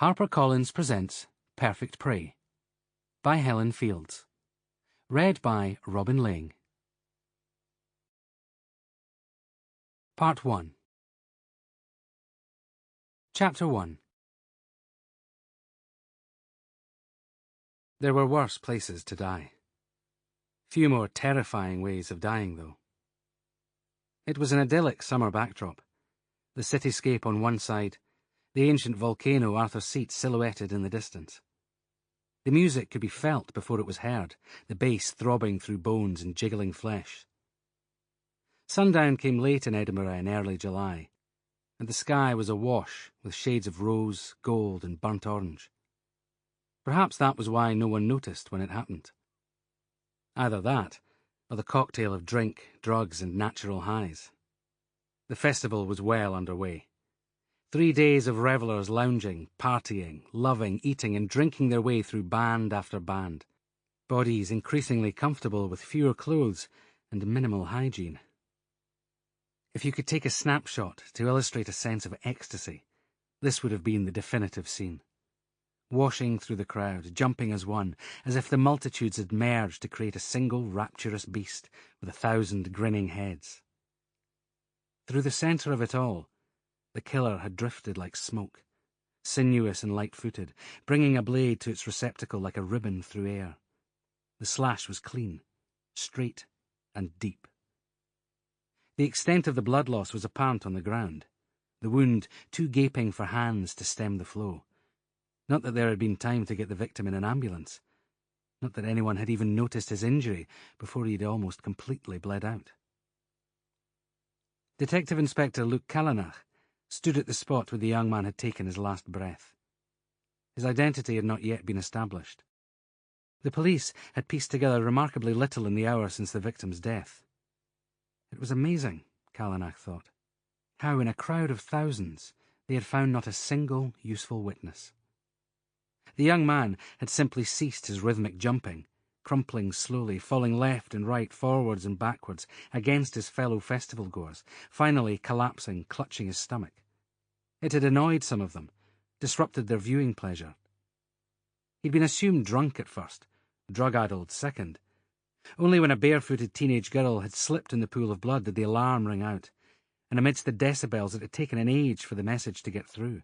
HarperCollins presents Perfect Prey by Helen Fields. Read by Robin Lang. Part 1. Chapter 1. There were worse places to die. Few more terrifying ways of dying, though. It was an idyllic summer backdrop. The cityscape on one side, the ancient volcano Arthur's Seat silhouetted in the distance. The music could be felt before it was heard, the bass throbbing through bones and jiggling flesh. Sundown came late in Edinburgh in early July, and the sky was awash with shades of rose, gold, and burnt orange. Perhaps that was why no one noticed when it happened. Either that, or the cocktail of drink, drugs, and natural highs. The festival was well underway. 3 days of revellers lounging, partying, loving, eating, and drinking their way through band after band. Bodies increasingly comfortable with fewer clothes and minimal hygiene. If you could take a snapshot to illustrate a sense of ecstasy, this would have been the definitive scene. Washing through the crowd, jumping as one, as if the multitudes had merged to create a single rapturous beast with 1,000 grinning heads. Through the centre of it all, the killer had drifted like smoke, sinuous and light-footed, bringing a blade to its receptacle like a ribbon through air. The slash was clean, straight, and deep. The extent of the blood loss was apparent on the ground, the wound too gaping for hands to stem the flow. Not that there had been time to get the victim in an ambulance. Not that anyone had even noticed his injury before he had almost completely bled out. Detective Inspector Luc Callanach stood at the spot where the young man had taken his last breath. His identity had not yet been established. The police had pieced together remarkably little in the hour since the victim's death. It was amazing, Callanach thought, how in a crowd of thousands they had found not a single useful witness. The young man had simply ceased his rhythmic jumping, crumpling slowly, falling left and right, forwards and backwards, against his fellow festival-goers, finally collapsing, clutching his stomach. It had annoyed some of them, disrupted their viewing pleasure. He'd been assumed drunk at first, drug-addled second. Only when a barefooted teenage girl had slipped in the pool of blood did the alarm ring out, and amidst the decibels it had taken an age for the message to get through.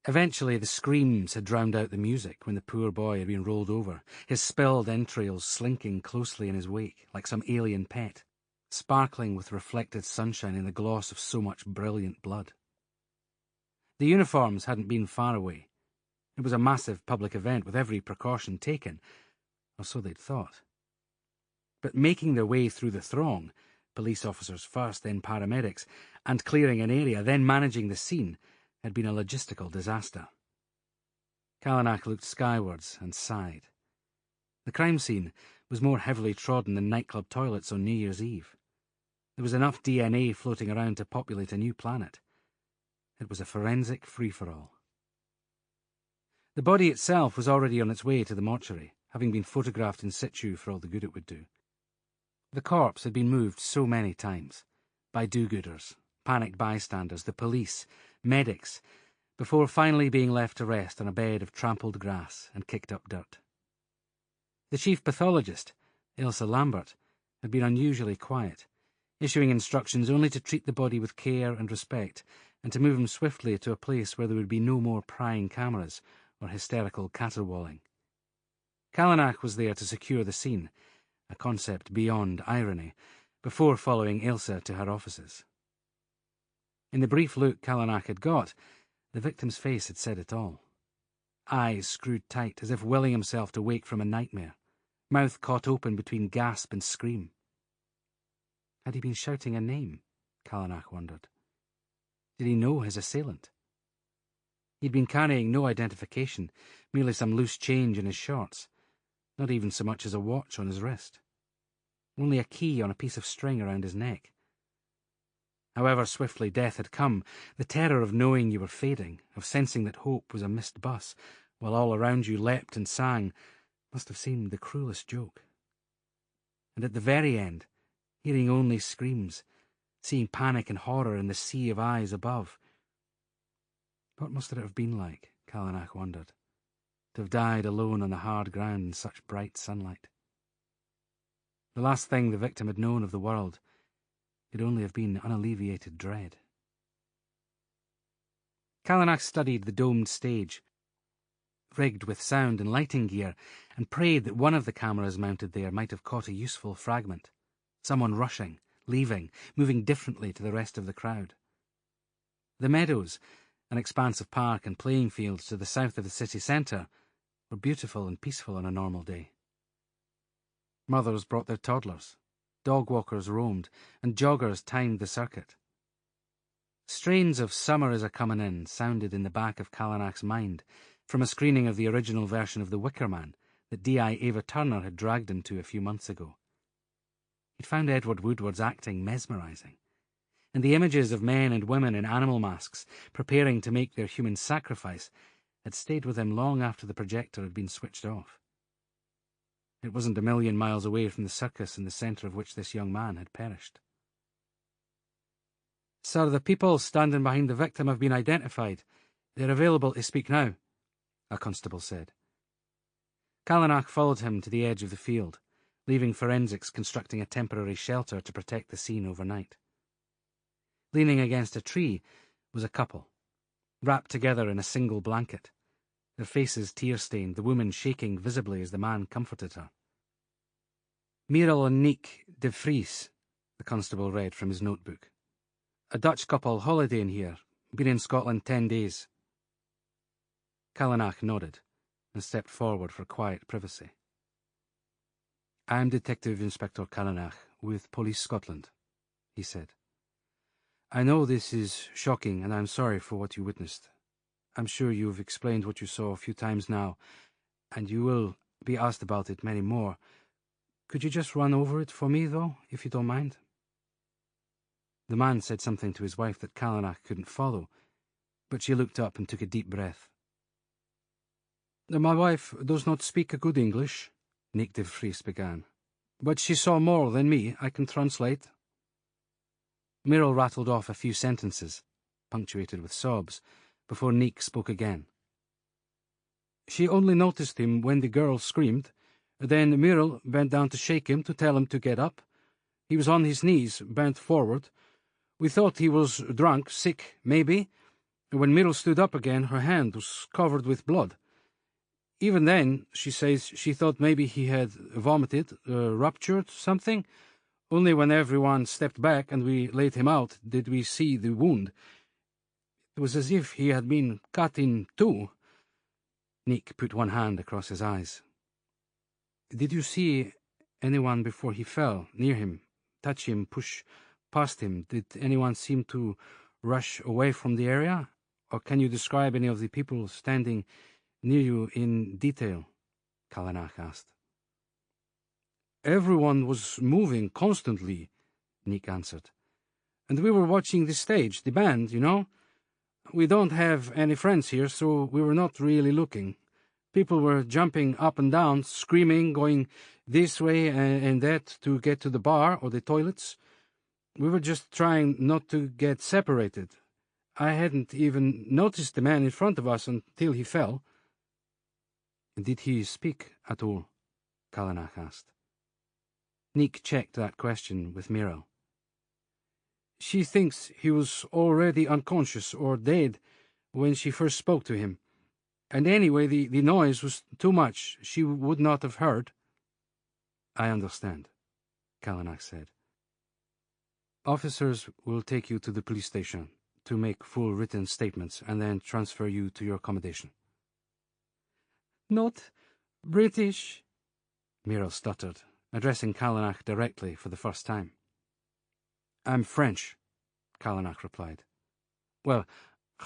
Eventually the screams had drowned out the music when the poor boy had been rolled over, his spilled entrails slinking closely in his wake like some alien pet, sparkling with reflected sunshine in the gloss of so much brilliant blood. The uniforms hadn't been far away. It was a massive public event with every precaution taken, or so they'd thought. But making their way through the throng, police officers first, then paramedics, and clearing an area, then managing the scene, had been a logistical disaster. Callanach looked skywards and sighed. The crime scene was more heavily trodden than nightclub toilets on New Year's Eve. There was enough DNA floating around to populate a new planet. It was a forensic free-for-all. The body itself was already on its way to the mortuary, having been photographed in situ for all the good it would do. The corpse had been moved so many times, by do-gooders, panicked bystanders, the police, medics, before finally being left to rest on a bed of trampled grass and kicked-up dirt. The chief pathologist, Ilse Lambert, had been unusually quiet, issuing instructions only to treat the body with care and respect, and to move him swiftly to a place where there would be no more prying cameras or hysterical caterwauling. Callanach was there to secure the scene, a concept beyond irony, before following Ilse to her offices. In the brief look Callanach had got, the victim's face had said it all. Eyes screwed tight, as if willing himself to wake from a nightmare, mouth caught open between gasp and scream. Had he been shouting a name? Callanach wondered. Did he know his assailant? He'd been carrying no identification, merely some loose change in his shorts, not even so much as a watch on his wrist. Only a key on a piece of string around his neck. However swiftly death had come, the terror of knowing you were fading, of sensing that hope was a missed bus, while all around you leapt and sang, must have seemed the cruelest joke. And at the very end, hearing only screams, seeing panic and horror in the sea of eyes above. What must it have been like? Callanach wondered. To have died alone on the hard ground in such bright sunlight. The last thing the victim had known of the world could only have been unalleviated dread. Callanach studied the domed stage, rigged with sound and lighting gear, and prayed that one of the cameras mounted there might have caught a useful fragment. Someone rushing, leaving, moving differently to the rest of the crowd. The meadows, an expanse of park and playing fields to the south of the city centre, were beautiful and peaceful on a normal day. Mothers brought their toddlers, dog walkers roamed, and joggers timed the circuit. Strains of Summer Is A-Comin' In sounded in the back of Callanach's mind from a screening of the original version of The Wicker Man that D.I. Ava Turner had dragged him to a few months ago. He'd found Edward Woodward's acting mesmerising, and the images of men and women in animal masks preparing to make their human sacrifice had stayed with him long after the projector had been switched off. It wasn't a million miles away from the circus in the centre of which this young man had perished. "Sir, the people standing behind the victim have been identified. They're available to speak now," a constable said. Callanach followed him to the edge of the field, leaving forensics constructing a temporary shelter to protect the scene overnight. Leaning against a tree was a couple, wrapped together in a single blanket, their faces tear-stained, the woman shaking visibly as the man comforted her. "Merel and Nick de Vries," the constable read from his notebook. "A Dutch couple holidaying here, been in Scotland 10 days. Callanach nodded and stepped forward for quiet privacy. "I am Detective Inspector Callanach with Police Scotland," he said. "I know this is shocking and I'm sorry for what you witnessed. I'm sure you've explained what you saw a few times now, and you will be asked about it many more. Could you just run over it for me, though, if you don't mind?" The man said something to his wife that Callanach couldn't follow, but she looked up and took a deep breath. "My wife does not speak a good English," Nick de Vries began, "but she saw more than me. I can translate." Merrill rattled off a few sentences, punctuated with sobs, before Nick spoke again. "She only noticed him when the girl screamed. Then Merrill bent down to shake him, to tell him to get up. He was on his knees, bent forward. We thought he was drunk, sick, maybe. When Merrill stood up again, her hand was covered with blood. Even then, she says she thought maybe he had vomited, ruptured something. Only when everyone stepped back and we laid him out did we see the wound. It was as if he had been cut in two." Nick put one hand across his eyes. "Did you see anyone before he fell, near him, touch him, push past him? Did anyone seem to rush away from the area? Or can you describe any of the people standing near you in detail?" Callanach asked. "Everyone was moving constantly," Nick answered. "And we were watching the stage, the band, you know. We don't have any friends here, so we were not really looking. People were jumping up and down, screaming, going this way and that to get to the bar or the toilets. We were just trying not to get separated. I hadn't even noticed the man in front of us until he fell." "Did he speak at all?" Callanach asked. Nick checked that question with Merrill. "She thinks he was already unconscious or dead when she first spoke to him. And anyway, the noise was too much. She would not have heard." "I understand," Callanach said. "Officers will take you to the police station to make full written statements and then transfer you to your accommodation." "Not British," Merrill stuttered, addressing Callanach directly for the first time. "I'm French," Callanach replied. "Well,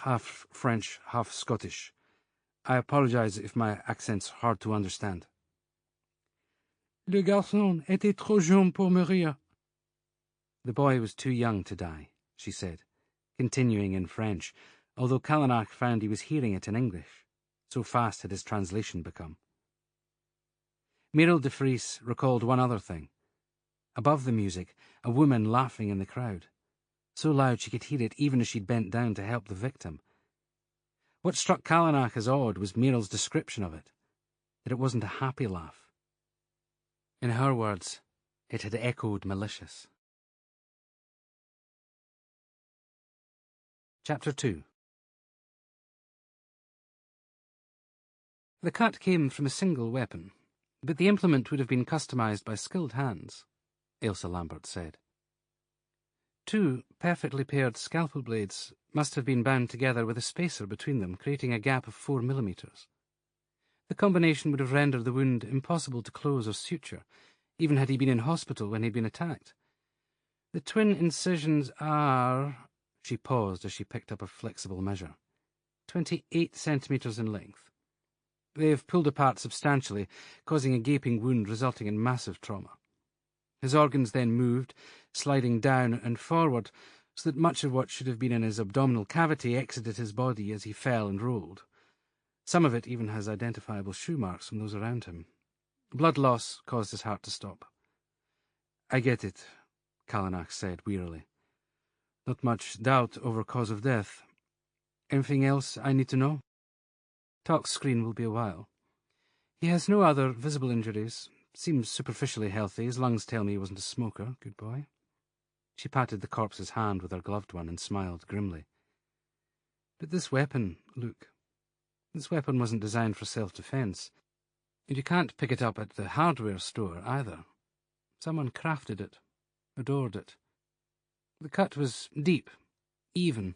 half French, half Scottish. I apologize if my accent's hard to understand." "Le garçon était trop jeune pour mourir." "The boy was too young to die," she said, continuing in French, although Callanach found he was hearing it in English. So fast had his translation become. Merrill de Vries recalled one other thing. Above the music, a woman laughing in the crowd, so loud she could hear it even as she'd bent down to help the victim. What struck Callanach as odd was Meryl's description of it, that it wasn't a happy laugh. In her words, it had echoed malicious. Chapter 2. The cut came from a single weapon, but the implement would have been customised by skilled hands, Ailsa Lambert said. 2 perfectly paired scalpel blades must have been bound together with a spacer between them, creating a gap of 4 millimetres. The combination would have rendered the wound impossible to close or suture, even had he been in hospital when he'd been attacked. The twin incisions are... She paused as she picked up a flexible measure. 28 centimetres in length. They have pulled apart substantially, causing a gaping wound resulting in massive trauma. His organs then moved, sliding down and forward, so that much of what should have been in his abdominal cavity exited his body as he fell and rolled. Some of it even has identifiable shoe marks from those around him. Blood loss caused his heart to stop. "I get it," Callanach said wearily. "Not much doubt over cause of death. Anything else I need to know?" "Talk screen will be a while. He has no other visible injuries. Seems superficially healthy. His lungs tell me he wasn't a smoker. Good boy." She patted the corpse's hand with her gloved one and smiled grimly. "But this weapon, Luc, this weapon wasn't designed for self-defence. And you can't pick it up at the hardware store, either. Someone crafted it, adored it. The cut was deep, even,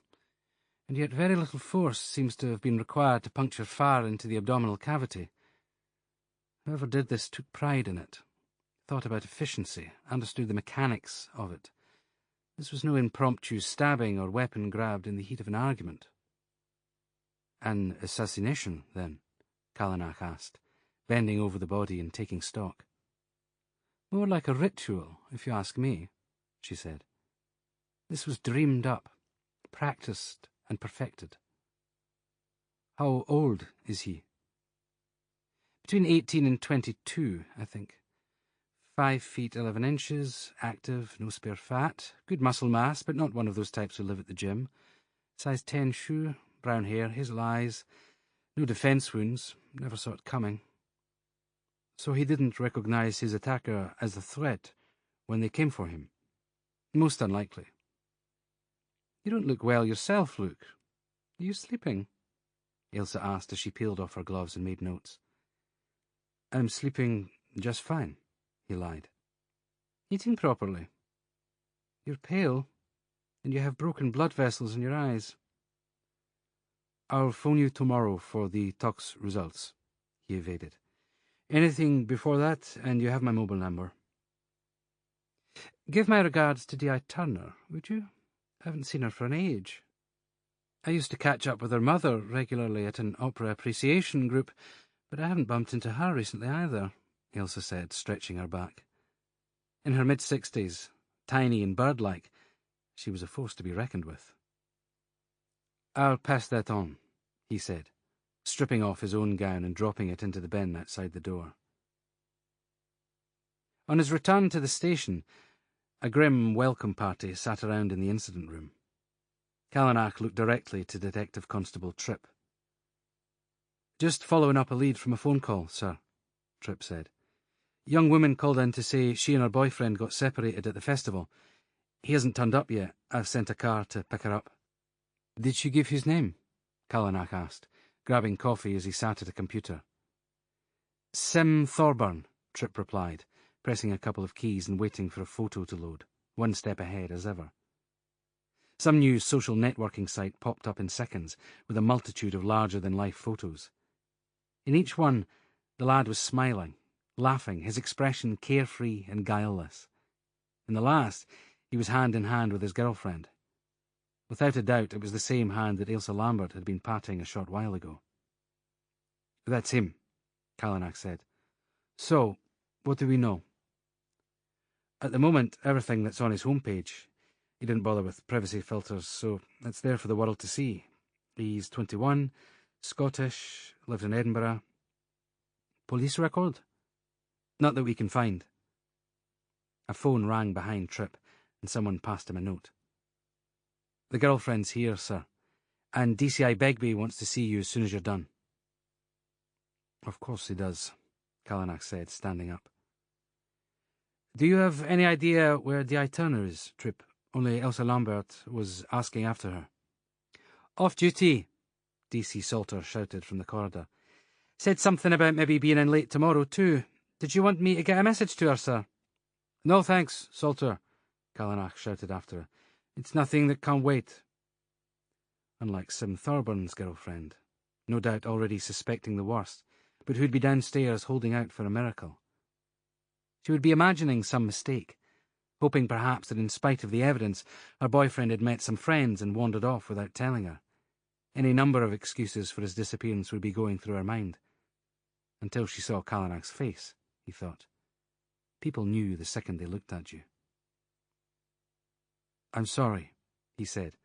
and yet very little force seems to have been required to puncture far into the abdominal cavity. Whoever did this took pride in it, thought about efficiency, understood the mechanics of it. This was no impromptu stabbing or weapon grabbed in the heat of an argument." "An assassination, then?" Callanach asked, bending over the body and taking stock. "More like a ritual, if you ask me," she said. "This was dreamed up, practiced and perfected." "How old is he?" "Between 18 and 22, I think. 5 feet 11 inches, active, no spare fat, good muscle mass, but not one of those types who live at the gym. Size 10 shoe, brown hair, hazel eyes, no defence wounds, never saw it coming." "So he didn't recognise his attacker as a threat when they came for him?" "Most unlikely." "You don't look well yourself, Luc. Are you sleeping?" Ailsa asked as she peeled off her gloves and made notes. "I'm sleeping just fine," he lied. "Eating properly? You're pale, and you have broken blood vessels in your eyes." "I'll phone you tomorrow for the tox results," he evaded. "Anything before that, and you have my mobile number." "Give my regards to Ava Turner, would you? I haven't seen her for an age. I used to catch up with her mother regularly at an opera appreciation group, but I haven't bumped into her recently either," Ailsa said, stretching her back. In her mid-60s, tiny and bird-like, she was a force to be reckoned with. "I'll pass that on," he said, stripping off his own gown and dropping it into the bin outside the door. On his return to the station, a grim welcome party sat around in the incident room. Callanach looked directly to Detective Constable Tripp. "Just following up a lead from a phone call, sir," Tripp said. "Young woman called in to say she and her boyfriend got separated at the festival. He hasn't turned up yet. I've sent a car to pick her up." "Did she give his name?" Callanach asked, grabbing coffee as he sat at a computer. "Sim Thorburn," Tripp replied, pressing a couple of keys and waiting for a photo to load, one step ahead as ever. Some new social networking site popped up in seconds, with a multitude of larger-than-life photos. In each one, the lad was smiling, laughing, his expression carefree and guileless. In the last, he was hand in hand with his girlfriend. Without a doubt, it was the same hand that Ailsa Lambert had been patting a short while ago. "That's him," Callanach said. "So, what do we know?" "At the moment, everything that's on his homepage. He didn't bother with privacy filters, so it's there for the world to see. He's 21, Scottish, lived in Edinburgh. Police record? Not that we can find." A phone rang behind Tripp, and someone passed him a note. "The girlfriend's here, sir. And DCI Begbie wants to see you as soon as you're done. Of course he does, Callanach said, standing up. Do you have any idea where Ava Turner is, Trip? Only Elsa Lambert was asking after her. Off duty, DC Salter shouted from the corridor. Said something about maybe being in late tomorrow, too. Did you want me to get a message to her, sir? No, thanks, Salter, Callanach shouted after her. It's nothing that can't wait. Unlike Sim Thorburns' girlfriend, no doubt already suspecting the worst, but who'd be downstairs holding out for a miracle. She would be imagining some mistake, hoping perhaps that in spite of the evidence, her boyfriend had met some friends and wandered off without telling her. Any number of excuses for his disappearance would be going through her mind. Until she saw Callanach's face, he thought. People knew the second they looked at you. I'm sorry, he said,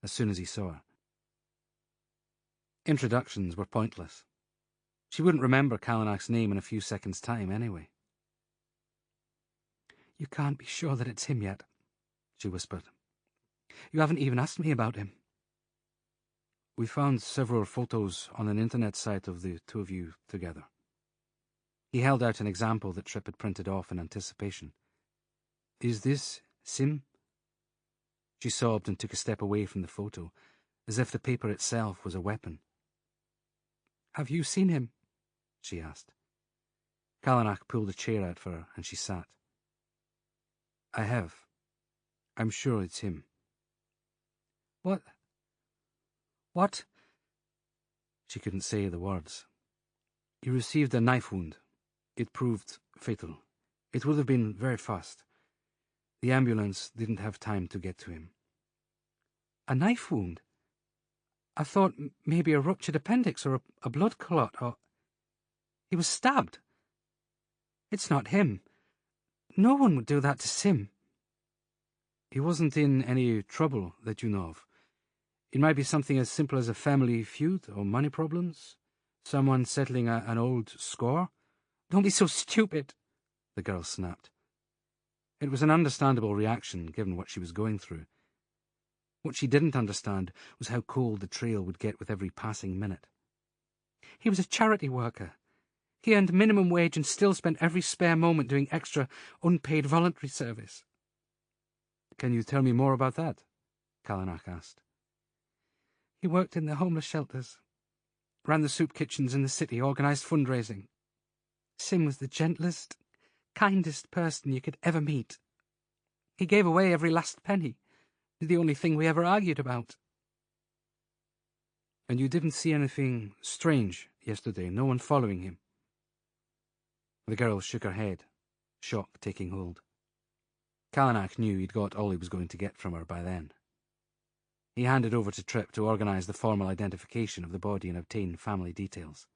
as soon as he saw her. Introductions were pointless. She wouldn't remember Callanach's name in a few seconds' time anyway. You can't be sure that it's him yet, she whispered. You haven't even asked me about him. We found several photos on an internet site of the two of you together. He held out an example that Tripp had printed off in anticipation. Is this Sim? She sobbed and took a step away from the photo, as if the paper itself was a weapon. Have you seen him? She asked. Callanach pulled a chair out for her, and she sat. I have. I'm sure it's him. What? What? She couldn't say the words. He received a knife wound. It proved fatal. It would have been very fast. The ambulance didn't have time to get to him. A knife wound? I thought maybe a ruptured appendix or a blood clot, or... He was stabbed. It's not him. No one would do that to Sim. He wasn't in any trouble that you know of. It might be something as simple as a family feud or money problems. Someone settling an old score. Don't be so stupid, the girl snapped. It was an understandable reaction, given what she was going through. What she didn't understand was how cold the trail would get with every passing minute. He was a charity worker. He earned minimum wage and still spent every spare moment doing extra, unpaid voluntary service. Can you tell me more about that? Callanach asked. He worked in the homeless shelters, ran the soup kitchens in the city, organised fundraising. Sim was the gentlest, kindest person you could ever meet. He gave away every last penny, the only thing we ever argued about. And you didn't see anything strange yesterday, no one following him? The girl shook her head, shock taking hold. Callanach knew he'd got all he was going to get from her by then. He handed over to Tripp to organise the formal identification of the body and obtain family details.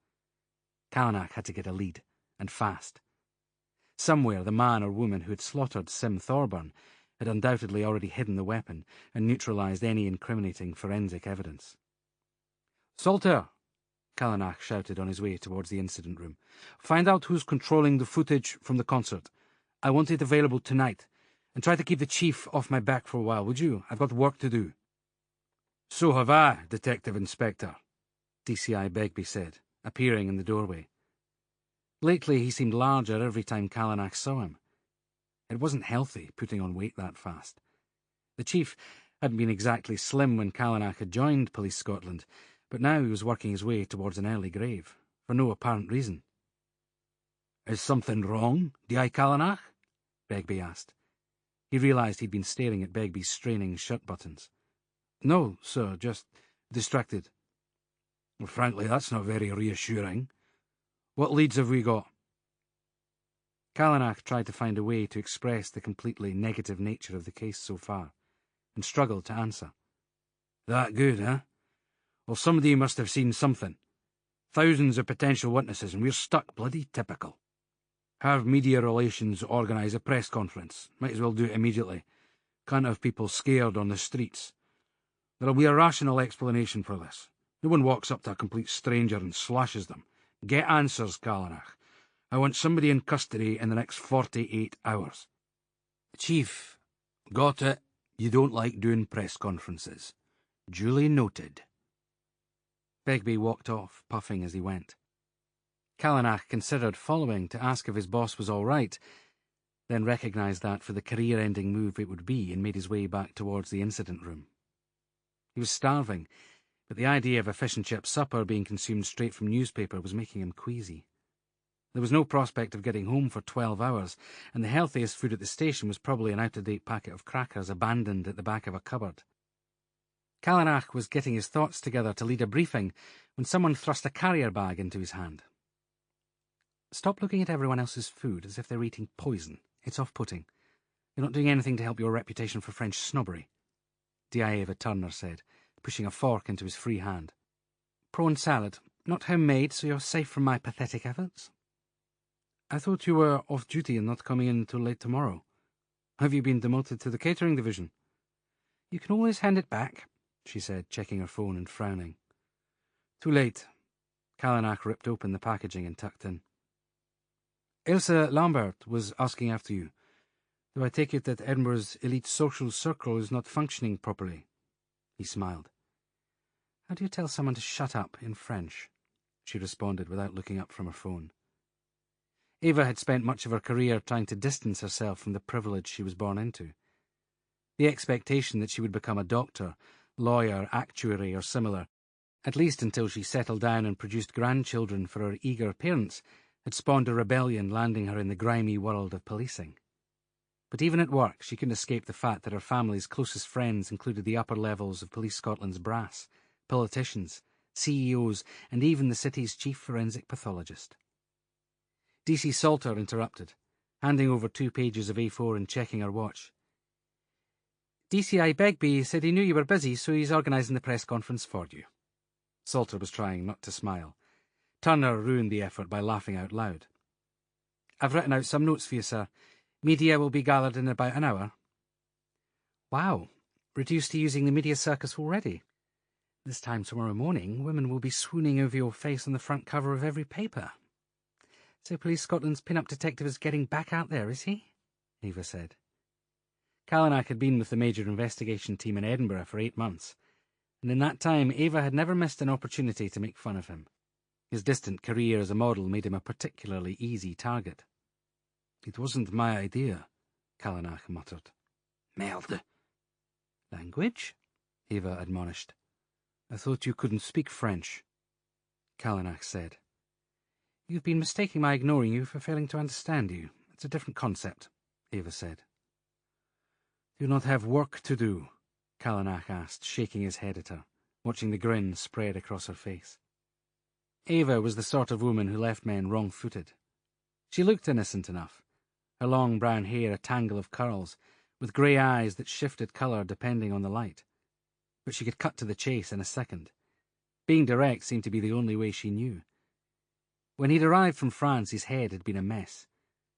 Callanach had to get a lead, and fast. Somewhere the man or woman who had slaughtered Sim Thorburn had undoubtedly already hidden the weapon and neutralised any incriminating forensic evidence. Salter! Callanach shouted on his way towards the incident room. Find out who's controlling the footage from the concert. I want it available tonight. And try to keep the chief off my back for a while, would you? I've got work to do. So have I, Detective Inspector, DCI Begbie said, appearing in the doorway. Lately he seemed larger every time Callanach saw him. It wasn't healthy, putting on weight that fast. The chief hadn't been exactly slim when Callanach had joined Police Scotland, but now he was working his way towards an early grave, for no apparent reason. Is something wrong, D.I. Callanach? Begbie asked. He realised he'd been staring at Begbie's straining shirt buttons. No, sir, just distracted. Well, frankly, that's not very reassuring. What leads have we got? Callanach tried to find a way to express the completely negative nature of the case so far, and struggled to answer. That good, eh? Well, somebody must have seen something. Thousands of potential witnesses, and we're stuck. Bloody typical. Have media relations organise a press conference. Might as well do it immediately. Can't have people scared on the streets. There'll be a rational explanation for this. No one walks up to a complete stranger and slashes them. Get answers, Callanach. I want somebody in custody in the next 48 hours. Chief, got it. You don't like doing press conferences. Duly noted. Begbie walked off, puffing as he went. Callanach considered following to ask if his boss was all right, then recognised that for the career-ending move it would be and made his way back towards the incident room. He was starving, but the idea of a fish and chip supper being consumed straight from newspaper was making him queasy. There was no prospect of getting home for 12 hours, and the healthiest food at the station was probably an out-of-date packet of crackers abandoned at the back of a cupboard. Callanach was getting his thoughts together to lead a briefing when someone thrust a carrier bag into his hand. "Stop looking at everyone else's food as if they're eating poison. It's off-putting. You're not doing anything to help your reputation for French snobbery," Ava Turner said, pushing a fork into his free hand. "Prawn salad. Not homemade, so you're safe from my pathetic efforts." "I thought you were off duty and not coming in until late tomorrow. Have you been demoted to the catering division?" "You can always hand it back," she said, checking her phone and frowning. "Too late." Callanach ripped open the packaging and tucked in. "Elsa Lambert was asking after you. Do I take it that Edinburgh's elite social circle is not functioning properly?" He smiled. "How do you tell someone to shut up in French?" she responded without looking up from her phone. Ava had spent much of her career trying to distance herself from the privilege she was born into. The expectation that she would become a doctor, lawyer, actuary, or similar, at least until she settled down and produced grandchildren for her eager parents, had spawned a rebellion landing her in the grimy world of policing. But even at work, she couldn't escape the fact that her family's closest friends included the upper levels of Police Scotland's brass, politicians, CEOs, and even the city's chief forensic pathologist. DC Salter interrupted, handing over 2 pages of A4 and checking her watch. "DCI Begbie said he knew you were busy, so he's organising the press conference for you." Salter was trying not to smile. Turner ruined the effort by laughing out loud. "I've written out some notes for you, sir. Media will be gathered in about an hour." "Wow, reduced to using the media circus already. This time tomorrow morning, women will be swooning over your face on the front cover of every paper. So Police Scotland's pin-up detective is getting back out there, is he?" Ava said. Callanach had been with the major investigation team in Edinburgh for 8 months, and in that time Ava had never missed an opportunity to make fun of him. His distant career as a model made him a particularly easy target. "It wasn't my idea," Callanach muttered. "Merde." "Language?" Ava admonished. "I thought you couldn't speak French," Callanach said. "You've been mistaking my ignoring you for failing to understand you. It's a different concept," Ava said. "Do you not have work to do?" Callanach asked, shaking his head at her, watching the grin spread across her face. Ava was the sort of woman who left men wrong-footed. She looked innocent enough, her long brown hair a tangle of curls, with grey eyes that shifted colour depending on the light. But she could cut to the chase in a second. Being direct seemed to be the only way she knew. When he'd arrived from France, his head had been a mess.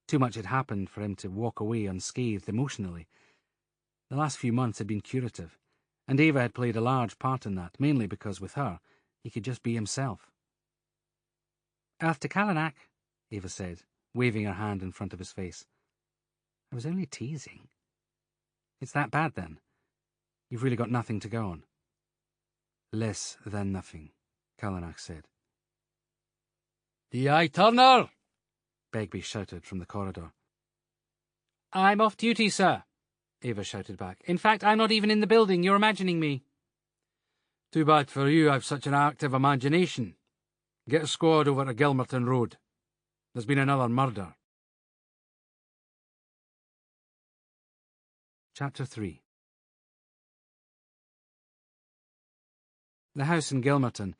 Too much had happened for him to walk away unscathed emotionally. The last few months had been curative, and Ava had played a large part in that, mainly because with her, he could just be himself. "Earth to Callanach," Ava said, waving her hand in front of his face. "I was only teasing." "It's that bad, then? You've really got nothing to go on?" "Less than nothing," Callanach said. "D.I. Turner!" Begbie shouted from the corridor. "I'm off duty, sir," Ava shouted back. "In fact, I'm not even in the building. You're imagining me." "Too bad for you, I've such an active imagination. Get a squad over to Gilmerton Road. There's been another murder." Chapter 3. The house in Gilmerton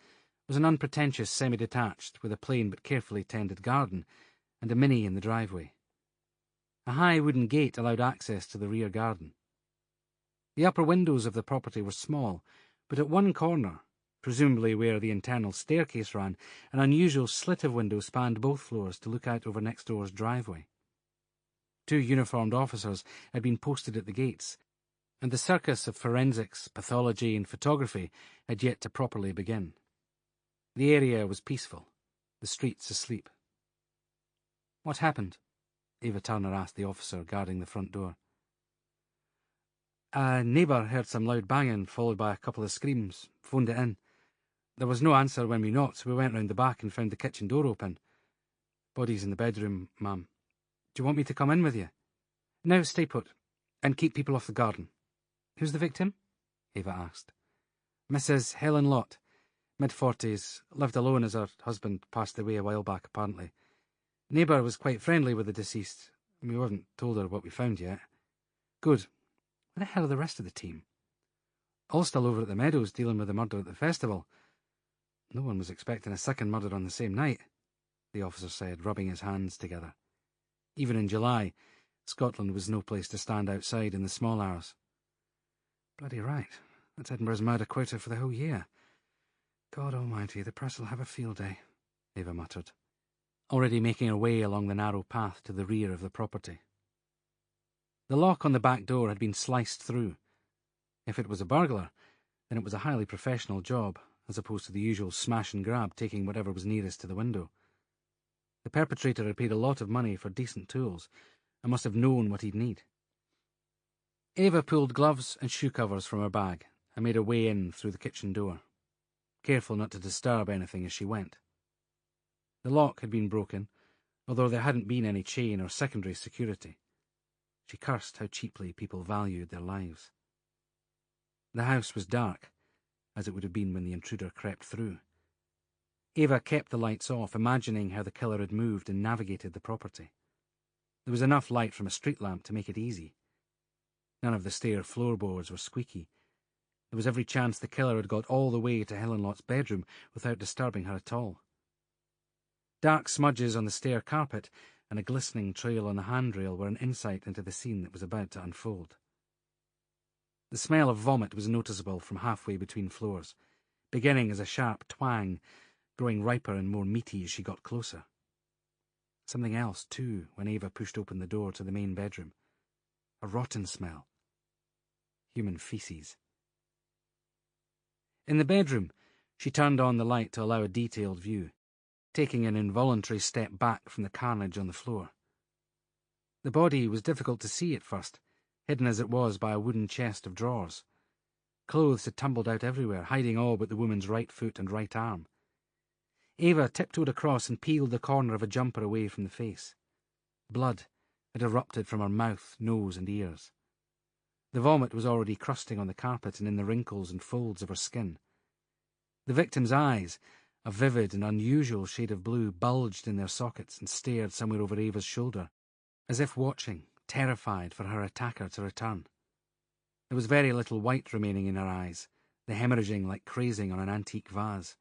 was an unpretentious semi-detached with a plain but carefully tended garden and a mini in the driveway. A high wooden gate allowed access to the rear garden. The upper windows of the property were small, but at one corner, presumably where the internal staircase ran, an unusual slit of window spanned both floors to look out over next door's driveway. 2 uniformed officers had been posted at the gates, and the circus of forensics, pathology, and photography had yet to properly begin. The area was peaceful, the streets asleep. "What happened?" Ava Turner asked the officer guarding the front door. "A neighbour heard some loud banging, followed by a couple of screams. Phoned it in. There was no answer when we knocked, so we went round the back and found the kitchen door open. Body's in the bedroom, ma'am. Do you want me to come in with you? No, stay put, and keep people off the garden. Who's the victim? Ava asked. Mrs. Helen Lott, mid-40s, lived alone as her husband passed away a while back, apparently. Neighbour was quite friendly with the deceased. We haven't told her what we found yet. Good. Where the hell are the rest of the team? All still over at the Meadows dealing with the murder at the festival. No one was expecting a second murder on the same night, the officer said, rubbing his hands together. Even in July, Scotland was no place to stand outside in the small hours. Bloody right. That's Edinburgh's murder quota for the whole year. God almighty, the press will have a field day, Ava muttered, already making her way along the narrow path to the rear of the property. The lock on the back door had been sliced through. If it was a burglar, then it was a highly professional job, as opposed to the usual smash and grab taking whatever was nearest to the window. The perpetrator had paid a lot of money for decent tools, and must have known what he'd need. Ava pulled gloves and shoe covers from her bag and made her way in through the kitchen door, careful not to disturb anything as she went. The lock had been broken, although there hadn't been any chain or secondary security. She cursed how cheaply people valued their lives. The house was dark, as it would have been when the intruder crept through. Ava kept the lights off, imagining how the killer had moved and navigated the property. There was enough light from a street lamp to make it easy. None of the stair floorboards were squeaky. There was every chance the killer had got all the way to Helen Lott's bedroom without disturbing her at all. Dark smudges on the stair carpet and a glistening trail on the handrail were an insight into the scene that was about to unfold. The smell of vomit was noticeable from halfway between floors, beginning as a sharp twang, growing riper and more meaty as she got closer. Something else, too, when Ava pushed open the door to the main bedroom. A rotten smell. Human feces. In the bedroom, she turned on the light to allow a detailed view, taking an involuntary step back from the carnage on the floor. The body was difficult to see at first, hidden as it was by a wooden chest of drawers. Clothes had tumbled out everywhere, hiding all but the woman's right foot and right arm. Ava tiptoed across and peeled the corner of a jumper away from the face. Blood had erupted from her mouth, nose, and ears. The vomit was already crusting on the carpet and in the wrinkles and folds of her skin. The victim's eyes, a vivid and unusual shade of blue, bulged in their sockets and stared somewhere over Ava's shoulder, as if watching, terrified for her attacker to return. There was very little white remaining in her eyes, the hemorrhaging like crazing on an antique vase.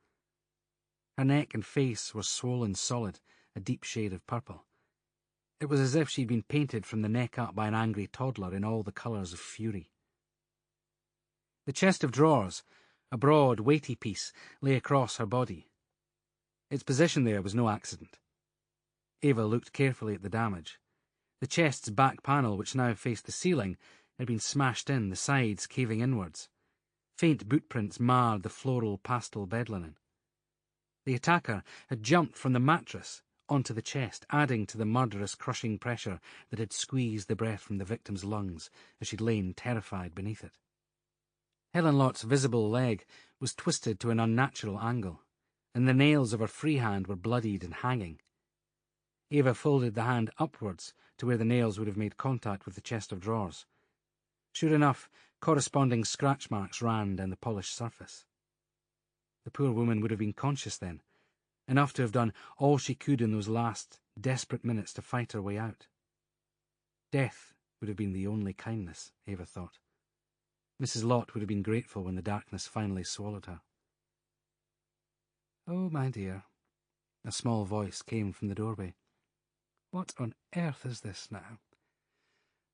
Her neck and face were swollen solid, a deep shade of purple. It was as if she'd been painted from the neck up by an angry toddler in all the colours of fury. The chest of drawers, a broad, weighty piece, lay across her body. Its position there was no accident. Ava looked carefully at the damage. The chest's back panel, which now faced the ceiling, had been smashed in, the sides caving inwards. Faint bootprints marred the floral pastel bed linen. The attacker had jumped from the mattress onto the chest, adding to the murderous crushing pressure that had squeezed the breath from the victim's lungs as she'd lain terrified beneath it. Helen Lott's visible leg was twisted to an unnatural angle, and the nails of her free hand were bloodied and hanging. Ava folded the hand upwards to where the nails would have made contact with the chest of drawers. Sure enough, corresponding scratch marks ran down the polished surface. The poor woman would have been conscious then, enough to have done all she could in those last, desperate minutes to fight her way out. Death would have been the only kindness, Ava thought. Mrs. Lott would have been grateful when the darkness finally swallowed her. "Oh, my dear," a small voice came from the doorway. "What on earth is this now?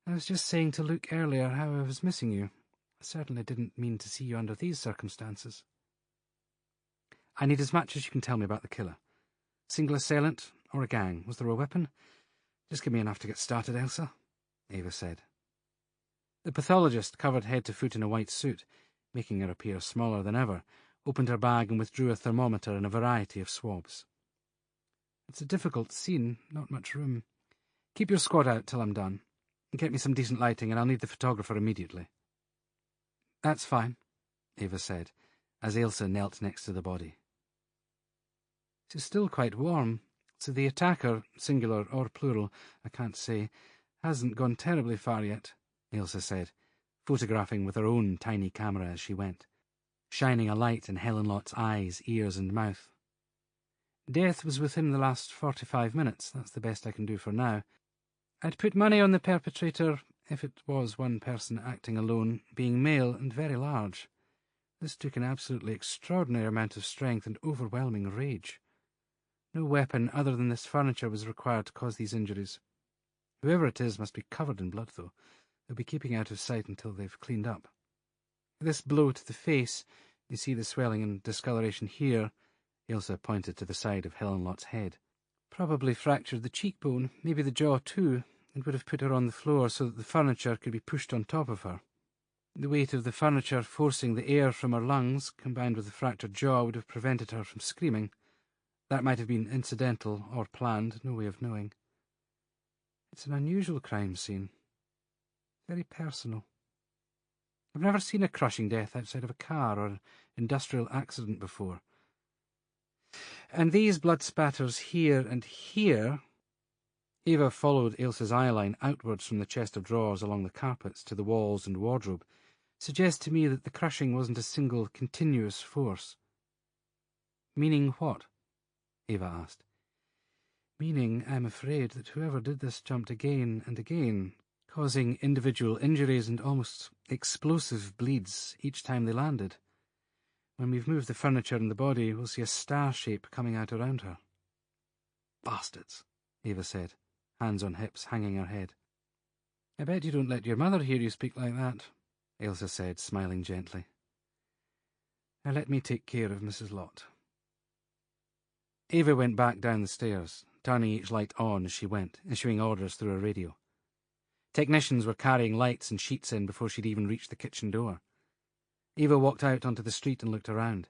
I was just saying to Luc earlier how I was missing you. I certainly didn't mean to see you under these circumstances." "I need as much as you can tell me about the killer. Single assailant or a gang? Was there a weapon? Just give me enough to get started, Elsa," Ava said. The pathologist, covered head to foot in a white suit, making her appear smaller than ever, opened her bag and withdrew a thermometer and a variety of swabs. "It's a difficult scene, not much room. Keep your squad out till I'm done. Get me some decent lighting and I'll need the photographer immediately." "That's fine," Ava said, as Ailsa knelt next to the body. "It is still quite warm, so the attacker, singular or plural, I can't say, hasn't gone terribly far yet," Ailsa said, photographing with her own tiny camera as she went, shining a light in Helen Lott's eyes, ears and mouth. "Death was within the last 45 minutes, that's the best I can do for now. I'd put money on the perpetrator, if it was one person acting alone, being male and very large. This took an absolutely extraordinary amount of strength and overwhelming rage. No weapon other than this furniture was required to cause these injuries. Whoever it is must be covered in blood, though. They'll be keeping out of sight until they've cleaned up. This blow to the face, you see the swelling and discoloration here," Ailsa pointed to the side of Helen Lott's head, "probably fractured the cheekbone, maybe the jaw too, and would have put her on the floor so that the furniture could be pushed on top of her. The weight of the furniture forcing the air from her lungs, combined with the fractured jaw, would have prevented her from screaming. That might have been incidental or planned, no way of knowing. It's an unusual crime scene. Very personal. I've never seen a crushing death outside of a car or an industrial accident before. And these blood spatters here and here—" Ava followed Ailsa's eyeline outwards from the chest of drawers along the carpets to the walls and wardrobe, "suggest to me that the crushing wasn't a single, continuous force." "Meaning what?" Ava asked. "Meaning, I'm afraid, that whoever did this jumped again and again, causing individual injuries and almost explosive bleeds each time they landed. When we've moved the furniture and the body, we'll see a star shape coming out around her." "Bastards," Ava said, hands on hips, hanging her head. "I bet you don't let your mother hear you speak like that," Ailsa said, smiling gently. "Now let me take care of Mrs. Lott." Ava went back down the stairs, turning each light on as she went, issuing orders through a radio. Technicians were carrying lights and sheets in before she'd even reached the kitchen door. Ava walked out onto the street and looked around.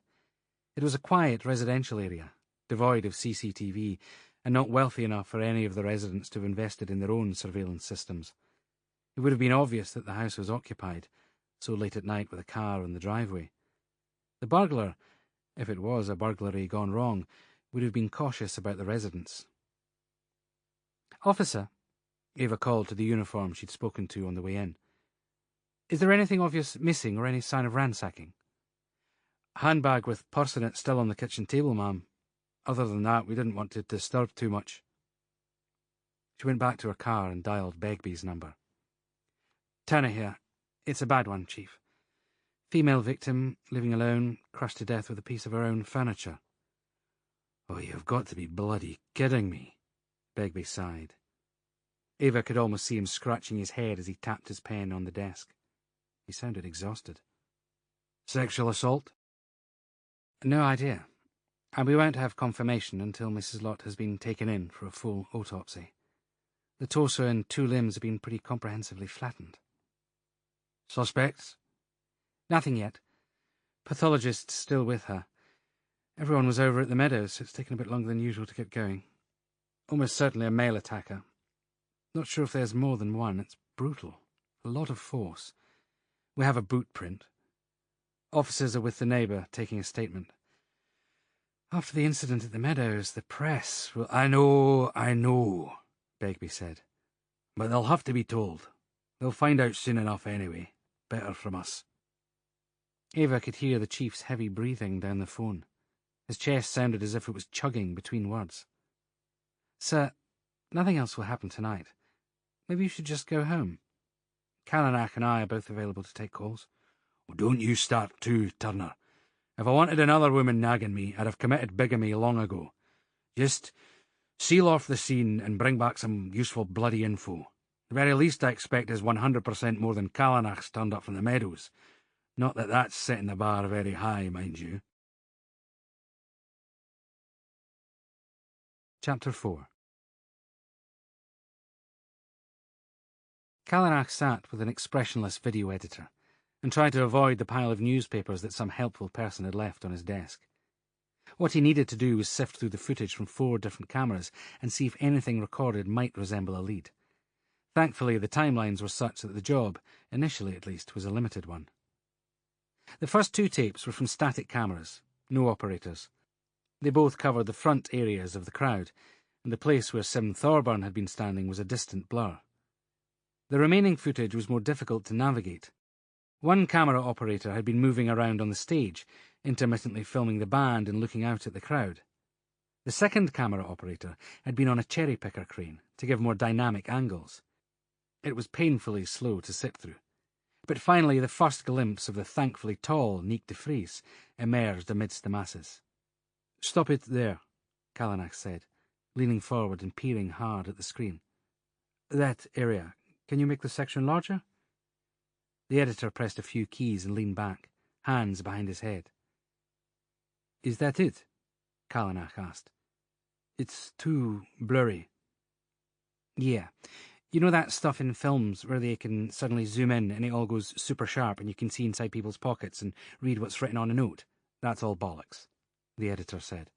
It was a quiet residential area, devoid of CCTV, and not wealthy enough for any of the residents to have invested in their own surveillance systems. It would have been obvious that the house was occupied, so late at night with a car in the driveway. The burglar, if it was a burglary gone wrong, would have been cautious about the residents. "Officer," Ava called to the uniform she'd spoken to on the way in. "Is there anything obvious missing or any sign of ransacking?" "Handbag with purse in it still on the kitchen table, ma'am. Other than that, we didn't want to disturb too much." She went back to her car and dialed Begbie's number. "Turner here. It's a bad one, Chief. Female victim, living alone, crushed to death with a piece of her own furniture." "Oh, you've got to be bloody kidding me," Begbie sighed. Ava could almost see him scratching his head as he tapped his pen on the desk. He sounded exhausted. "Sexual assault?" "No idea. And we won't have confirmation until Mrs. Lott has been taken in for a full autopsy. The torso and two limbs have been pretty comprehensively flattened." "Suspects?" "Nothing yet. Pathologist's still with her. Everyone was over at the Meadows, so it's taken a bit longer than usual to get going. Almost certainly a male attacker. Not sure if there's more than one. It's brutal. A lot of force. We have a boot print. Officers are with the neighbour, taking a statement. After the incident at the Meadows, the press will—" I know, Begbie said. "But they'll have to be told. They'll find out soon enough anyway. Better from us." Ava could hear the Chief's heavy breathing down the phone. His chest sounded as if it was chugging between words. "Sir, nothing else will happen tonight. Maybe you should just go home. Callanach and I are both available to take calls." "Well, don't you start too, Turner. If I wanted another woman nagging me, I'd have committed bigamy long ago. Just seal off the scene and bring back some useful bloody info. The very least I expect is 100% more than Callanach's turned up from the Meadows. Not that that's setting the bar very high, mind you." Chapter 4. Callanach sat with an expressionless video editor and tried to avoid the pile of newspapers that some helpful person had left on his desk. What he needed to do was sift through the footage from 4 different cameras and see if anything recorded might resemble a lead. Thankfully, the timelines were such that the job, initially at least, was a limited one. The first 2 tapes were from static cameras, no operators. They both covered the front areas of the crowd, and the place where Sim Thorburn had been standing was a distant blur. The remaining footage was more difficult to navigate. One camera operator had been moving around on the stage, intermittently filming the band and looking out at the crowd. The second camera operator had been on a cherry-picker crane to give more dynamic angles. It was painfully slow to sit through. But finally the first glimpse of the thankfully tall Nick de Vries emerged amidst the masses. "Stop it there," Callanach said, leaning forward and peering hard at the screen. "That area. Can you make the section larger?" The editor pressed a few keys and leaned back, hands behind his head. "Is that it?" Callanach asked. "It's too blurry." "Yeah. You know that stuff in films where they can suddenly zoom in and it all goes super sharp and you can see inside people's pockets and read what's written on a note? That's all bollocks," the editor said.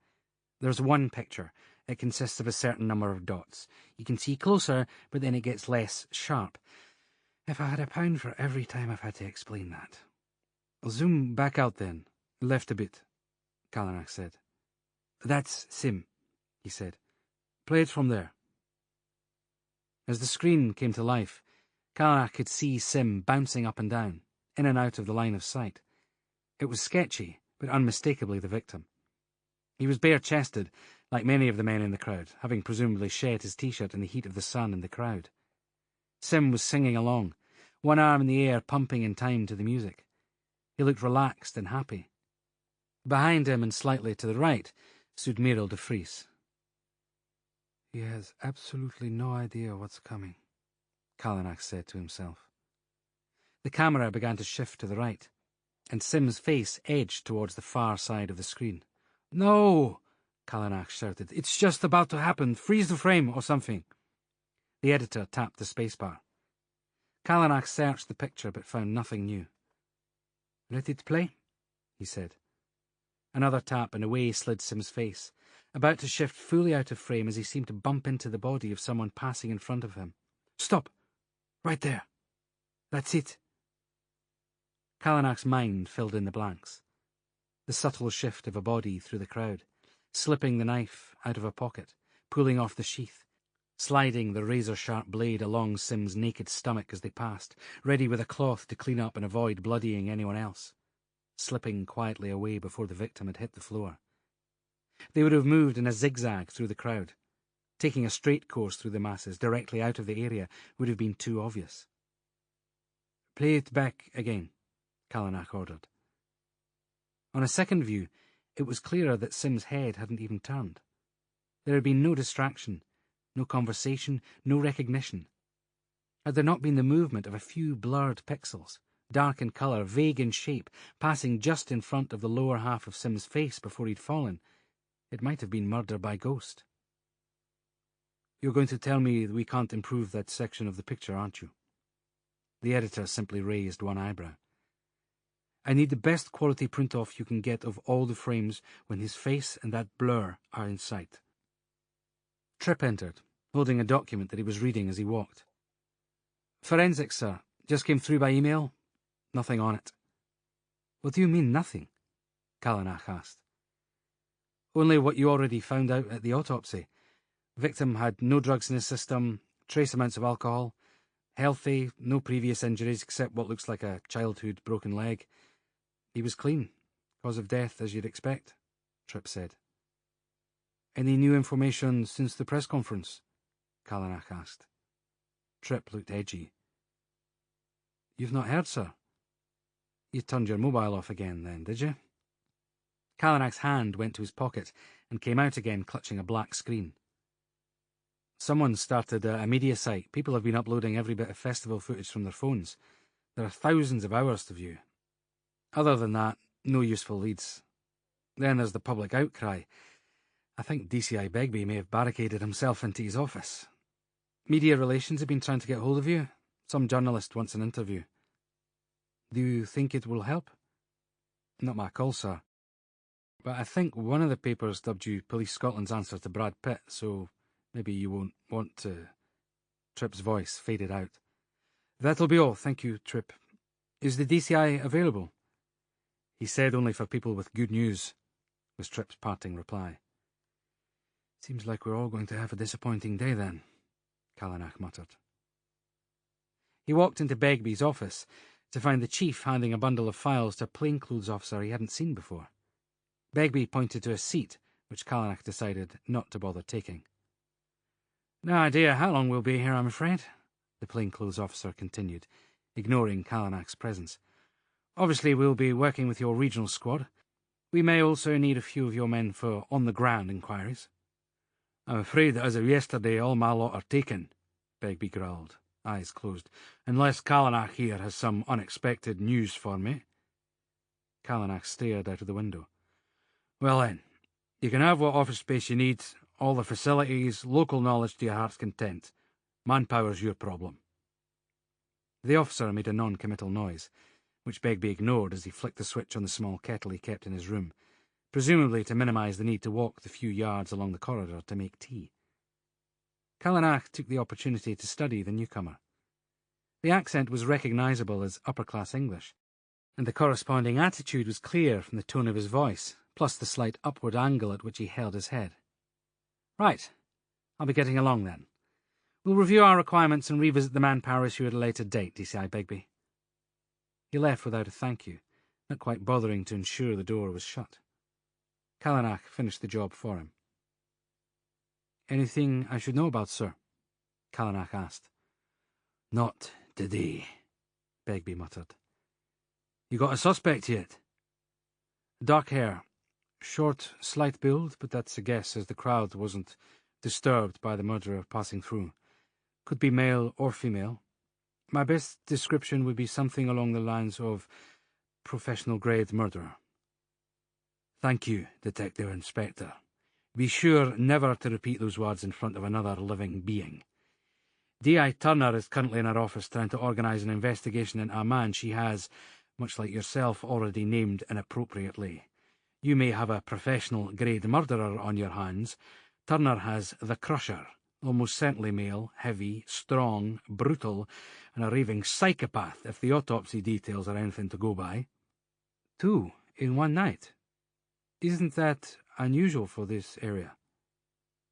"There's one picture. It consists of a certain number of dots. You can see closer, but then it gets less sharp. If I had £1 for every time I've had to explain that." "I'll zoom back out then. Left a bit," Callanach said. "That's Sim," he said. "Play it from there." As the screen came to life, Callanach could see Sim bouncing up and down, in and out of the line of sight. It was sketchy, but unmistakably the victim. He was bare-chested, like many of the men in the crowd, having presumably shed his t-shirt in the heat of the sun and the crowd. Sim was singing along, one arm in the air pumping in time to the music. He looked relaxed and happy. Behind him and slightly to the right stood Merel de Vries. "He has absolutely no idea what's coming," Callanach said to himself. The camera began to shift to the right, and Sim's face edged towards the far side of the screen. "No!" Callanach shouted. "It's just about to happen. Freeze the frame or something." The editor tapped the spacebar. Callanach searched the picture but found nothing new. "Let it play," he said. Another tap and away slid Sim's face, about to shift fully out of frame as he seemed to bump into the body of someone passing in front of him. "Stop! Right there! That's it!" Callanach's mind filled in the blanks. The subtle shift of a body through the crowd, slipping the knife out of a pocket, pulling off the sheath, sliding the razor-sharp blade along Sim's naked stomach as they passed, ready with a cloth to clean up and avoid bloodying anyone else, slipping quietly away before the victim had hit the floor. They would have moved in a zigzag through the crowd. Taking a straight course through the masses, directly out of the area, would have been too obvious. "Play it back again," Callanach ordered. On a second view, it was clearer that Sim's head hadn't even turned. There had been no distraction, no conversation, no recognition. Had there not been the movement of a few blurred pixels, dark in colour, vague in shape, passing just in front of the lower half of Sim's face before he'd fallen, it might have been murder by ghost. "You're going to tell me we can't improve that section of the picture, aren't you?" The editor simply raised one eyebrow. "I need the best quality print-off you can get of all the frames when his face and that blur are in sight." Tripp entered, holding a document that he was reading as he walked. "Forensics, sir. Just came through by email. Nothing on it." "What do you mean, nothing?" Callanach asked. "Only what you already found out at the autopsy. Victim had no drugs in his system, trace amounts of alcohol, healthy, no previous injuries except what looks like a childhood broken leg. He was clean. Cause of death, as you'd expect," Tripp said. "Any new information since the press conference?" Callanach asked. Tripp looked edgy. "You've not heard, sir? You turned your mobile off again, then, did you?" Callanach's hand went to his pocket and came out again clutching a black screen. "Someone started a media site. People have been uploading every bit of festival footage from their phones. There are thousands of hours to view. Other than that, no useful leads. Then there's the public outcry. I think DCI Begbie may have barricaded himself into his office. Media relations have been trying to get hold of you. Some journalist wants an interview. Do you think it will help?" "Not my call, sir. But I think one of the papers dubbed you Police Scotland's answer to Brad Pitt, so maybe you won't want to." Tripp's voice faded out. "That'll be all, thank you, Tripp. Is the DCI available?" He said only for people with good news, was Tripp's parting reply. Seems like we're all going to have a disappointing day then, Callanach muttered. He walked into Begbie's office to find the chief handing a bundle of files to a plainclothes officer he hadn't seen before. Begbie pointed to a seat, which Callanach decided not to bother taking. No idea how long we'll be here, I'm afraid, the plainclothes officer continued, ignoring Callanach's presence. Obviously, we'll be working with your regional squad. We may also need a few of your men for on-the-ground inquiries. I'm afraid that as of yesterday all my lot are taken, Begbie growled, eyes closed, unless Callanach here has some unexpected news for me. Callanach stared out of the window. Well then, you can have what office space you need, all the facilities, local knowledge to your heart's content. Manpower's your problem. The officer made a non-committal noise, which Begbie ignored as he flicked the switch on the small kettle he kept in his room, presumably to minimise the need to walk the few yards along the corridor to make tea. Callanach took the opportunity to study the newcomer. The accent was recognisable as upper-class English, and the corresponding attitude was clear from the tone of his voice, plus the slight upward angle at which he held his head. Right. I'll be getting along then. We'll review our requirements and revisit the manpower issue at a later date, DCI Begbie. He left without a thank you, not quite bothering to ensure the door was shut. Callanach finished the job for him. Anything I should know about, sir? Callanach asked. Not today, Begbie muttered. You got a suspect yet? Dark hair. Short, slight build, but that's a guess as the crowd wasn't disturbed by the murderer passing through. Could be male or female. My best description would be something along the lines of professional-grade murderer. Thank you, Detective Inspector. Be sure never to repeat those words in front of another living being. D.I. Turner is currently in her office trying to organise an investigation into a man she has, much like yourself, already named inappropriately. You may have a professional-grade murderer on your hands. Turner has the Crusher, almost certainly male, heavy, strong, brutal, and a raving psychopath if the autopsy details are anything to go by. 2 in one night. Isn't that unusual for this area?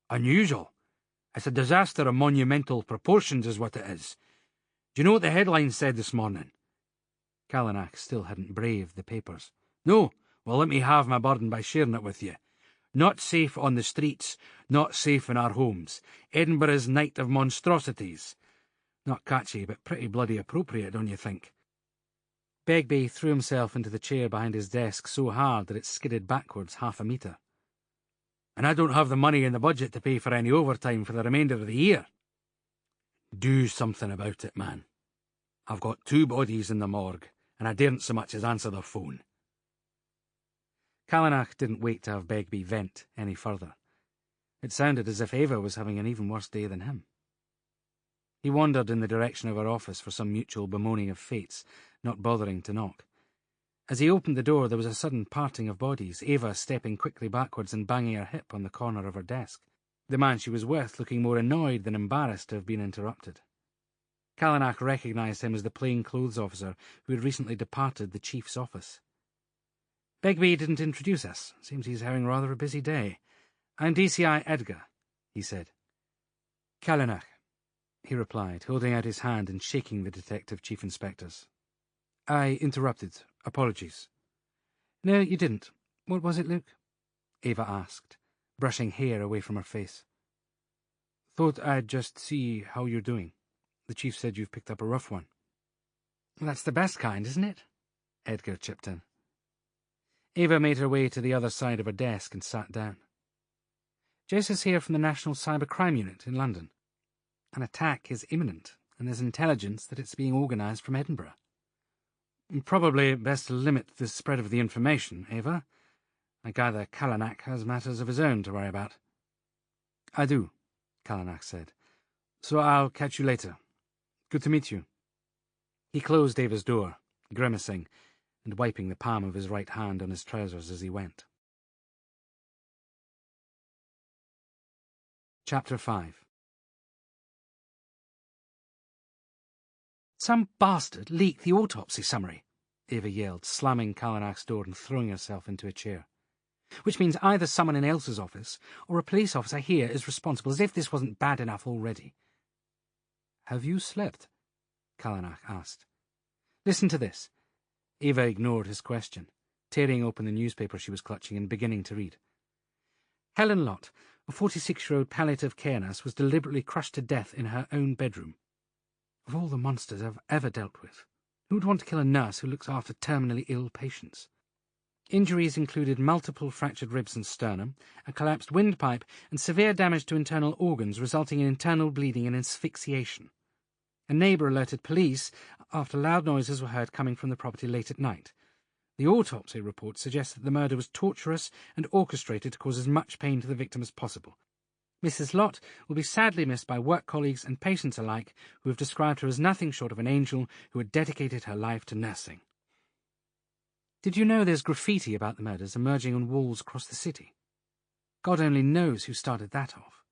Unusual? It's a disaster of monumental proportions is what it is. Do you know what the headline said this morning? Callanach still hadn't braved the papers. No? Well, let me have my burden by sharing it with you. Not safe on the streets, not safe in our homes. Edinburgh's night of monstrosities. Not catchy, but pretty bloody appropriate, don't you think? Begbie threw himself into the chair behind his desk so hard that it skidded backwards 1/2 metre. And I don't have the money in the budget to pay for any overtime for the remainder of the year. Do something about it, man. I've got 2 bodies in the morgue, and I daren't so much as answer the phone. Callanach didn't wait to have Begbie vent any further. It sounded as if Ava was having an even worse day than him. He wandered in the direction of her office for some mutual bemoaning of fates, not bothering to knock. As he opened the door, there was a sudden parting of bodies, Ava stepping quickly backwards and banging her hip on the corner of her desk, the man she was with looking more annoyed than embarrassed to have been interrupted. Callanach recognised him as the plain-clothes officer who had recently departed the chief's office. Begbie didn't introduce us. Seems he's having rather a busy day. I'm DCI Edgar, he said. Callanach, he replied, holding out his hand and shaking the detective chief inspector's. I interrupted. Apologies. No, you didn't. What was it, Luc? Ava asked, brushing hair away from her face. Thought I'd just see how you're doing. The chief said you've picked up a rough one. That's the best kind, isn't it? Edgar chipped in. Ava made her way to the other side of her desk and sat down. Jess is here from the National Cybercrime Unit in London. An attack is imminent, and there's intelligence that it's being organised from Edinburgh. Probably best to limit the spread of the information, Ava. I gather Callanach has matters of his own to worry about. I do, Callanach said. So I'll catch you later. Good to meet you. He closed Ava's door, grimacing, and wiping the palm of his right hand on his trousers as he went. Chapter 5. Some bastard leaked the autopsy summary, Ava yelled, slamming Callanach's door and throwing herself into a chair. "Which means either someone in Elsa's office or a police officer here is responsible, as if this wasn't bad enough already." "Have you slept?" Callanach asked. "Listen to this." Ava ignored his question, tearing open the newspaper she was clutching and beginning to read. "Helen Lott, a 46-year-old palliative care nurse, was deliberately crushed to death in her own bedroom. Of all the monsters I've ever dealt with, who would want to kill a nurse who looks after terminally ill patients? Injuries included multiple fractured ribs and sternum, a collapsed windpipe, and severe damage to internal organs, resulting in internal bleeding and asphyxiation. A neighbour alerted police after loud noises were heard coming from the property late at night. The autopsy report suggests that the murder was torturous and orchestrated to cause as much pain to the victim as possible. Mrs. Lott will be sadly missed by work colleagues and patients alike, who have described her as nothing short of an angel who had dedicated her life to nursing." "Did you know there's graffiti about the murders emerging on walls across the city? God only knows who started that off.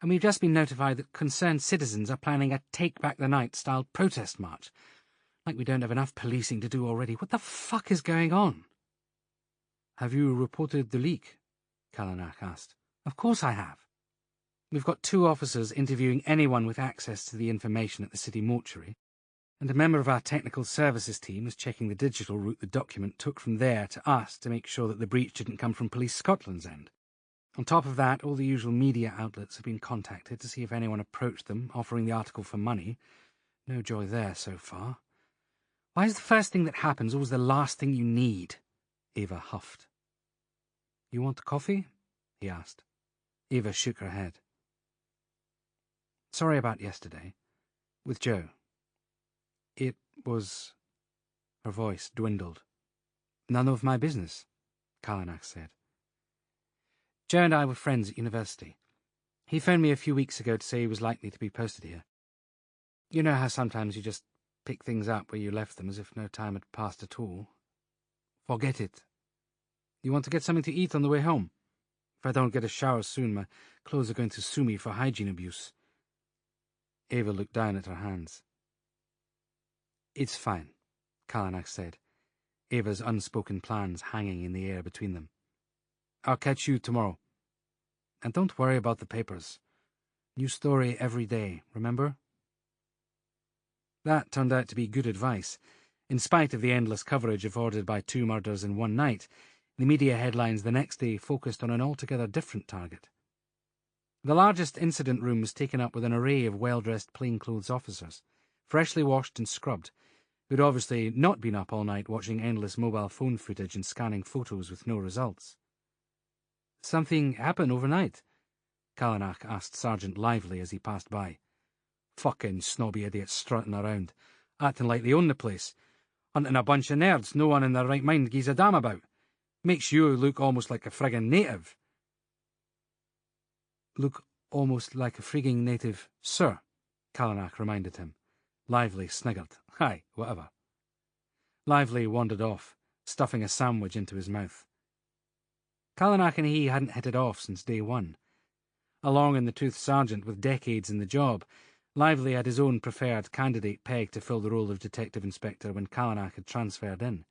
And we've just been notified that concerned citizens are planning a Take Back the Night-style protest march. Like we don't have enough policing to do already. What the fuck is going on?" "Have you reported the leak?" Callanach asked. "Of course I have. We've got 2 officers interviewing anyone with access to the information at the city mortuary, and a member of our technical services team is checking the digital route the document took from there to us to make sure that the breach didn't come from Police Scotland's end. On top of that, all the usual media outlets have been contacted to see if anyone approached them, offering the article for money. No joy there so far. Why is the first thing that happens always the last thing you need?" Ava huffed. "You want coffee?" he asked. Ava shook her head. "Sorry about yesterday. With Joe. It was—" Her voice dwindled. "None of my business," Callanach said. "Joe and I were friends at university. He phoned me a few weeks ago to say he was likely to be posted here. You know how sometimes you just pick things up where you left them as if no time had passed at all? Forget it. You want to get something to eat on the way home? If I don't get a shower soon, my clothes are going to sue me for hygiene abuse." Ava looked down at her hands. "It's fine," Callanach said, Ava's unspoken plans hanging in the air between them. "I'll catch you tomorrow. And don't worry about the papers. New story every day, remember?" That turned out to be good advice. In spite of the endless coverage afforded by 2 murders in one night, the media headlines the next day focused on an altogether different target. The largest incident room was taken up with an array of well-dressed plainclothes officers, freshly washed and scrubbed, who'd obviously not been up all night watching endless mobile phone footage and scanning photos with no results. "Something happened overnight?" Callanach asked Sergeant Lively as he passed by. "Fucking snobby idiots strutting around, acting like they own the place, hunting a bunch of nerds no one in their right mind gives a damn about. Makes you look almost like a friggin' native." "Look almost like a frigging native, sir," Callanach reminded him. Lively sniggered. "Aye, whatever." Lively wandered off, stuffing a sandwich into his mouth. Callanach and he hadn't hit it off since day one. A long-in-the-tooth sergeant with decades in the job, Lively had his own preferred candidate pegged to fill the role of detective inspector when Callanach had transferred in.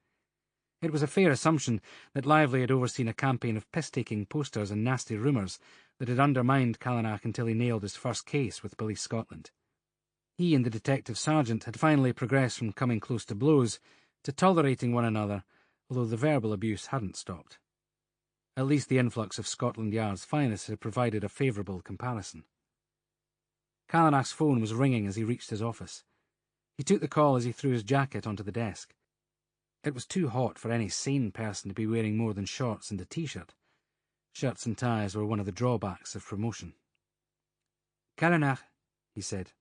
It was a fair assumption that Lively had overseen a campaign of piss-taking posters and nasty rumours that had undermined Callanach until he nailed his first case with Police Scotland. He and the detective sergeant had finally progressed from coming close to blows to tolerating one another, although the verbal abuse hadn't stopped. At least the influx of Scotland Yard's finest had provided a favourable comparison. Callanach's phone was ringing as he reached his office. He took the call as he threw his jacket onto the desk. It was too hot for any sane person to be wearing more than shorts and a t-shirt. Shirts and ties were one of the drawbacks of promotion. "Callanach," he said.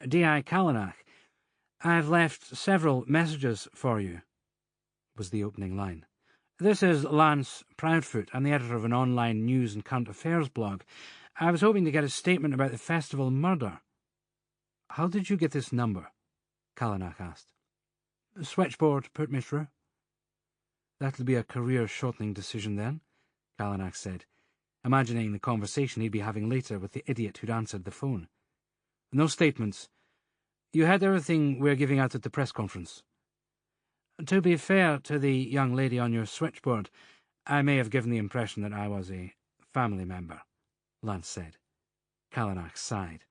"D.I. Callanach. I've left several messages for you," was the opening line. "This is Lance Proudfoot. I'm the editor of an online news and current affairs blog. I was hoping to get a statement about the festival murder." "How did you get this number?" Callanach asked. "Switchboard put me through." "That'll be a career-shortening decision, then," Callanach said, imagining the conversation he'd be having later with the idiot who'd answered the phone. "No statements. You had everything we're giving out at the press conference." To be fair to the young lady on your switchboard, I may have given the impression that I was a family member, Lance said. Callanach sighed.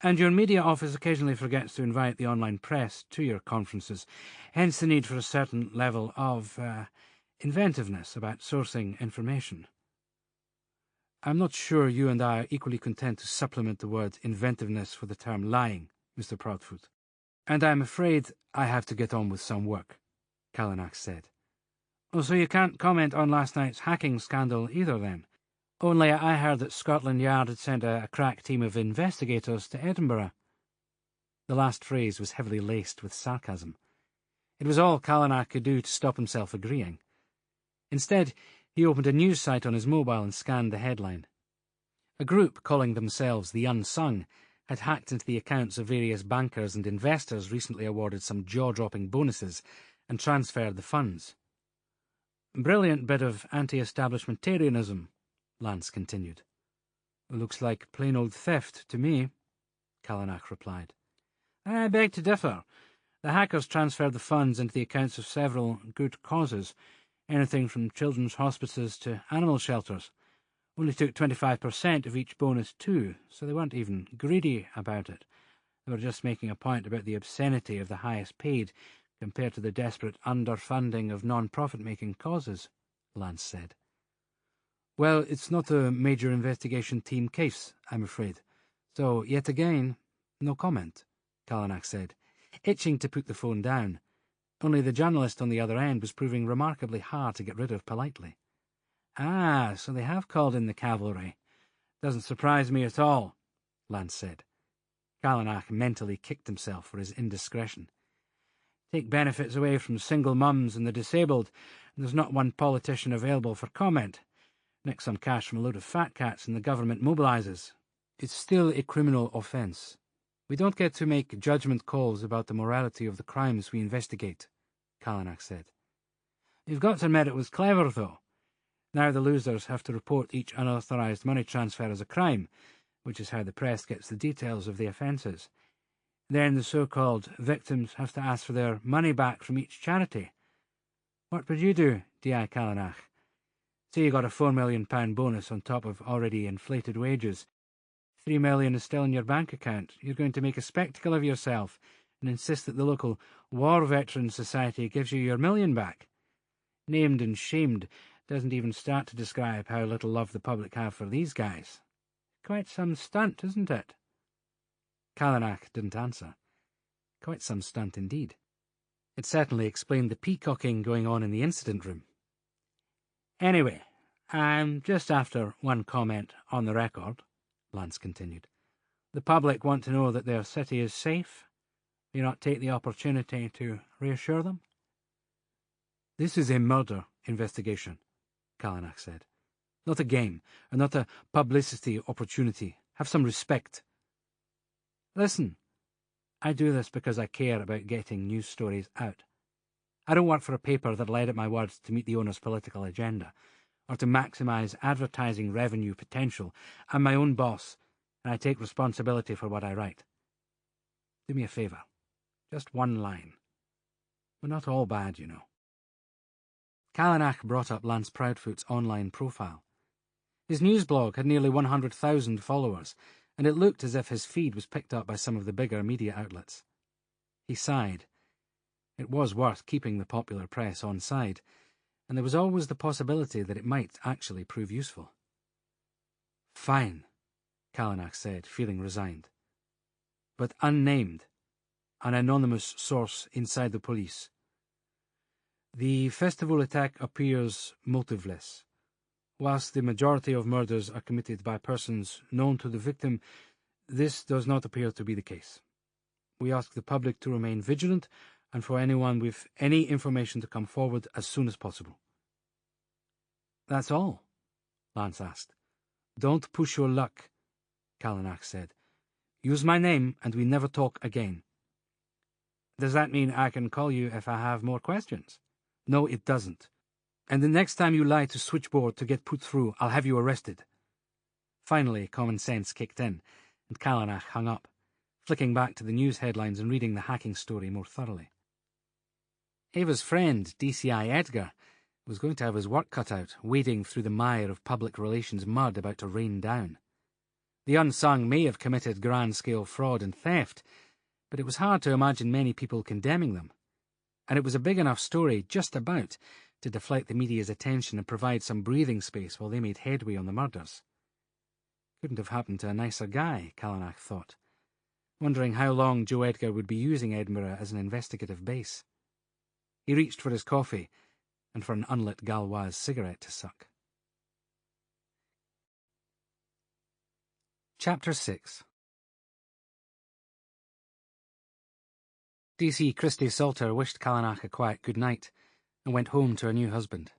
And your media office occasionally forgets to invite the online press to your conferences, hence the need for a certain level of inventiveness about sourcing information. I'm not sure you and I are equally content to supplement the word inventiveness for the term lying, Mr. Proudfoot. And I'm afraid I have to get on with some work, Callanach said. Oh, so you can't comment on last night's hacking scandal either, then? Only I heard that Scotland Yard had sent a crack team of investigators to Edinburgh. The last phrase was heavily laced with sarcasm. It was all Callanach could do to stop himself agreeing. Instead, he opened a news site on his mobile and scanned the headline. A group calling themselves the Unsung had hacked into the accounts of various bankers and investors recently awarded some jaw-dropping bonuses and transferred the funds. Brilliant bit of anti-establishmentarianism, Lance continued. Looks like plain old theft to me, Callanach replied. I beg to differ. The hackers transferred the funds into the accounts of several good causes, anything from children's hospices to animal shelters. Only took 25% of each bonus too, so they weren't even greedy about it. They were just making a point about the obscenity of the highest paid compared to the desperate underfunding of non-profit-making causes, Lance said. Well, it's not a major investigation team case, I'm afraid. So, yet again, no comment, Callanach said, itching to put the phone down. Only the journalist on the other end was proving remarkably hard to get rid of politely. Ah, so they have called in the cavalry. Doesn't surprise me at all, Lance said. Callanach mentally kicked himself for his indiscretion. Take benefits away from single mums and the disabled, and there's not one politician available for comment. Nick some cash from a load of fat cats and the government mobilises. It's still a criminal offence. We don't get to make judgment calls about the morality of the crimes we investigate, Callanach said. You've got to admit it was clever, though. Now the losers have to report each unauthorised money transfer as a crime, which is how the press gets the details of the offences. Then the so-called victims have to ask for their money back from each charity. What would you do, D.I. Callanach? Say you got a £4 million bonus on top of already inflated wages. $3 million is still in your bank account. You're going to make a spectacle of yourself and insist that the local War Veterans Society gives you your $1 million back. Named and shamed doesn't even start to describe how little love the public have for these guys. Quite some stunt, isn't it? Callanach didn't answer. Quite some stunt indeed. It certainly explained the peacocking going on in the incident room. Anyway, I'm just after one comment on the record, Lance continued. The public want to know that their city is safe. Do you not take the opportunity to reassure them? This is a murder investigation, Callanach said. Not a game, and not a publicity opportunity. Have some respect. Listen, I do this because I care about getting news stories out. I don't work for a paper that'll edit my words to meet the owner's political agenda, or to maximise advertising revenue potential. I'm my own boss, and I take responsibility for what I write. Do me a favour. Just one line. We're not all bad, you know. Callanach brought up Lance Proudfoot's online profile. His news blog had nearly 100,000 followers, and it looked as if his feed was picked up by some of the bigger media outlets. He sighed. It was worth keeping the popular press on side, and there was always the possibility that it might actually prove useful. Fine, Callanach said, feeling resigned. But unnamed, an anonymous source inside the police. The festival attack appears motiveless. Whilst the majority of murders are committed by persons known to the victim, this does not appear to be the case. We ask the public to remain vigilant and for anyone with any information to come forward as soon as possible. That's all? Lance asked. Don't push your luck, Callanach said. Use my name and we never talk again. Does that mean I can call you if I have more questions? No, it doesn't. And the next time you lie to switchboard to get put through, I'll have you arrested. Finally, common sense kicked in, and Callanach hung up, flicking back to the news headlines and reading the hacking story more thoroughly. Ava's friend, DCI Edgar, was going to have his work cut out, wading through the mire of public relations mud about to rain down. The unsung may have committed grand-scale fraud and theft, but it was hard to imagine many people condemning them. And it was a big enough story, just about, to deflect the media's attention and provide some breathing space while they made headway on the murders. Couldn't have happened to a nicer guy, Callanach thought, wondering how long Joe Edgar would be using Edinburgh as an investigative base. He reached for his coffee and for an unlit Gauloise cigarette to suck. Chapter 6. D.C. Christy Salter wished Callanach a quiet good night and went home to her new husband.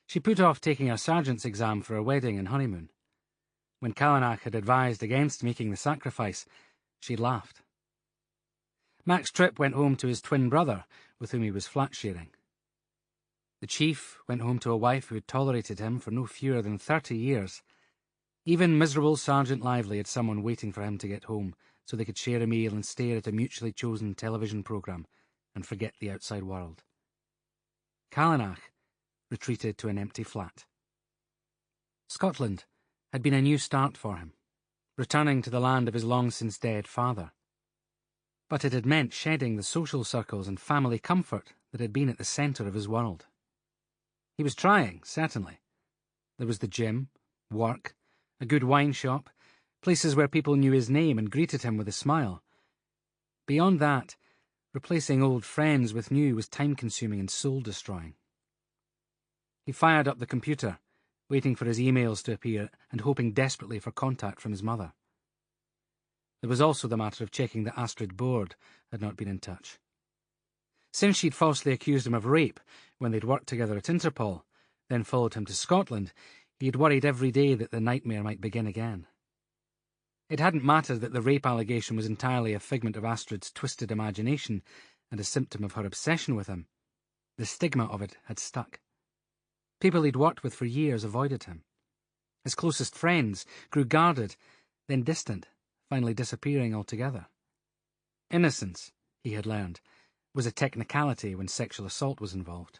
She put off taking her sergeant's exam for her wedding and honeymoon. When Callanach had advised against making the sacrifice, she laughed. Max Tripp went home to his twin brother, with whom he was flat-sharing. The chief went home to a wife who had tolerated him for no fewer than 30 years. Even miserable Sergeant Lively had someone waiting for him to get home, so they could share a meal and stare at a mutually chosen television programme and forget the outside world. Callanach retreated to an empty flat. Scotland had been a new start for him, returning to the land of his long-since-dead father. But it had meant shedding the social circles and family comfort that had been at the centre of his world. He was trying, certainly. There was the gym, work, a good wine shop, places where people knew his name and greeted him with a smile. Beyond that, replacing old friends with new was time-consuming and soul-destroying. He fired up the computer, waiting for his emails to appear and hoping desperately for contact from his mother. There was also the matter of checking that Astrid Board had not been in touch. Since she'd falsely accused him of rape when they'd worked together at Interpol, then followed him to Scotland, he had worried every day that the nightmare might begin again. It hadn't mattered that the rape allegation was entirely a figment of Astrid's twisted imagination and a symptom of her obsession with him. The stigma of it had stuck. People he'd worked with for years avoided him. His closest friends grew guarded, then distant, finally disappearing altogether. Innocence, he had learned, was a technicality when sexual assault was involved.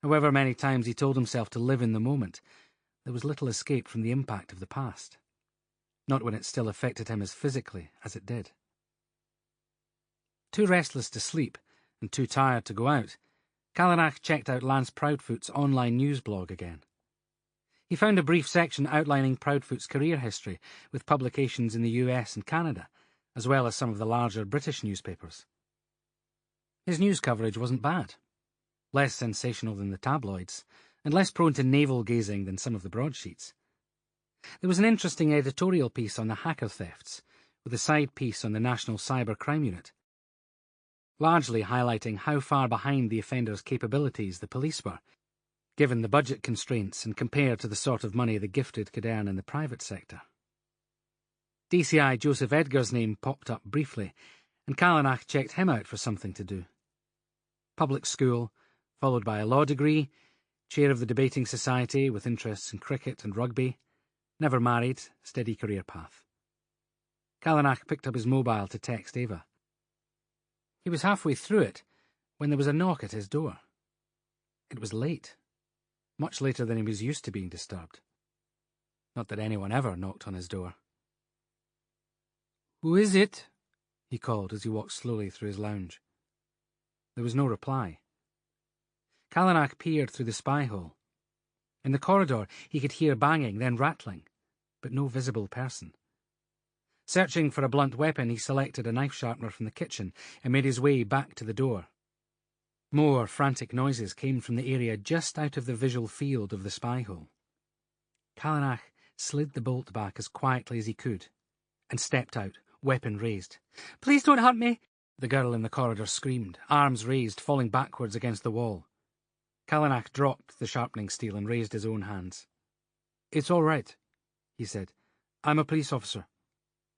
However many times he told himself to live in the moment, there was little escape from the impact of the past. Not when it still affected him as physically as it did. Too restless to sleep and too tired to go out, Callanach checked out Lance Proudfoot's online news blog again. He found a brief section outlining Proudfoot's career history with publications in the US and Canada, as well as some of the larger British newspapers. His news coverage wasn't bad. Less sensational than the tabloids, and less prone to navel-gazing than some of the broadsheets. There was an interesting editorial piece on the hacker thefts, with a side piece on the National Cyber Crime Unit, largely highlighting how far behind the offenders' capabilities the police were, given the budget constraints and compared to the sort of money the gifted could earn in the private sector. DCI Joseph Edgar's name popped up briefly, and Callanach checked him out for something to do. Public school, followed by a law degree, chair of the debating society with interests in cricket and rugby, never married, steady career path. Callanach picked up his mobile to text Ava. He was halfway through it when there was a knock at his door. It was late, much later than he was used to being disturbed. Not that anyone ever knocked on his door. "Who is it?" he called as he walked slowly through his lounge. There was no reply. Callanach peered through the spy hole. In the corridor he could hear banging, then rattling, but no visible person. Searching for a blunt weapon, he selected a knife sharpener from the kitchen and made his way back to the door. More frantic noises came from the area just out of the visual field of the spy hole. Callanach slid the bolt back as quietly as he could and stepped out, weapon raised. "Please don't hurt me!" the girl in the corridor screamed, arms raised, falling backwards against the wall. Callanach dropped the sharpening steel and raised his own hands. "It's all right," he said. "I'm a police officer.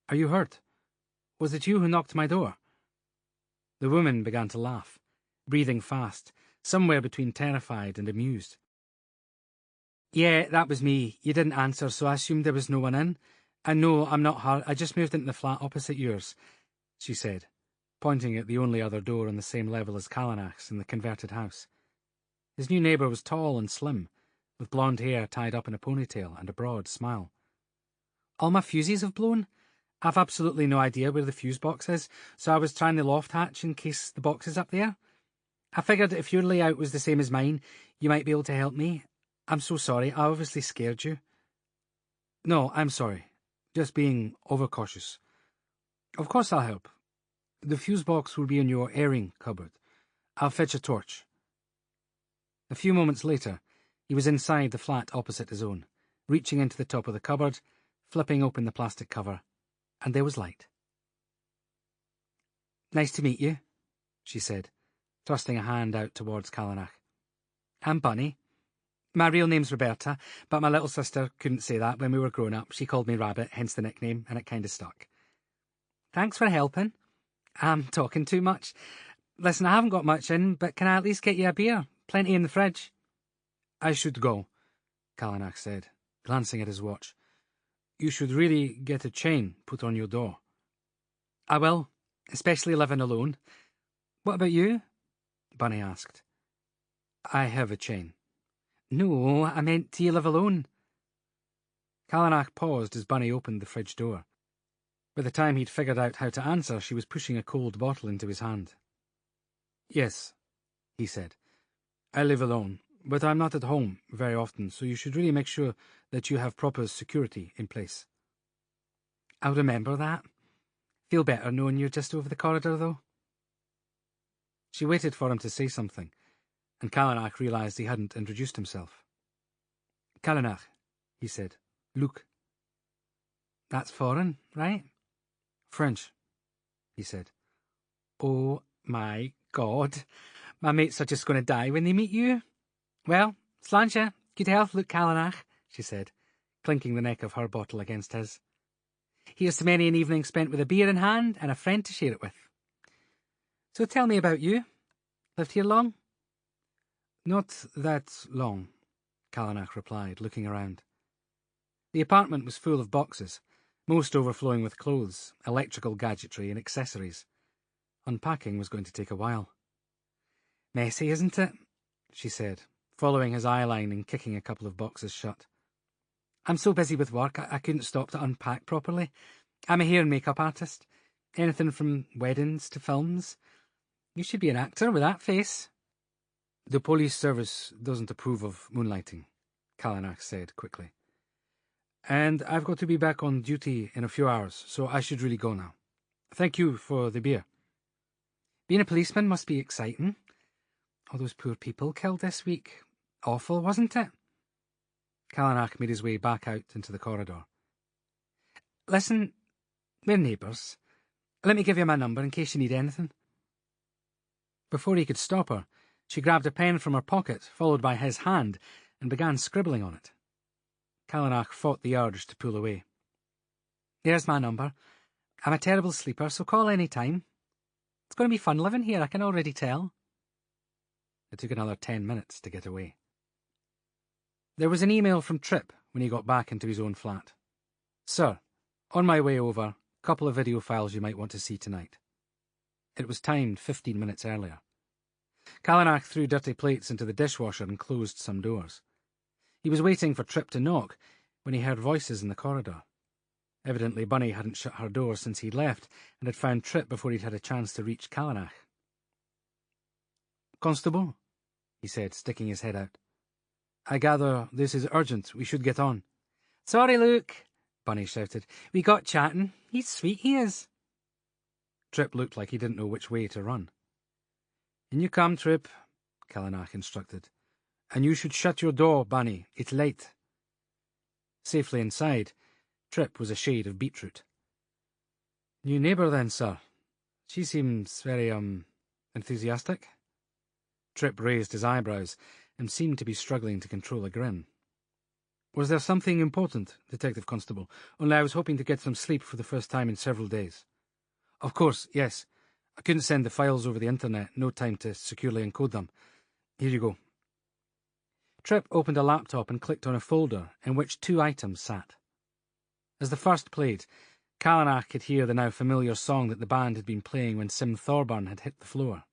Are you hurt? Was it you who knocked my door?" The woman began to laugh, breathing fast, somewhere between terrified and amused. "Yeah, that was me. You didn't answer, so I assumed there was no one in. And no, I'm not hurt. I just moved into the flat opposite yours," she said. pointing at the only other door on the same level as Callanach's in the converted house. His new neighbour was tall and slim, with blonde hair tied up in a ponytail and a broad smile. "All my fuses have blown. I've absolutely no idea where the fuse box is, so I was trying the loft hatch in case the box is up there. I figured if your layout was the same as mine, you might be able to help me. I'm so sorry, I obviously scared you." "No, I'm sorry. Just being overcautious. Of course I'll help. The fuse box will be in your airing cupboard. I'll fetch a torch." A few moments later, he was inside the flat opposite his own, reaching into the top of the cupboard, flipping open the plastic cover, and there was light. "Nice to meet you," she said, thrusting a hand out towards Callanach. "I'm Bunny. My real name's Roberta, but my little sister couldn't say that when we were growing up. She called me Rabbit, hence the nickname, and it kind of stuck. Thanks for helping. I'm talking too much. Listen, I haven't got much in, but can I at least get you a beer? Plenty in the fridge." "I should go," Callanach said, glancing at his watch. "You should really get a chain put on your door." "I will, especially living alone. What about you?" Bunny asked. "I have a chain." "No, I meant, do you live alone?" Callanach paused as Bunny opened the fridge door. By the time he'd figured out how to answer, she was pushing a cold bottle into his hand. "Yes," he said. "I live alone, but I'm not at home very often, so you should really make sure that you have proper security in place." "I'll remember that. Feel better knowing you're just over the corridor, though." She waited for him to say something, and Callanach realised he hadn't introduced himself. "Callanach," he said. "Luc." "That's foreign, right?" "French," he said. "Oh my God. My mates are just going to die when they meet you." "Well, sláinte, good health, Luc Callanach," she said, clinking the neck of her bottle against his. "Here's to many an evening spent with a beer in hand and a friend to share it with. So tell me about you. Lived here long?" "Not that long," Callanach replied, looking around. The apartment was full of boxes, most overflowing with clothes, electrical gadgetry and accessories. Unpacking was going to take a while. "Messy, isn't it?" she said, following his eyeline and kicking a couple of boxes shut. "I'm so busy with work, I couldn't stop to unpack properly. I'm a hair and makeup artist. Anything from weddings to films. You should be an actor with that face." "The police service doesn't approve of moonlighting," Callanach said quickly. "And I've got to be back on duty in a few hours, so I should really go now. Thank you for the beer." "Being a policeman must be exciting. All those poor people killed this week. Awful, wasn't it?" Callanach made his way back out into the corridor. "Listen, we're neighbours. Let me give you my number in case you need anything." Before he could stop her, she grabbed a pen from her pocket, followed by his hand, and began scribbling on it. Callanach fought the urge to pull away. "There's my number. I'm a terrible sleeper, so call any time. It's going to be fun living here, I can already tell." It took another 10 minutes to get away. There was an email from Tripp when he got back into his own flat. "Sir, on my way over, couple of video files you might want to see tonight." It was timed 15 minutes earlier. Callanach threw dirty plates into the dishwasher and closed some doors. He was waiting for Tripp to knock when he heard voices in the corridor. Evidently Bunny hadn't shut her door since he'd left and had found Tripp before he'd had a chance to reach Callanach. "Constable," he said, sticking his head out. "I gather this is urgent. We should get on." "Sorry, Luke," Bunny shouted. "We got chatting. He's sweet, he is." Tripp looked like he didn't know which way to run. "In you come, Tripp," Callanach instructed. "And you should shut your door, Bunny. It's late." Safely inside, Tripp was a shade of beetroot. "New neighbour then, sir. She seems very, enthusiastic." Tripp raised his eyebrows and seemed to be struggling to control a grin. "Was there something important, Detective Constable? Only I was hoping to get some sleep for the first time in several days." "Of course, yes. I couldn't send the files over the internet. No time to securely encode them. Here you go." Tripp opened a laptop and clicked on a folder in which 2 items sat. As the first played, Callanach could hear the now familiar song that the band had been playing when Sim Thorburn had hit the floor.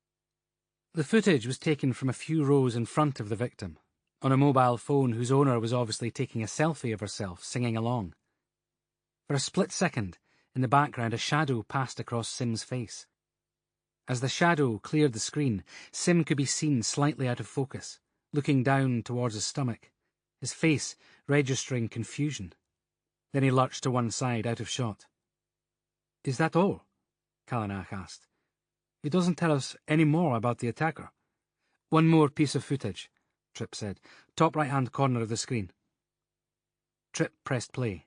The footage was taken from a few rows in front of the victim, on a mobile phone whose owner was obviously taking a selfie of herself, singing along. For a split second, in the background, a shadow passed across Sim's face. As the shadow cleared the screen, Sim could be seen slightly out of focus, looking down towards his stomach, his face registering confusion. Then he lurched to one side, out of shot. "Is that all?" Callanach asked. "It doesn't tell us any more about the attacker." "One more piece of footage," Tripp said. "Top right-hand corner of the screen." Tripp pressed play.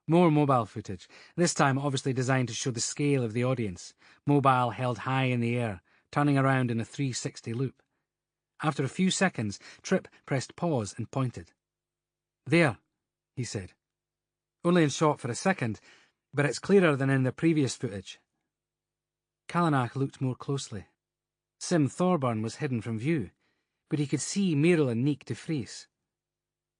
More mobile footage, this time obviously designed to show the scale of the audience, mobile held high in the air, turning around in a 360 loop. After a few seconds, Tripp pressed pause and pointed. "There," he said. "Only in shot for a second, but it's clearer than in the previous footage." Callanach looked more closely. Sim Thorburn was hidden from view, but he could see Merrill and Nick de Vries.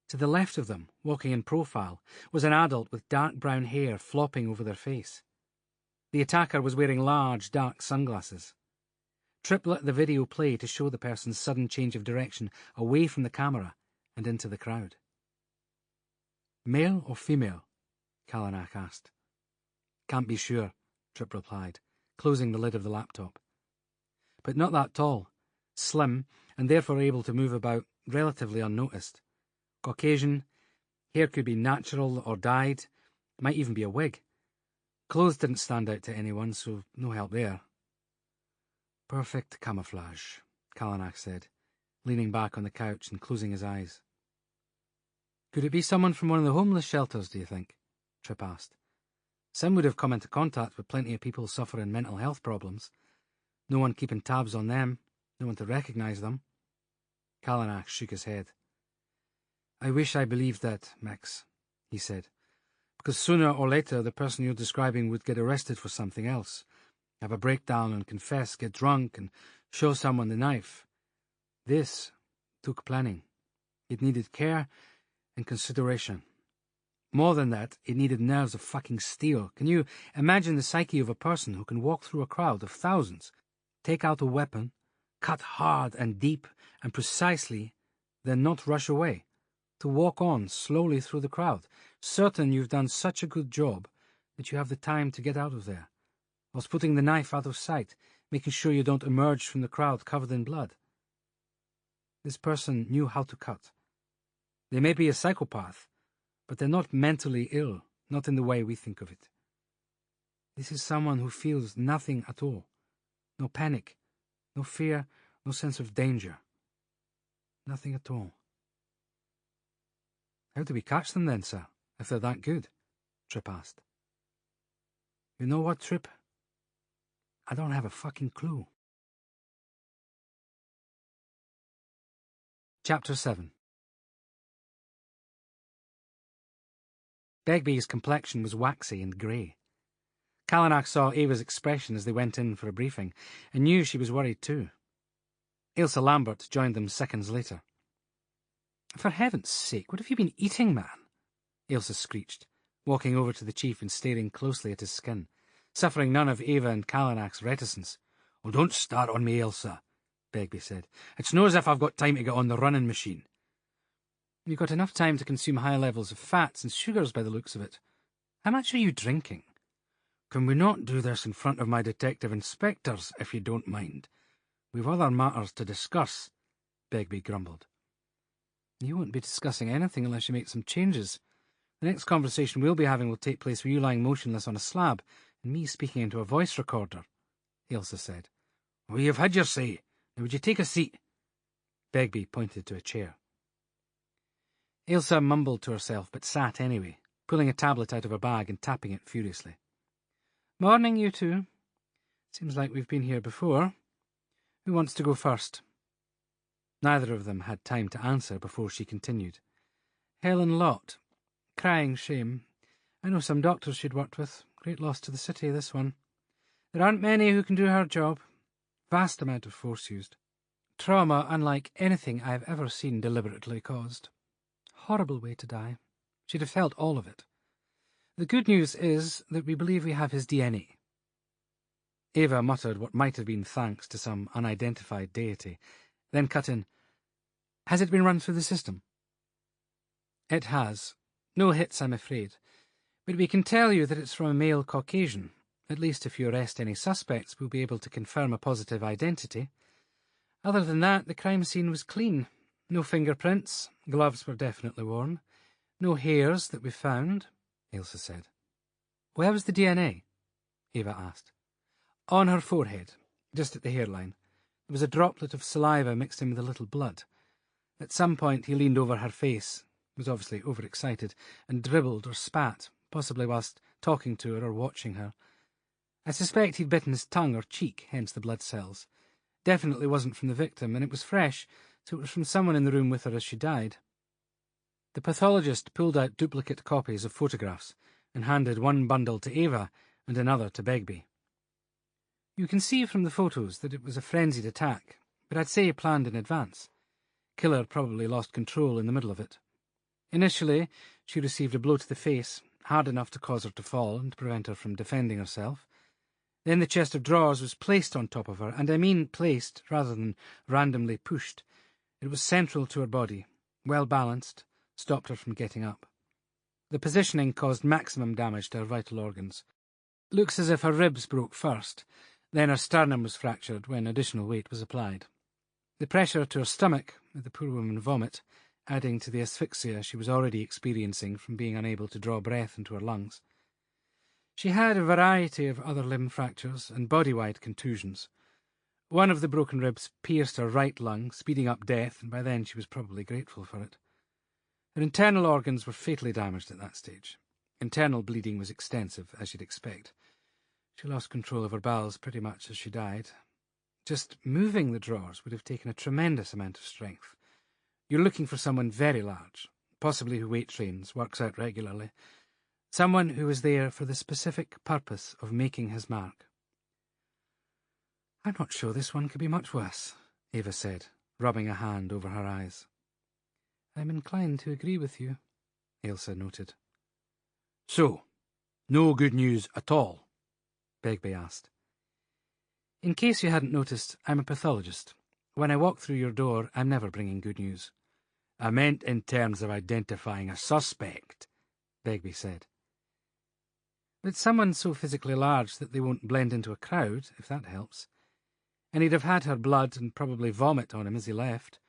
To the left of them, walking in profile, was an adult with dark brown hair flopping over their face. The attacker was wearing large, dark sunglasses. Tripp let the video play to show the person's sudden change of direction away from the camera and into the crowd. "Male or female?" Callanach asked. "Can't be sure," Tripp replied, closing the lid of the laptop. "But not that tall, slim, and therefore able to move about relatively unnoticed. Caucasian, hair could be natural or dyed, might even be a wig. Clothes didn't stand out to anyone, so no help there." "Perfect camouflage," Callanach said, leaning back on the couch and closing his eyes. "Could it be someone from one of the homeless shelters, do you think?" Tripp asked. "Sim would have come into contact with plenty of people suffering mental health problems. No one keeping tabs on them, no one to recognise them." Callanach shook his head. "I wish I believed that, Max," he said, "because sooner or later the person you're describing would get arrested for something else, have a breakdown and confess, get drunk, and show someone the knife. This took planning. It needed care and consideration. More than that, it needed nerves of fucking steel. Can you imagine the psyche of a person who can walk through a crowd of thousands, take out a weapon, cut hard and deep and precisely, then not rush away, to walk on slowly through the crowd, certain you've done such a good job that you have the time to get out of there, whilst putting the knife out of sight, making sure you don't emerge from the crowd covered in blood? This person knew how to cut. They may be a psychopath, but they're not mentally ill, not in the way we think of it. This is someone who feels nothing at all. No panic, no fear, no sense of danger. Nothing at all." "How do we catch them then, sir, if they're that good?" Tripp asked. "You know what, Tripp? I don't have a fucking clue." Chapter 7. Begbie's complexion was waxy and grey. Callanach saw Ava's expression as they went in for a briefing, and knew she was worried too. Ailsa Lambert joined them seconds later. "For heaven's sake, what have you been eating, man?" Ailsa screeched, walking over to the chief and staring closely at his skin, suffering none of Ava and Callanach's reticence. "Oh, don't start on me, Ailsa," Begbie said. "It's no as if I've got time to get on the running machine." "You've got enough time to consume high levels of fats and sugars by the looks of it. How much are you drinking?" "Can we not do this in front of my detective inspectors, if you don't mind? We've other matters to discuss," Begbie grumbled. "You won't be discussing anything unless you make some changes. The next conversation we'll be having will take place with you lying motionless on a slab and me speaking into a voice recorder," Ailsa said. "Well, you've had your say. Now would you take a seat?" Begbie pointed to a chair. Ailsa mumbled to herself, but sat anyway, pulling a tablet out of her bag and tapping it furiously. "Morning, you two. Seems like we've been here before. Who wants to go first?" Neither of them had time to answer before she continued. "Helen Lott. Crying shame. I know some doctors she'd worked with. Great loss to the city, this one. There aren't many who can do her job. Vast amount of force used. Trauma unlike anything I've ever seen deliberately caused. Horrible way to die. She'd have felt all of it. The good news is that we believe we have his DNA. Ava muttered what might have been thanks to some unidentified deity, then cut in. Has it been run through the system? It has. No hits, I'm afraid. But we can tell you that it's from a male Caucasian. At least if you arrest any suspects, we'll be able to confirm a positive identity. Other than that, the crime scene was clean. No fingerprints. Gloves were definitely worn. No hairs that we found, Ailsa said. Where was the DNA? Ava asked. On her forehead, just at the hairline. There was a droplet of saliva mixed in with a little blood. At some point he leaned over her face, was obviously overexcited, and dribbled or spat, possibly whilst talking to her or watching her. I suspect he'd bitten his tongue or cheek, hence the blood cells. Definitely wasn't from the victim, and it was fresh, so it was from someone in the room with her as she died. The pathologist pulled out duplicate copies of photographs and handed one bundle to Ava and another to Begbie. You can see from the photos that it was a frenzied attack, but I'd say planned in advance. Killer probably lost control in the middle of it. Initially, she received a blow to the face, hard enough to cause her to fall and prevent her from defending herself. Then the chest of drawers was placed on top of her, and I mean placed rather than randomly pushed. It was central to her body, well balanced, stopped her from getting up. The positioning caused maximum damage to her vital organs. Looks as if her ribs broke first, then her sternum was fractured when additional weight was applied. The pressure to her stomach made the poor woman vomit, adding to the asphyxia she was already experiencing from being unable to draw breath into her lungs. She had a variety of other limb fractures and body-wide contusions. One of the broken ribs pierced her right lung, speeding up death, and by then she was probably grateful for it. Her internal organs were fatally damaged at that stage. Internal bleeding was extensive, as you'd expect. She lost control of her bowels pretty much as she died. Just moving the drawers would have taken a tremendous amount of strength. You're looking for someone very large, possibly who weight trains, works out regularly. Someone who was there for the specific purpose of making his mark. I'm not sure this one could be much worse, Ava said, rubbing a hand over her eyes. I'm inclined to agree with you, Ailsa noted. So, no good news at all? Begbie asked. In case you hadn't noticed, I'm a pathologist. When I walk through your door, I'm never bringing good news. I meant in terms of identifying a suspect, Begbie said. But someone so physically large that they won't blend into a crowd, if that helps. And he'd have had her blood and probably vomit on him as he left.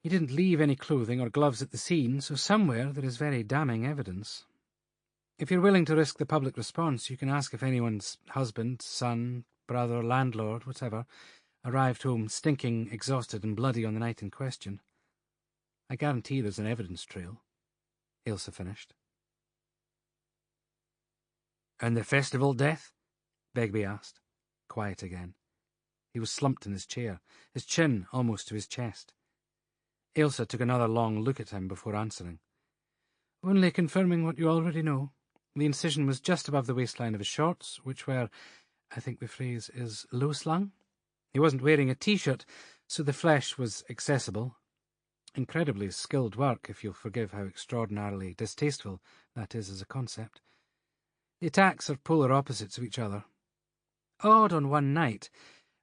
He didn't leave any clothing or gloves at the scene, so somewhere there is very damning evidence. If you're willing to risk the public response, you can ask if anyone's husband, son, brother, landlord, whatever, arrived home stinking, exhausted and bloody on the night in question. I guarantee there's an evidence trail, Ailsa finished. And the festival death? Begbie asked, quiet again. He was slumped in his chair, his chin almost to his chest. Ailsa took another long look at him before answering. Only confirming what you already know. The incision was just above the waistline of his shorts, which were, I think the phrase is, low-slung. He wasn't wearing a T-shirt, so the flesh was accessible. Incredibly skilled work, if you'll forgive how extraordinarily distasteful that is as a concept. The attacks are polar opposites of each other. Odd on one night,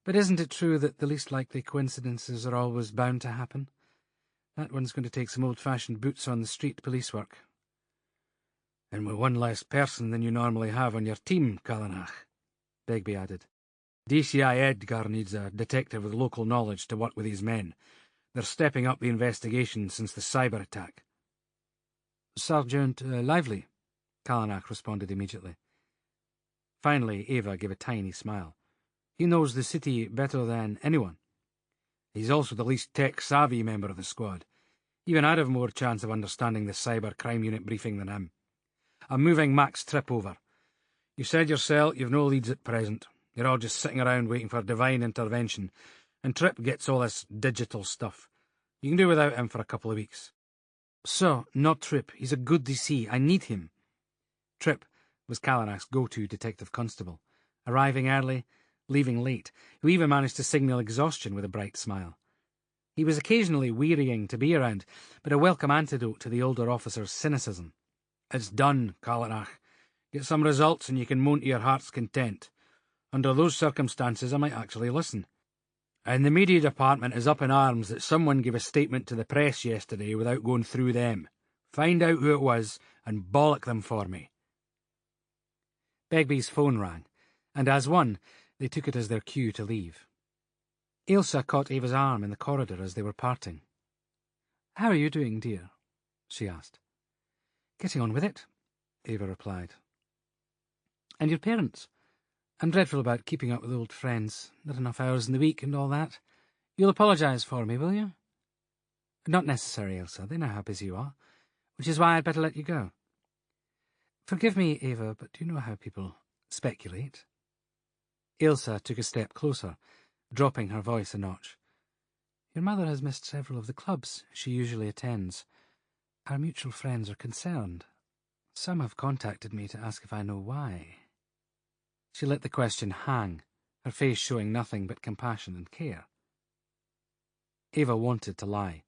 but isn't it true that the least likely coincidences are always bound to happen? That one's going to take some old-fashioned boots-on-the-street police work. And with one less person than you normally have on your team, Callanach, Begbie added. DCI Edgar needs a detective with local knowledge to work with his men. They're stepping up the investigation since the cyber attack. Sergeant Lively, Callanach responded immediately. Finally, Ava gave a tiny smile. He knows the city better than anyone. He's also the least tech-savvy member of the squad. Even I'd have more chance of understanding the cyber crime unit briefing than him. I'm moving Max Tripp over. You said yourself you've no leads at present. You're all just sitting around waiting for divine intervention, and Tripp gets all this digital stuff. You can do without him for a couple of weeks. Sir, not Tripp. He's a good DC. I need him. Tripp was Callanach's go-to detective constable, arriving early, leaving late, who even managed to signal exhaustion with a bright smile. He was occasionally wearying to be around, but a welcome antidote to the older officer's cynicism. It's done, Callanach. Get some results and you can moan to your heart's content. Under those circumstances, I might actually listen. And the media department is up in arms that someone gave a statement to the press yesterday without going through them. Find out who it was and bollock them for me. Begbie's phone rang, and as one, they took it as their cue to leave. Ailsa caught Ava's arm in the corridor as they were parting. "How are you doing, dear?" she asked. "Getting on with it," Ava replied. "And your parents? I'm dreadful about keeping up with old friends. Not enough hours in the week and all that. You'll apologise for me, will you?" "Not necessary, Ailsa. They know how busy you are, which is why I'd better let you go." "Forgive me, Ava, but do you know how people speculate?" Ailsa took a step closer, dropping her voice a notch. "Your mother has missed several of the clubs she usually attends. Our mutual friends are concerned. Some have contacted me to ask if I know why." She let the question hang, her face showing nothing but compassion and care. Ava wanted to lie,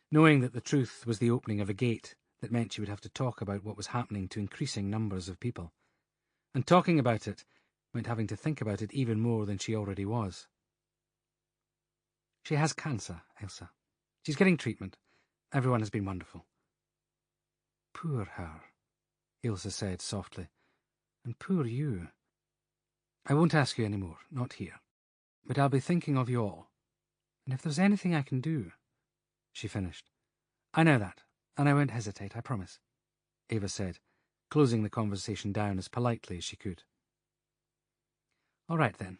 knowing that the truth was the opening of a gate that meant she would have to talk about what was happening to increasing numbers of people. And talking about it meant having to think about it even more than she already was. "She has cancer, Ailsa. She's getting treatment. Everyone has been wonderful." "Poor her," Ailsa said softly. "And poor you. I won't ask you any more, not here. But I'll be thinking of you all. And if there's anything I can do—" She finished. "I know that, and I won't hesitate, I promise," Ava said, closing the conversation down as politely as she could. "All right, then.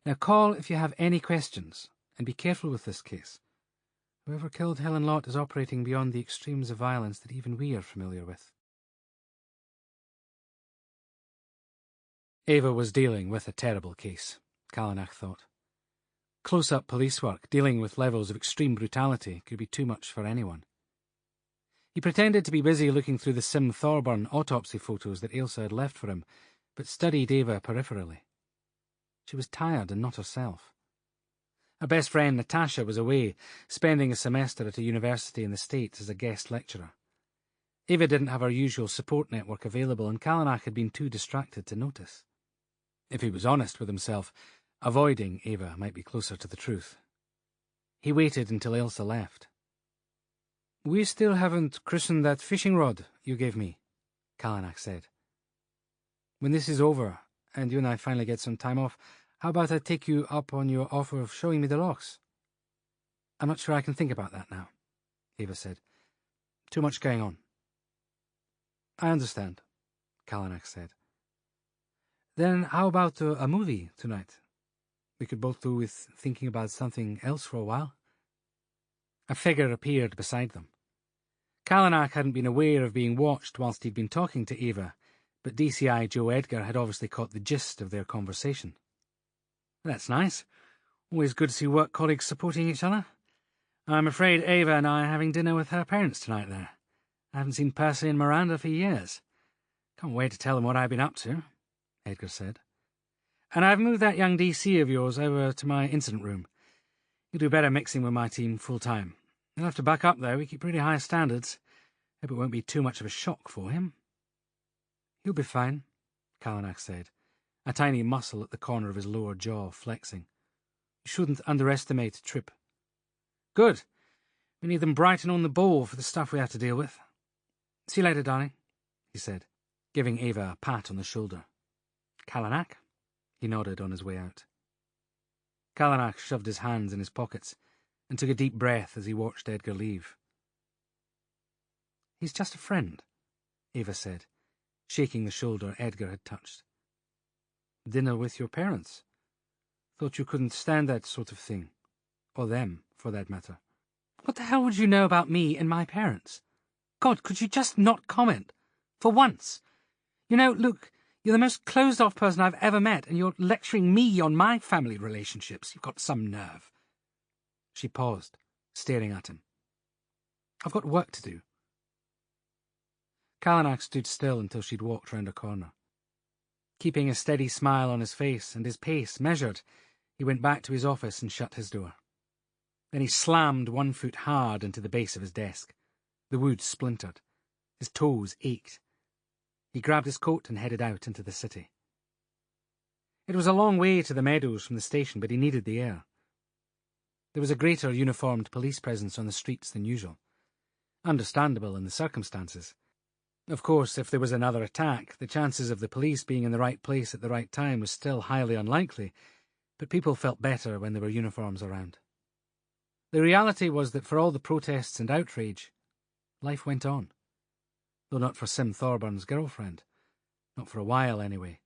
Now call if you have any questions, and be careful with this case. Whoever killed Helen Lott is operating beyond the extremes of violence that even we are familiar with." Ava was dealing with a terrible case, Callanach thought. Close-up police work, dealing with levels of extreme brutality, could be too much for anyone. He pretended to be busy looking through the Sim Thorburn autopsy photos that Ailsa had left for him, but studied Ava peripherally. She was tired and not herself. Her best friend Natasha was away, spending a semester at a university in the States as a guest lecturer. Ava didn't have her usual support network available, and Callanach had been too distracted to notice. If he was honest with himself, avoiding Ava might be closer to the truth. He waited until Ailsa left. "We still haven't christened that fishing rod you gave me," Callanach said. "When this is over, and you and I finally get some time off, how about I take you up on your offer of showing me the locks?" "I'm not sure I can think about that now," Ava said. "Too much going on." "I understand," Callanach said. "Then how about a movie tonight? We could both do with thinking about something else for a while." A figure appeared beside them. Callanach hadn't been aware of being watched whilst he'd been talking to Ava, but DCI Joe Edgar had obviously caught the gist of their conversation. "That's nice. Always good to see work colleagues supporting each other. I'm afraid Ava and I are having dinner with her parents tonight there. I haven't seen Percy and Miranda for years. Can't wait to tell them what I've been up to," Edgar said. "And I've moved that young DC of yours over to my incident room. He'll do better mixing with my team full-time. He'll have to back up, though. We keep pretty high standards. Hope it won't be too much of a shock for him." "He'll be fine," Callanach said, a tiny muscle at the corner of his lower jaw flexing. "You shouldn't underestimate Tripp." "Good. We need them bright and on the ball for the stuff we have to deal with. See you later, darling," he said, giving Ava a pat on the shoulder. "Callanach?" He nodded on his way out. Callanach shoved his hands in his pockets and took a deep breath as he watched Edgar leave. "He's just a friend," Ava said, shaking the shoulder Edgar had touched. "Dinner with your parents? Thought you couldn't stand that sort of thing. Or them, for that matter." "What the hell would you know about me and my parents? God, could you just not comment? For once. You know, Luc, you're the most closed-off person I've ever met, and you're lecturing me on my family relationships. You've got some nerve." She paused, staring at him. "I've got work to do." Callanach stood still until she'd walked round a corner. Keeping a steady smile on his face and his pace measured, he went back to his office and shut his door. Then he slammed one foot hard into the base of his desk. The wood splintered. His toes ached. He grabbed his coat and headed out into the city. It was a long way to the meadows from the station, but he needed the air. There was a greater uniformed police presence on the streets than usual. Understandable in the circumstances. Of course, if there was another attack, the chances of the police being in the right place at the right time was still highly unlikely, but people felt better when there were uniforms around. The reality was that for all the protests and outrage, life went on. Though not for Sim Thorburns' girlfriend. Not for a while, anyway.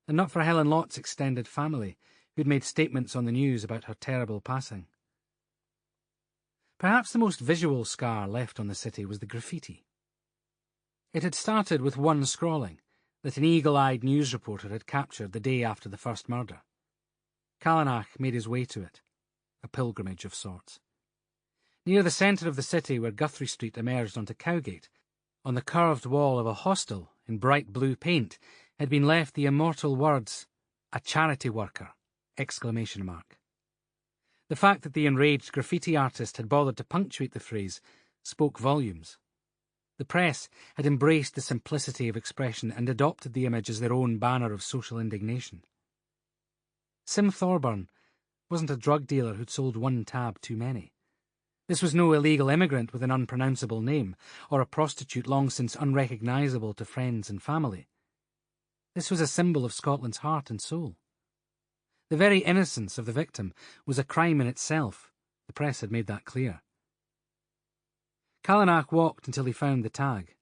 And not for Helen Lott's extended family, who'd made statements on the news about her terrible passing. Perhaps the most visual scar left on the city was the graffiti. It had started with one scrawling that an eagle-eyed news reporter had captured the day after the first murder. Callanach made his way to it, a pilgrimage of sorts. Near the centre of the city where Guthrie Street emerged onto Cowgate, on the curved wall of a hostel in bright blue paint, had been left the immortal words, "A charity worker!" The fact that the enraged graffiti artist had bothered to punctuate the phrase spoke volumes. The press had embraced the simplicity of expression and adopted the image as their own banner of social indignation. Sim Thorburn wasn't a drug dealer who'd sold one tab too many. This was no illegal immigrant with an unpronounceable name, or a prostitute long since unrecognisable to friends and family. This was a symbol of Scotland's heart and soul. The very innocence of the victim was a crime in itself. The press had made that clear. Callanach walked until he found the tag.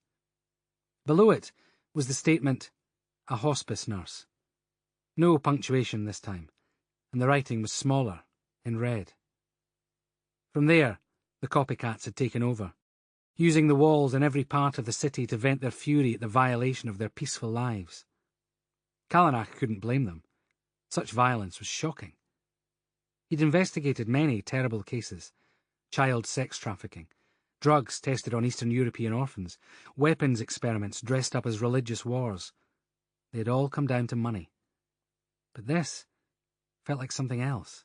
Below it was the statement, "A hospice nurse." No punctuation this time, and the writing was smaller, in red. From there, the copycats had taken over, using the walls in every part of the city to vent their fury at the violation of their peaceful lives. Callanach couldn't blame them. Such violence was shocking. He'd investigated many terrible cases: child sex trafficking, drugs tested on Eastern European orphans, weapons experiments dressed up as religious wars. They had all come down to money. But this felt like something else.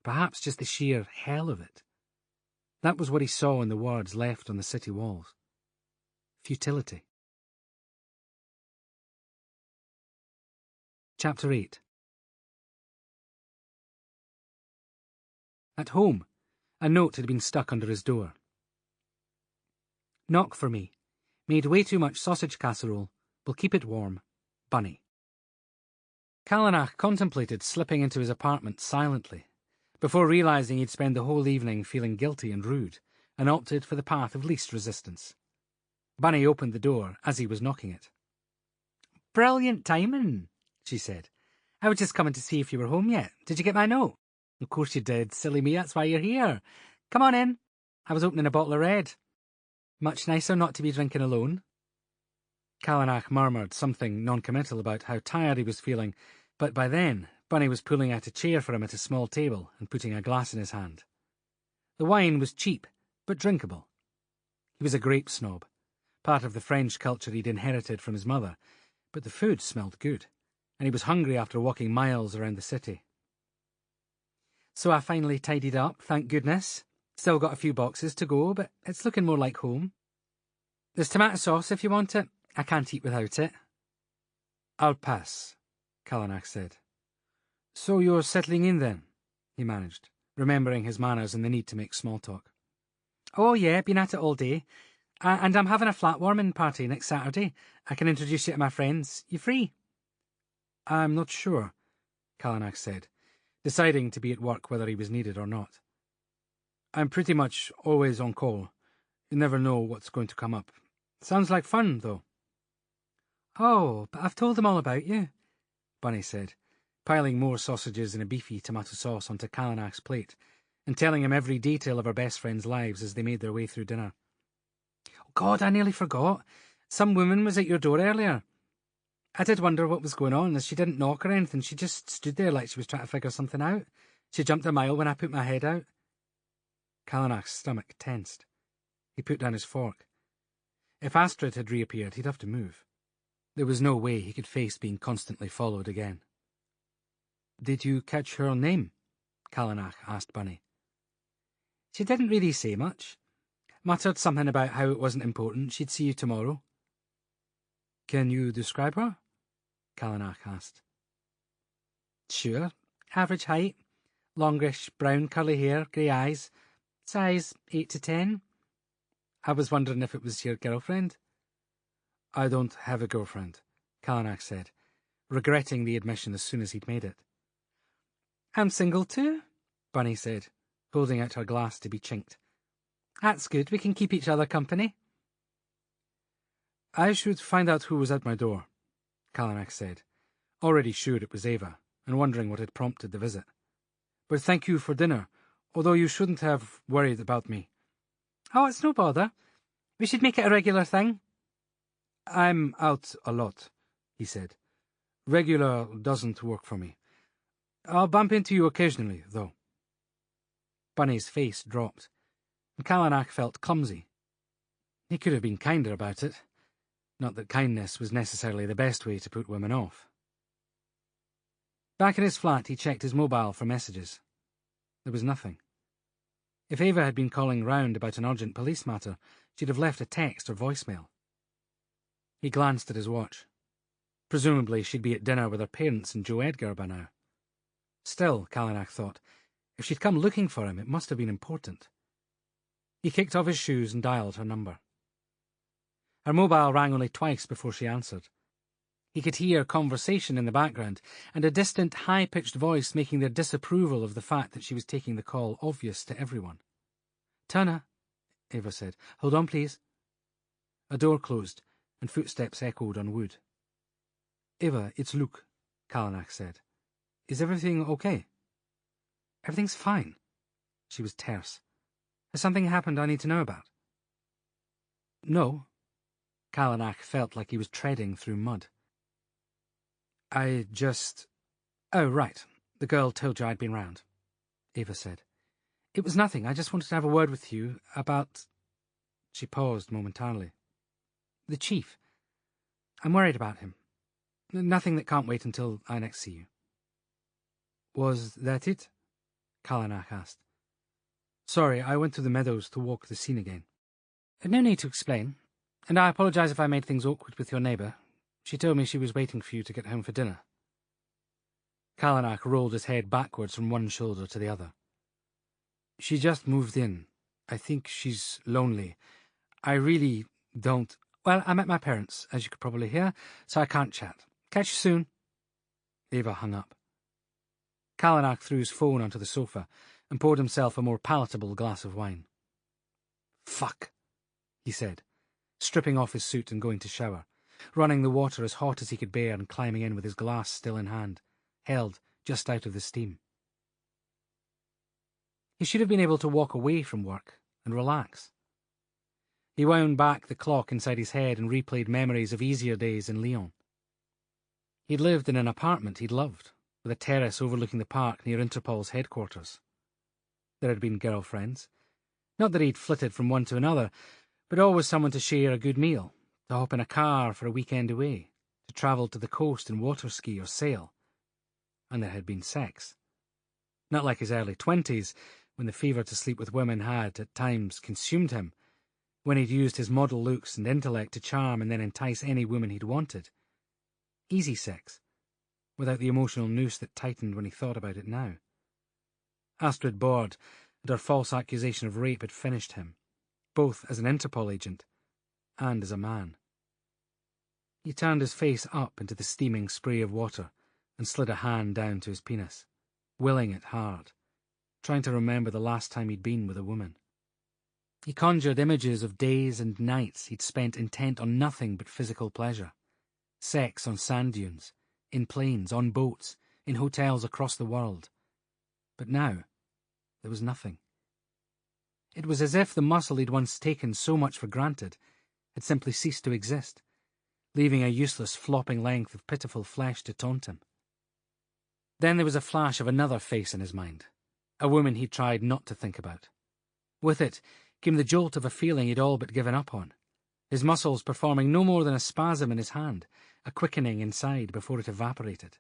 Perhaps just the sheer hell of it. That was what he saw in the words left on the city walls. Futility. Chapter 8. At home, a note had been stuck under his door. "Knock for me. Made way too much sausage casserole. Will keep it warm. Bunny." Callanach contemplated slipping into his apartment silently, before realising he'd spend the whole evening feeling guilty and rude, and opted for the path of least resistance. Bunny opened the door as he was knocking it. "Brilliant timing," she said. "I was just coming to see if you were home yet. Did you get my note?" "Of course you did. Silly me, that's why you're here. Come on in. I was opening a bottle of red. Much nicer not to be drinking alone." Callanach murmured something noncommittal about how tired he was feeling, but by then Bunny was pulling out a chair for him at a small table and putting a glass in his hand. The wine was cheap, but drinkable. He was a grape snob, part of the French culture he'd inherited from his mother, but the food smelled good, and he was hungry after walking miles around the city. "So I finally tidied up, thank goodness. Still got a few boxes to go, but it's looking more like home. There's tomato sauce if you want it. I can't eat without it." "I'll pass," Callanach said. "So you're settling in then?" he managed, remembering his manners and the need to make small talk. "Oh yeah, been at it all day. And I'm having a flatwarming party next Saturday. I can introduce you to my friends. You free?" "I'm not sure," Callanach said, deciding to be at work whether he was needed or not. "I'm pretty much always on call. You never know what's going to come up. Sounds like fun, though." "Oh, but I've told them all about you," Bunny said, piling more sausages and a beefy tomato sauce onto Callanach's plate, and telling him every detail of her best friends' lives as they made their way through dinner. "Oh God, I nearly forgot. Some woman was at your door earlier. I did wonder what was going on, as she didn't knock or anything. She just stood there like she was trying to figure something out. She jumped a mile when I put my head out." Callanach's stomach tensed. He put down his fork. If Astrid had reappeared, he'd have to move. There was no way he could face being constantly followed again. "Did you catch her name?" Callanach asked Bunny. "She didn't really say much. Muttered something about how it wasn't important. She'd see you tomorrow. Can you describe her? Callanach asked. Sure. Average height. Longish, brown, curly hair, grey eyes. Size 8 to 10. I was wondering if it was your girlfriend. I don't have a girlfriend, Callanach said, regretting the admission as soon as he'd made it. I'm single too, Bunny said, holding out her glass to be chinked. That's good, we can keep each other company. I should find out who was at my door, Callanach said, already sure it was Ava, and wondering what had prompted the visit. But thank you for dinner, although you shouldn't have worried about me. Oh, it's no bother. We should make it a regular thing. I'm out a lot, he said. Regular doesn't work for me. I'll bump into you occasionally, though. Bunny's face dropped, and Callanach felt clumsy. He could have been kinder about it. Not that kindness was necessarily the best way to put women off. Back in his flat, he checked his mobile for messages. There was nothing. If Ava had been calling round about an urgent police matter, she'd have left a text or voicemail. He glanced at his watch. Presumably she'd be at dinner with her parents and Joe Edgar by now. Still, Callanach thought, if she'd come looking for him, it must have been important. He kicked off his shoes and dialed her number. Her mobile rang only twice before she answered. He could hear conversation in the background, and a distant, high-pitched voice making their disapproval of the fact that she was taking the call obvious to everyone. Turner, Ava said. Hold on, please. A door closed, and footsteps echoed on wood. Ava, it's Luc, Callanach said. Is everything okay? Everything's fine. She was terse. Has something happened I need to know about? No. Callanach felt like he was treading through mud. I just... Oh, right. The girl told you I'd been round, Ava said. It was nothing. I just wanted to have a word with you about... She paused momentarily. The chief. I'm worried about him. Nothing that can't wait until I next see you. Was that it? Callanach asked. Sorry, I went to the meadows to walk the scene again. No need to explain. And I apologise if I made things awkward with your neighbour. She told me she was waiting for you to get home for dinner. Callanach rolled his head backwards from one shoulder to the other. She just moved in. I think she's lonely. I really don't... Well, I'm at my parents', as you could probably hear, so I can't chat. Catch you soon. Ava hung up. Callanach threw his phone onto the sofa and poured himself a more palatable glass of wine. Fuck, he said, stripping off his suit and going to shower, running the water as hot as he could bear and climbing in with his glass still in hand, held just out of the steam. He should have been able to walk away from work and relax. He wound back the clock inside his head and replayed memories of easier days in Lyon. He'd lived in an apartment he'd loved, with a terrace overlooking the park near Interpol's headquarters. There had been girlfriends. Not that he'd flitted from one to another, but always someone to share a good meal, to hop in a car for a weekend away, to travel to the coast and water ski or sail. And there had been sex. Not like his early 20s, when the fever to sleep with women had, at times, consumed him, when he'd used his model looks and intellect to charm and then entice any woman he'd wanted. Easy sex, without the emotional noose that tightened when he thought about it now. Astrid Bord and her false accusation of rape had finished him, both as an Interpol agent and as a man. He turned his face up into the steaming spray of water and slid a hand down to his penis, willing it hard, trying to remember the last time he'd been with a woman. He conjured images of days and nights he'd spent intent on nothing but physical pleasure. Sex on sand dunes, in planes, on boats, in hotels across the world. But now, there was nothing. It was as if the muscle he'd once taken so much for granted had simply ceased to exist, leaving a useless flopping length of pitiful flesh to taunt him. Then there was a flash of another face in his mind, a woman he'd tried not to think about. With it came the jolt of a feeling he'd all but given up on, his muscles performing no more than a spasm in his hand, a quickening inside before it evaporated.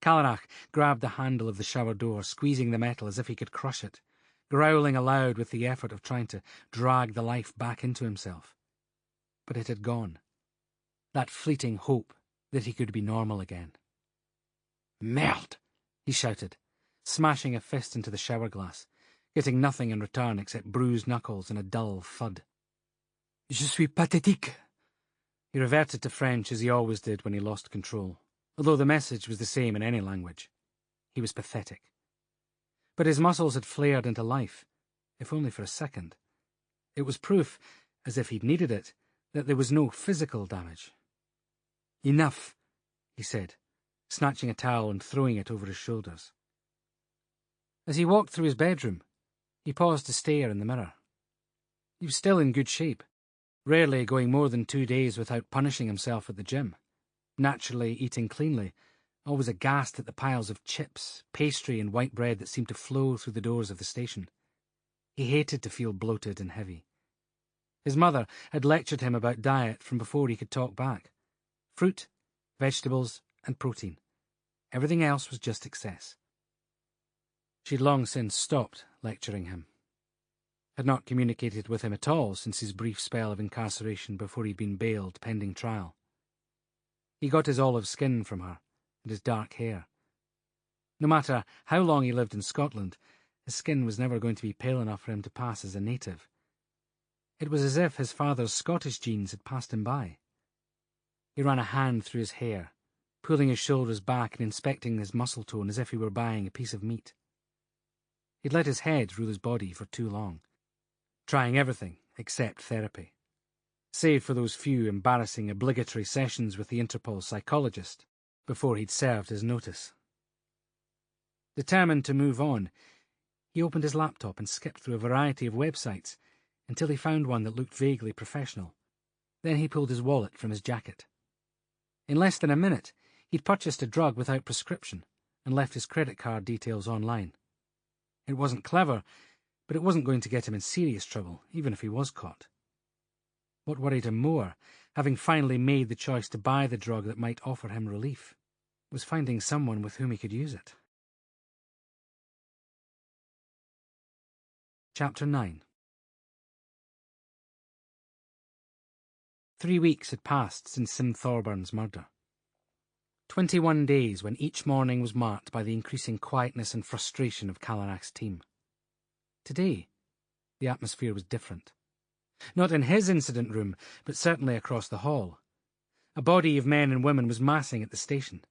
Callanach grabbed the handle of the shower door, squeezing the metal as if he could crush it, growling aloud with the effort of trying to drag the life back into himself. But it had gone. That fleeting hope that he could be normal again. "Merde!" he shouted, smashing a fist into the shower glass, getting nothing in return except bruised knuckles and a dull thud. "Je suis pathétique." He reverted to French as he always did when he lost control, although the message was the same in any language. He was pathetic. But his muscles had flared into life, if only for a second. It was proof, as if he'd needed it, that there was no physical damage. "Enough," he said, snatching a towel and throwing it over his shoulders. As he walked through his bedroom, he paused to stare in the mirror. He was still in good shape, rarely going more than 2 days without punishing himself at the gym, naturally eating cleanly, always aghast at the piles of chips, pastry and white bread that seemed to flow through the doors of the station. He hated to feel bloated and heavy. His mother had lectured him about diet from before he could talk back. Fruit, vegetables, and protein. Everything else was just excess. She'd long since stopped lecturing him. Had not communicated with him at all since his brief spell of incarceration before he'd been bailed pending trial. He got his olive skin from her, and his dark hair. No matter how long he lived in Scotland, his skin was never going to be pale enough for him to pass as a native. It was as if his father's Scottish genes had passed him by. He ran a hand through his hair, pulling his shoulders back and inspecting his muscle tone as if he were buying a piece of meat. He'd let his head rule his body for too long, trying everything except therapy, save for those few embarrassing obligatory sessions with the Interpol psychologist before he'd served his notice. Determined to move on, he opened his laptop and skipped through a variety of websites until he found one that looked vaguely professional. Then he pulled his wallet from his jacket. In less than a minute, he'd purchased a drug without prescription and left his credit card details online. It wasn't clever, but it wasn't going to get him in serious trouble, even if he was caught. What worried him more, having finally made the choice to buy the drug that might offer him relief, was finding someone with whom he could use it. Chapter 9. 3 weeks had passed since Sim Thorburns' murder. 21 days when each morning was marked by the increasing quietness and frustration of Callanach's team. Today, the atmosphere was different. Not in his incident room, but certainly across the hall. A body of men and women was massing at the station.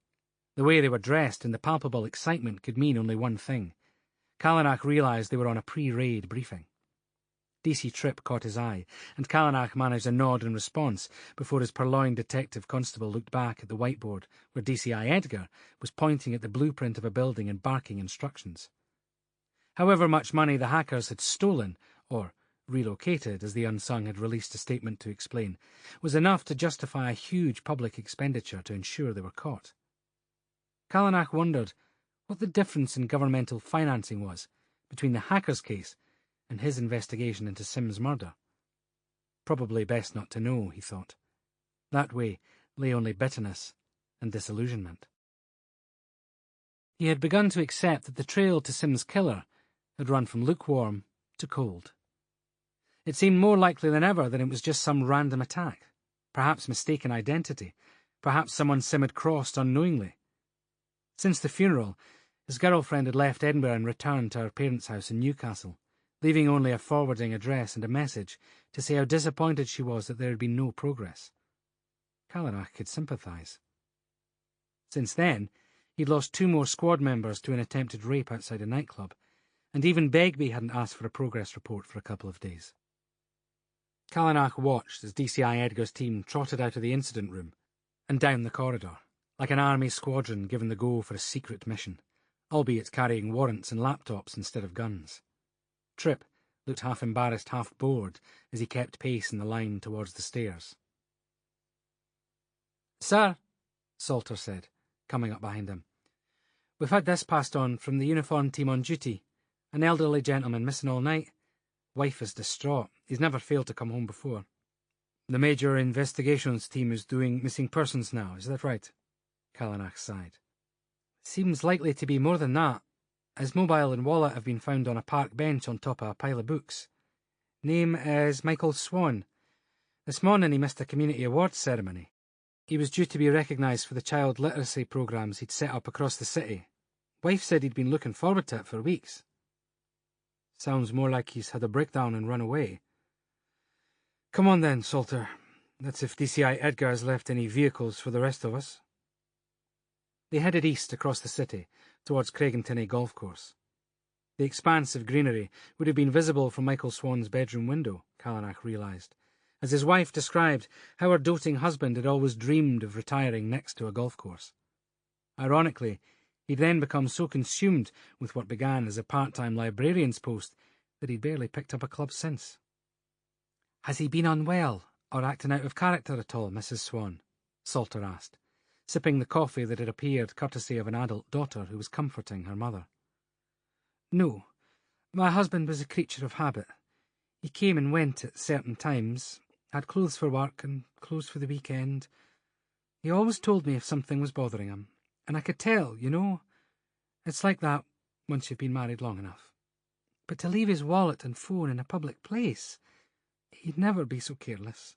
The way they were dressed and the palpable excitement could mean only one thing. Callanach realised they were on a pre-raid briefing. DC Tripp caught his eye, and Callanach managed a nod in response before his purloined detective constable looked back at the whiteboard where DCI Edgar was pointing at the blueprint of a building and barking instructions. However much money the hackers had stolen, or relocated, as the Unsung had released a statement to explain, was enough to justify a huge public expenditure to ensure they were caught. Callanach wondered what the difference in governmental financing was between the hackers' case and his investigation into Sim's murder. Probably best not to know, he thought. That way lay only bitterness and disillusionment. He had begun to accept that the trail to Sim's killer had run from lukewarm to cold. It seemed more likely than ever that it was just some random attack, perhaps mistaken identity, perhaps someone Sim had crossed unknowingly. Since the funeral, his girlfriend had left Edinburgh and returned to her parents' house in Newcastle, leaving only a forwarding address and a message to say how disappointed she was that there had been no progress. Callanach could sympathise. Since then, he'd lost 2 more squad members to an attempted rape outside a nightclub, and even Begbie hadn't asked for a progress report for a couple of days. Callanach watched as DCI Edgar's team trotted out of the incident room and down the corridor, like an army squadron given the go for a secret mission, albeit carrying warrants and laptops instead of guns. Tripp looked half embarrassed, half bored, as he kept pace in the line towards the stairs. "Sir," Salter said, coming up behind him, "we've had this passed on from the uniformed team on duty. An elderly gentleman missing all night. Wife is distraught. He's never failed to come home before. The major investigations team is doing missing persons now, is that right?" Callanach sighed. "Seems likely to be more than that. His mobile and wallet have been found on a park bench on top of a pile of books. Name is Michael Swan. This morning he missed a community awards ceremony. He was due to be recognised for the child literacy programmes he'd set up across the city. Wife said he'd been looking forward to it for weeks. Sounds more like he's had a breakdown and run away. Come on then, Salter. That's if DCI Edgar's left any vehicles for the rest of us. They headed east across the city, towards Craigentiny Golf Course. The expanse of greenery would have been visible from Michael Swan's bedroom window, Callanach realised, as his wife described how her doting husband had always dreamed of retiring next to a golf course. Ironically, he'd then become so consumed with what began as a part-time librarian's post that he'd barely picked up a club since. "Has he been unwell, or acting out of character at all, Mrs. Swan?" Salter asked, sipping the coffee that had appeared courtesy of an adult daughter who was comforting her mother. "No, my husband was a creature of habit. He came and went at certain times, had clothes for work and clothes for the weekend. He always told me if something was bothering him, and I could tell, you know. It's like that once you've been married long enough. But to leave his wallet and phone in a public place, he'd never be so careless."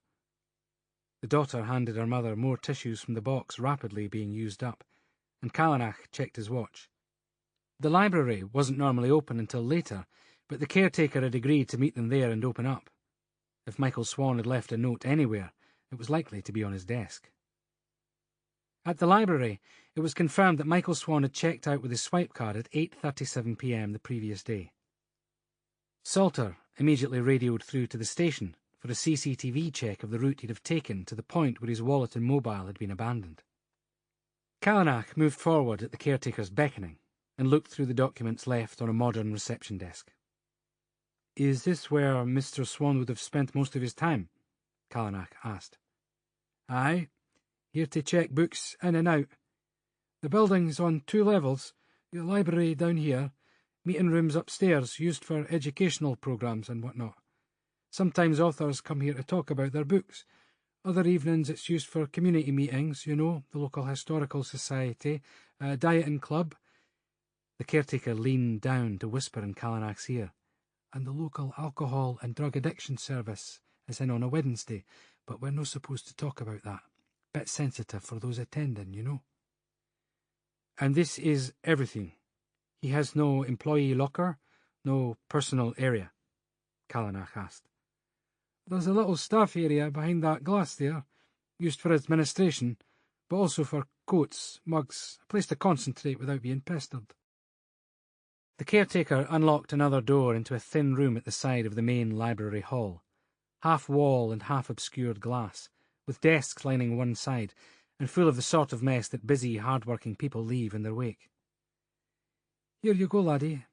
The daughter handed her mother more tissues from the box rapidly being used up, and Callanach checked his watch. The library wasn't normally open until later, but the caretaker had agreed to meet them there and open up. If Michael Swan had left a note anywhere, it was likely to be on his desk. At the library, it was confirmed that Michael Swan had checked out with his swipe card at 8:37 p.m. the previous day. Salter immediately radioed through to the station for a CCTV check of the route he'd have taken to the point where his wallet and mobile had been abandoned. Callanach moved forward at the caretaker's beckoning and looked through the documents left on a modern reception desk. "Is this where Mr. Swan would have spent most of his time?" Callanach asked. "Aye, here to check books in and out. The building's on 2 levels, the library down here, meeting rooms upstairs used for educational programmes and whatnot. Sometimes authors come here to talk about their books. Other evenings it's used for community meetings, you know, the local historical society, dieting club." The caretaker leaned down to whisper in Callanach's ear. "And the local alcohol and drug addiction service is in on a Wednesday, but we're not supposed to talk about that. Bit sensitive for those attending, you know." "And this is everything. He has no employee locker, no personal area?" Callanach asked. "There's a little staff area behind that glass there, used for administration, but also for coats, mugs, a place to concentrate without being pestered." The caretaker unlocked another door into a thin room at the side of the main library hall, half wall and half obscured glass, with desks lining one side, and full of the sort of mess that busy, hard-working people leave in their wake. "Here you go, laddie.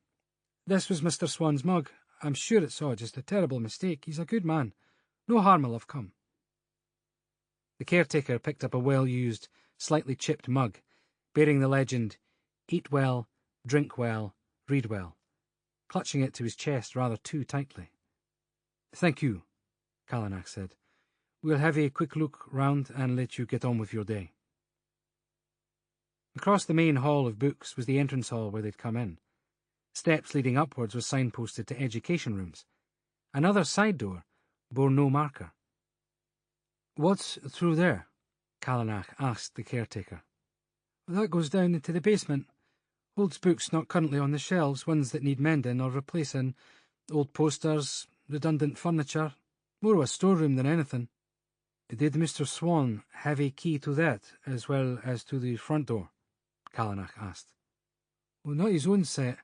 This was Mr. Swan's mug. I'm sure it's all just a terrible mistake. He's a good man. No harm'll have come." The caretaker picked up a well-used, slightly chipped mug, bearing the legend, "Eat well, drink well, read well," clutching it to his chest rather too tightly. "Thank you," Callanach said. "We'll have a quick look round and let you get on with your day." Across the main hall of books was the entrance hall where they'd come in. Steps leading upwards were signposted to education rooms. Another side door bore no marker. "What's through there?" Callanach asked the caretaker. "That goes down into the basement. Holds books not currently on the shelves, ones that need mending or replacing, old posters, redundant furniture, more of a storeroom than anything." "Did Mr. Swan have a key to that, as well as to the front door?" Callanach asked. "Well, not his own set,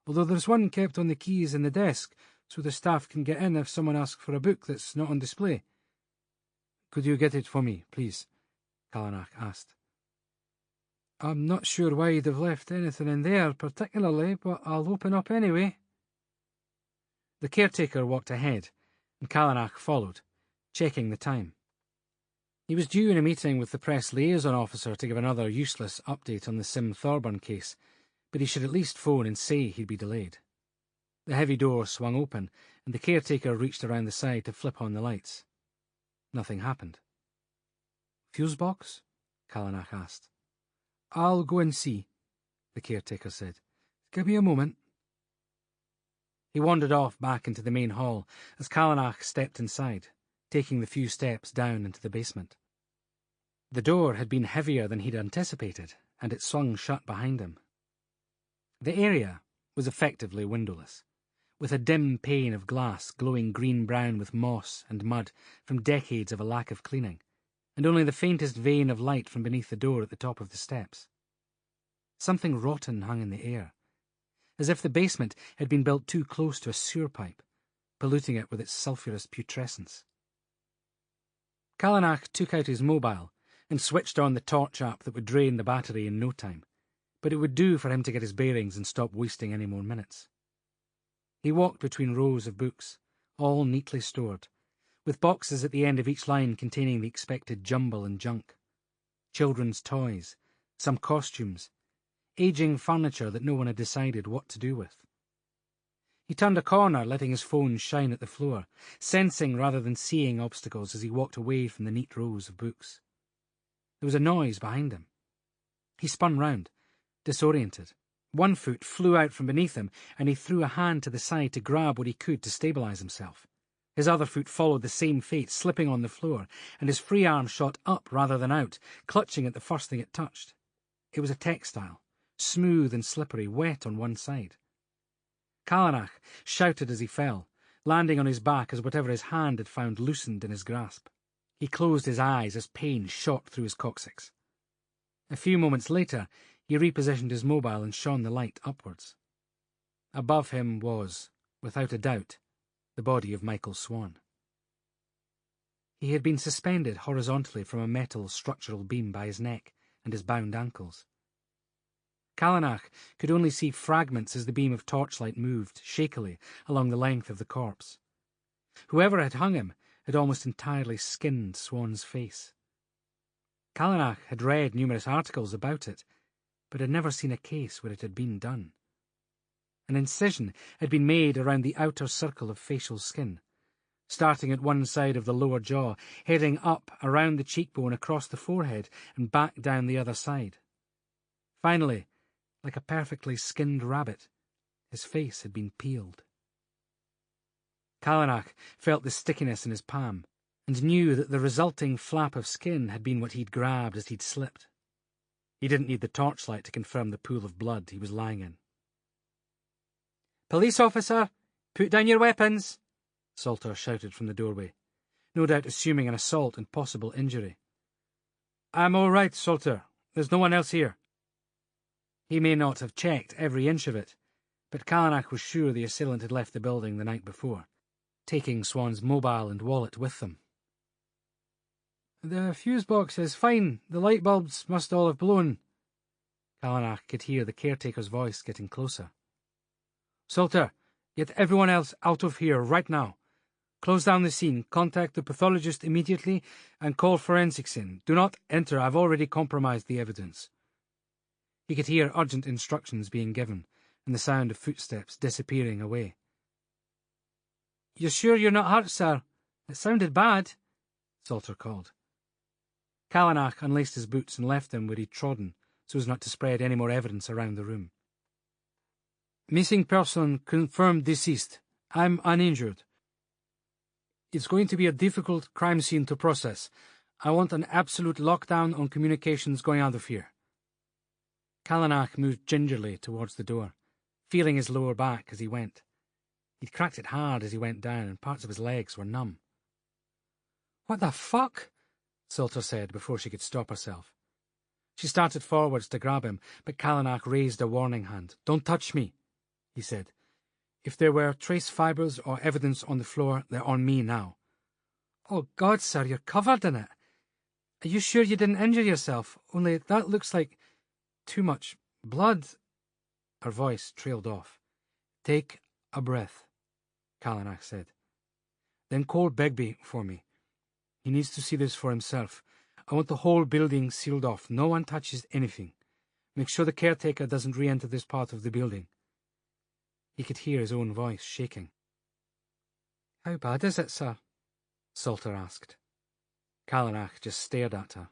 although there's one kept on the keys in the desk, so the staff can get in if someone asks for a book that's not on display." "Could you get it for me, please?" Callanach asked. "I'm not sure why he'd have left anything in there particularly, but I'll open up anyway." The caretaker walked ahead, and Callanach followed, checking the time. He was due in a meeting with the press liaison officer to give another useless update on the Sim Thorburn case, but he should at least phone and say he'd be delayed. The heavy door swung open, and the caretaker reached around the side to flip on the lights. Nothing happened. "Fuse box?" Callanach asked. "I'll go and see," the caretaker said. Give me a moment. He wandered off back into the main hall as Callanach stepped inside, taking the few steps down into the basement. The door had been heavier than he'd anticipated, and it swung shut behind him. The area was effectively windowless, with a dim pane of glass glowing green-brown with moss and mud from decades of a lack of cleaning, and only the faintest vein of light from beneath the door at the top of the steps. Something rotten hung in the air, as if the basement had been built too close to a sewer pipe, polluting it with its sulphurous putrescence. Callanach took out his mobile and switched on the torch app that would drain the battery in no time, but it would do for him to get his bearings and stop wasting any more minutes. He walked between rows of books, all neatly stored, with boxes at the end of each line containing the expected jumble and junk. Children's toys, some costumes, aging furniture that no one had decided what to do with. He turned a corner, letting his phone shine at the floor, sensing rather than seeing obstacles as he walked away from the neat rows of books. There was a noise behind him. He spun round, disoriented. One foot flew out from beneath him, and he threw a hand to the side to grab what he could to stabilise himself. His other foot followed the same fate, slipping on the floor, and his free arm shot up rather than out, clutching at the first thing it touched. It was a textile, smooth and slippery, wet on one side. Callanach shouted as he fell, landing on his back as whatever his hand had found loosened in his grasp. He closed his eyes as pain shot through his coccyx. A few moments later, he repositioned his mobile and shone the light upwards. Above him was, without a doubt, the body of Michael Swan. He had been suspended horizontally from a metal structural beam by his neck and his bound ankles. Callanach could only see fragments as the beam of torchlight moved, shakily, along the length of the corpse. Whoever had hung him had almost entirely skinned Swan's face. Callanach had read numerous articles about it, but had never seen a case where it had been done. An incision had been made around the outer circle of facial skin, starting at one side of the lower jaw, heading up around the cheekbone across the forehead and back down the other side. Finally, like a perfectly skinned rabbit, his face had been peeled. Callanach felt the stickiness in his palm, and knew that the resulting flap of skin had been what he'd grabbed as he'd slipped. He didn't need the torchlight to confirm the pool of blood he was lying in. "Police officer, put down your weapons!" Salter shouted from the doorway, no doubt assuming an assault and possible injury. "I'm all right, Salter. There's no one else here." He may not have checked every inch of it, but Callanach was sure the assailant had left the building the night before, taking Swan's mobile and wallet with them. "The fuse box is fine. The light bulbs must all have blown." Callanach could hear the caretaker's voice getting closer. "Salter, get everyone else out of here right now. Close down the scene, contact the pathologist immediately, and call forensics in. Do not enter. I've already compromised the evidence." He could hear urgent instructions being given, and the sound of footsteps disappearing away. "You're sure you're not hurt, sir? It sounded bad," Salter called. Callanach unlaced his boots and left them where he'd trodden, so as not to spread any more evidence around the room. "Missing person confirmed deceased. I'm uninjured. It's going to be a difficult crime scene to process. I want an absolute lockdown on communications going out of here." Callanach moved gingerly towards the door, feeling his lower back as he went. He'd cracked it hard as he went down, and parts of his legs were numb. "What the fuck?" Salter said before she could stop herself. She started forwards to grab him, but Callanach raised a warning hand. "Don't touch me," he said. "If there were trace fibres or evidence on the floor, they're on me now." "Oh God, sir, you're covered in it. Are you sure you didn't injure yourself? Only that looks like too much blood." Her voice trailed off. "Take a breath," Callanach said. "Then call Begbie for me. He needs to see this for himself. I want the whole building sealed off. No one touches anything. Make sure the caretaker doesn't re-enter this part of the building." He could hear his own voice shaking. "How bad is it, sir?" Salter asked. Callanach just stared at her.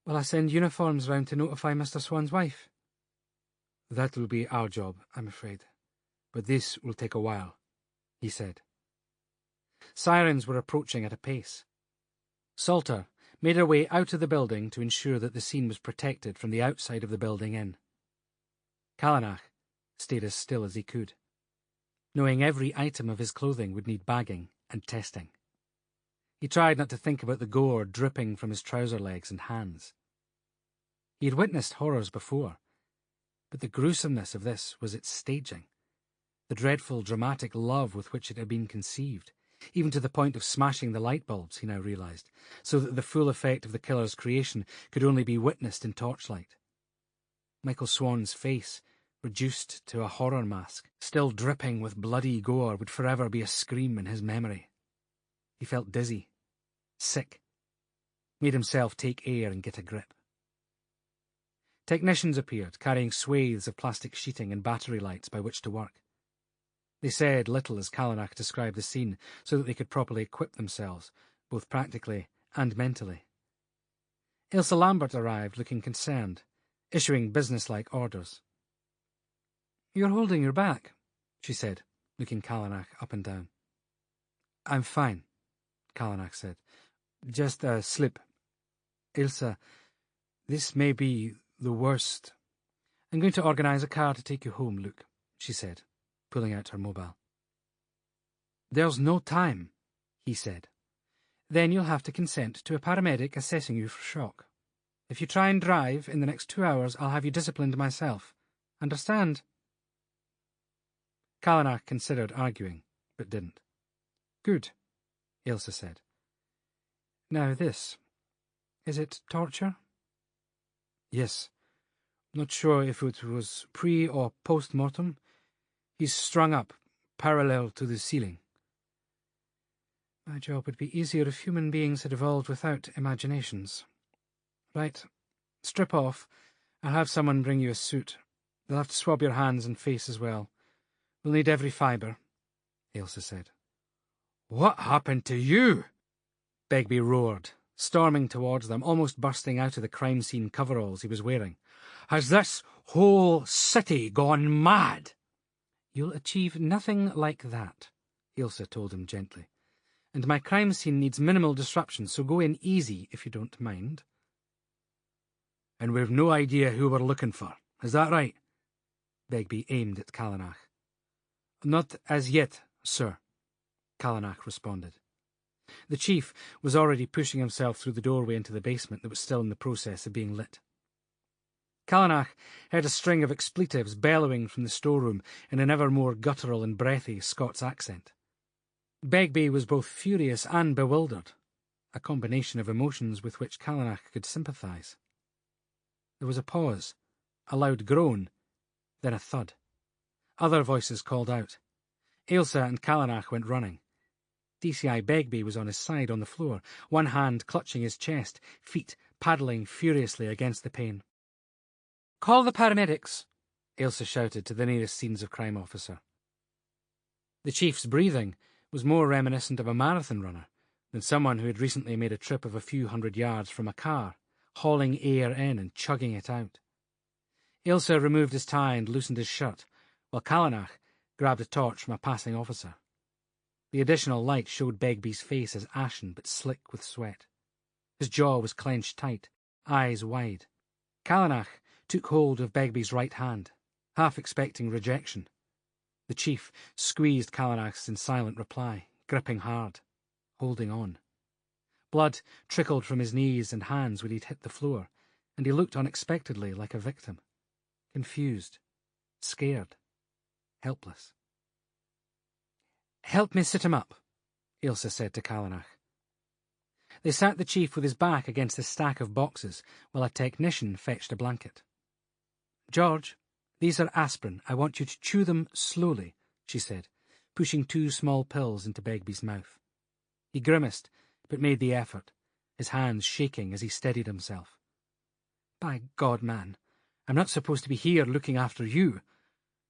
"Will I send uniforms round to notify Mr. Swan's wife?" That will be our job, I'm afraid. But this will take a while, he said. Sirens were approaching at a pace. Salter made her way out of the building to ensure that the scene was protected from the outside of the building in. Callanach stayed as still as he could, knowing every item of his clothing would need bagging and testing. He tried not to think about the gore dripping from his trouser legs and hands. He had witnessed horrors before, but the gruesomeness of this was its staging, the dreadful, dramatic love with which it had been conceived, even to the point of smashing the light bulbs, he now realised, so that the full effect of the killer's creation could only be witnessed in torchlight. Michael Swan's face, reduced to a horror mask, still dripping with bloody gore, would forever be a scream in his memory. He felt dizzy, sick, made himself take air and get a grip. Technicians appeared, carrying swathes of plastic sheeting and battery lights by which to work. They said little as Callanach described the scene so that they could properly equip themselves, both practically and mentally. Ilse Lambert arrived looking concerned, issuing businesslike orders. "You're holding your back," she said, looking Callanach up and down. "I'm fine," Callanach said. "Just a slip. Ilse, this may be the worst. I'm going to organise a car to take you home, Luc," she said, pulling out her mobile. "There's no time," he said. "Then you'll have to consent to a paramedic assessing you for shock. If you try and drive in the next 2 hours, I'll have you disciplined myself. Understand?" Callanach considered arguing, but didn't. "Good," Ilse said. "Now this. Is it torture?" "Yes. Not sure if it was pre- or post-mortem. He's strung up, parallel to the ceiling." "My job would be easier if human beings had evolved without imaginations. Right, strip off. I'll have someone bring you a suit. They'll have to swab your hands and face as well. We'll need every fibre," Ilse said. "What happened to you?" Begbie roared, storming towards them, almost bursting out of the crime scene coveralls he was wearing. "Has this whole city gone mad?" "You'll achieve nothing like that," Ilse told him gently. "And my crime scene needs minimal disruption, so go in easy if you don't mind." "And we've no idea who we're looking for, is that right?" Begbie aimed at Callanach. "Not as yet, sir," Callanach responded. The chief was already pushing himself through the doorway into the basement that was still in the process of being lit. Callanach heard a string of expletives bellowing from the storeroom in an ever more guttural and breathy Scots accent. Begbie was both furious and bewildered, a combination of emotions with which Callanach could sympathise. There was a pause, a loud groan, then a thud. Other voices called out. Ailsa and Callanach went running. DCI Begbie was on his side on the floor, one hand clutching his chest, feet paddling furiously against the pane. "Call the paramedics," Ailsa shouted to the nearest scenes of crime officer. The chief's breathing was more reminiscent of a marathon runner than someone who had recently made a trip of a few hundred yards from a car, hauling air in and chugging it out. Ailsa removed his tie and loosened his shirt, while Callanach grabbed a torch from a passing officer. The additional light showed Begbie's face as ashen but slick with sweat. His jaw was clenched tight, eyes wide. Callanach took hold of Begbie's right hand, half expecting rejection. The chief squeezed Callanach's in silent reply, gripping hard, holding on. Blood trickled from his knees and hands when he'd hit the floor, and he looked unexpectedly like a victim. Confused, scared, helpless. "Help me sit him up," Ailsa said to Callanach. They sat the chief with his back against a stack of boxes, while a technician fetched a blanket. "George, these are aspirin. I want you to chew them slowly," she said, pushing 2 small pills into Begbie's mouth. He grimaced, but made the effort, his hands shaking as he steadied himself. "By God, man, I'm not supposed to be here looking after you.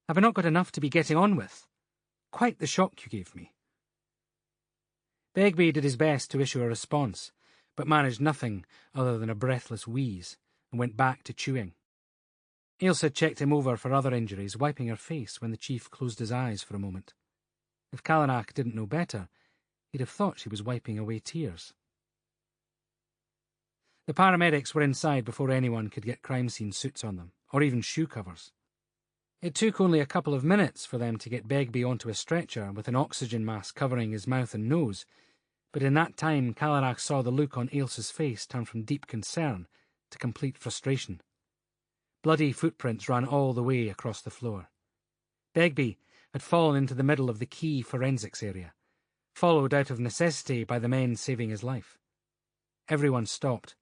Have I not got enough to be getting on with? Quite the shock you gave me." Begbie did his best to issue a response, but managed nothing other than a breathless wheeze, and went back to chewing. Ailsa checked him over for other injuries, wiping her face when the chief closed his eyes for a moment. If Callanach didn't know better, he'd have thought she was wiping away tears. The paramedics were inside before anyone could get crime scene suits on them, or even shoe covers. It took only a couple of minutes for them to get Begbie onto a stretcher with an oxygen mask covering his mouth and nose, but in that time Callanach saw the look on Ailsa's face turn from deep concern to complete frustration. Bloody footprints ran all the way across the floor. Begbie had fallen into the middle of the key forensics area, followed out of necessity by the men saving his life. Everyone stopped,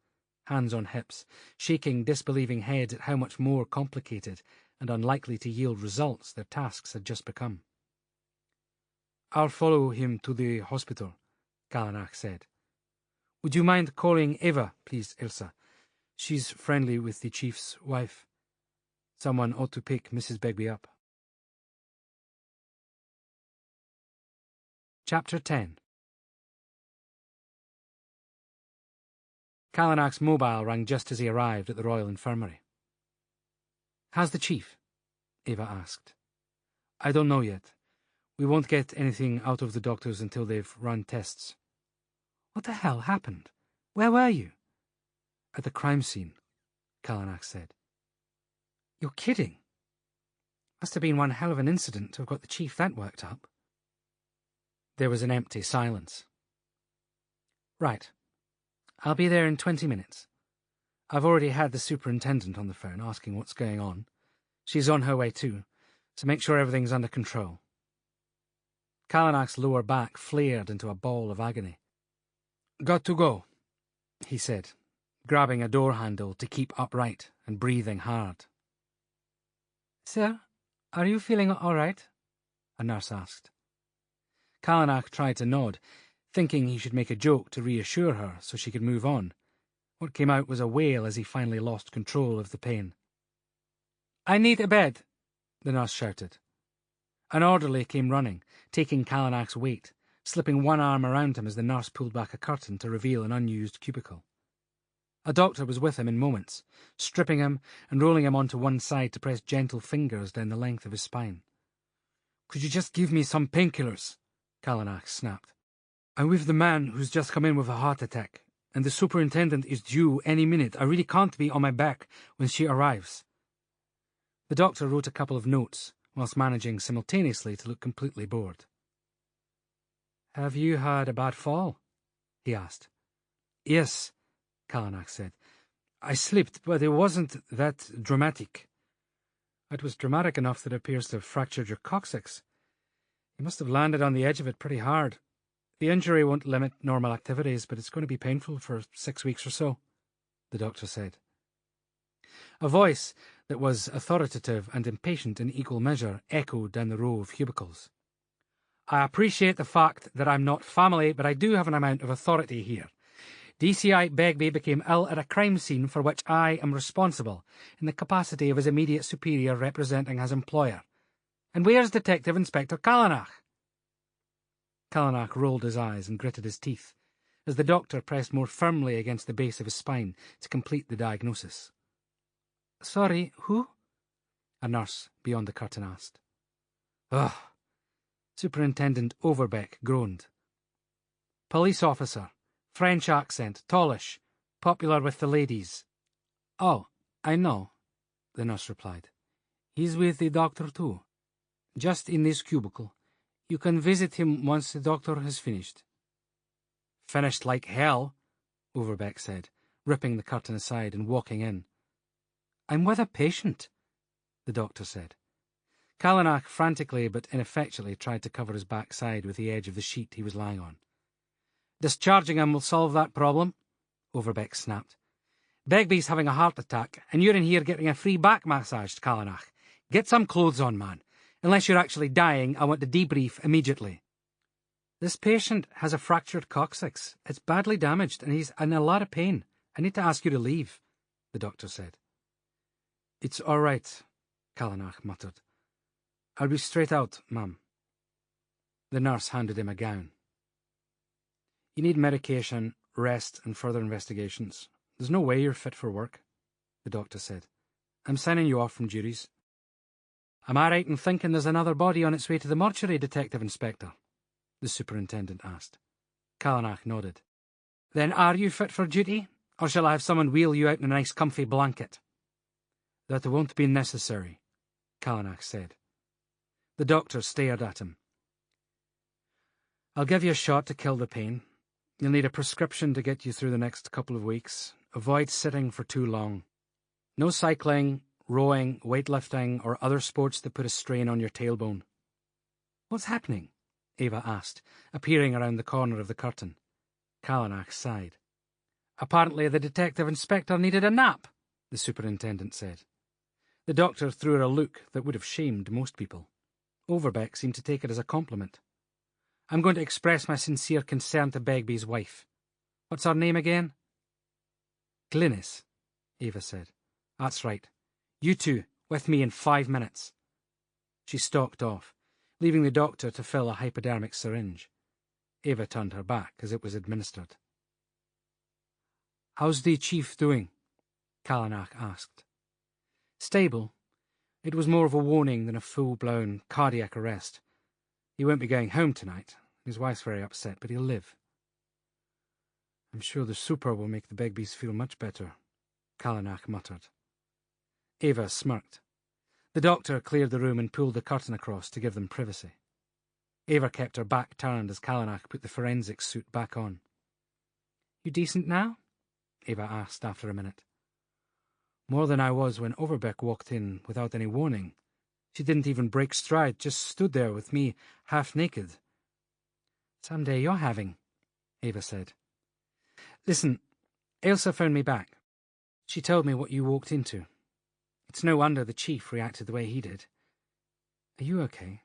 hands on hips, shaking disbelieving heads at how much more complicated and unlikely to yield results their tasks had just become. "I'll follow him to the hospital," Callanach said. "Would you mind calling Ava, please, Ailsa? She's friendly with the chief's wife. Someone ought to pick Mrs. Begbie up." Chapter 10. Callanach's mobile rang just as he arrived at the Royal Infirmary. "How's the chief?" Ava asked. "I don't know yet. We won't get anything out of the doctors until they've run tests." "What the hell happened? Where were you?" "At the crime scene," Callanach said. "You're kidding. Must have been one hell of an incident to have got the chief that worked up." There was an empty silence. "Right. I'll be there in 20 minutes. I've already had the superintendent on the phone asking what's going on. She's on her way too, so make sure everything's under control." Callanach's lower back flared into a ball of agony. "Got to go," he said, grabbing a door handle to keep upright and breathing hard. "Sir, are you feeling all right?" a nurse asked. Callanach tried to nod, thinking he should make a joke to reassure her so she could move on. What came out was a wail as he finally lost control of the pain. "I need a bed," the nurse shouted. An orderly came running, taking Callanach's weight, slipping one arm around him as the nurse pulled back a curtain to reveal an unused cubicle. A doctor was with him in moments, stripping him and rolling him onto one side to press gentle fingers down the length of his spine. "Could you just give me some painkillers?" Callanach snapped. "I'm with the man who's just come in with a heart attack, and the superintendent is due any minute. I really can't be on my back when she arrives." The doctor wrote a couple of notes, whilst managing simultaneously to look completely bored. "Have you had a bad fall?" he asked. "Yes," Callanach said. "I slipped, but it wasn't that dramatic." "It was dramatic enough that it appears to have fractured your coccyx. You must have landed on the edge of it pretty hard. The injury won't limit normal activities, but it's going to be painful for 6 weeks or so," the doctor said. A voice that was authoritative and impatient in equal measure echoed down the row of cubicles. "I appreciate the fact that I'm not family, but I do have an amount of authority here. DCI Begbie became ill at a crime scene for which I am responsible, in the capacity of his immediate superior representing his employer. And where's Detective Inspector Callanach?" Callanach rolled his eyes and gritted his teeth, as the doctor pressed more firmly against the base of his spine to complete the diagnosis. "Sorry, who?" a nurse beyond the curtain asked. "Ugh." Superintendent Overbeck groaned. "Police officer, French accent, tallish, popular with the ladies." "Oh, I know," the nurse replied. "He's with the doctor too. Just in this cubicle. You can visit him once the doctor has finished." "Finished like hell," Overbeck said, ripping the curtain aside and walking in. "I'm with a patient," the doctor said. Callanach frantically but ineffectually tried to cover his backside with the edge of the sheet he was lying on. "Discharging him will solve that problem," Overbeck snapped. "Begbie's having a heart attack, and you're in here getting a free back massage, Callanach. Get some clothes on, man. Unless you're actually dying, I want to debrief immediately." "This patient has a fractured coccyx. It's badly damaged, and he's in a lot of pain. I need to ask you to leave," the doctor said. "It's all right," Callanach muttered. "I'll be straight out, ma'am." The nurse handed him a gown. "You need medication, rest, and further investigations. There's no way you're fit for work," the doctor said. I'm signing you off from juries. Am I right in thinking there's another body on its way to the mortuary, Detective Inspector? The superintendent asked. Callanach nodded. Then are you fit for duty, or shall I have someone wheel you out in a nice comfy blanket? That won't be necessary, Callanach said. The doctor stared at him. I'll give you a shot to kill the pain. You'll need a prescription to get you through the next couple of weeks. Avoid sitting for too long. No cycling, rowing, weightlifting, or other sports that put a strain on your tailbone. What's happening? Ava asked, appearing around the corner of the curtain. Callanach sighed. Apparently the detective inspector needed a nap, the superintendent said. The doctor threw her a look that would have shamed most people. Overbeck seemed to take it as a compliment. I'm going to express my sincere concern to Begbie's wife. What's her name again? Glynis, Ava said. That's right. You two, with me in 5 minutes. She stalked off, leaving the doctor to fill a hypodermic syringe. Ava turned her back as it was administered. How's the chief doing? Callanach asked. Stable. It was more of a warning than a full-blown cardiac arrest. He won't be going home tonight. His wife's very upset, but he'll live. I'm sure the super will make the Begbies feel much better, Callanach muttered. Ava smirked. The doctor cleared the room and pulled the curtain across to give them privacy. Ava kept her back turned as Callanach put the forensic suit back on. You decent now? Ava asked after a minute. More than I was when Overbeck walked in without any warning. She didn't even break stride, just stood there with me, half naked. Some day you're having, Ava said. Listen, Ailsa phoned me back. She told me what you walked into. It's no wonder the chief reacted the way he did. Are you okay?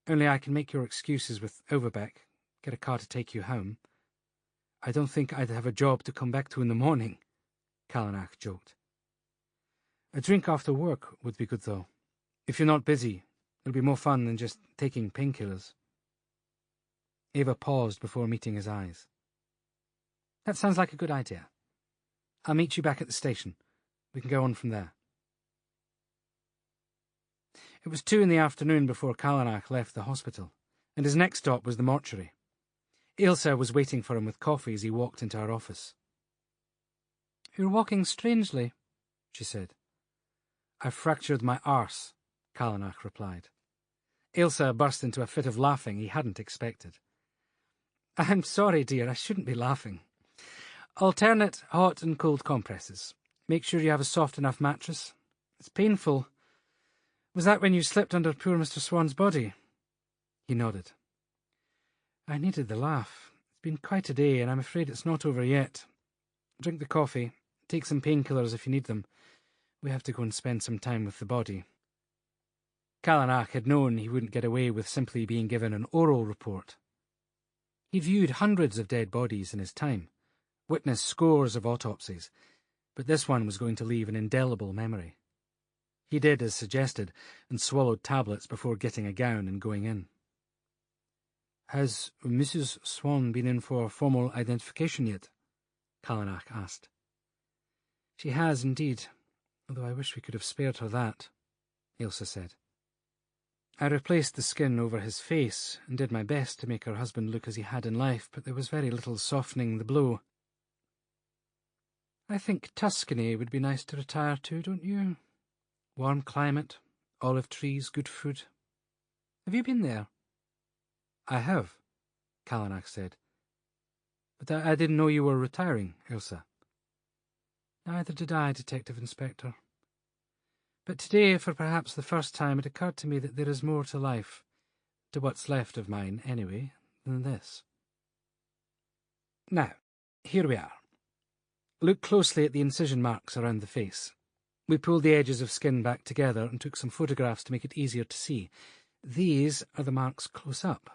Only I can make your excuses with Overbeck, get a car to take you home. I don't think I'd have a job to come back to in the morning, Callanach joked. A drink after work would be good, though. If you're not busy, it'll be more fun than just taking painkillers. Ava paused before meeting his eyes. That sounds like a good idea. I'll meet you back at the station. We can go on from there. It was 2 p.m. before Callanach left the hospital, and his next stop was the mortuary. Ailsa was waiting for him with coffee as he walked into her office. You're walking strangely, she said. I've fractured my arse, Callanach replied. Ailsa burst into a fit of laughing he hadn't expected. I'm sorry, dear, I shouldn't be laughing. Alternate hot and cold compresses. Make sure you have a soft enough mattress. It's painful. Was that when you slipped under poor Mr. Swan's body? He nodded. I needed the laugh. It's been quite a day, and I'm afraid it's not over yet. Drink the coffee. Take some painkillers if you need them. We have to go and spend some time with the body. Callanach had known he wouldn't get away with simply being given an oral report. He viewed hundreds of dead bodies in his time, witnessed scores of autopsies, but this one was going to leave an indelible memory. He did as suggested, and swallowed tablets before getting a gown and going in. Has Mrs. Swan been in for formal identification yet? Callanach asked. She has indeed, although I wish we could have spared her that, Ailsa said. I replaced the skin over his face and did my best to make her husband look as he had in life, but there was very little softening the blow. I think Tuscany would be nice to retire to, don't you? Warm climate, olive trees, good food. Have you been there? I have, Callanach said. But I didn't know you were retiring, Ailsa. Neither did I, Detective Inspector. But today, for perhaps the first time, it occurred to me that there is more to life, to what's left of mine, anyway, than this. Now, here we are. Look closely at the incision marks around the face. We pulled the edges of skin back together and took some photographs to make it easier to see. These are the marks close up.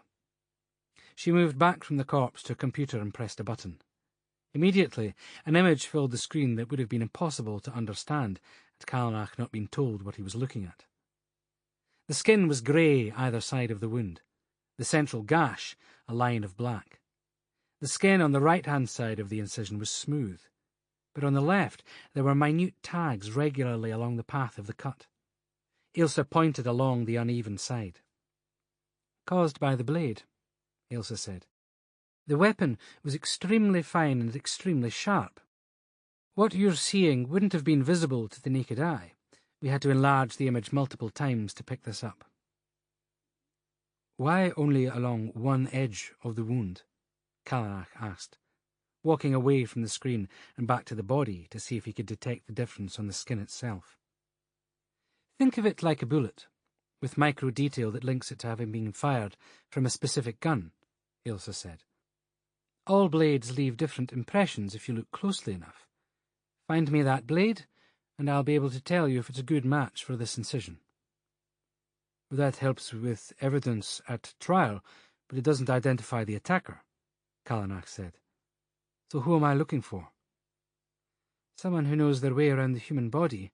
She moved back from the corpse to a computer and pressed a button. Immediately, an image filled the screen that would have been impossible to understand had Callanach not been told what he was looking at. The skin was grey either side of the wound, the central gash a line of black. The skin on the right-hand side of the incision was smooth. but on the left there were minute tags regularly along the path of the cut. Ilse pointed along the uneven side. "Caused by the blade," Ilse said. "The weapon was extremely fine and extremely sharp. What you're seeing wouldn't have been visible to the naked eye. We had to enlarge the image multiple times to pick this up." "Why only along one edge of the wound?" Callanach asked, walking away from the screen and back to the body to see if he could detect the difference on the skin itself. "Think of it like a bullet, with micro-detail that links it to having been fired from a specific gun," Ilse said. "All blades leave different impressions if you look closely enough. Find me that blade, and I'll be able to tell you if it's a good match for this incision." "That helps with evidence at trial, but it doesn't identify the attacker," Callanach said. "So who am I looking for?" "Someone who knows their way around the human body,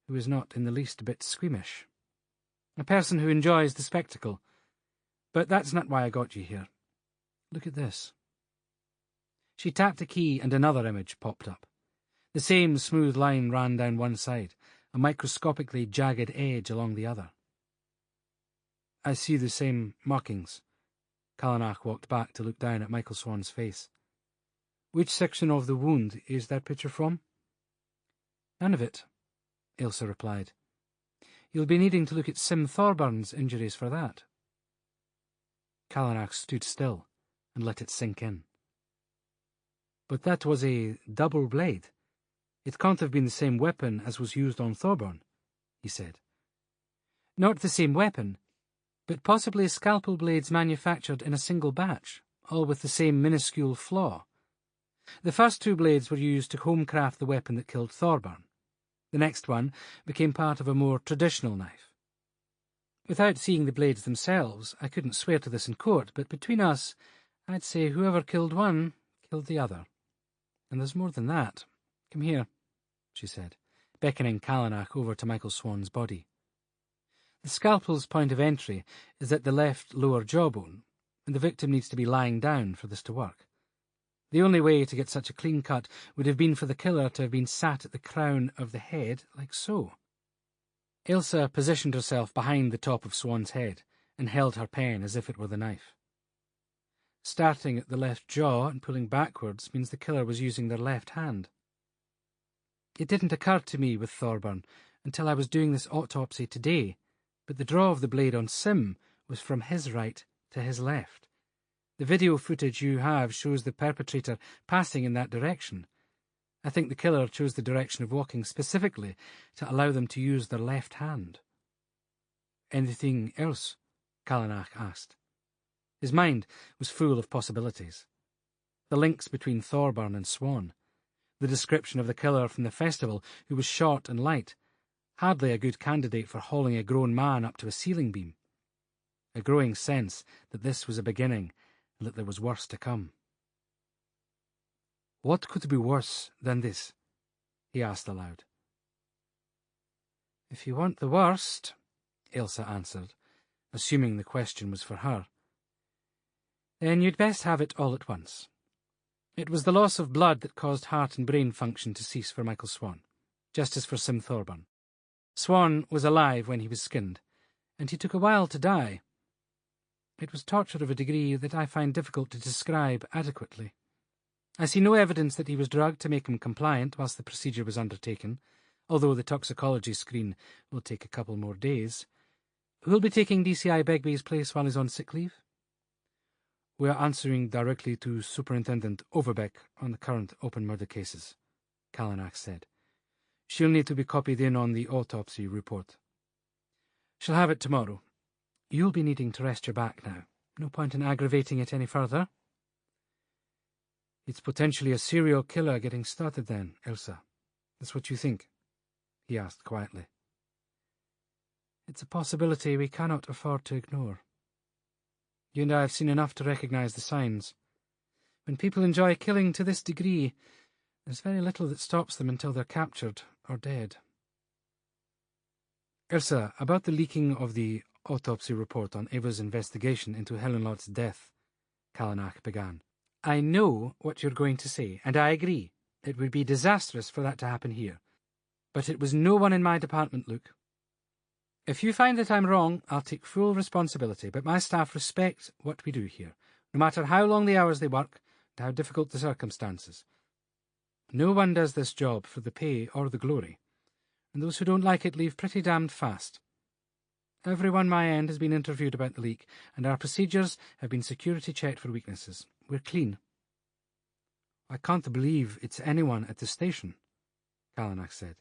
who is not in the least bit squeamish. A person who enjoys the spectacle. But that's not why I got you here. Look at this." She tapped a key and another image popped up. The same smooth line ran down one side, a microscopically jagged edge along the other. "I see the same markings." Callanach walked back to look down at Michael Swan's face. "Which section of the wound is that picture from?" "None of it," Ilse replied. "You'll be needing to look at Sim Thorburns' injuries for that." Callanach stood still and let it sink in. "But that was a double blade. It can't have been the same weapon as was used on Thorburn," he said. "Not the same weapon, but possibly scalpel blades manufactured in a single batch, all with the same minuscule flaw. The first two blades were used to homecraft the weapon that killed Thorburn. The next one became part of a more traditional knife. Without seeing the blades themselves, I couldn't swear to this in court, but between us, I'd say whoever killed one killed the other. And there's more than that. Come here," she said, beckoning Callanach over to Michael Swan's body. "The scalpel's point of entry is at the left lower jawbone, and the victim needs to be lying down for this to work. The only way to get such a clean cut would have been for the killer to have been sat at the crown of the head, like so." Ilse positioned herself behind the top of Swan's head and held her pen as if it were the knife. "Starting at the left jaw and pulling backwards means the killer was using their left hand. It didn't occur to me with Thorburn until I was doing this autopsy today, but the draw of the blade on Sim was from his right to his left. The video footage you have shows the perpetrator passing in that direction. I think the killer chose the direction of walking specifically to allow them to use their left hand." "Anything else?" Callanach asked. His mind was full of possibilities. The links between Thorburn and Swan, the description of the killer from the festival who was short and light, hardly a good candidate for hauling a grown man up to a ceiling beam. A growing sense that this was a beginning and that there was worse to come. "What could be worse than this?" he asked aloud. "If you want the worst," Ilse answered, assuming the question was for her, "then you'd best have it all at once. It was the loss of blood that caused heart and brain function to cease for Michael Swan, just as for Sim Thorburn. Swan was alive when he was skinned, and he took a while to die. It was torture of a degree that I find difficult to describe adequately. I see no evidence that he was drugged to make him compliant whilst the procedure was undertaken, although the toxicology screen will take a couple more days. Who'll be taking DCI Begbie's place while he's on sick leave?" "We are answering directly to Superintendent Overbeck on the current open murder cases," Callanach said. "She'll need to be copied in on the autopsy report." "She'll have it tomorrow. You'll be needing to rest your back now. No point in aggravating it any further." "It's potentially a serial killer getting started then, Ilse. That's what you think?" he asked quietly. "It's a possibility we cannot afford to ignore. You and I have seen enough to recognize the signs. When people enjoy killing to this degree, there's very little that stops them until they're captured or dead." "Ilse, about the leaking of the autopsy report on Ava's investigation into Helen Lott's death," Callanach began. "I know what you're going to say, and I agree. It would be disastrous for that to happen here. But it was no one in my department, Luc. If you find that I'm wrong, I'll take full responsibility, but my staff respect what we do here, no matter how long the hours they work and how difficult the circumstances. No one does this job for the pay or the glory, and those who don't like it leave pretty damned fast. Everyone my end has been interviewed about the leak, and our procedures have been security checked for weaknesses. We're clean. I can't believe it's anyone at the station, Callanach said.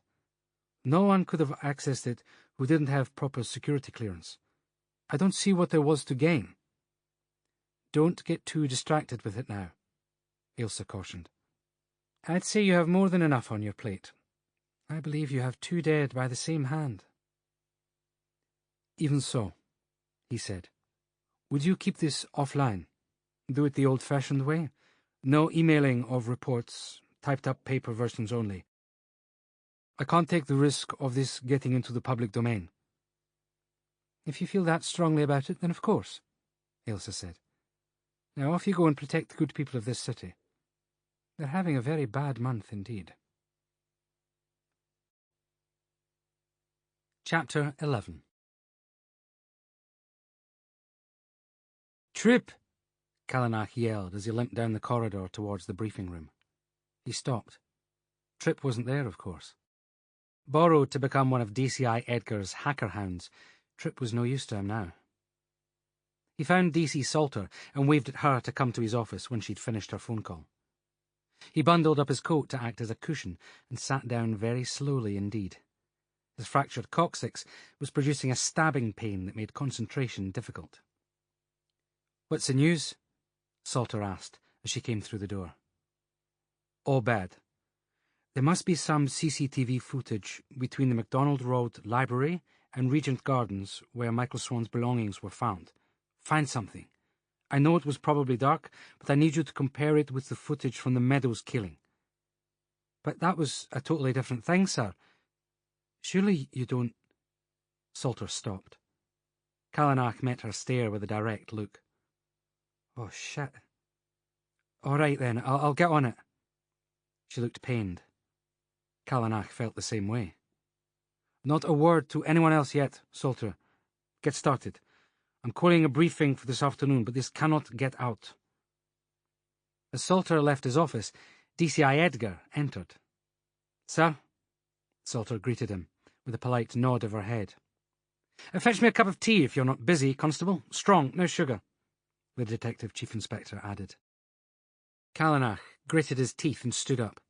No one could have accessed it who didn't have proper security clearance. I don't see what there was to gain. Don't get too distracted with it now, Ailsa cautioned. I'd say you have more than enough on your plate. I believe you have 2 dead by the same hand. Even so, he said, would you keep this offline? Do it the old-fashioned way? No emailing of reports, typed-up paper versions only. I can't take the risk of this getting into the public domain. If you feel that strongly about it, then of course, Ailsa said. Now off you go and protect the good people of this city. They're having a very bad month indeed. Chapter 11. Trip! Callanach yelled as he limped down the corridor towards the briefing room. He stopped. Trip wasn't there, of course. Borrowed to become one of DCI Edgar's hacker hounds, Trip was no use to him now. He found DC Salter and waved at her to come to his office when she'd finished her phone call. He bundled up his coat to act as a cushion and sat down very slowly indeed. His fractured coccyx was producing a stabbing pain that made concentration difficult. "What's the news?" Salter asked as she came through the door. "All bad. There must be some CCTV footage between the MacDonald Road Library and Regent Gardens where Michael Swan's belongings were found. Find something. I know it was probably dark, but I need you to compare it with the footage from the Meadows killing." "But that was a totally different thing, sir. Surely you don't—" Salter stopped. Callanach met her stare with a direct look. "Oh, shit. All right, then, I'll get on it." She looked pained. Callanach felt the same way. "Not a word to anyone else yet, Salter. Get started. I'm calling a briefing for this afternoon, but this cannot get out." As Salter left his office, DCI Edgar entered. "Sir?" Salter greeted him, with a polite nod of her head. "Fetch me a cup of tea if you're not busy, Constable. Strong, no sugar," the Detective Chief Inspector added. Callanach gritted his teeth and stood up,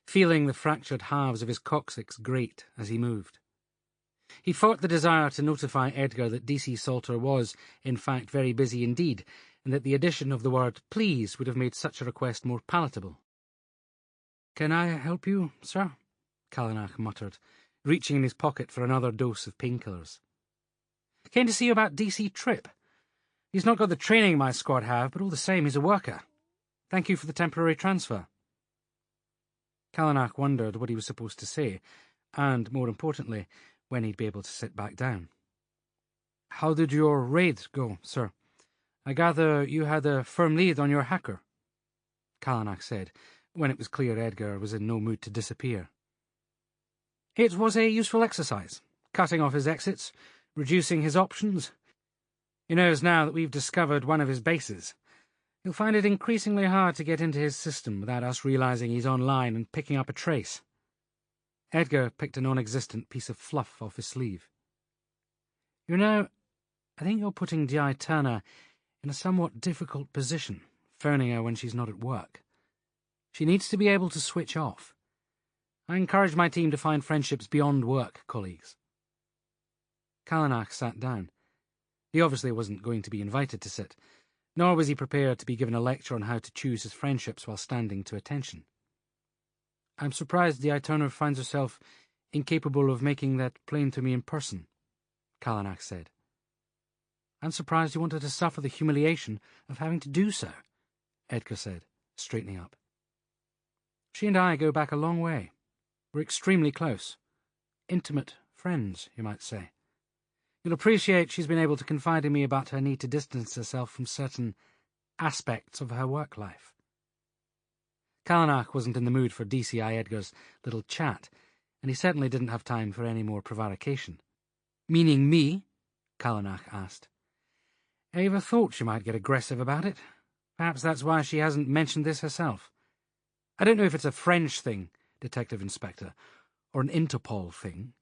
feeling the fractured halves of his coccyx grate as he moved. He fought the desire to notify Edgar that DC Salter was, in fact, very busy indeed, and that the addition of the word "please" would have made such a request more palatable. "Can I help you, sir?" Callanach muttered, reaching in his pocket for another dose of painkillers. "Came to see you about DC Tripp. He's not got the training my squad have, but all the same he's a worker. Thank you for the temporary transfer." Callanach wondered what he was supposed to say, and, more importantly, when he'd be able to sit back down. "How did your raid go, sir? I gather you had a firm lead on your hacker," Callanach said, when it was clear Edgar was in no mood to disappear. "It was a useful exercise, cutting off his exits, reducing his options. He knows now that we've discovered one of his bases. He'll find it increasingly hard to get into his system without us realizing he's online and picking up a trace." Edgar picked a non-existent piece of fluff off his sleeve. "You know, I think you're putting Di Turner in a somewhat difficult position, phoning her when she's not at work. She needs to be able to switch off. I encourage my team to find friendships beyond work colleagues." Callanach sat down. He obviously wasn't going to be invited to sit, nor was he prepared to be given a lecture on how to choose his friendships while standing to attention. "I'm surprised Di Turner finds herself incapable of making that plain to me in person," Callanach said. "I'm surprised you wanted to suffer the humiliation of having to do so," Edgar said, straightening up. "She and I go back a long way. We're extremely close. Intimate friends, you might say. You'll appreciate she's been able to confide in me about her need to distance herself from certain aspects of her work life." Callanach wasn't in the mood for DCI Edgar's little chat, and he certainly didn't have time for any more prevarication. "Meaning me?" Callanach asked. Ava thought she might get aggressive about it. Perhaps that's why she hasn't mentioned this herself. I don't know if it's a French thing, Detective Inspector, or an Interpol thing,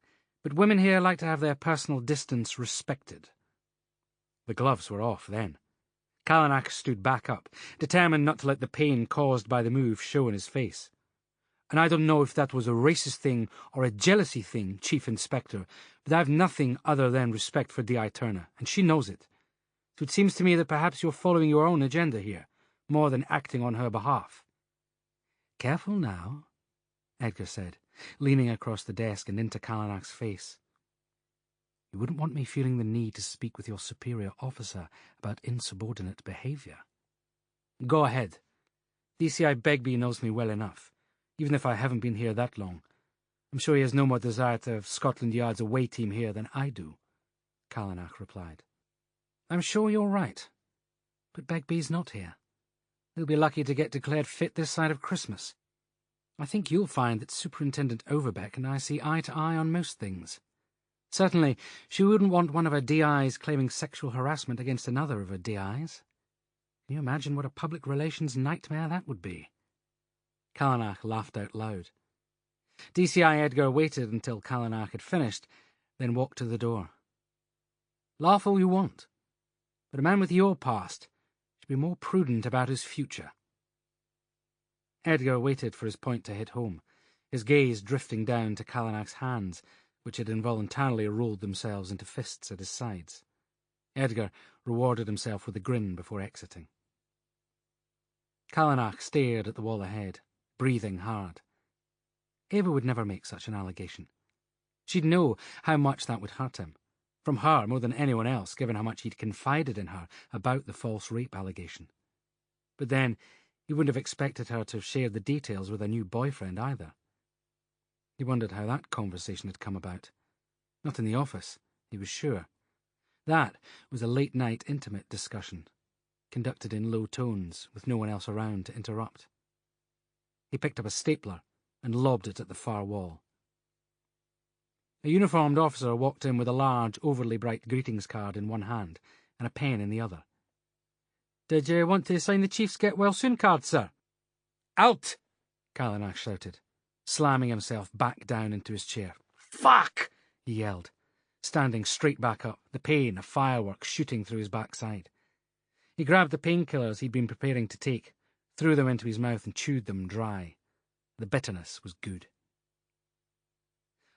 but women here like to have their personal distance respected. The gloves were off then. Callanach stood back up, determined not to let the pain caused by the move show in his face. "And I don't know if that was a racist thing or a jealousy thing, Chief Inspector, but I've nothing other than respect for D.I. Turner, and she knows it. So it seems to me that perhaps you're following your own agenda here, more than acting on her behalf." "Careful now," Edgar said, leaning across the desk and into Callanach's face. "You wouldn't want me feeling the need to speak with your superior officer about insubordinate behaviour." "Go ahead. DCI Begbie knows me well enough, even if I haven't been here that long. I'm sure he has no more desire to have Scotland Yard's away team here than I do," Callanach replied. "I'm sure you're right. But Begbie's not here. He'll be lucky to get declared fit this side of Christmas. I think you'll find that Superintendent Overbeck and I see eye to eye on most things. Certainly, she wouldn't want one of her DIs claiming sexual harassment against another of her DIs. Can you imagine what a public relations nightmare that would be?" Callanach laughed out loud. DCI Edgar waited until Callanach had finished, then walked to the door. "Laugh all you want, but a man with your past should be more prudent about his future." Edgar waited for his point to hit home, his gaze drifting down to Callanach's hands, which had involuntarily rolled themselves into fists at his sides. Edgar rewarded himself with a grin before exiting. Callanach stared at the wall ahead, breathing hard. Ava would never make such an allegation. She'd know how much that would hurt him. From her more than anyone else, given how much he'd confided in her about the false rape allegation. But then, he wouldn't have expected her to have shared the details with her new boyfriend either. He wondered how that conversation had come about. Not in the office, he was sure. That was a late-night intimate discussion, conducted in low tones, with no one else around to interrupt. He picked up a stapler and lobbed it at the far wall. A uniformed officer walked in with a large, overly bright greetings card in one hand and a pen in the other. "Did you want to sign the Chief's Get Well Soon card, sir?" "Out!" Callanach shouted, slamming himself back down into his chair. "Fuck!" he yelled, standing straight back up, the pain of fireworks shooting through his backside. He grabbed the painkillers he'd been preparing to take, threw them into his mouth and chewed them dry. The bitterness was good.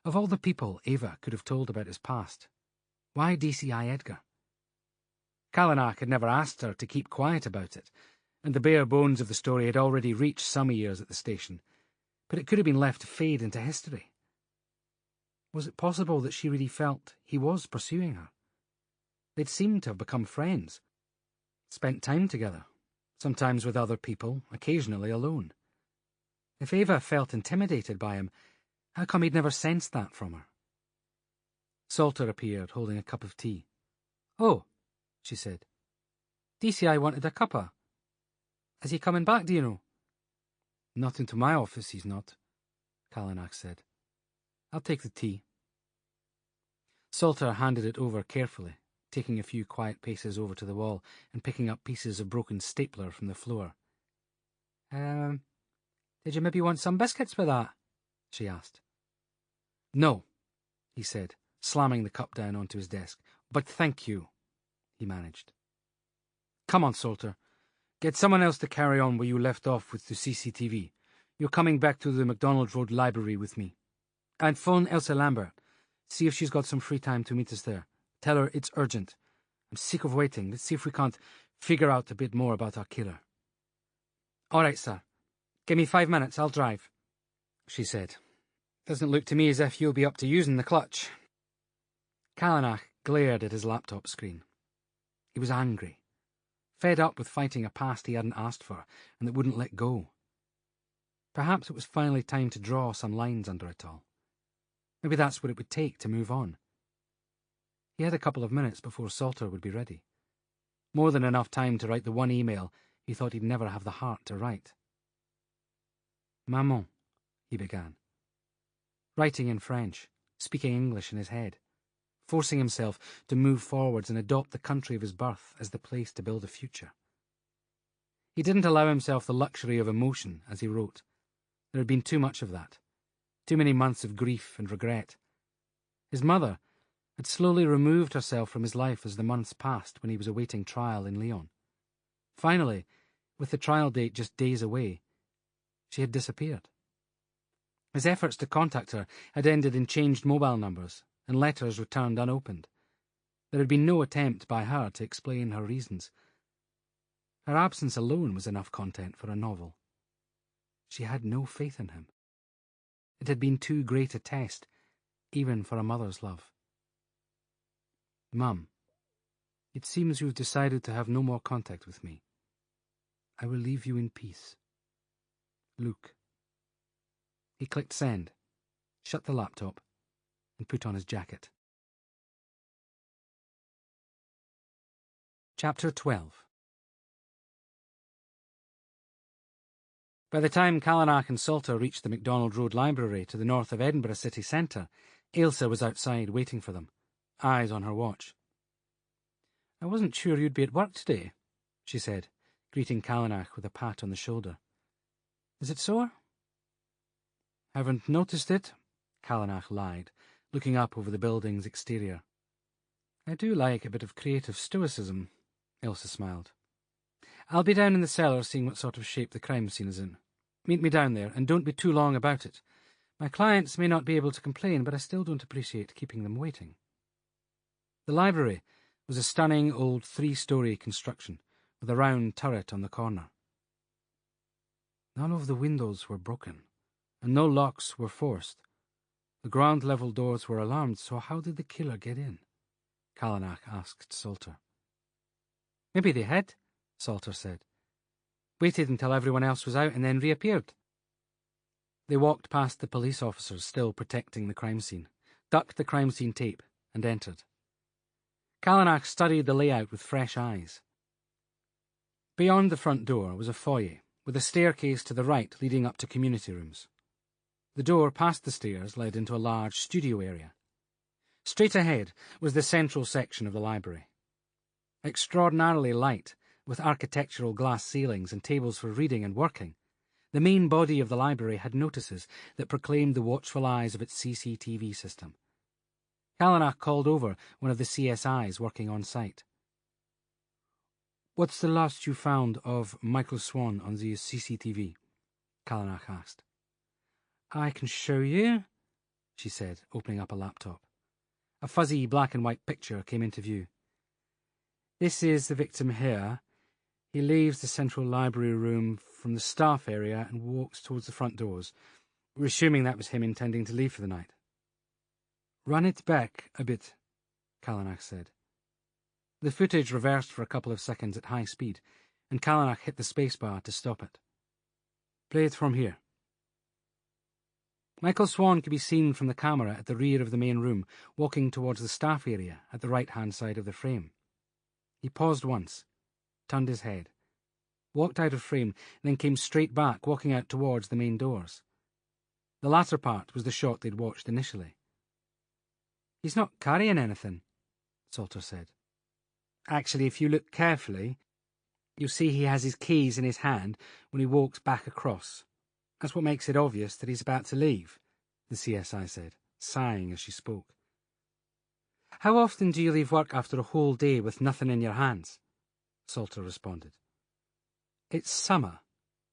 Of all the people Ava could have told about his past, why DCI Edgar? Callanach had never asked her to keep quiet about it, and the bare bones of the story had already reached some ears at the station, but it could have been left to fade into history. Was it possible that she really felt he was pursuing her? They'd seemed to have become friends, spent time together, sometimes with other people, occasionally alone. If Ava felt intimidated by him, how come he'd never sensed that from her? Salter appeared, holding a cup of tea. "Oh," she said. "DCI wanted a cuppa. Is he coming back, do you know?" "Not into my office, he's not," Callanach said. "I'll take the tea." Salter handed it over carefully, taking a few quiet paces over to the wall and picking up pieces of broken stapler from the floor. Did you maybe want some biscuits with that?" she asked. "No," he said, slamming the cup down onto his desk. "But thank you," he managed. "Come on, Salter. Get someone else to carry on where you left off with the CCTV. You're coming back to the MacDonald Road Library with me. And phone Elsa Lambert. See if she's got some free time to meet us there. Tell her it's urgent. I'm sick of waiting. Let's see if we can't figure out a bit more about our killer." "All right, sir. Give me 5 minutes, I'll drive," she said. "Doesn't look to me as if you'll be up to using the clutch." Callanach glared at his laptop screen. He was angry, fed up with fighting a past he hadn't asked for and that wouldn't let go. Perhaps it was finally time to draw some lines under it all. Maybe that's what it would take to move on. He had a couple of minutes before Salter would be ready. More than enough time to write the one email he thought he'd never have the heart to write. Maman, he began, writing in French, speaking English in his head, forcing himself to move forwards and adopt the country of his birth as the place to build a future. He didn't allow himself the luxury of emotion as he wrote. There had been too much of that, too many months of grief and regret. His mother had slowly removed herself from his life as the months passed when he was awaiting trial in Lyon. Finally, with the trial date just days away, she had disappeared. His efforts to contact her had ended in changed mobile numbers and letters returned unopened. There had been no attempt by her to explain her reasons. Her absence alone was enough content for a novel. She had no faith in him. It had been too great a test, even for a mother's love. Mum, it seems you've decided to have no more contact with me. I will leave you in peace. Luc. He clicked send, shut the laptop, and put on his jacket. Chapter 12. By the time Callanach and Salter reached the MacDonald Road Library to the north of Edinburgh city centre, Ailsa was outside waiting for them, eyes on her watch. I wasn't sure you'd be at work today, she said, greeting Callanach with a pat on the shoulder. Is it sore? Haven't noticed it, Callanach lied, looking up over the building's exterior. I do like a bit of creative stoicism, Ailsa smiled. I'll be down in the cellar seeing what sort of shape the crime scene is in. Meet me down there, and don't be too long about it. My clients may not be able to complain, but I still don't appreciate keeping them waiting. The library was a stunning old 3-story construction, with a round turret on the corner. None of the windows were broken, and no locks were forced. The ground-level doors were alarmed, so how did the killer get in? Callanach asked Salter. Maybe they hid, Salter said. Waited until everyone else was out and then reappeared. They walked past the police officers still protecting the crime scene, ducked the crime scene tape, and entered. Callanach studied the layout with fresh eyes. Beyond the front door was a foyer, with a staircase to the right leading up to community rooms. The door past the stairs led into a large studio area. Straight ahead was the central section of the library. Extraordinarily light, with architectural glass ceilings and tables for reading and working, the main body of the library had notices that proclaimed the watchful eyes of its CCTV system. Callanach called over one of the CSIs working on site. What's the last you found of Michael Swan on the CCTV? Callanach asked. I can show you, she said, opening up a laptop. A fuzzy black and white picture came into view. This is the victim here. He leaves the central library room from the staff area and walks towards the front doors. We're assuming that was him intending to leave for the night. Run it back a bit, Callanach said. The footage reversed for a couple of seconds at high speed, and Callanach hit the spacebar to stop it. Play it from here. Michael Swan could be seen from the camera at the rear of the main room, walking towards the staff area at the right-hand side of the frame. He paused once, turned his head, walked out of frame, and then came straight back, walking out towards the main doors. The latter part was the shot they'd watched initially. He's not carrying anything, Salter said. Actually, if you look carefully, you'll see he has his keys in his hand when he walks back across. That's what makes it obvious that he's about to leave, the CSI said, sighing as she spoke. How often do you leave work after a whole day with nothing in your hands? Salter responded. It's summer,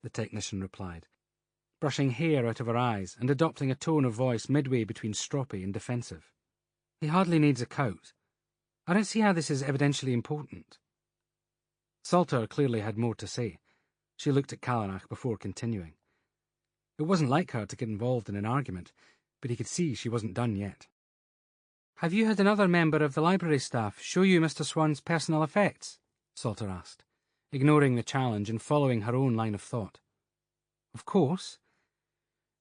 the technician replied, brushing hair out of her eyes and adopting a tone of voice midway between stroppy and defensive. He hardly needs a coat. I don't see how this is evidentially important. Salter clearly had more to say. She looked at Callanach before continuing. It wasn't like her to get involved in an argument, but he could see she wasn't done yet. Have you had another member of the library staff show you Mr. Swan's personal effects? Salter asked, ignoring the challenge and following her own line of thought. Of course.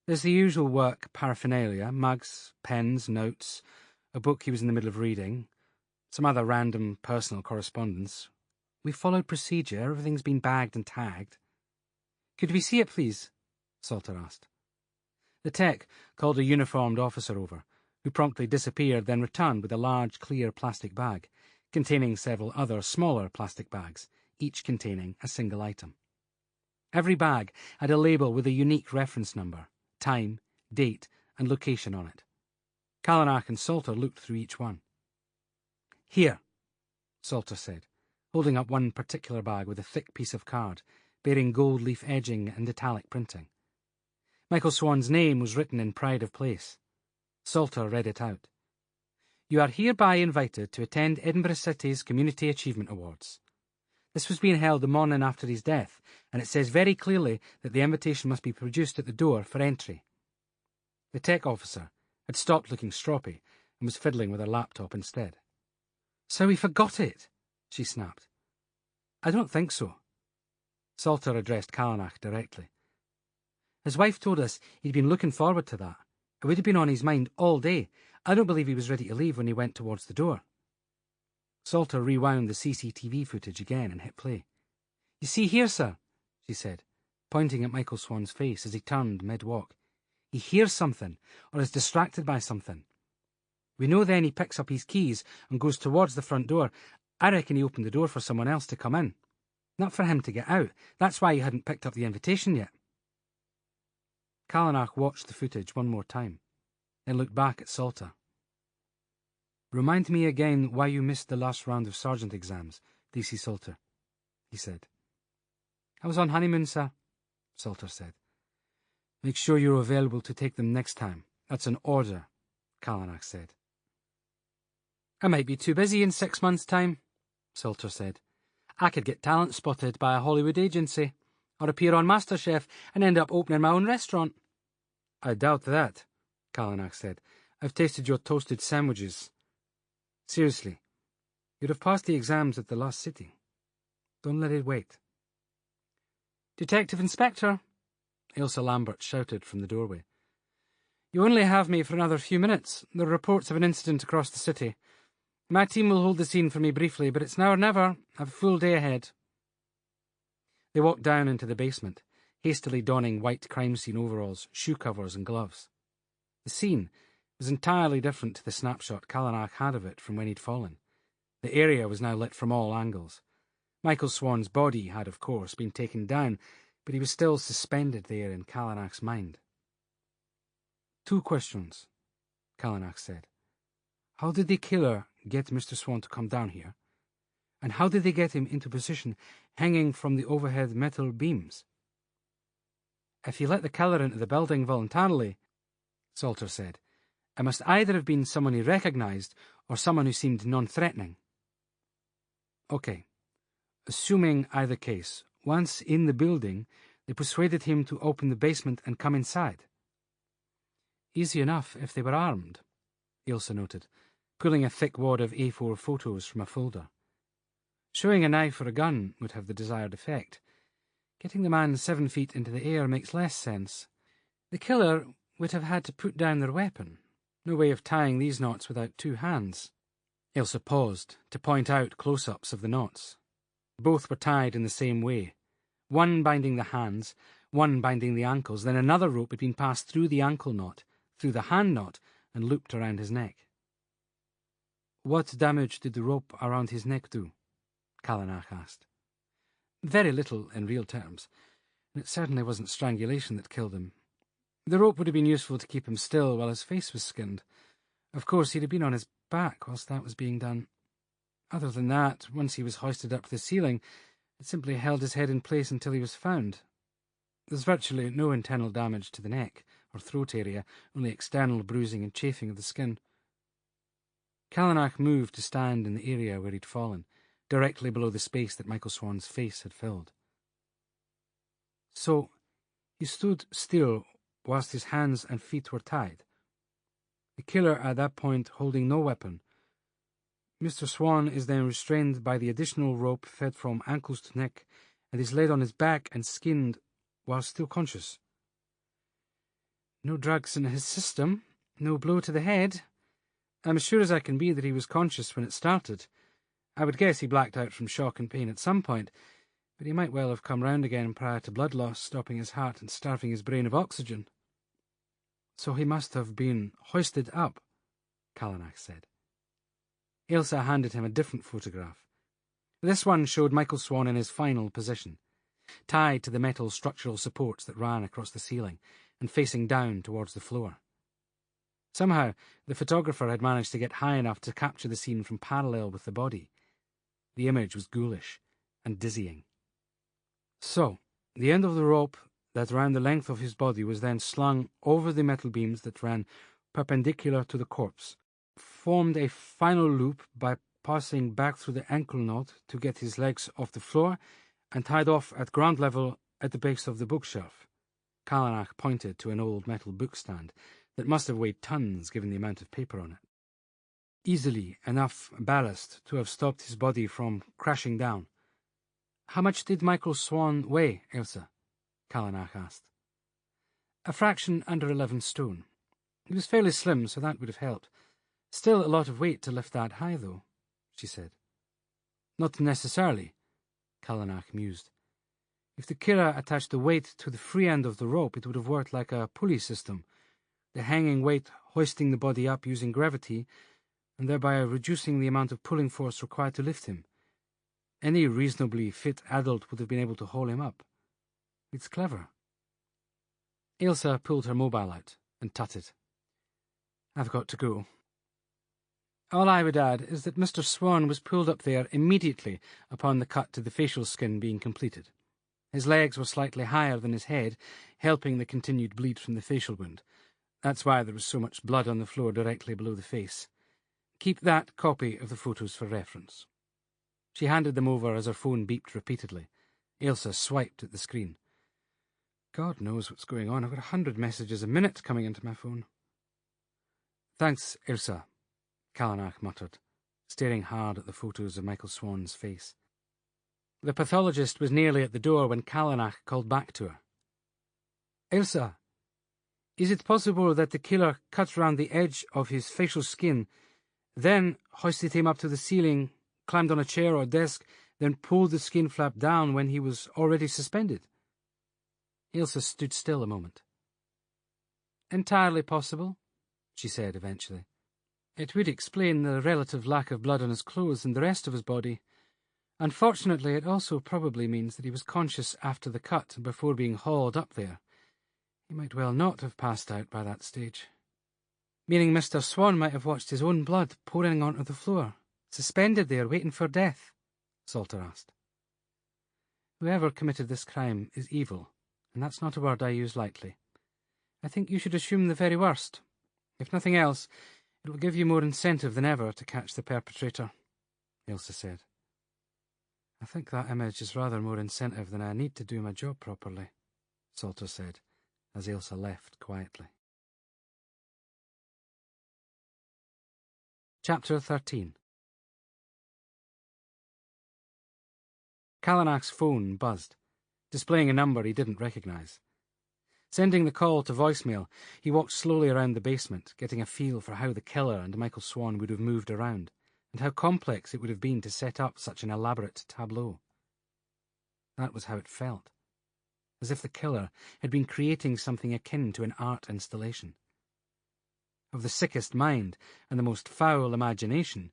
There's the usual work paraphernalia, mugs, pens, notes, a book he was in the middle of reading, some other random personal correspondence. We followed procedure, everything's been bagged and tagged. Could we see it, please? Salter asked. The tech called a uniformed officer over, who promptly disappeared, then returned with a large clear plastic bag, containing several other smaller plastic bags, each containing a single item. Every bag had a label with a unique reference number, time, date, and location on it. Callanach and Salter looked through each one. "Here," Salter said, holding up one particular bag with a thick piece of card, bearing gold leaf edging and italic printing. Michael Swan's name was written in pride of place. Salter read it out. "You are hereby invited to attend Edinburgh City's Community Achievement Awards. This was being held the morning after his death, and it says very clearly that the invitation must be produced at the door for entry." The tech officer had stopped looking stroppy and was fiddling with her laptop instead. "So he forgot it," she snapped. "I don't think so." Salter addressed Callanach directly. "His wife told us he'd been looking forward to that. It would have been on his mind all day. I don't believe he was ready to leave when he went towards the door." Salter rewound the CCTV footage again and hit play. "You see here, sir," she said, pointing at Michael Swan's face as he turned mid-walk. "He hears something, or is distracted by something. We know then he picks up his keys and goes towards the front door. I reckon he opened the door for someone else to come in. Not for him to get out. That's why he hadn't picked up the invitation yet." Callanach watched the footage one more time, then looked back at Salter. "Remind me again why you missed the last round of sergeant exams, DC Salter," he said. "I was on honeymoon, sir," Salter said. "Make sure you're available to take them next time. That's an order," Callanach said. "I might be too busy in 6 months' time," Salter said. "I could get talent spotted by a Hollywood agency, or appear on MasterChef and end up opening my own restaurant." "I doubt that," Callanach said. "I've tasted your toasted sandwiches. Seriously, you'd have passed the exams at the last sitting. Don't let it wait." "Detective Inspector," Ailsa Lambert shouted from the doorway. "You only have me for another few minutes. There are reports of an incident across the city. My team will hold the scene for me briefly, but it's now or never. I have a full day ahead." They walked down into the basement, hastily donning white crime scene overalls, shoe covers, and gloves. The scene was entirely different to the snapshot Callanach had of it from when he'd fallen. The area was now lit from all angles. Michael Swan's body had, of course, been taken down, but he was still suspended there in Callanach's mind. "2 questions," Callanach said. "How did the killer get Mr. Swan to come down here? And how did they get him into position hanging from the overhead metal beams?" "If he let the killer into the building voluntarily," Salter said, "it must either have been someone he recognized or someone who seemed non-threatening." "Okay. Assuming either case, once in the building, they persuaded him to open the basement and come inside." "Easy enough if they were armed," Ailsa noted, pulling a thick wad of A4 photos from a folder. "Showing a knife or a gun would have the desired effect. Getting the man 7 feet into the air makes less sense. The killer would have had to put down their weapon. No way of tying these knots without 2 hands. Ailsa paused to point out close-ups of the knots. Both were tied in the same way. One binding the hands, one binding the ankles, then another rope had been passed through the ankle knot, through the hand knot, and looped around his neck. "What damage did the rope around his neck do?" Callanach asked. "Very little in real terms, and it certainly wasn't strangulation that killed him. The rope would have been useful to keep him still while his face was skinned. Of course, he'd have been on his back whilst that was being done. Other than that, once he was hoisted up to the ceiling, it simply held his head in place until he was found. There's virtually no internal damage to the neck or throat area, only external bruising and chafing of the skin." Callanach moved to stand in the area where he'd fallen, directly below the space that Michael Swan's face had filled. "So, he stood still whilst his hands and feet were tied. The killer at that point holding no weapon. Mr. Swan is then restrained by the additional rope fed from ankles to neck and is laid on his back and skinned while still conscious. No drugs in his system, no blow to the head. I'm as sure as I can be that he was conscious when it started. I would guess he blacked out from shock and pain at some point, But he might well have come round again prior to blood loss stopping his heart and starving his brain of oxygen. So he must have been hoisted up, Callanach said. Ailsa handed him a different photograph. This one showed Michael Swan in his final position, tied to the metal structural supports that ran across the ceiling and facing down towards the floor. Somehow, the photographer had managed to get high enough to capture the scene from parallel with the body. The image was ghoulish and dizzying. So, the end of the rope that ran the length of his body was then slung over the metal beams that ran perpendicular to the corpse, formed a final loop by passing back through the ankle knot to get his legs off the floor, and tied off at ground level at the base of the bookshelf. Callanach pointed to an old metal bookstand that must have weighed tons given the amount of paper on it. Easily enough ballast to have stopped his body from crashing down. How much did Michael Swan weigh, Ailsa? Callanach asked. A fraction under 11 stone. He was fairly slim, so that would have helped. Still a lot of weight to lift that high, though, she said. Not necessarily, Callanach mused. If the killer attached the weight to the free end of the rope, it would have worked like a pulley system, the hanging weight hoisting the body up using gravity, and thereby reducing the amount of pulling force required to lift him. Any reasonably fit adult would have been able to haul him up. It's clever. Ailsa pulled her mobile out and tutted. I've got to go. All I would add is that Mr. Swan was pulled up there immediately upon the cut to the facial skin being completed. His legs were slightly higher than his head, helping the continued bleed from the facial wound. That's why there was so much blood on the floor directly below the face. Keep that copy of the photos for reference. She handed them over as her phone beeped repeatedly. Ailsa swiped at the screen. God knows what's going on. I've got 100 messages a minute coming into my phone. Thanks, Ailsa, Callanach muttered, staring hard at the photos of Michael Swan's face. The pathologist was nearly at the door when Callanach called back to her. Ailsa, is it possible that the killer cut round the edge of his facial skin, then hoisted him up to the ceiling, climbed on a chair or desk, then pulled the skin flap down when he was already suspended? Ailsa stood still a moment. Entirely possible, she said eventually. It would explain the relative lack of blood on his clothes and the rest of his body. Unfortunately, it also probably means that he was conscious after the cut and before being hauled up there. He might well not have passed out by that stage. Meaning Mr. Swan might have watched his own blood pouring onto the floor, suspended there waiting for death, Salter asked. Whoever committed this crime is evil, and that's not a word I use lightly. I think you should assume the very worst. If nothing else, it will give you more incentive than ever to catch the perpetrator, Ailsa said. I think that image is rather more incentive than I need to do my job properly, Salter said, as Ailsa left quietly. Chapter 13. Callanach's phone buzzed, displaying a number he didn't recognise. Sending the call to voicemail, he walked slowly around the basement, getting a feel for how the killer and Michael Swan would have moved around, and how complex it would have been to set up such an elaborate tableau. That was how it felt, as if the killer had been creating something akin to an art installation. Of the sickest mind and the most foul imagination,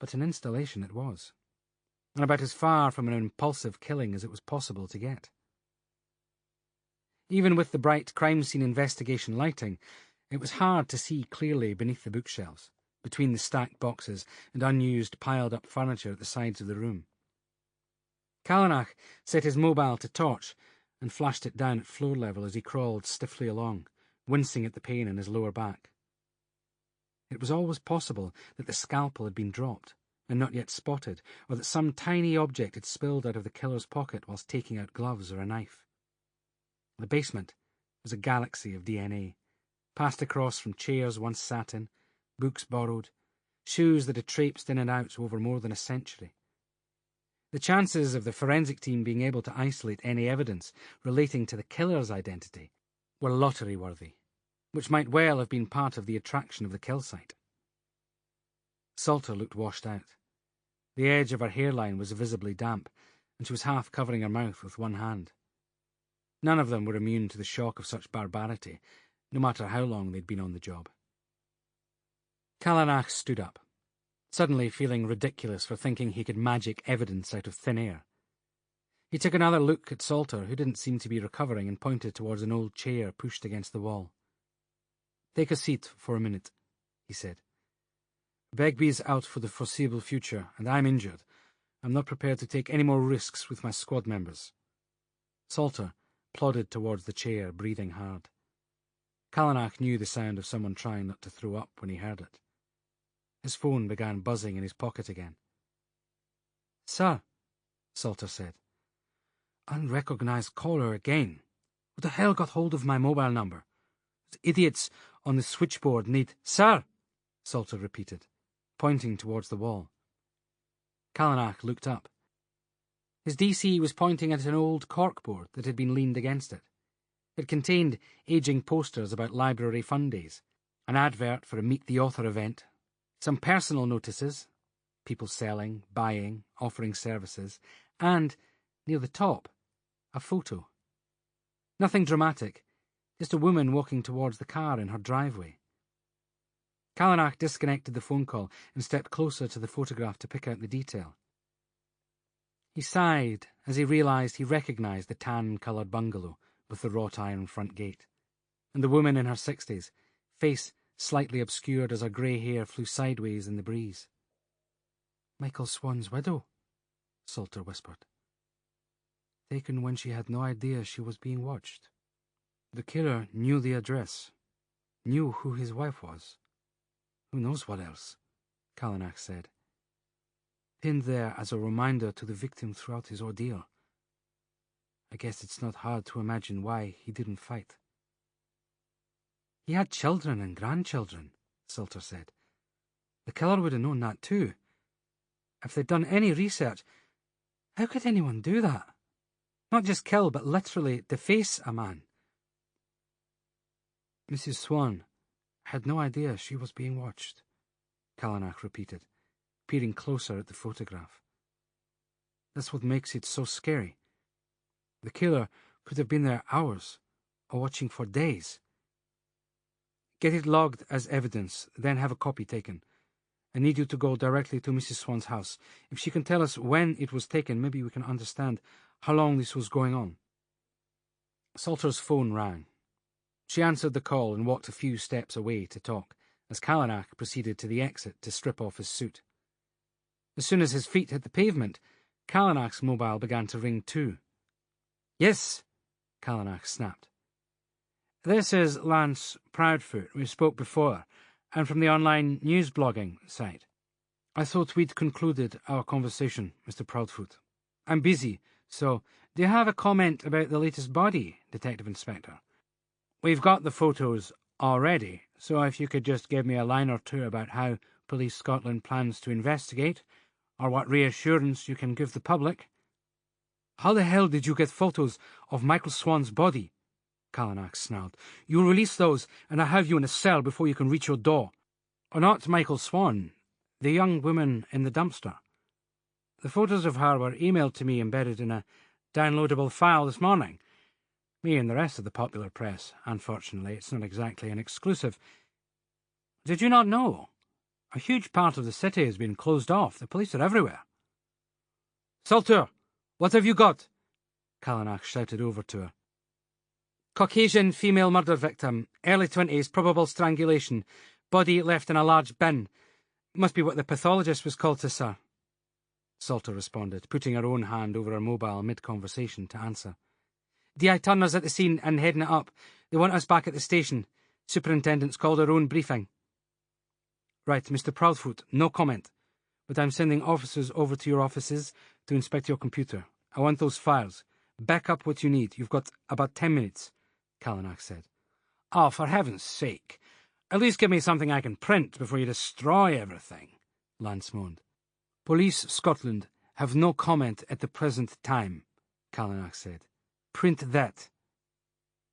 but an installation it was, and about as far from an impulsive killing as it was possible to get. Even with the bright crime scene investigation lighting, it was hard to see clearly beneath the bookshelves, between the stacked boxes and unused piled-up furniture at the sides of the room. Callanach set his mobile to torch and flashed it down at floor level as he crawled stiffly along, wincing at the pain in his lower back. It was always possible that the scalpel had been dropped and not yet spotted, or that some tiny object had spilled out of the killer's pocket whilst taking out gloves or a knife. The basement was a galaxy of DNA, passed across from chairs once sat in, books borrowed, shoes that had traipsed in and out over more than a century. The chances of the forensic team being able to isolate any evidence relating to the killer's identity were lottery-worthy, which might well have been part of the attraction of the kill site. Salter looked washed out. The edge of her hairline was visibly damp, and she was half covering her mouth with one hand. None of them were immune to the shock of such barbarity, no matter how long they'd been on the job. Callanach stood up, suddenly feeling ridiculous for thinking he could magic evidence out of thin air. He took another look at Salter, who didn't seem to be recovering, and pointed towards an old chair pushed against the wall. "Take a seat for a minute," he said. "Begbie's out for the foreseeable future, and I'm injured. I'm not prepared to take any more risks with my squad members." Salter plodded towards the chair, breathing hard. Callanach knew the sound of someone trying not to throw up when he heard it. His phone began buzzing in his pocket again. "Sir," Salter said. "Unrecognized caller again. Who the hell got hold of my mobile number? Those idiots on the switchboard need—" "Sir!" Salter repeated, pointing towards the wall. Callanach looked up. His DC was pointing at an old corkboard that had been leaned against it. It contained aging posters about library fun days, an advert for a Meet the Author event, some personal notices, people selling, buying, offering services, and, near the top, a photo. Nothing dramatic, just a woman walking towards the car in her driveway. Callanach disconnected the phone call and stepped closer to the photograph to pick out the detail. He sighed as he realised he recognised the tan-coloured bungalow with the wrought-iron front gate, and the woman in her 60s, face slightly obscured as her grey hair flew sideways in the breeze. "Michael Swan's widow," Salter whispered. "Taken when she had no idea she was being watched. The killer knew the address, knew who his wife was. Who knows what else," Callanach said. "Pinned there as a reminder to the victim throughout his ordeal. I guess it's not hard to imagine why he didn't fight." "He had children and grandchildren," Salter said. "The killer would have known that too. If they'd done any research, how could anyone do that? Not just kill, but literally deface a man." "Mrs. Swan had no idea she was being watched," Callanach repeated, peering closer at the photograph. "That's what makes it so scary. The killer could have been there hours, or watching for days. Get it logged as evidence, then have a copy taken. I need you to go directly to Mrs. Swan's house. If she can tell us when it was taken, maybe we can understand how long this was going on." Salter's phone rang. She answered the call and walked a few steps away to talk, as Callanach proceeded to the exit to strip off his suit. As soon as his feet hit the pavement, Callanach's mobile began to ring too. "Yes," Callanach snapped. "This is Lance Proudfoot. We spoke before, and from the online news blogging site. I thought we'd concluded our conversation, Mr. Proudfoot. I'm busy, so do you have a comment about the latest body, Detective Inspector? We've got the photos already, so if you could just give me a line or two about how Police Scotland plans to investigate, or what reassurance you can give the public." "How the hell did you get photos of Michael Swan's body?" Callanach snarled. "You'll release those, and I'll have you in a cell before you can reach your door." "Or not Michael Swan, the young woman in the dumpster. The photos of her were emailed to me embedded in a downloadable file this morning. Me and the rest of the popular press. Unfortunately, it's not exactly an exclusive. Did you not know? A huge part of the city has been closed off. The police are everywhere." "Salter, what have you got?" Callanach shouted over to her. "Caucasian female murder victim, early 20s, probable strangulation, body left in a large bin. Must be what the pathologist was called to, sir," Salter responded, putting her own hand over her mobile mid-conversation to answer. "DI Turner's at the scene and heading it up. They want us back at the station. Superintendent's called her own briefing." "Right, Mr. Proudfoot, no comment. But I'm sending officers over to your offices to inspect your computer. I want those files. Back up what you need. You've got about 10 minutes, Callanach said. "Oh, for heaven's sake. At least give me something I can print before you destroy everything," Lance moaned. "Police Scotland have no comment at the present time," Callanach said. "Print that."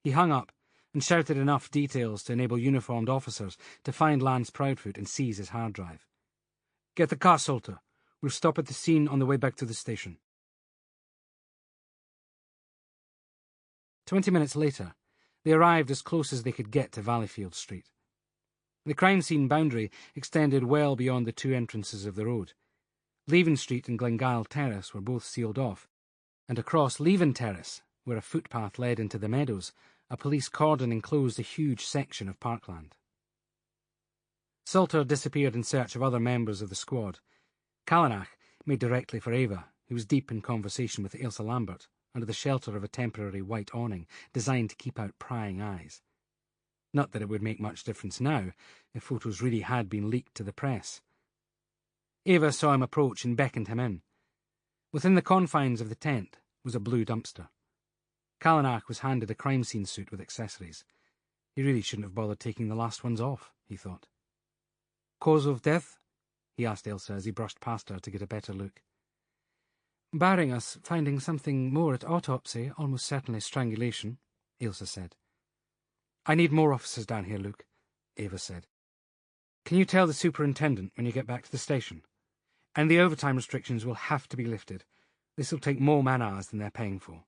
He hung up and shouted enough details to enable uniformed officers to find Lance Proudfoot and seize his hard drive. "Get the car, Salter. We'll stop at the scene on the way back to the station." 20 minutes later, they arrived as close as they could get to Valleyfield Street. The crime scene boundary extended well beyond the two entrances of the road. Leven Street and Glengyle Terrace were both sealed off, and across Leven Terrace, where a footpath led into the meadows, a police cordon enclosed a huge section of parkland. Salter disappeared in search of other members of the squad. Callanach made directly for Ava, who was deep in conversation with Ailsa Lambert, under the shelter of a temporary white awning designed to keep out prying eyes. Not that it would make much difference now, if photos really had been leaked to the press. Ava saw him approach and beckoned him in. Within the confines of the tent was a blue dumpster. Callanach was handed a crime scene suit with accessories. He really shouldn't have bothered taking the last ones off, he thought. Cause of death? He asked Ailsa as he brushed past her to get a better look. Barring us finding something more at autopsy, almost certainly strangulation, Ailsa said. I need more officers down here, Luc, Ava said. Can you tell the superintendent when you get back to the station? And the overtime restrictions will have to be lifted. This will take more man-hours than they're paying for.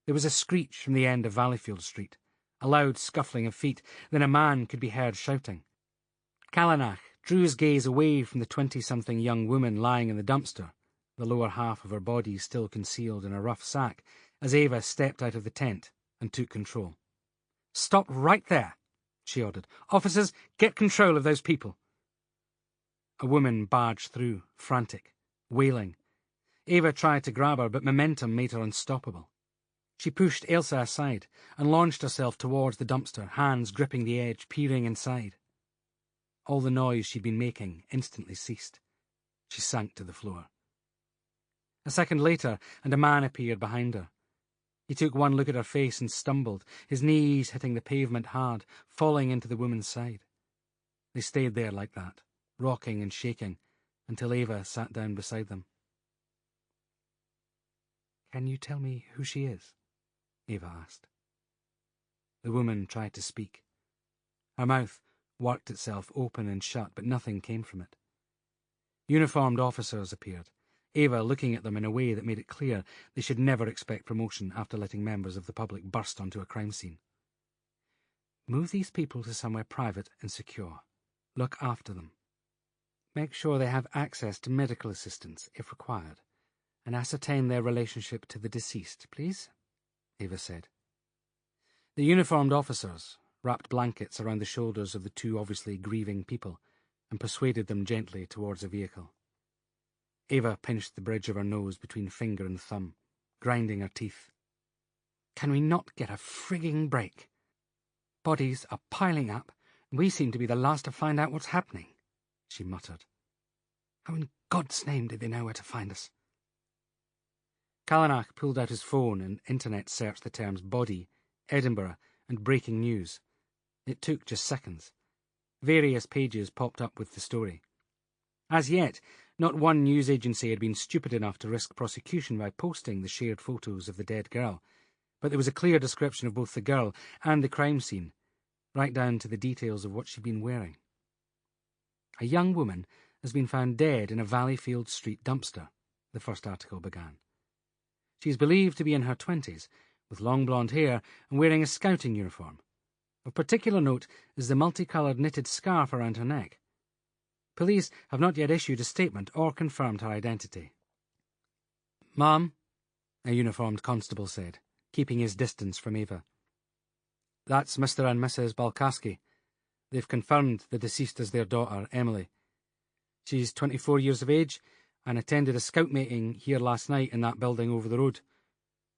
There was a screech from the end of Valleyfield Street, a loud scuffling of feet, then a man could be heard shouting. Callanach drew his gaze away from the 20-something young woman lying in the dumpster, the lower half of her body still concealed in a rough sack, as Ava stepped out of the tent and took control. Stop right there, she ordered. Officers, get control of those people. A woman barged through, frantic, wailing. Ava tried to grab her, but momentum made her unstoppable. She pushed Ailsa aside and launched herself towards the dumpster, hands gripping the edge, peering inside. All the noise she'd been making instantly ceased. She sank to the floor. A second later, and a man appeared behind her. He took one look at her face and stumbled, his knees hitting the pavement hard, falling into the woman's side. They stayed there like that, rocking and shaking, until Ava sat down beside them. Can you tell me who she is? Ava asked. The woman tried to speak. Her mouth worked itself open and shut, but nothing came from it. Uniformed officers appeared, Ava looking at them in a way that made it clear they should never expect promotion after letting members of the public burst onto a crime scene. Move these people to somewhere private and secure. Look after them. Make sure they have access to medical assistance, if required, and ascertain their relationship to the deceased, please, Ava said. The uniformed officers wrapped blankets around the shoulders of the two obviously grieving people and persuaded them gently towards a vehicle. Ava pinched the bridge of her nose between finger and thumb, grinding her teeth. Can we not get a frigging break? Bodies are piling up, and we seem to be the last to find out what's happening, she muttered. How in God's name did they know where to find us? Callanach pulled out his phone and internet searched the terms body, Edinburgh, and breaking news. It took just seconds. Various pages popped up with the story. As yet, not one news agency had been stupid enough to risk prosecution by posting the shared photos of the dead girl, but there was a clear description of both the girl and the crime scene, right down to the details of what she'd been wearing. A young woman has been found dead in a Valleyfield Street dumpster, the first article began. She is believed to be in her 20s, with long blonde hair and wearing a scouting uniform. Of particular note is the multicoloured knitted scarf around her neck. Police have not yet issued a statement or confirmed her identity. Ma'am, a uniformed constable said, keeping his distance from Ava. That's Mr. and Mrs. Balkaski. They've confirmed the deceased as their daughter, Emily. She's 24 years of age and attended a scout meeting here last night in that building over the road.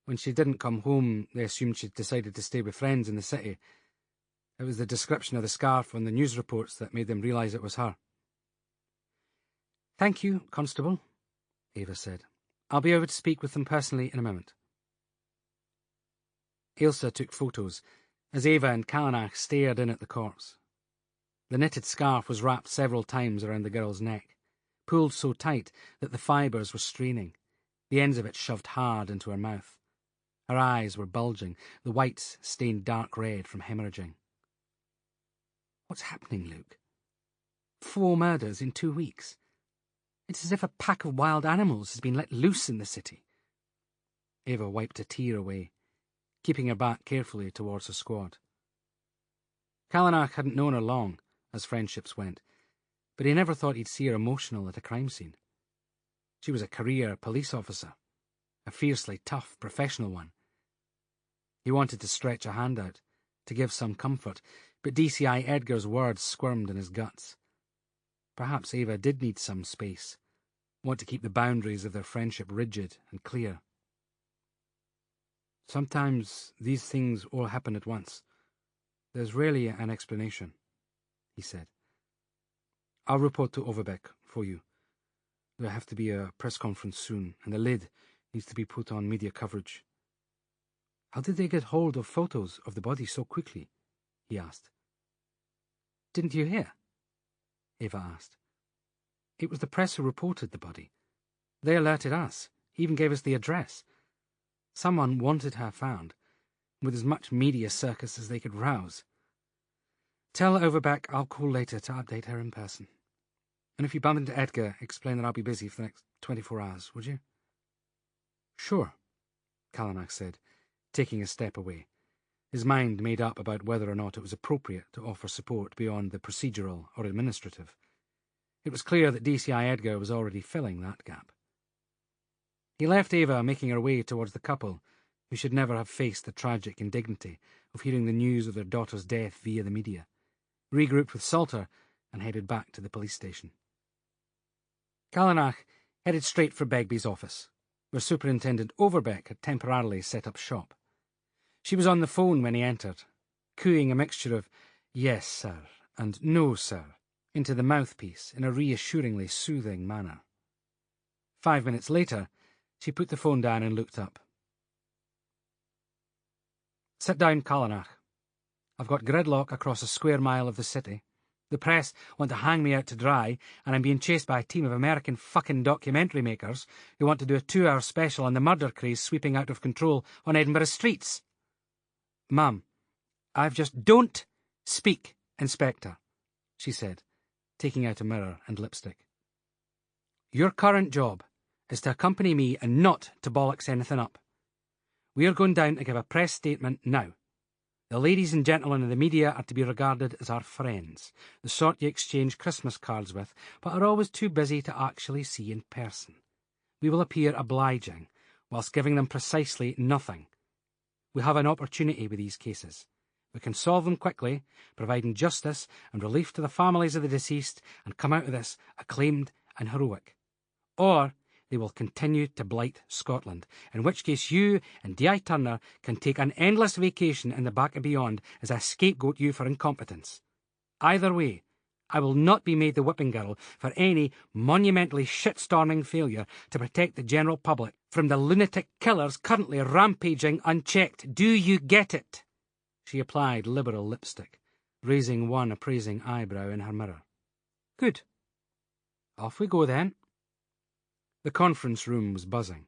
When she didn't come home, they assumed she'd decided to stay with friends in the city. It was the description of the scarf on the news reports that made them realise it was her. Thank you, Constable, Ava said. I'll be over to speak with them personally in a moment. Ailsa took photos as Ava and Callanach stared in at the corpse. The knitted scarf was wrapped several times around the girl's neck, pulled so tight that the fibres were straining, the ends of it shoved hard into her mouth. Her eyes were bulging, the whites stained dark red from hemorrhaging. What's happening, Luc? 4 murders in 2 weeks. It's as if a pack of wild animals has been let loose in the city. Ava wiped a tear away. keeping her back carefully towards her squad. Callanach hadn't known her long, as friendships went, but he never thought he'd see her emotional at a crime scene. She was a career police officer, a fiercely tough professional one. He wanted to stretch a hand out, to give some comfort, but DCI Edgar's words squirmed in his guts. Perhaps Ava did need some space, want to keep the boundaries of their friendship rigid and clear. Sometimes these things all happen at once. There's rarely an explanation, he said. I'll report to Overbeck for you. There'll have to be a press conference soon, and the lid needs to be put on media coverage. How did they get hold of photos of the body so quickly? He asked. Didn't you hear? Ava asked. It was the press who reported the body. They alerted us, even gave us the address. Someone wanted her found, with as much media circus as they could rouse. Tell Overbeck I'll call later to update her in person. And if you bump into Edgar, explain that I'll be busy for the next 24 hours, would you? Sure, Callanach said, taking a step away, his mind made up about whether or not it was appropriate to offer support beyond the procedural or administrative. It was clear that DCI Edgar was already filling that gap. He left Ava making her way towards the couple, who should never have faced the tragic indignity of hearing the news of their daughter's death via the media, regrouped with Salter, and headed back to the police station. Callanach headed straight for Begbie's office, where Superintendent Overbeck had temporarily set up shop. She was on the phone when he entered, cooing a mixture of "yes, sir," and "no, sir," into the mouthpiece in a reassuringly soothing manner. 5 minutes later, she put the phone down and looked up. Sit down, Callanach. I've got gridlock across a square mile of the city. The press want to hang me out to dry, and I'm being chased by a team of American fucking documentary makers who want to do a 2-hour special on the murder craze sweeping out of control on Edinburgh streets. Mum, I've just— Don't speak, Inspector, she said, taking out a mirror and lipstick. Your current job is to accompany me and not to bollocks anything up. We are going down to give a press statement now. The ladies and gentlemen of the media are to be regarded as our friends, the sort you exchange Christmas cards with, but are always too busy to actually see in person. We will appear obliging, whilst giving them precisely nothing. We have an opportunity with these cases. We can solve them quickly, providing justice and relief to the families of the deceased, and come out of this acclaimed and heroic. Or they will continue to blight Scotland, in which case you and D.I. Turner can take an endless vacation in the back and beyond as I scapegoat you for incompetence. Either way, I will not be made the whipping girl for any monumentally shitstorming failure to protect the general public from the lunatic killers currently rampaging unchecked. Do you get it? She applied liberal lipstick, raising one appraising eyebrow in her mirror. Good. Off we go then. The conference room was buzzing.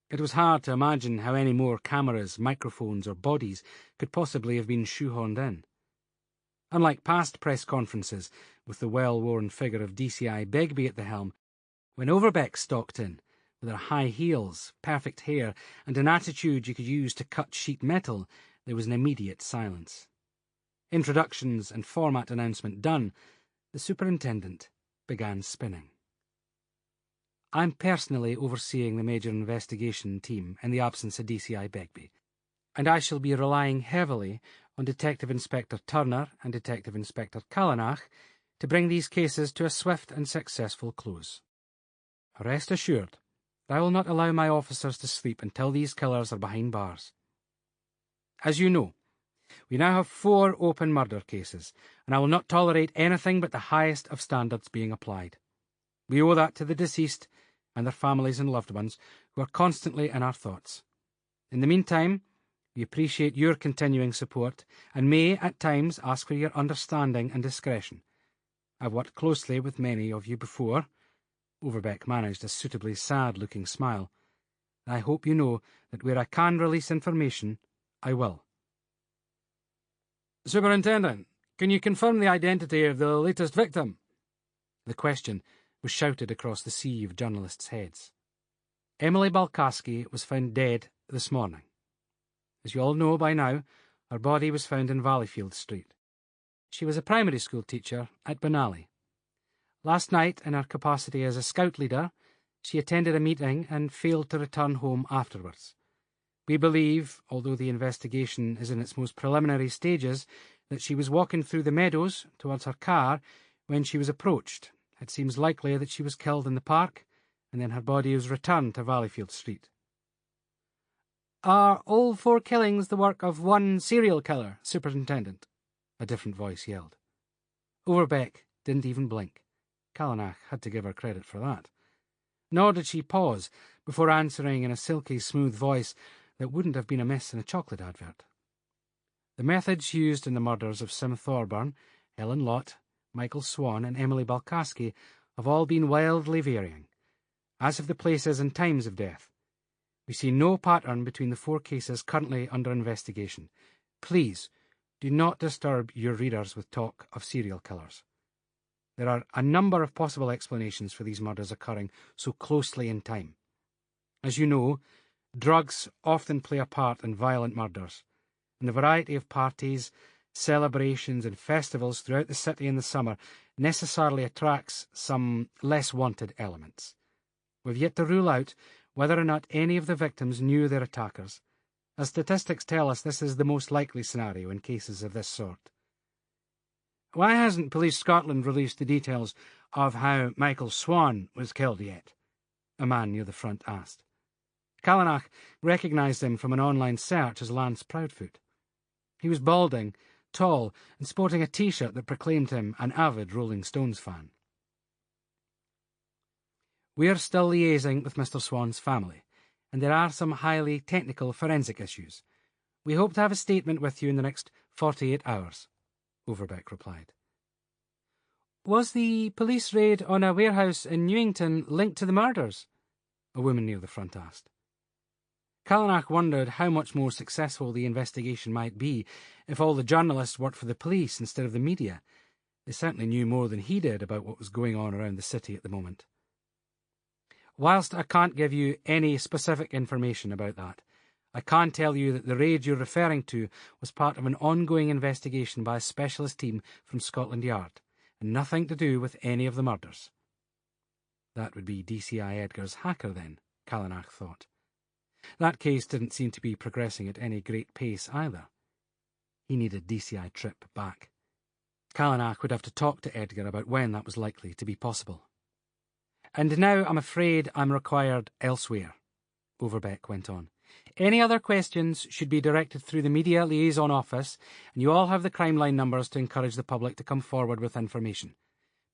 It was hard to imagine how any more cameras, microphones, or bodies could possibly have been shoehorned in. Unlike past press conferences, with the well-worn figure of DCI Begbie at the helm, when Overbeck stalked in, with her high heels, perfect hair, and an attitude you could use to cut sheet metal, there was an immediate silence. Introductions and format announcement done, the superintendent began spinning. I'm personally overseeing the major investigation team in the absence of DCI Begbie, and I shall be relying heavily on Detective Inspector Turner and Detective Inspector Callanach to bring these cases to a swift and successful close. Rest assured, I will not allow my officers to sleep until these killers are behind bars. As you know, we now have 4 open murder cases, and I will not tolerate anything but the highest of standards being applied. We owe that to the deceased and their families and loved ones, who are constantly in our thoughts. In the meantime, we appreciate your continuing support, and may, at times, ask for your understanding and discretion. I've worked closely with many of you before. Overbeck managed a suitably sad-looking smile. I hope you know that where I can release information, I will. Superintendent, can you confirm the identity of the latest victim? The question was shouted across the sea of journalists' heads. Emily Balkaski was found dead this morning. As you all know by now, her body was found in Valleyfield Street. She was a primary school teacher at Benally. Last night, in her capacity as a scout leader, she attended a meeting and failed to return home afterwards. We believe, although the investigation is in its most preliminary stages, that she was walking through the meadows towards her car when she was approached. It seems likely that she was killed in the park, and then her body was returned to Valleyfield Street. Are all 4 killings the work of one serial killer, Superintendent? A different voice yelled. Overbeck didn't even blink. Callanach had to give her credit for that. Nor did she pause before answering in a silky, smooth voice that wouldn't have been amiss in a chocolate advert. The methods used in the murders of Sim Thorburn, Helen Lott, Michael Swan, and Emily Balkaski have all been wildly varying, as have the places and times of death. We see no pattern between the 4 cases currently under investigation. Please, do not disturb your readers with talk of serial killers. There are a number of possible explanations for these murders occurring so closely in time. As you know, drugs often play a part in violent murders, and the variety of parties, celebrations, and festivals throughout the city in the summer necessarily attracts some less wanted elements. We've yet to rule out whether or not any of the victims knew their attackers, as statistics tell us this is the most likely scenario in cases of this sort. Why hasn't Police Scotland released the details of how Michael Swan was killed yet? A man near the front asked. Callanach recognised him from an online search as Lance Proudfoot. He was balding, tall, and sporting a T-shirt that proclaimed him an avid Rolling Stones fan. We are still liaising with Mr. Swan's family, and there are some highly technical forensic issues. We hope to have a statement with you in the next 48 hours, Overbeck replied. Was the police raid on a warehouse in Newington linked to the murders? A woman near the front asked. Callanach wondered how much more successful the investigation might be if all the journalists worked for the police instead of the media. They certainly knew more than he did about what was going on around the city at the moment. Whilst I can't give you any specific information about that, I can tell you that the raid you're referring to was part of an ongoing investigation by a specialist team from Scotland Yard, and nothing to do with any of the murders. That would be DCI Edgar's hacker then, Callanach thought. That case didn't seem to be progressing at any great pace either. He needed DCI Trip back. Callanach would have to talk to Edgar about when that was likely to be possible. And now I'm afraid I'm required elsewhere, Overbeck went on. Any other questions should be directed through the Media Liaison Office, and you all have the crime line numbers to encourage the public to come forward with information.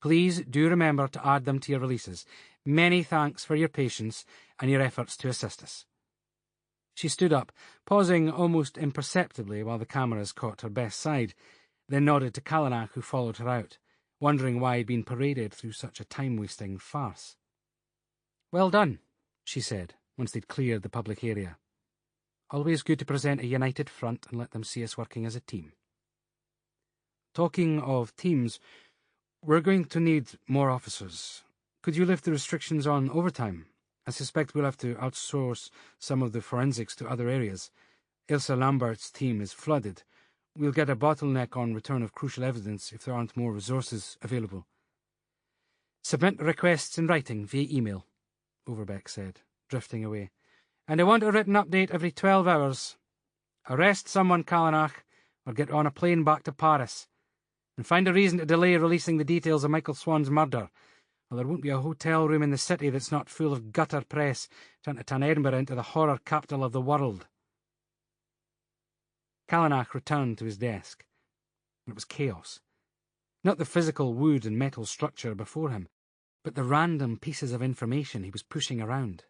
Please do remember to add them to your releases. Many thanks for your patience and your efforts to assist us. She stood up, pausing almost imperceptibly while the cameras caught her best side, then nodded to Callanach, who followed her out, wondering why he'd been paraded through such a time-wasting farce. Well done, she said, once they'd cleared the public area. Always good to present a united front and let them see us working as a team. Talking of teams, we're going to need more officers. Could you lift the restrictions on overtime? I suspect we'll have to outsource some of the forensics to other areas. Ilsa Lambert's team is flooded. We'll get a bottleneck on return of crucial evidence if there aren't more resources available. Submit requests in writing via email, Overbeck said, drifting away. And I want a written update every 12 hours. Arrest someone, Callanach, or get on a plane back to Paris. And find a reason to delay releasing the details of Michael Swan's murder. Well, there won't be a hotel room in the city that's not full of gutter press trying to turn Edinburgh into the horror capital of the world. Callanach returned to his desk. It was chaos. Not the physical wood and metal structure before him, but the random pieces of information he was pushing around.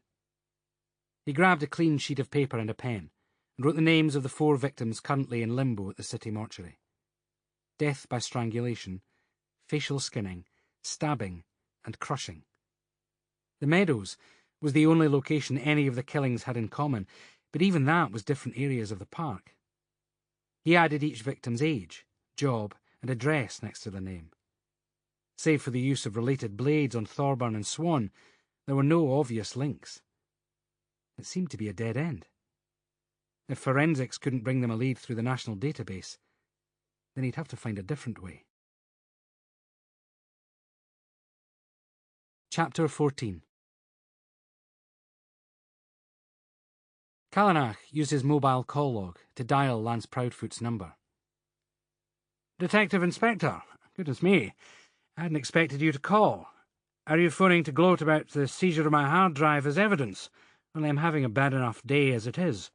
He grabbed a clean sheet of paper and a pen, and wrote the names of the 4 victims currently in limbo at the city mortuary. Death by strangulation, facial skinning, stabbing, and crushing. The Meadows was the only location any of the killings had in common, but even that was different areas of the park. He added each victim's age, job, and address next to the name. Save for the use of related blades on Thorburn and Swan, there were no obvious links. It seemed to be a dead end. If forensics couldn't bring them a lead through the national database, then he'd have to find a different way. Chapter 14. Callanach used his mobile call log to dial Lance Proudfoot's number. Detective Inspector, goodness me, I hadn't expected you to call. Are you phoning to gloat about the seizure of my hard drive as evidence? Well, I'm having a bad enough day as it is.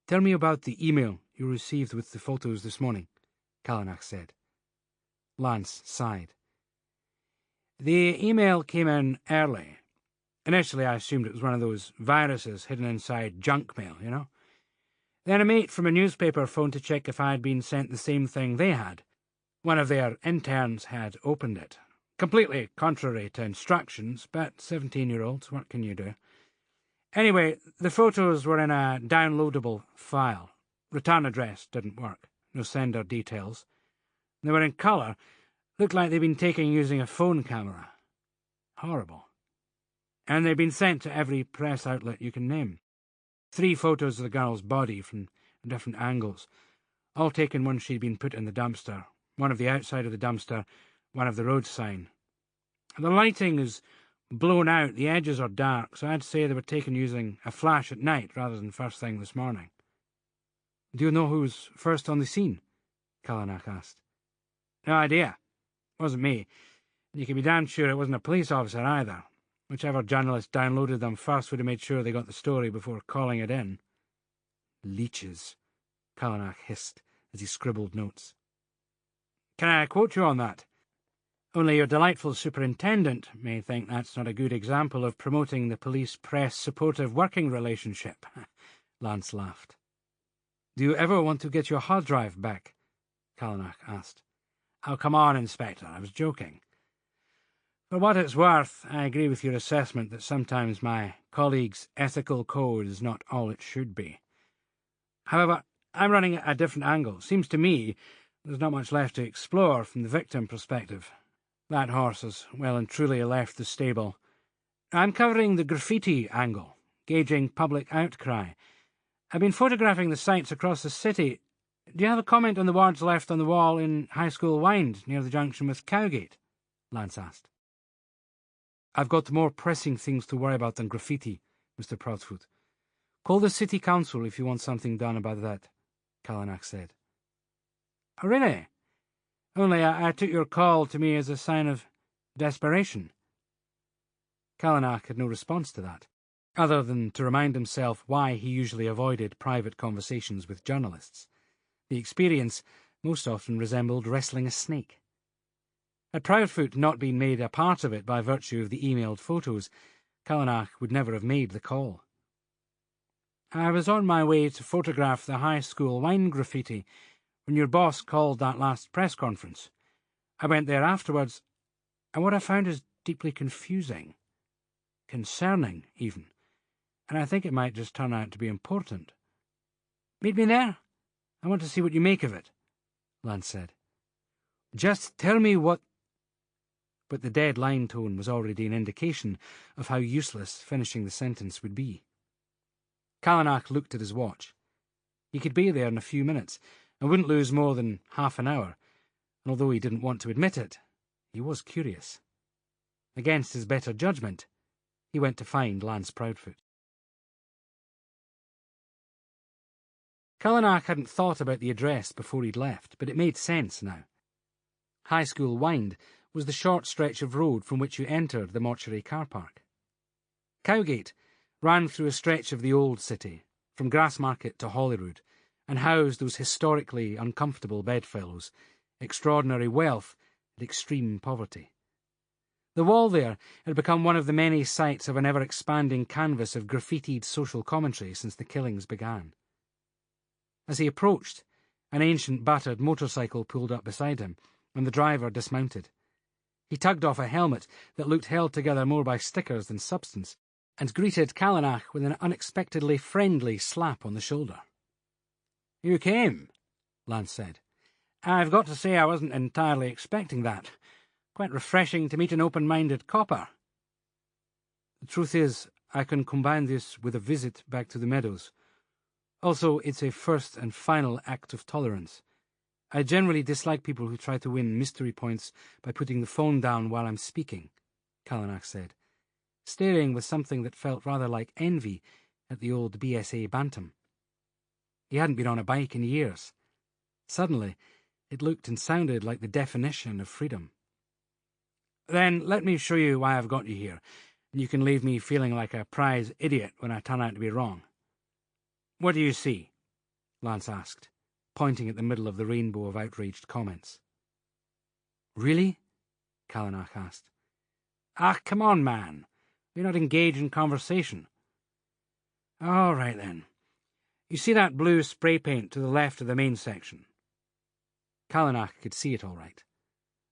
Tell me about the email you received with the photos this morning, Callanach said. Lance sighed. The email came in early. Initially, I assumed it was one of those viruses hidden inside junk mail, you know. Then a mate from a newspaper phoned to check if I had been sent the same thing they had. One of their interns had opened it. Completely contrary to instructions, but 17-year-olds, what can you do? Anyway, the photos were in a downloadable file. Return address didn't work. No sender details. They were in colour. Looked like they'd been taken using a phone camera. Horrible. And they'd been sent to every press outlet you can name. 3 photos of the girl's body from different angles, all taken once she'd been put in the dumpster. One of the outside of the dumpster, one of the road sign. The lighting is blown out, the edges are dark, so I'd say they were taken using a flash at night rather than first thing this morning. Do you know who was first on the scene? Callanach asked. No idea. Wasn't me. You can be damn sure it wasn't a police officer either. Whichever journalist downloaded them first would have made sure they got the story before calling it in. Leeches, Callanach hissed as he scribbled notes. Can I quote you on that? Only your delightful superintendent may think that's not a good example of promoting the police-press supportive working relationship. Lance laughed. Do you ever want to get your hard drive back? Callanach asked. Oh, come on, Inspector, I was joking. For what it's worth, I agree with your assessment that sometimes my colleague's ethical code is not all it should be. However, I'm running at a different angle. Seems to me there's not much left to explore from the victim perspective. That horse has well and truly left the stable. I'm covering the graffiti angle, gauging public outcry. I've been photographing the sites across the city. Do you have a comment on the words left on the wall in High School Wynd near the junction with Cowgate? Lance asked. I've got more pressing things to worry about than graffiti, Mr. Proudfoot. Call the city council if you want something done about that, Callanach said. Oh, really? Only I took your call to me as a sign of desperation. Callanach had no response to that, other than to remind himself why he usually avoided private conversations with journalists. The experience most often resembled wrestling a snake. Had Proudfoot not been made a part of it by virtue of the emailed photos, Callanach would never have made the call. I was on my way to photograph the high school wine graffiti when your boss called that last press conference. I went there afterwards, and what I found is deeply confusing. Concerning, even. And I think it might just turn out to be important. Meet me there? I want to see what you make of it, Lance said. Just tell me what... But the dead line tone was already an indication of how useless finishing the sentence would be. Callanach looked at his watch. He could be there in a few minutes, and wouldn't lose more than half an hour, and although he didn't want to admit it, he was curious. Against his better judgment, he went to find Lance Proudfoot. Callanach hadn't thought about the address before he'd left, but it made sense now. High School Wynd was the short stretch of road from which you entered the mortuary car park. Cowgate ran through a stretch of the old city, from Grassmarket to Holyrood, and housed those historically uncomfortable bedfellows, extraordinary wealth and extreme poverty. The wall there had become one of the many sites of an ever-expanding canvas of graffitied social commentary since the killings began. As he approached, an ancient battered motorcycle pulled up beside him, and the driver dismounted. He tugged off a helmet that looked held together more by stickers than substance, and greeted Callanach with an unexpectedly friendly slap on the shoulder. "You came," Lance said. "I've got to say I wasn't entirely expecting that. Quite refreshing to meet an open-minded copper." "The truth is, I can combine this with a visit back to the meadows. Also, it's a first and final act of tolerance. I generally dislike people who try to win mystery points by putting the phone down while I'm speaking, Callanach said, staring with something that felt rather like envy at the old BSA bantam. He hadn't been on a bike in years. Suddenly, it looked and sounded like the definition of freedom. Then let me show you why I've got you here, and you can leave me feeling like a prize idiot when I turn out to be wrong. What do you see? Lance asked, pointing at the middle of the rainbow of outraged comments. Really? Callanach asked. Ah, come on, man. We're not engaged in conversation. All right, then. You see that blue spray paint to the left of the main section? Callanach could see it all right.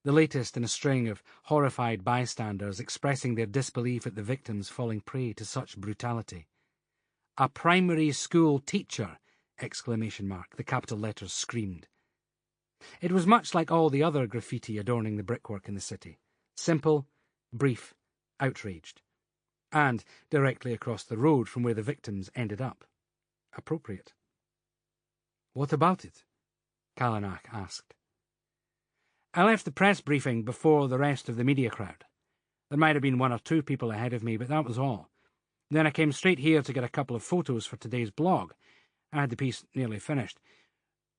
The latest in a string of horrified bystanders expressing their disbelief at the victims falling prey to such brutality. A primary school teacher! ! The capital letters screamed. It was much like all the other graffiti adorning the brickwork in the city. Simple, brief, outraged. And directly across the road from where the victims ended up. Appropriate. What about it? Callanach asked. I left the press briefing before the rest of the media crowd. There might have been one or two people ahead of me, but that was all. Then I came straight here to get a couple of photos for today's blog. I had the piece nearly finished.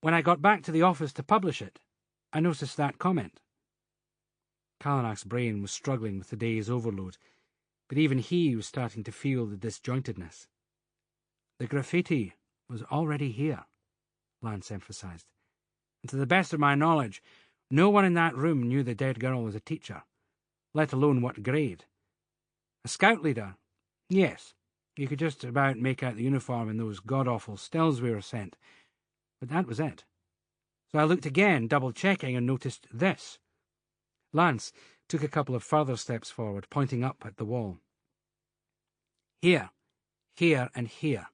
When I got back to the office to publish it, I noticed that comment. Callanach's brain was struggling with the day's overload, but even he was starting to feel the disjointedness. The graffiti was already here, Lance emphasized, and to the best of my knowledge, no one in that room knew the dead girl was a teacher, let alone what grade. A scout leader? Yes, you could just about make out the uniform in those god-awful stills we were sent, but that was it. So I looked again, double-checking, and noticed this. Lance took a couple of further steps forward, pointing up at the wall. Here, here, and here.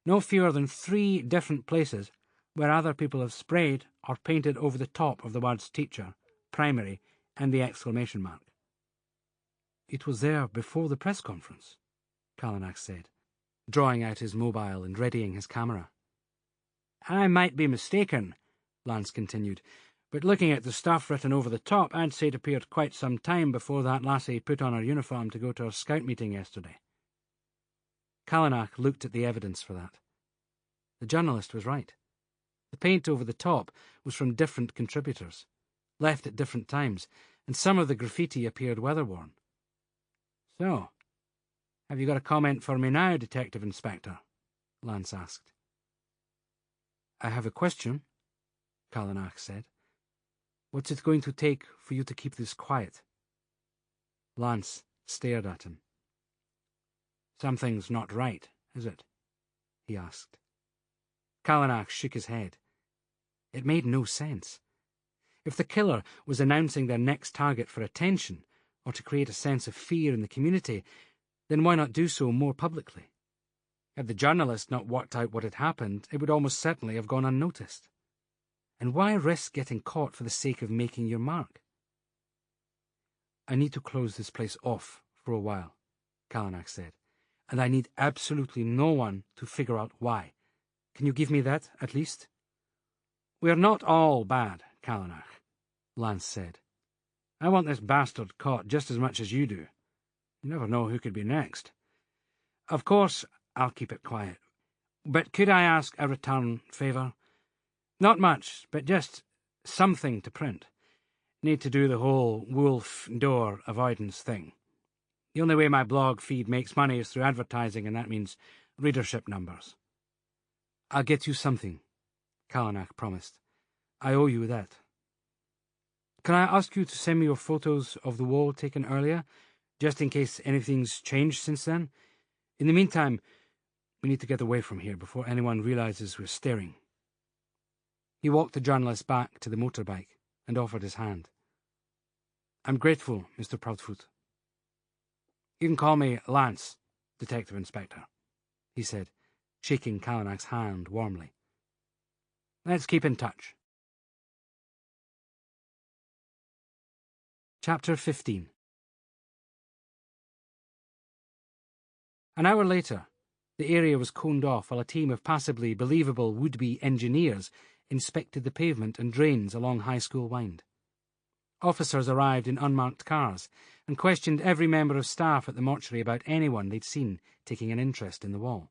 No fewer than 3 different places where other people have sprayed or painted over the top of the words teacher, primary, and the exclamation mark. It was there before the press conference, Callanach said, drawing out his mobile and readying his camera. I might be mistaken, Lance continued, but looking at the stuff written over the top, I'd say it appeared quite some time before that lassie put on her uniform to go to her scout meeting yesterday. Callanach looked at the evidence for that. The journalist was right. The paint over the top was from different contributors, left at different times, and some of the graffiti appeared weather-worn. So, have you got a comment for me now, Detective Inspector? Lance asked. I have a question, Callanach said. What's it going to take for you to keep this quiet? Lance stared at him. Something's not right, is it? He asked. Callanach shook his head. It made no sense. If the killer was announcing their next target for attention, or to create a sense of fear in the community, then why not do so more publicly? Had the journalist not worked out what had happened, it would almost certainly have gone unnoticed. And why risk getting caught for the sake of making your mark? I need to close this place off for a while, Callanach said, and I need absolutely no one to figure out why. Can you give me that, at least? We're not all bad, Callanach, Lance said. I want this bastard caught just as much as you do. You never know who could be next. Of course, I'll keep it quiet. But could I ask a return favour? Not much, but just something to print. Need to do the whole wolf door avoidance thing. The only way my blog feed makes money is through advertising, and that means readership numbers. I'll get you something, Callanach promised. I owe you that. Can I ask you to send me your photos of the wall taken earlier, just in case anything's changed since then? In the meantime, we need to get away from here before anyone realizes we're staring. He walked the journalist back to the motorbike and offered his hand. I'm grateful, Mr. Proudfoot. You can call me Lance, Detective Inspector, he said, shaking Callanach's hand warmly. Let's keep in touch. Chapter 15. An hour later, The area was coned off while a team of passably believable would-be engineers inspected the pavement and drains along High School Wynd. Officers arrived in unmarked cars and questioned every member of staff at the mortuary about anyone they'd seen taking an interest in the wall.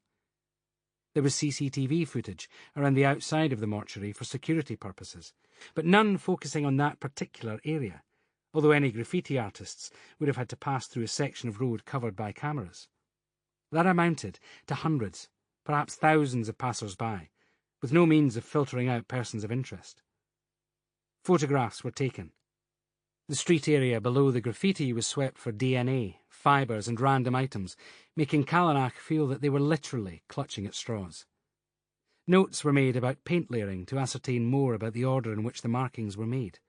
There was CCTV footage around the outside of the mortuary for security purposes, but none focusing on that particular area, although any graffiti artists would have had to pass through a section of road covered by cameras. That amounted to hundreds, perhaps thousands of passers-by, with no means of filtering out persons of interest. Photographs were taken. The street area below the graffiti was swept for DNA, fibres and random items, making Callanach feel that they were literally clutching at straws. Notes were made about paint layering to ascertain more about the order in which the markings were made.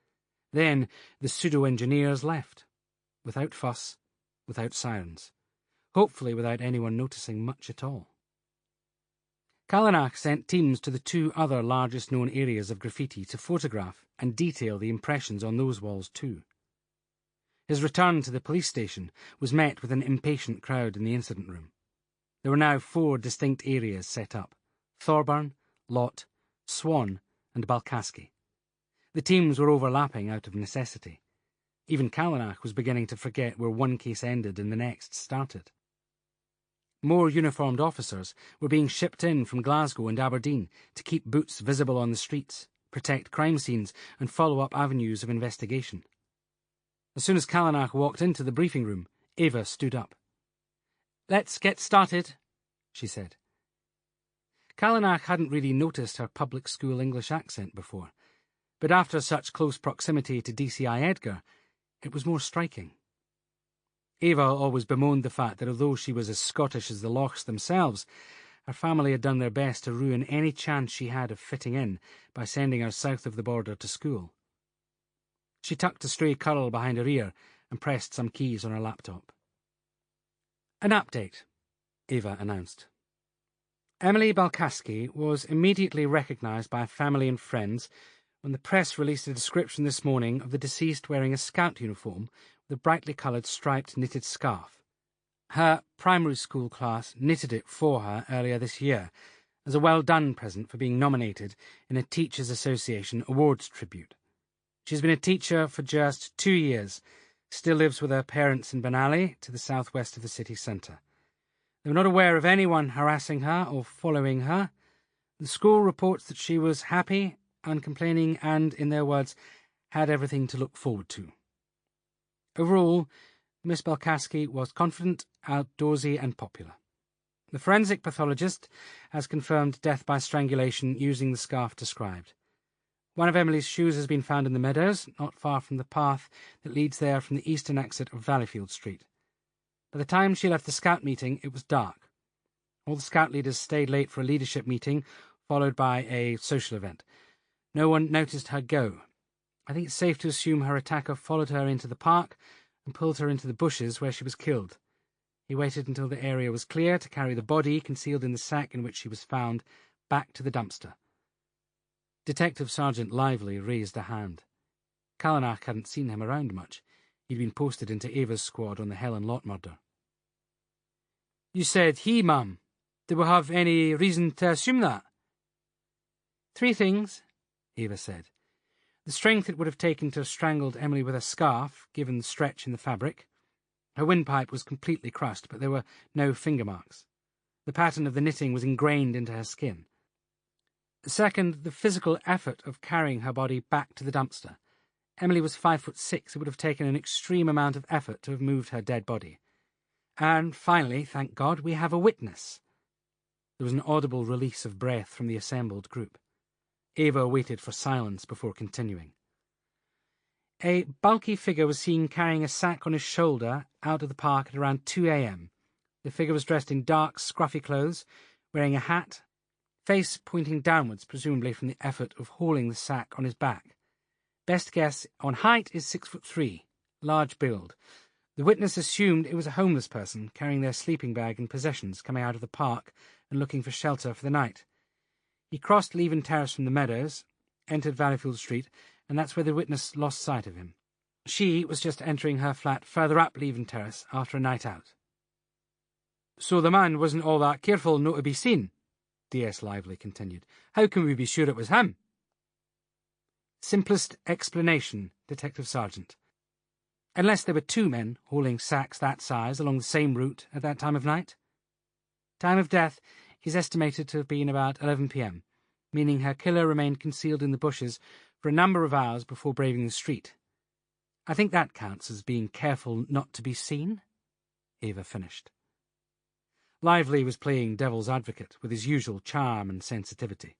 Then the pseudo-engineers left, without fuss, without sirens, hopefully without anyone noticing much at all. Callanach sent teams to the two other largest known areas of graffiti to photograph and detail the impressions on those walls too. His return to the police station was met with an impatient crowd in the incident room. There were now 4 distinct areas set up: Thorburn, Lot, Swan, and Balkaski. The teams were overlapping out of necessity. Even Callanach was beginning to forget where one case ended and the next started. More uniformed officers were being shipped in from Glasgow and Aberdeen to keep boots visible on the streets, protect crime scenes, and follow up avenues of investigation. As soon as Callanach walked into the briefing room, Ava stood up. "Let's get started," she said. Callanach hadn't really noticed her public school English accent before, but after such close proximity to DCI Edgar, it was more striking. Ava always bemoaned the fact that although she was as Scottish as the Lochs themselves, her family had done their best to ruin any chance she had of fitting in by sending her south of the border to school. She tucked a stray curl behind her ear and pressed some keys on her laptop. "An update," Ava announced. Emily Balkaski was immediately recognised by family and friends when the press released a description this morning of the deceased wearing a scout uniform with a brightly coloured striped knitted scarf. Her primary school class knitted it for her earlier this year as a well-done present for being nominated in a Teachers Association awards tribute. She's been a teacher for just 2 years, still lives with her parents in Benally to the southwest of the city centre. They were not aware of anyone harassing her or following her. The school reports that she was happy, uncomplaining, and, in their words, had everything to look forward to. Overall, Miss Balkaski was confident, outdoorsy, and popular. The forensic pathologist has confirmed death by strangulation using the scarf described. One of Emily's shoes has been found in the meadows, not far from the path that leads there from the eastern exit of Valleyfield Street. By the time she left the scout meeting, it was dark. All the scout leaders stayed late for a leadership meeting, followed by a social event. No one noticed her go. I think it's safe to assume her attacker followed her into the park and pulled her into the bushes where she was killed. He waited until the area was clear to carry the body, concealed in the sack in which she was found, back to the dumpster. Detective Sergeant Lively raised a hand. Callanach hadn't seen him around much. He'd been posted into Ava's squad on the Helen Lot murder. "You said he, ma'am. Do we have any reason to assume that?" "3 things," Ava said. The strength it would have taken to have strangled Emily with a scarf, given the stretch in the fabric. Her windpipe was completely crushed, but there were no finger marks. The pattern of the knitting was ingrained into her skin. Second, the physical effort of carrying her body back to the dumpster. Emily was 5'6". It would have taken an extreme amount of effort to have moved her dead body. And finally, thank God, we have a witness. There was an audible release of breath from the assembled group. Ava waited for silence before continuing. A bulky figure was seen carrying a sack on his shoulder out of the park at around 2 a.m. The figure was dressed in dark, scruffy clothes, wearing a hat, face pointing downwards, presumably from the effort of hauling the sack on his back. Best guess on height is 6'3", large build. The witness assumed it was a homeless person carrying their sleeping bag and possessions coming out of the park and looking for shelter for the night. He crossed Leven Terrace from the meadows, entered Valleyfield Street, and that's where the witness lost sight of him. She was just entering her flat further up Leven Terrace after a night out. So the man wasn't all that careful not to be seen, D.S. Lively continued. How can we be sure it was him? Simplest explanation, Detective Sergeant. Unless there were two men holding sacks that size along the same route at that time of night. Time of death is estimated to have been about 11 p.m., meaning her killer remained concealed in the bushes for a number of hours before braving the street. I think that counts as being careful not to be seen, Ava finished. Lively was playing devil's advocate with his usual charm and sensitivity.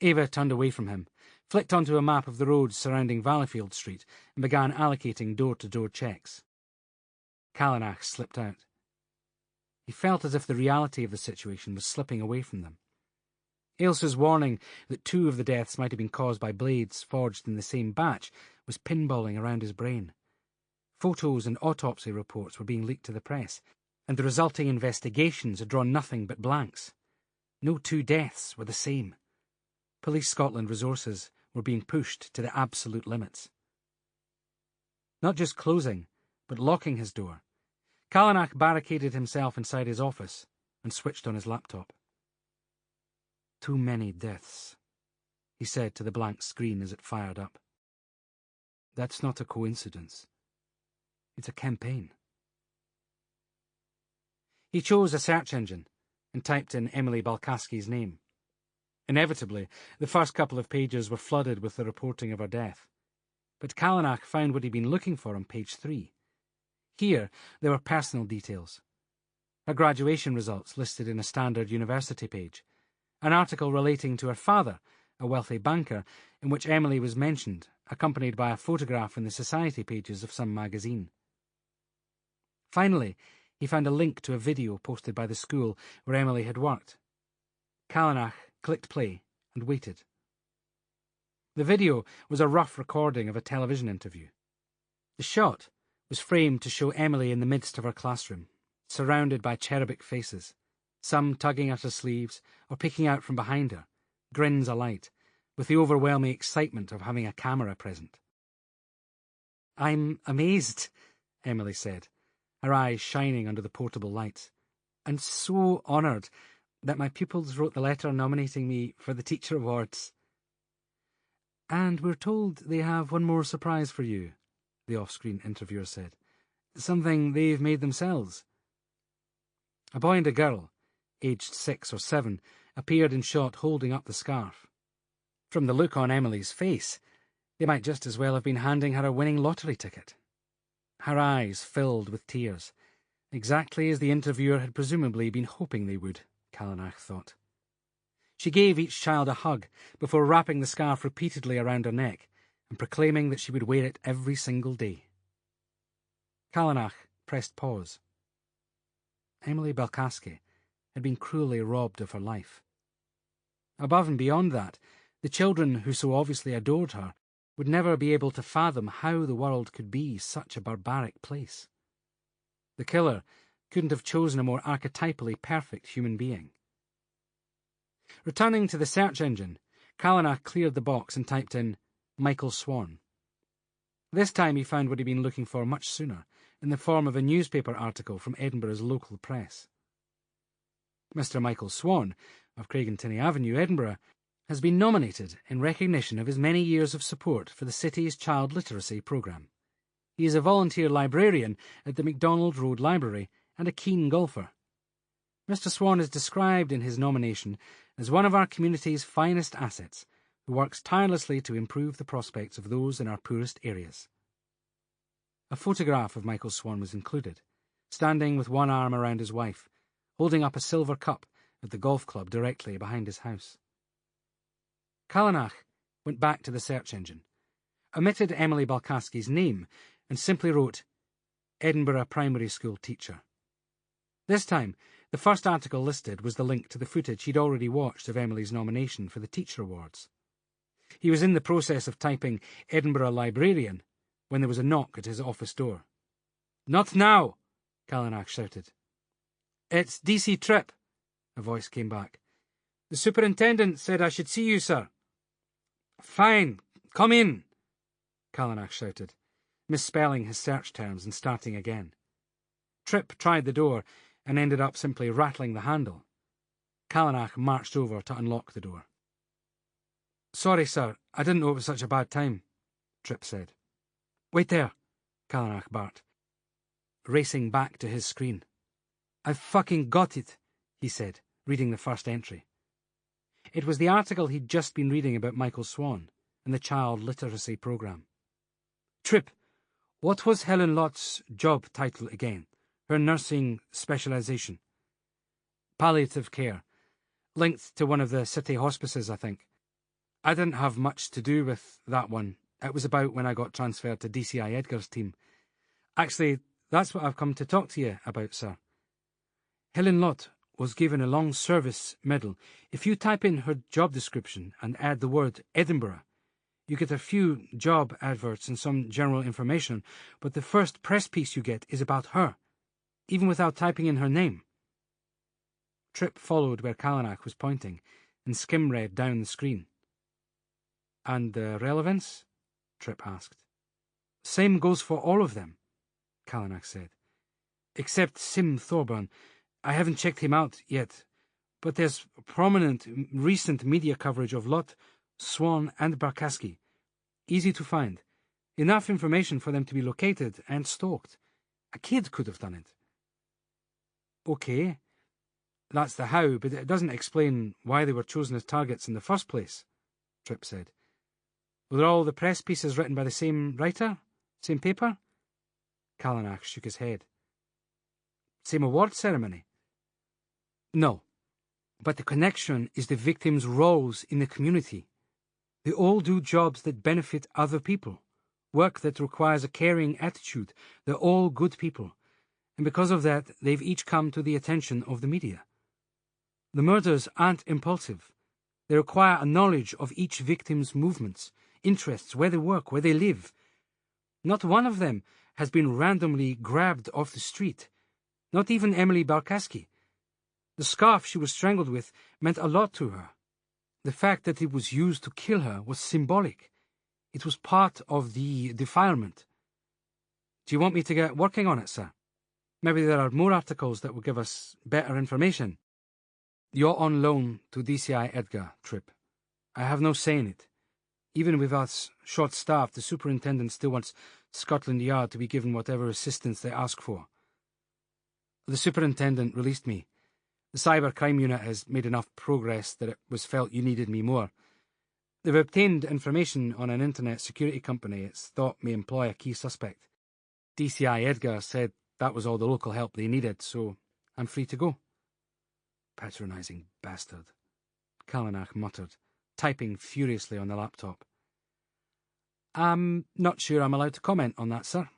Ava turned away from him, flicked onto a map of the roads surrounding Valleyfield Street, and began allocating door-to-door checks. Callanach slipped out. He felt as if the reality of the situation was slipping away from them. Ailsa's warning that 2 of the deaths might have been caused by blades forged in the same batch was pinballing around his brain. Photos and autopsy reports were being leaked to the press, and the resulting investigations had drawn nothing but blanks. No 2 deaths were the same. Police Scotland resources were being pushed to the absolute limits. Not just closing, but locking his door, Callanach barricaded himself inside his office and switched on his laptop. Too many deaths, he said to the blank screen as it fired up. That's not a coincidence. It's a campaign. He chose a search engine and typed in Emily Balkaski's name. Inevitably, the first couple of pages were flooded with the reporting of her death. But Callanach found what he'd been looking for on page 3. Here, there were personal details. Her graduation results listed in a standard university page. An article relating to her father, a wealthy banker, in which Emily was mentioned, accompanied by a photograph in the society pages of some magazine. Finally, he found a link to a video posted by the school where Emily had worked. Callanach clicked play and waited. The video was a rough recording of a television interview. The shot was framed to show Emily in the midst of her classroom, surrounded by cherubic faces, some tugging at her sleeves or peeking out from behind her, grins alight, with the overwhelming excitement of having a camera present. "I'm amazed," Emily said, her eyes shining under the portable lights, "and so honoured that my pupils wrote the letter nominating me for the Teacher Awards." "And we're told they have one more surprise for you," the off-screen interviewer said. "Something they've made themselves." A boy and a girl, aged 6 or 7, appeared in shot holding up the scarf. From the look on Emily's face, they might just as well have been handing her a winning lottery ticket. Her eyes filled with tears, exactly as the interviewer had presumably been hoping they would, Callanach thought. She gave each child a hug before wrapping the scarf repeatedly around her neck and proclaiming that she would wear it every single day. Callanach pressed pause. Emily Balkaski had been cruelly robbed of her life. Above and beyond that, the children who so obviously adored her would never be able to fathom how the world could be such a barbaric place. The killer couldn't have chosen a more archetypally perfect human being. Returning to the search engine, Callanach cleared the box and typed in Michael Swan. This time he found what he'd been looking for much sooner, in the form of a newspaper article from Edinburgh's local press. Mr. Michael Swan, of Craigentinny Avenue, Edinburgh, has been nominated in recognition of his many years of support for the city's child literacy programme. He is a volunteer librarian at the MacDonald Road Library and a keen golfer. Mr. Swan is described in his nomination as one of our community's finest assets, who works tirelessly to improve the prospects of those in our poorest areas. A photograph of Michael Swan was included, standing with one arm around his wife, holding up a silver cup at the golf club directly behind his house. Callanach went back to the search engine, omitted Emily Balkaski's name, and simply wrote, Edinburgh Primary School Teacher. This time, the first article listed was the link to the footage he'd already watched of Emily's nomination for the Teacher Awards. He was in the process of typing Edinburgh Librarian when there was a knock at his office door. "Not now!" Callanach shouted. "It's DC Tripp," a voice came back. "The superintendent said I should see you, sir." "Fine, come in," Callanach shouted, misspelling his search terms and starting again. Tripp tried the door, and ended up simply rattling the handle. Callanach marched over to unlock the door. "Sorry, sir, I didn't know it was such a bad time," Tripp said. "Wait there," Callanach barked, racing back to his screen. "I've fucking got it," he said, reading the first entry. It was the article he'd just been reading about Michael Swan and the child literacy program. "Tripp, what was Helen Lott's job title again? Her nursing specialization?" "Palliative care. Linked to one of the city hospices, I think. I didn't have much to do with that one. It was about when I got transferred to DCI Edgar's team. Actually, that's what I've come to talk to you about, sir. Helen Lott was given a long service medal. If you type in her job description and add the word Edinburgh, you get a few job adverts and some general information, but the first press piece you get is about her, even without typing in her name." Tripp followed where Callanach was pointing and skim-read down the screen. "And the relevance?" Tripp asked. "Same goes for all of them," Callanach said. "Except Sim Thorburn. I haven't checked him out yet, but there's prominent recent media coverage of Lott, Swan, and Barkaski. Easy to find. Enough information for them to be located and stalked. A kid could have done it." "Okay. That's the how, but it doesn't explain why they were chosen as targets in the first place," Tripp said. "Were all the press pieces written by the same writer? Same paper?" Callanach shook his head. "Same award ceremony?" "No. But the connection is the victims' roles in the community. They all do jobs that benefit other people, work that requires a caring attitude. They're all good people, and because of that, they've each come to the attention of the media. The murders aren't impulsive. They require a knowledge of each victim's movements, interests, where they work, where they live. Not one of them has been randomly grabbed off the street. Not even Emily Barkaski. The scarf she was strangled with meant a lot to her. The fact that it was used to kill her was symbolic. It was part of the defilement. Do you want me to get working on it, sir? Maybe there are more articles that will give us better information." "You're on loan to DCI Edgar, Tripp. I have no say in it. Even with us short-staffed, the superintendent still wants Scotland Yard to be given whatever assistance they ask for. The superintendent released me. The cyber crime unit has made enough progress that it was felt you needed me more. They've obtained information on an internet security company it's thought may employ a key suspect. DCI Edgar said that was all the local help they needed, so I'm free to go." "Patronising bastard," Callanach muttered, typing furiously on the laptop. "I'm not sure I'm allowed to comment on that, sir.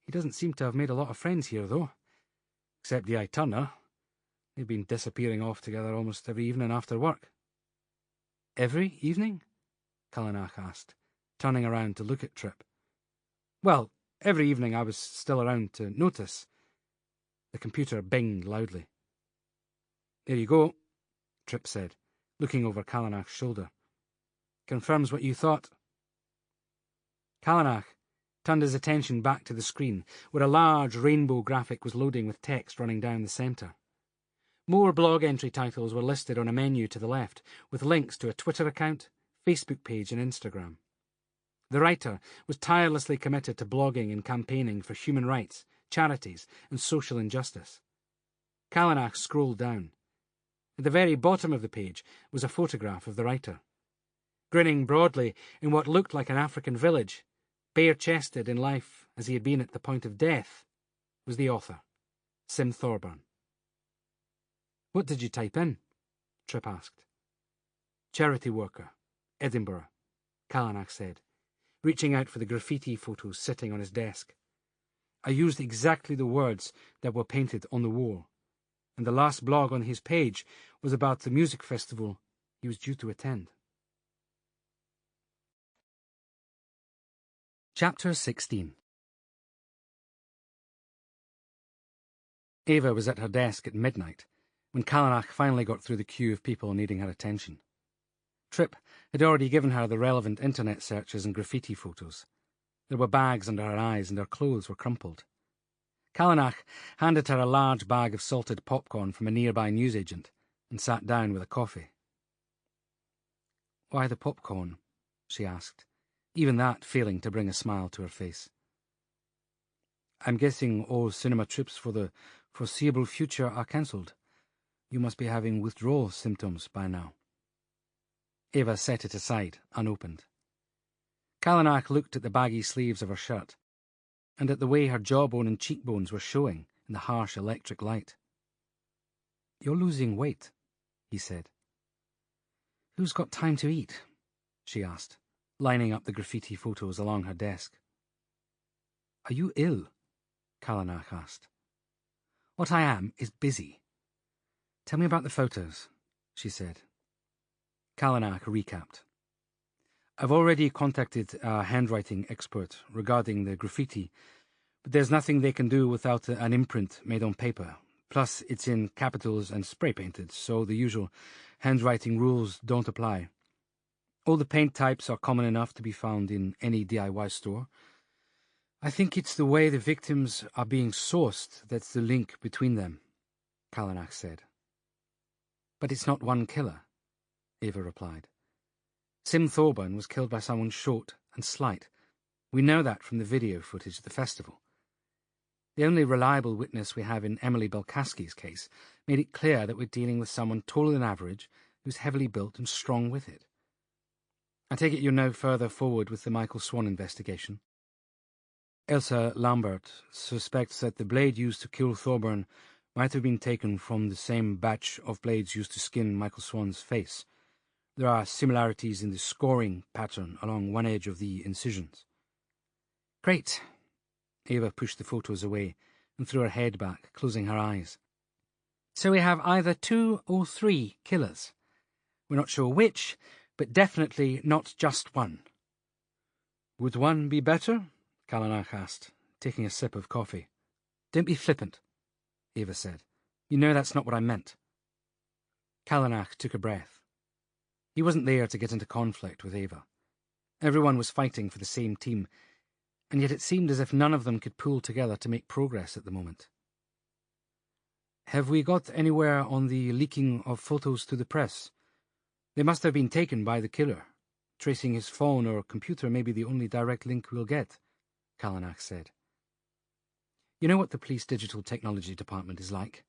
He doesn't seem to have made a lot of friends here, though. Except Ava Turner. They've been disappearing off together almost every evening after work." "Every evening?" Callanach asked, turning around to look at Tripp. "Well, every evening I was still around to notice." The computer binged loudly. "There you go," Tripp said, looking over Callanach's shoulder. "Confirms what you thought." Callanach turned his attention back to the screen, where a large rainbow graphic was loading with text running down the centre. More blog entry titles were listed on a menu to the left, with links to a Twitter account, Facebook page, and Instagram. The writer was tirelessly committed to blogging and campaigning for human rights, charities, and social injustice. Callanach scrolled down. At the very bottom of the page was a photograph of the writer. Grinning broadly in what looked like an African village, bare-chested in life as he had been at the point of death, was the author, Sim Thorburn. "What did you type in?" Tripp asked. "Charity worker, Edinburgh," Callanach said, reaching out for the graffiti photos sitting on his desk. "I used exactly the words that were painted on the wall, and the last blog on his page was about the music festival he was due to attend." Chapter 16. Ava was at her desk at midnight when Callanach finally got through the queue of people needing her attention. Tripp had already given her the relevant internet searches and graffiti photos. There were bags under her eyes and her clothes were crumpled. Callanach handed her a large bag of salted popcorn from a nearby newsagent and sat down with a coffee. "Why the popcorn?" she asked, even that failing to bring a smile to her face. "I'm guessing all cinema trips for the foreseeable future are cancelled. You must be having withdrawal symptoms by now." Ava set it aside, unopened. Callanach looked at the baggy sleeves of her shirt, and at the way her jawbone and cheekbones were showing in the harsh electric light. "You're losing weight," he said. "Who's got time to eat?" she asked, lining up the graffiti photos along her desk. "Are you ill?" Callanach asked. "What I am is busy. Tell me about the photos," she said. Callanach recapped. "I've already contacted a handwriting expert regarding the graffiti, but there's nothing they can do without an imprint made on paper. Plus, it's in capitals and spray-painted, so the usual handwriting rules don't apply. All the paint types are common enough to be found in any DIY store. I think it's the way the victims are being sourced that's the link between them," Callanach said. "But it's not one killer," Ava replied. "Sim Thorburn was killed by someone short and slight. We know that from the video footage at the festival. The only reliable witness we have in Emily Belkaski's case made it clear that we're dealing with someone taller than average, who's heavily built and strong with it. I take it you're no further forward with the Michael Swan investigation." Elsa Lambert suspects that the blade used to kill Thorburn might have been taken from the same batch of blades used to skin Michael Swan's face. There are similarities in the scoring pattern along one edge of the incisions. "Great." Ava pushed the photos away and threw her head back, closing her eyes. "So we have either 2 or 3 killers. We're not sure which, but definitely not just one." "Would one be better?" Callanach asked, taking a sip of coffee. "Don't be flippant," Ava said. "You know that's not what I meant." Callanach took a breath. He wasn't there to get into conflict with Ava. Everyone was fighting for the same team, and yet it seemed as if none of them could pull together to make progress at the moment. "Have we got anywhere on the leaking of photos to the press? They must have been taken by the killer. Tracing his phone or computer may be the only direct link we'll get," Callanach said. "You know what the police digital technology department is like.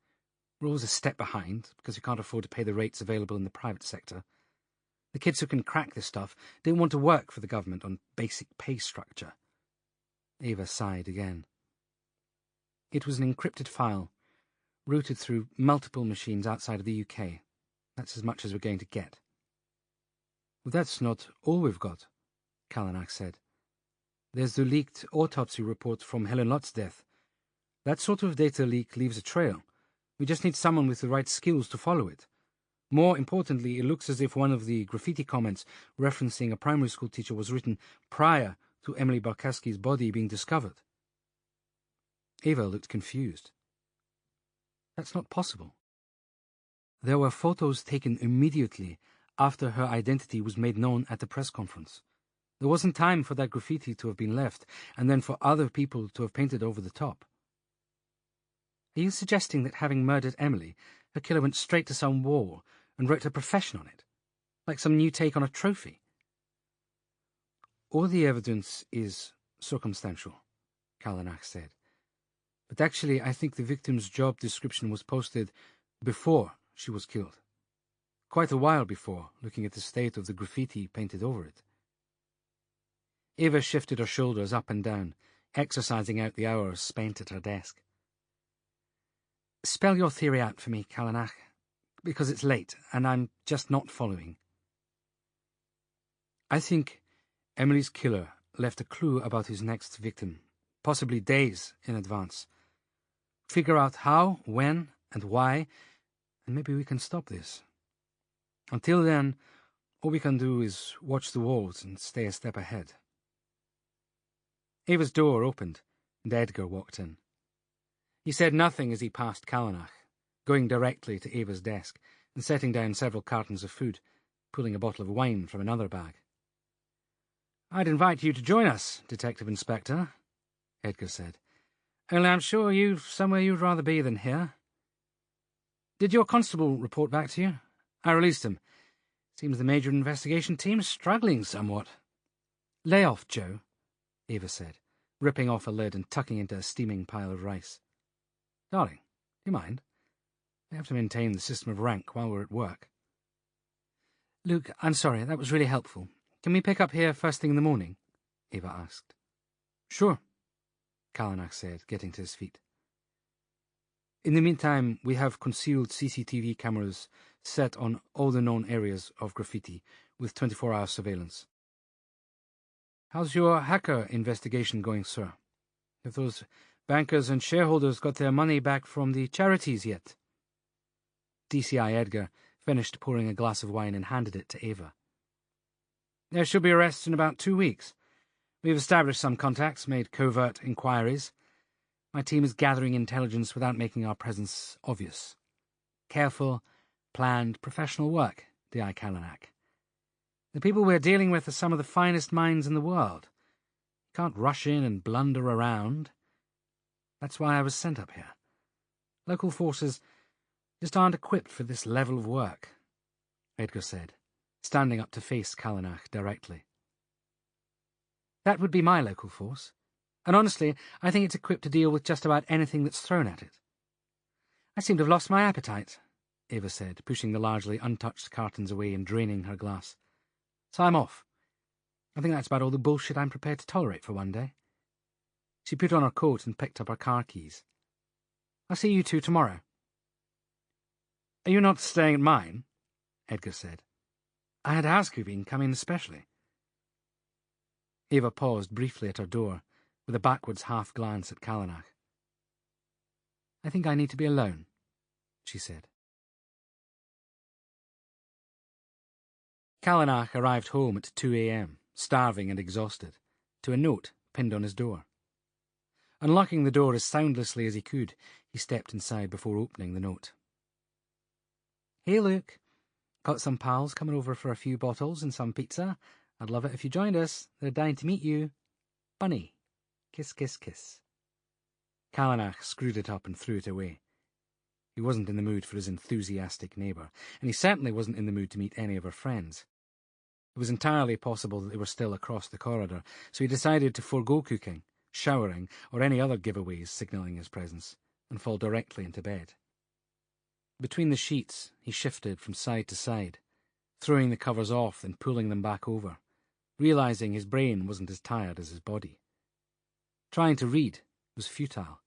We're always a step behind because we can't afford to pay the rates available in the private sector. The kids who can crack this stuff don't want to work for the government on basic pay structure." Ava sighed again. "It was an encrypted file, routed through multiple machines outside of the UK. That's as much as we're going to get." "Well, that's not all we've got," Callanach said. "There's the leaked autopsy report from Helen Lott's death. That sort of data leak leaves a trail. We just need someone with the right skills to follow it. More importantly, it looks as if one of the graffiti comments referencing a primary school teacher was written prior to Emily Belkaski's body being discovered." Ava looked confused. "That's not possible. There were photos taken immediately after her identity was made known at the press conference. There wasn't time for that graffiti to have been left, and then for other people to have painted over the top. Are you suggesting that having murdered Emily, her killer went straight to some wall and wrote her profession on it, like some new take on a trophy?" "All the evidence is circumstantial," Callanach said. "But actually, I think the victim's job description was posted before she was killed. Quite a while before, looking at the state of the graffiti painted over it." Ava shifted her shoulders up and down, exercising out the hours spent at her desk. "Spell your theory out for me, Callanach, because it's late, and I'm just not following." "I think Emily's killer left a clue about his next victim, possibly days in advance. Figure out how, when, and why, and maybe we can stop this. Until then, all we can do is watch the walls and stay a step ahead." Ava's door opened, and Edgar walked in. He said nothing as he passed Callanach, going directly to Ava's desk and setting down several cartons of food, pulling a bottle of wine from another bag. "I'd invite you to join us, Detective Inspector," Edgar said. Only I'm sure you've somewhere you'd rather be than here. Did your constable report back to you? I released him. Seems the major investigation team's struggling somewhat. Lay off, Joe, Ava said, ripping off a lid and tucking into a steaming pile of rice. Darling, do you mind? We have to maintain the system of rank while we're at work. Luke, I'm sorry, that was really helpful. Can we pick up here first thing in the morning? Ava asked. Sure, Callanach said, getting to his feet. In the meantime, we have concealed CCTV cameras set on all the known areas of graffiti, with 24-hour surveillance. How's your hacker investigation going, sir? Have those bankers and shareholders got their money back from the charities yet? DCI Edgar finished pouring a glass of wine and handed it to Ava. There should be arrests in about 2 weeks. We've established some contacts, made covert inquiries. My team is gathering intelligence without making our presence obvious. Careful, planned, professional work, D.I. Callanach. The people we're dealing with are some of the finest minds in the world. You can't rush in and blunder around. That's why I was sent up here. Local forces just aren't equipped for this level of work, Edgar said, standing up to face Callanach directly. That would be my local force, and honestly, I think it's equipped to deal with just about anything that's thrown at it. I seem to have lost my appetite, Ava said, pushing the largely untouched cartons away and draining her glass. So I'm off. I think that's about all the bullshit I'm prepared to tolerate for one day. She put on her coat and picked up her car keys. I'll see you two tomorrow. Are you not staying at mine? Edgar said. I had asked you been coming especially. Ava paused briefly at her door, with a backwards half-glance at Callanach. I think I need to be alone, she said. Callanach arrived home at 2 a.m., starving and exhausted, to a note pinned on his door. Unlocking the door as soundlessly as he could, he stepped inside before opening the note. Hey, Luke. Got some pals coming over for a few bottles and some pizza. I'd love it if you joined us. They're dying to meet you. Bunny. Kiss, kiss, kiss. Callanach screwed it up and threw it away. He wasn't in the mood for his enthusiastic neighbour, and he certainly wasn't in the mood to meet any of her friends. It was entirely possible that they were still across the corridor, so he decided to forego cooking, showering, or any other giveaways signalling his presence, and fall directly into bed. Between the sheets, he shifted from side to side, throwing the covers off and pulling them back over, realising his brain wasn't as tired as his body. Trying to read was futile.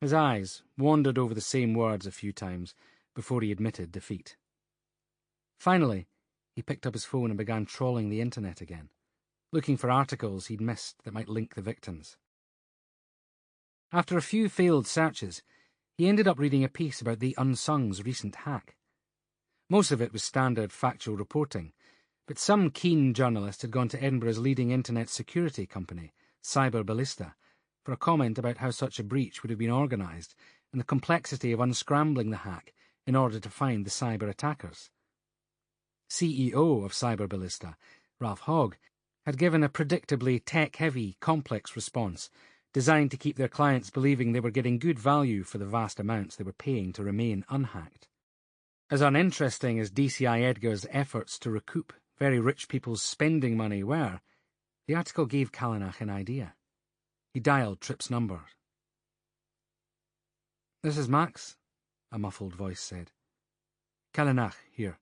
His eyes wandered over the same words a few times before he admitted defeat. Finally, he picked up his phone and began trawling the internet again, looking for articles he'd missed that might link the victims. After a few failed searches, he ended up reading a piece about the Unsung's recent hack. Most of it was standard factual reporting, but some keen journalist had gone to Edinburgh's leading internet security company, Cyber Ballista, for a comment about how such a breach would have been organised and the complexity of unscrambling the hack in order to find the cyber attackers. CEO of Cyber Ballista, Ralph Hogg, had given a predictably tech-heavy, complex response designed to keep their clients believing they were getting good value for the vast amounts they were paying to remain unhacked. As uninteresting as DCI Edgar's efforts to recoup very rich people's spending money were, the article gave Callanach an idea. He dialed Tripp's number. "This is Max," a muffled voice said. "Callanach, here,"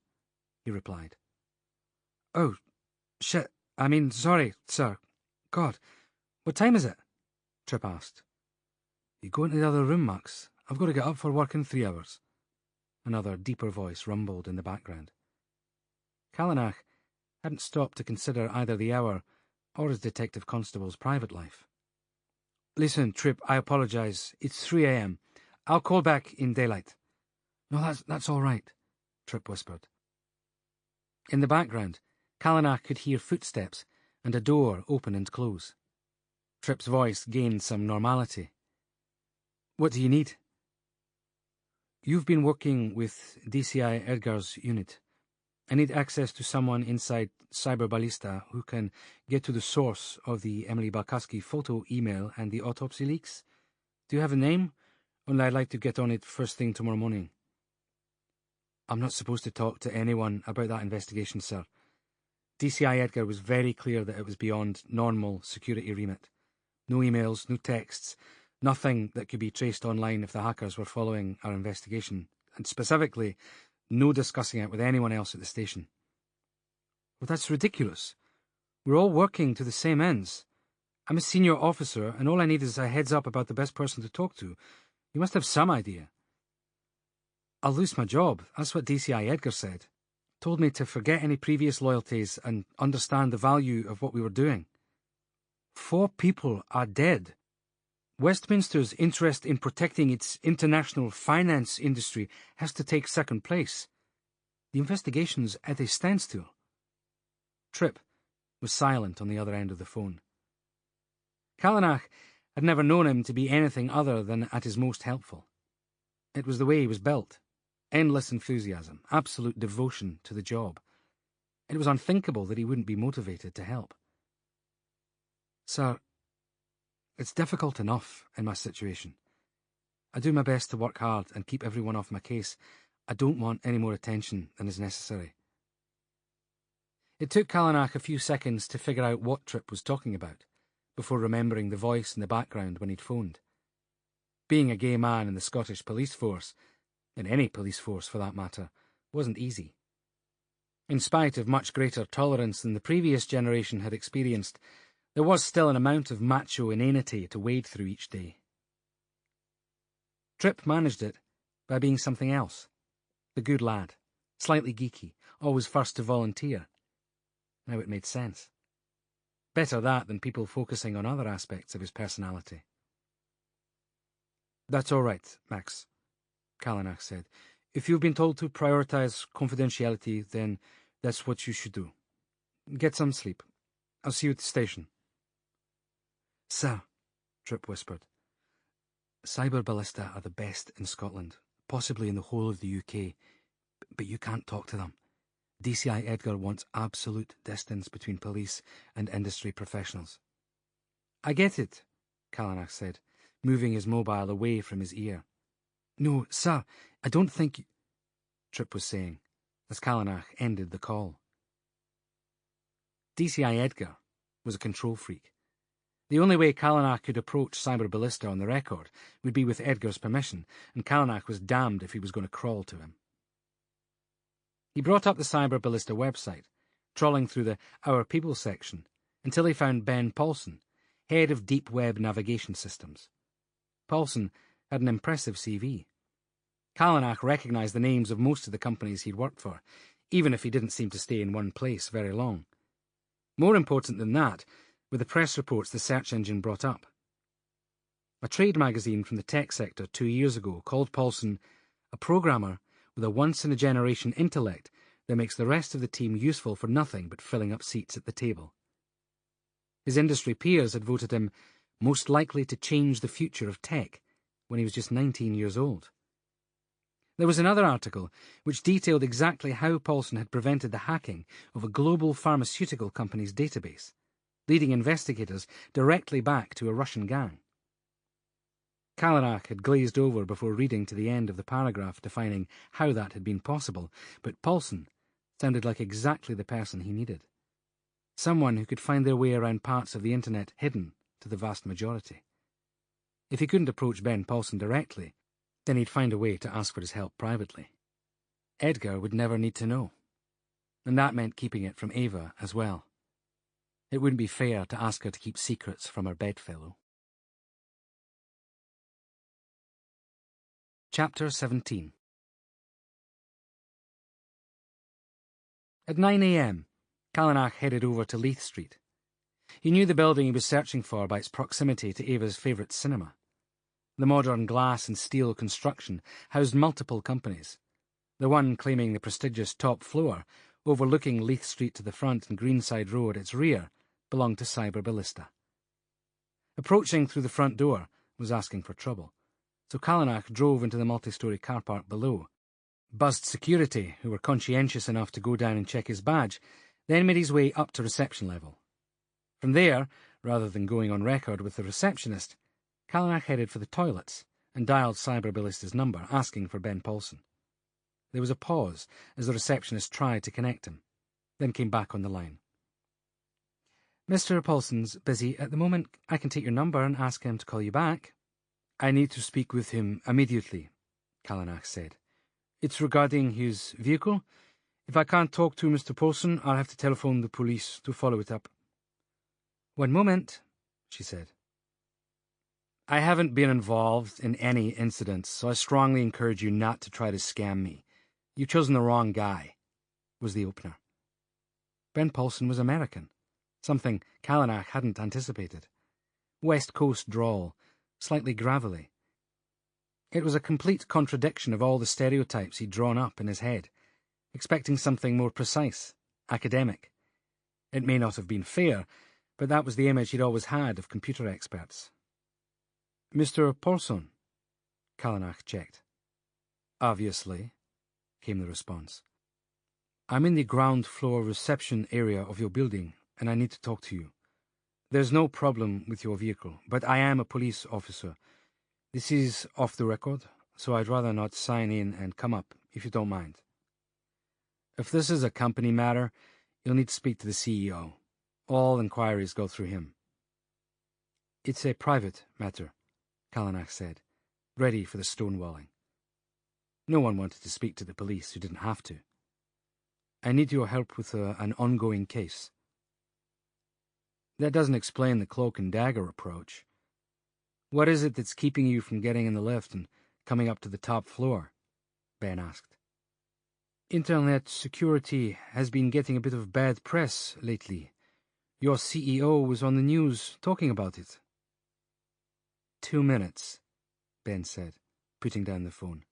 he replied. "Oh, shit, sorry, sir. God, what time is it?" Tripp asked. "You go into the other room, Max. I've got to get up for work in 3 hours." Another, deeper voice rumbled in the background. Callanach hadn't stopped to consider either the hour or his detective constable's private life. "Listen, Tripp, I apologise. It's 3 a.m. I'll call back in daylight." "No, that's all right," Tripp whispered. In the background, Callanach could hear footsteps and a door open and close. Tripp's voice gained some normality. "What do you need?" "You've been working with DCI Edgar's unit. I need access to someone inside Cyber Ballista who can get to the source of the Emily Balkowski photo email and the autopsy leaks. Do you have a name? Only I'd like to get on it first thing tomorrow morning. I'm not supposed to talk to anyone about that investigation, sir. DCI Edgar was very clear that it was beyond normal security remit. No emails, no texts, nothing that could be traced online if the hackers were following our investigation, and specifically, no discussing it with anyone else at the station. Well, that's ridiculous. We're all working to the same ends. I'm a senior officer, and all I need is a heads up about the best person to talk to. You must have some idea. I'll lose my job. That's what DCI Edgar said. Told me to forget any previous loyalties and understand the value of what we were doing. 4 people are dead. Westminster's interest in protecting its international finance industry has to take second place. The investigation's at a standstill. Tripp was silent on the other end of the phone. Callanach had never known him to be anything other than at his most helpful. It was the way he was built. Endless enthusiasm, absolute devotion to the job. It was unthinkable that he wouldn't be motivated to help. Sir, it's difficult enough in my situation. I do my best to work hard and keep everyone off my case. I don't want any more attention than is necessary. It took Callanach a few seconds to figure out what Tripp was talking about, before remembering the voice in the background when he'd phoned. Being a gay man in the Scottish police force, in any police force for that matter, wasn't easy. In spite of much greater tolerance than the previous generation had experienced, there was still an amount of macho inanity to wade through each day. Tripp managed it by being something else. The good lad, slightly geeky, always first to volunteer. Now it made sense. Better that than people focusing on other aspects of his personality. That's all right, Max, Callanach said. If you've been told to prioritize confidentiality, then that's what you should do. Get some sleep. I'll see you at the station. Sir, Tripp whispered, Cyber Ballista are the best in Scotland, possibly in the whole of the UK, but you can't talk to them. DCI Edgar wants absolute distance between police and industry professionals. I get it, Callanach said, moving his mobile away from his ear. No, sir, I don't think... Tripp was saying, as Callanach ended the call. DCI Edgar was a control freak. The only way Callanach could approach Cyber Ballista on the record would be with Edgar's permission, and Callanach was damned if he was going to crawl to him. He brought up the Cyber Ballista website, trawling through the Our People section, until he found Ben Paulson, head of Deep Web Navigation Systems. Paulson had an impressive CV. Callanach recognised the names of most of the companies he'd worked for, even if he didn't seem to stay in one place very long. More important than that were the press reports the search engine brought up. A trade magazine from the tech sector 2 years ago called Paulson a programmer with a once-in-a-generation intellect that makes the rest of the team useful for nothing but filling up seats at the table. His industry peers had voted him most likely to change the future of tech when he was just 19 years old. There was another article which detailed exactly how Paulson had prevented the hacking of a global pharmaceutical company's database, leading investigators directly back to a Russian gang. Callanach had glazed over before reading to the end of the paragraph defining how that had been possible, but Paulson sounded like exactly the person he needed. Someone who could find their way around parts of the internet hidden to the vast majority. If he couldn't approach Ben Paulson directly, then he'd find a way to ask for his help privately. Edgar would never need to know. And that meant keeping it from Ava as well. It wouldn't be fair to ask her to keep secrets from her bedfellow. Chapter 17. At 9 a.m, Callanach headed over to Leith Street. He knew the building he was searching for by its proximity to Ava's favourite cinema. The modern glass and steel construction housed multiple companies. The one claiming the prestigious top floor, overlooking Leith Street to the front and Greenside Road its rear, belonged to Cyber Ballista. Approaching through the front door was asking for trouble, so Callanach drove into the multi-storey car park below, buzzed security, who were conscientious enough to go down and check his badge, then made his way up to reception level. From there, rather than going on record with the receptionist, Callanach headed for the toilets and dialed Cyberballista's number, asking for Ben Paulson. There was a pause as the receptionist tried to connect him, then came back on the line. Mr. Paulson's busy at the moment. I can take your number and ask him to call you back. I need to speak with him immediately, Callanach said. It's regarding his vehicle. If I can't talk to Mr. Paulson, I'll have to telephone the police to follow it up. One moment, she said. I haven't been involved in any incidents, so I strongly encourage you not to try to scam me. You've chosen the wrong guy, was the opener. Ben Paulson was American, something Callanach hadn't anticipated. West Coast drawl, slightly gravelly. It was a complete contradiction of all the stereotypes he'd drawn up in his head, expecting something more precise, academic. It may not have been fair, but that was the image he'd always had of computer experts. Mr. Paulson, Callanach checked. Obviously, came the response. I'm in the ground floor reception area of your building, and I need to talk to you. There's no problem with your vehicle, but I am a police officer. This is off the record, so I'd rather not sign in and come up, if you don't mind. If this is a company matter, you'll need to speak to the CEO. All inquiries go through him. It's a private matter, Callanach said, ready for the stonewalling. No one wanted to speak to the police who didn't have to. I need your help with an ongoing case. That doesn't explain the cloak and dagger approach. What is it that's keeping you from getting in the lift and coming up to the top floor? Ben asked. Internet security has been getting a bit of bad press lately. Your CEO was on the news talking about it. 2 minutes, Ben said, putting down the phone.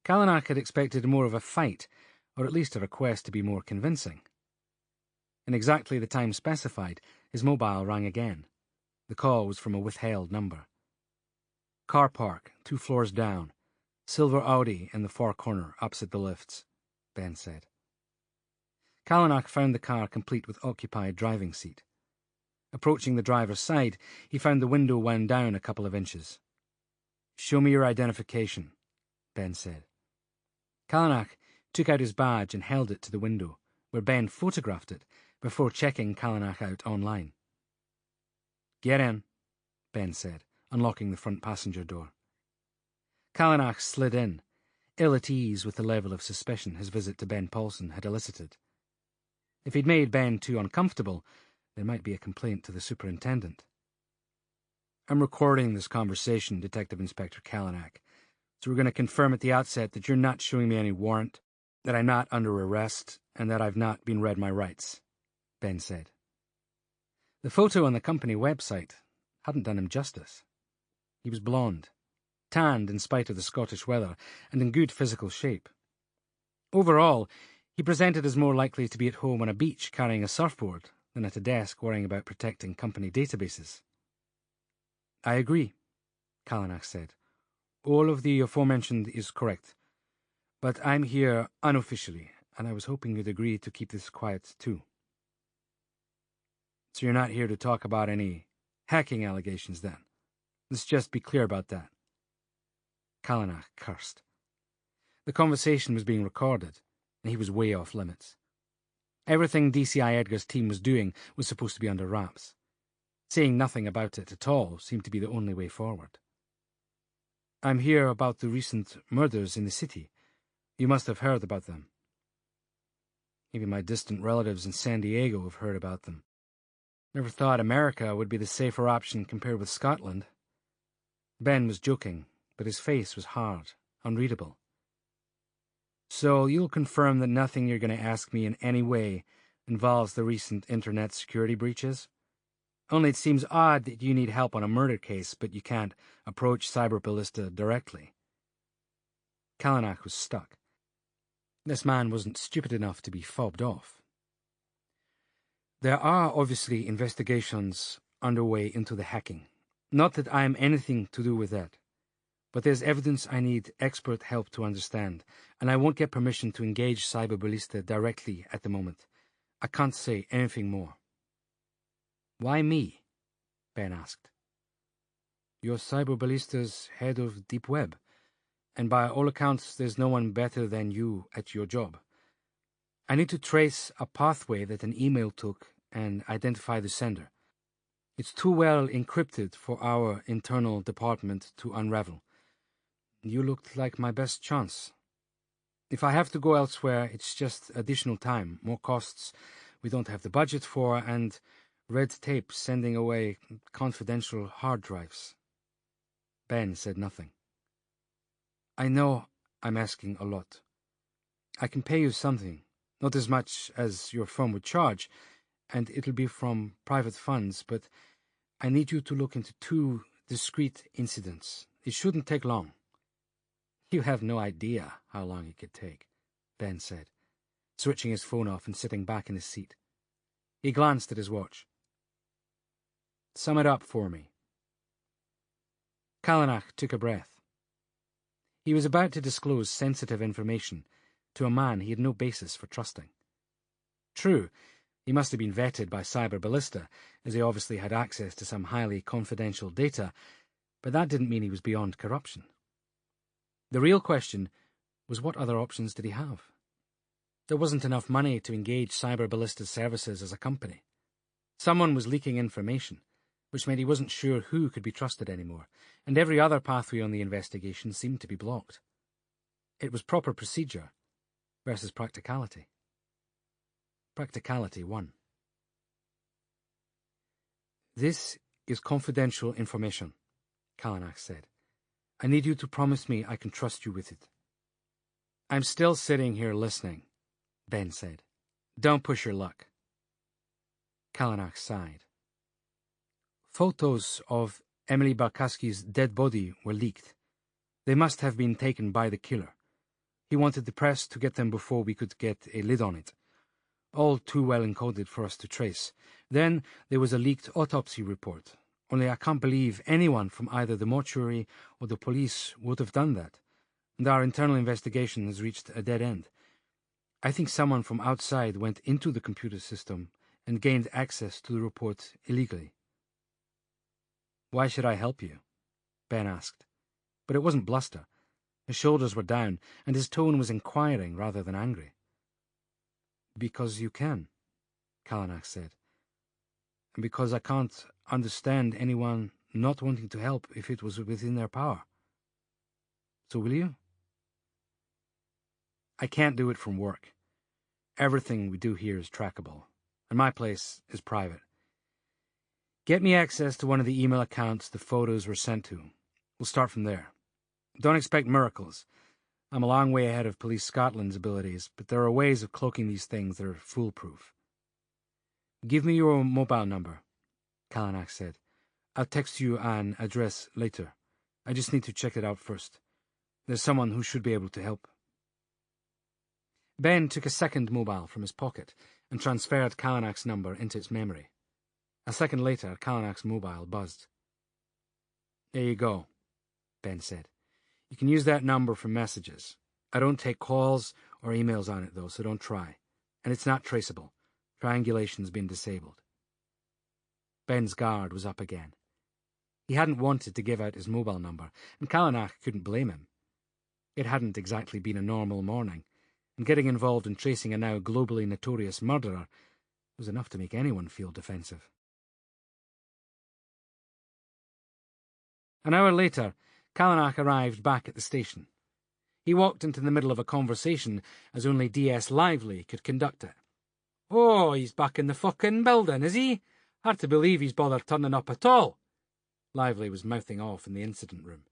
Callanach had expected more of a fight, or at least a request to be more convincing. In exactly the time specified, his mobile rang again. The call was from a withheld number. Car park, 2 floors down. Silver Audi in the far corner, opposite the lifts, Ben said. Callanach found the car complete with occupied driving seat. Approaching the driver's side, he found the window wound down a couple of inches. Show me your identification, Ben said. Callanach took out his badge and held it to the window, where Ben photographed it before checking Callanach out online. Get in, Ben said, unlocking the front passenger door. Callanach slid in, ill at ease with the level of suspicion his visit to Ben Paulson had elicited. If he'd made Ben too uncomfortable, there might be a complaint to the superintendent. I'm recording this conversation, Detective Inspector Callanach, so we're going to confirm at the outset that you're not showing me any warrant, that I'm not under arrest, and that I've not been read my rights, Ben said. The photo on the company website hadn't done him justice. He was blonde, tanned in spite of the Scottish weather, and in good physical shape. Overall, he presented as more likely to be at home on a beach carrying a surfboard than at a desk worrying about protecting company databases. I agree, Callanach said. All of the aforementioned is correct. But I'm here unofficially, and I was hoping you'd agree to keep this quiet too. So you're not here to talk about any hacking allegations then? Let's just be clear about that. Callanach cursed. The conversation was being recorded, and he was way off limits. Everything DCI Edgar's team was doing was supposed to be under wraps. Saying nothing about it at all seemed to be the only way forward. I'm here about the recent murders in the city. You must have heard about them. Even my distant relatives in San Diego have heard about them. Never thought America would be the safer option compared with Scotland. Ben was joking, but his face was hard, unreadable. So you'll confirm that nothing you're going to ask me in any way involves the recent internet security breaches? Only it seems odd that you need help on a murder case, but you can't approach Cyberballista directly. Callanach was stuck. This man wasn't stupid enough to be fobbed off. There are obviously investigations underway into the hacking. Not that I'm anything to do with that. But there's evidence I need expert help to understand, and I won't get permission to engage Cyberballista directly at the moment. I can't say anything more. Why me? Ben asked. You're Cyberballista's head of Deep Web, and by all accounts there's no one better than you at your job. I need to trace a pathway that an email took and identify the sender. It's too well encrypted for our internal department to unravel. You looked like my best chance. If I have to go elsewhere, it's just additional time, more costs we don't have the budget for, and red tape sending away confidential hard drives. Ben said nothing. I know I'm asking a lot. I can pay you something, not as much as your firm would charge, and it'll be from private funds, but I need you to look into 2 discrete incidents. It shouldn't take long. You have no idea how long it could take, Ben said, switching his phone off and sitting back in his seat. He glanced at his watch. Sum it up for me. Callanach took a breath. He was about to disclose sensitive information to a man he had no basis for trusting. True, he must have been vetted by Cyberballista, as he obviously had access to some highly confidential data, but that didn't mean he was beyond corruption. The real question was, what other options did he have? There wasn't enough money to engage Cyberballista's services as a company. Someone was leaking information, which meant he wasn't sure who could be trusted anymore, and every other pathway on the investigation seemed to be blocked. It was proper procedure versus practicality. Practicality won. This is confidential information, Callanach said. I need you to promise me I can trust you with it. I'm still sitting here listening, Ben said. Don't push your luck. Callanach sighed. Photos of Emily Barkaski's dead body were leaked. They must have been taken by the killer. He wanted the press to get them before we could get a lid on it. All too well encoded for us to trace. Then there was a leaked autopsy report. Only I can't believe anyone from either the mortuary or the police would have done that. And our internal investigation has reached a dead end. I think someone from outside went into the computer system and gained access to the report illegally. Why should I help you? Ben asked. But it wasn't bluster. His shoulders were down, and his tone was inquiring rather than angry. Because you can, Callanach said. And because I can't understand anyone not wanting to help if it was within their power. So will you? I can't do it from work. Everything we do here is trackable, and my place is private. Get me access to one of the email accounts the photos were sent to. We'll start from there. Don't expect miracles. I'm a long way ahead of Police Scotland's abilities, but there are ways of cloaking these things that are foolproof. Give me your mobile number, Callanach said. I'll text you an address later. I just need to check it out first. There's someone who should be able to help. Ben took a second mobile from his pocket and transferred Callanach's number into its memory. A second later, Callanach's mobile buzzed. There you go, Ben said. You can use that number for messages. I don't take calls or emails on it, though, so don't try. And it's not traceable. Triangulation's been disabled. Ben's guard was up again. He hadn't wanted to give out his mobile number, and Callanach couldn't blame him. It hadn't exactly been a normal morning, and getting involved in tracing a now globally notorious murderer was enough to make anyone feel defensive. An hour later, Callanach arrived back at the station. He walked into the middle of a conversation as only D.S. Lively could conduct it. Oh, he's back in the fucking building, is he? Hard to believe he's bothered turning up at all. Lively was mouthing off in the incident room.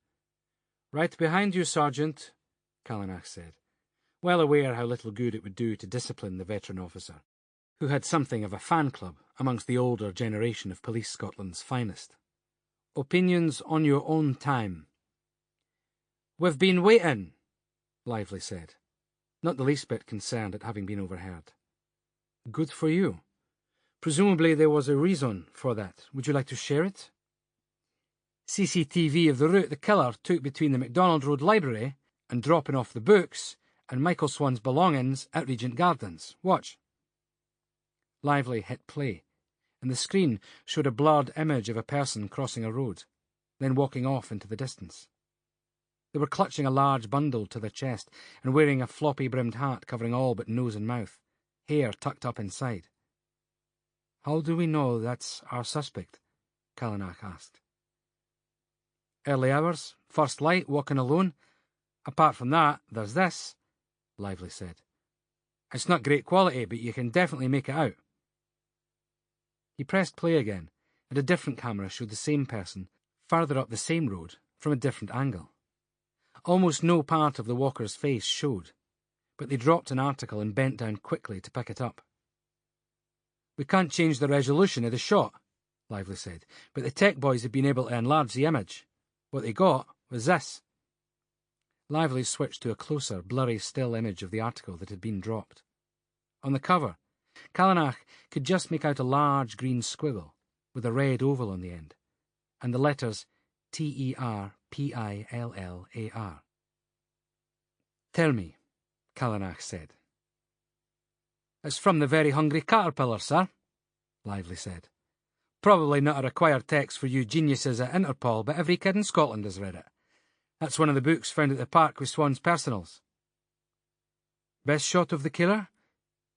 Right behind you, Sergeant, Callanach said, well aware how little good it would do to discipline the veteran officer, who had something of a fan club amongst the older generation of Police Scotland's finest. Opinions on your own time. We've been waiting, Lively said, not the least bit concerned at having been overheard. Good for you. Presumably there was a reason for that. Would you like to share it? CCTV of the route the killer took between the MacDonald Road Library and dropping off the books and Michael Swan's belongings at Regent Gardens. Watch. Lively hit play, and the screen showed a blurred image of a person crossing a road. then walking off into the distance. They were clutching a large bundle to their chest and wearing a floppy-brimmed hat covering all but nose and mouth, hair tucked up inside. "How do we know that's our suspect?" Callanach asked. "Early hours, first light, walking alone. Apart from that, there's this," Lively said. "It's not great quality, but you can definitely make it out." He pressed play again, and a different camera showed the same person, farther up the same road, from a different angle. Almost no part of the walker's face showed, but they dropped an article and bent down quickly to pick it up. "We can't change the resolution of the shot," Lively said, "but the tech boys have been able to enlarge the image. What they got was this." Lively switched to a closer, blurry still image of the article that had been dropped. On the cover, Callanach could just make out a large green squiggle with a red oval on the end, and the letters TERPILLAR. "Tell me," Callanach said. "It's from the Very Hungry Caterpillar, sir," Lively said. "Probably not a required text for you geniuses at Interpol, but every kid in Scotland has read it. That's one of the books found at the park with Swan's personals." "Best shot of the killer?"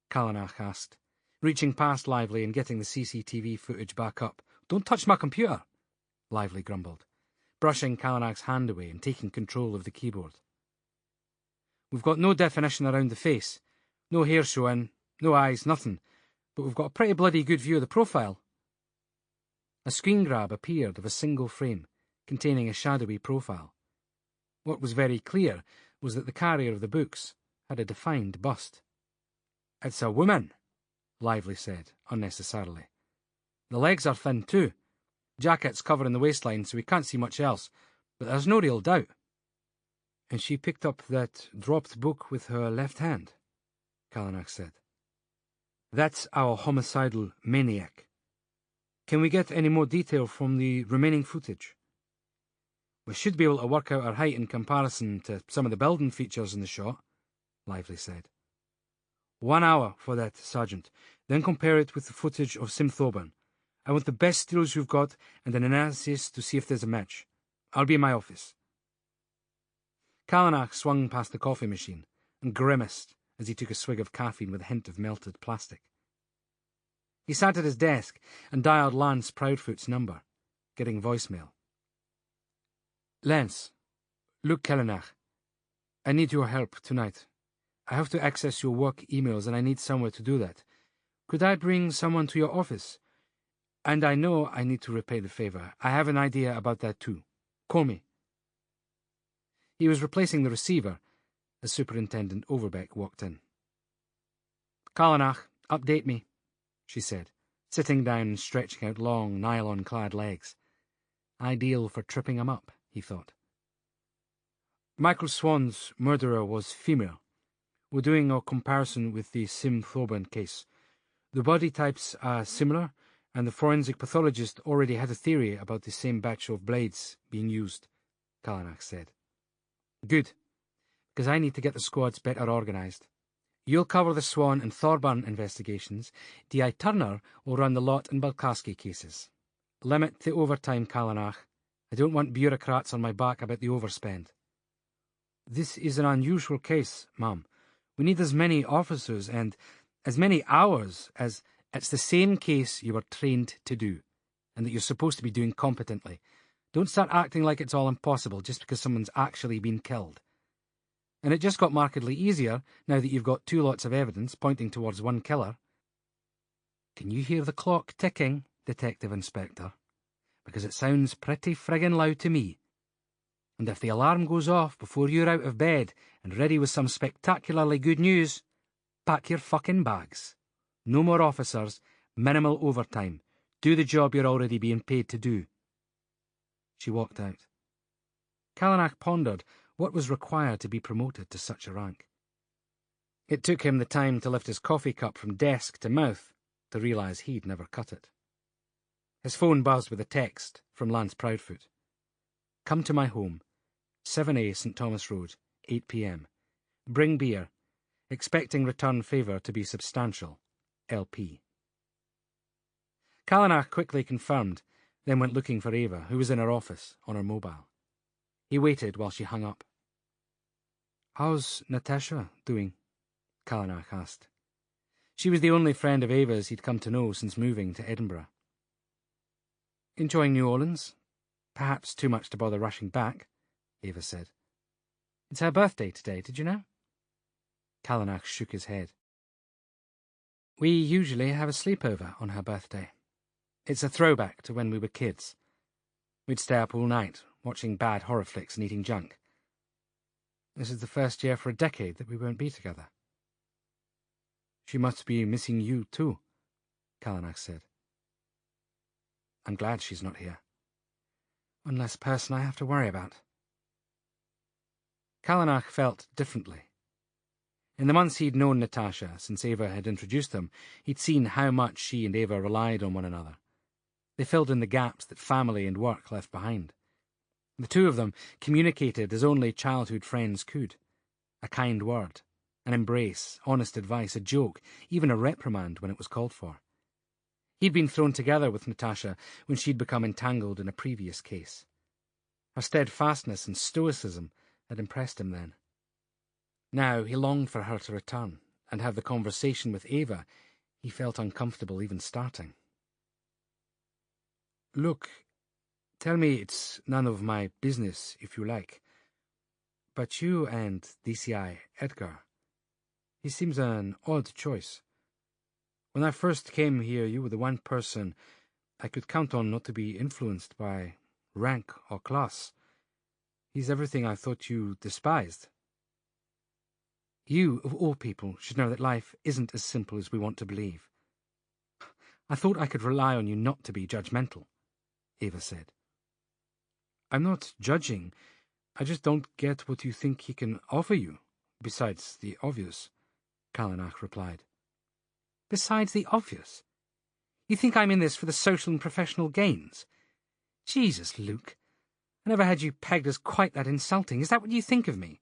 Callanach asked, reaching past Lively and getting the CCTV footage back up. "Don't touch my computer," Lively grumbled, brushing Callanach's hand away and taking control of the keyboard. "We've got no definition around the face, no hair showing, no eyes, nothing, but we've got a pretty bloody good view of the profile." A screen grab appeared of a single frame, containing a shadowy profile. What was very clear was that the carrier of the books had a defined bust. "It's a woman," Lively said, unnecessarily. "The legs are thin too. Jacket's covering the waistline, so we can't see much else, but there's no real doubt." "And she picked up that dropped book with her left hand," Callanach said. "That's our homicidal maniac. Can we get any more detail from the remaining footage?" "We should be able to work out her height in comparison to some of the building features in the shot," Lively said. 1 hour for that, Sergeant. Then compare it with the footage of Sim Thoburn. I want the best stills you've got and an analysis to see if there's a match. I'll be in my office." Callanach swung past the coffee machine and grimaced as he took a swig of caffeine with a hint of melted plastic. He sat at his desk and dialed Lance Proudfoot's number, getting voicemail. "Lance, Luc Callanach. I need your help tonight. I have to access your work emails and I need somewhere to do that. Could I bring someone to your office? And I know I need to repay the favor. I have an idea about that too. Call me." He was replacing the receiver as Superintendent Overbeck walked in. "Callanach, update me," she said, sitting down and stretching out long, nylon-clad legs. Ideal for tripping him up, he thought. "Michael Swan's murderer was female. We're doing a comparison with the Sim Thoburn case. The body types are similar, and the forensic pathologist already had a theory about the same batch of blades being used," Callanach said. "Good, because I need to get the squads better organised. You'll cover the Swan and Thorburn investigations. D.I. Turner will run the Lott and Balkowski cases. Limit the overtime, Callanach. I don't want bureaucrats on my back about the overspend." "This is an unusual case, ma'am. We need as many officers and as many hours as—" "It's the same case you were trained to do, and that you're supposed to be doing competently. Don't start acting like it's all impossible just because someone's actually been killed. And it just got markedly easier now that you've got 2 lots of evidence pointing towards one killer." "Can you hear the clock ticking, Detective Inspector? Because it sounds pretty friggin' loud to me. And if the alarm goes off before you're out of bed and ready with some spectacularly good news, pack your fucking bags. No more officers, minimal overtime. Do the job you're already being paid to do." She walked out. Callanach pondered what was required to be promoted to such a rank. It took him the time to lift his coffee cup from desk to mouth to realise he'd never cut it. His phone buzzed with a text from Lance Proudfoot. "Come to my home, 7A St Thomas Road, 8 p.m. Bring beer. Expecting return favour to be substantial. LP." Callanach quickly confirmed then went looking for Ava, who was in her office, on her mobile. He waited while she hung up. "How's Natasha doing?" Callanach asked. She was the only friend of Ava's he'd come to know since moving to Edinburgh. "Enjoying New Orleans? Perhaps too much to bother rushing back," Ava said. "It's her birthday today, did you know?" Callanach shook his head. "We usually have a sleepover on her birthday. It's a throwback to when we were kids. We'd stay up all night, watching bad horror flicks and eating junk. This is the first year for a decade that we won't be together." "She must be missing you, too," Callanach said. "I'm glad she's not here. One less person I have to worry about." Callanach felt differently. In the months he'd known Natasha, since Ava had introduced them, he'd seen how much she and Ava relied on one another. They filled in the gaps that family and work left behind. The two of them communicated as only childhood friends could. A kind word, an embrace, honest advice, a joke, even a reprimand when it was called for. He'd been thrown together with Natasha when she'd become entangled in a previous case. Her steadfastness and stoicism had impressed him then. Now he longed for her to return and have the conversation with Ava he felt uncomfortable even starting. "Look, tell me it's none of my business if you like, but you and DCI Edgar, he seems an odd choice. When I first came here, you were the one person I could count on not to be influenced by rank or class. He's everything I thought you despised. You, of all people, should know that life isn't as simple as we want to believe. I thought I could rely on you not to be judgmental," Ava said. "I'm not judging. I just don't get what you think he can offer you, besides the obvious," Callanach replied. "Besides the obvious? You think I'm in this for the social and professional gains? Jesus, Luc, I never had you pegged as quite that insulting. Is that what you think of me?"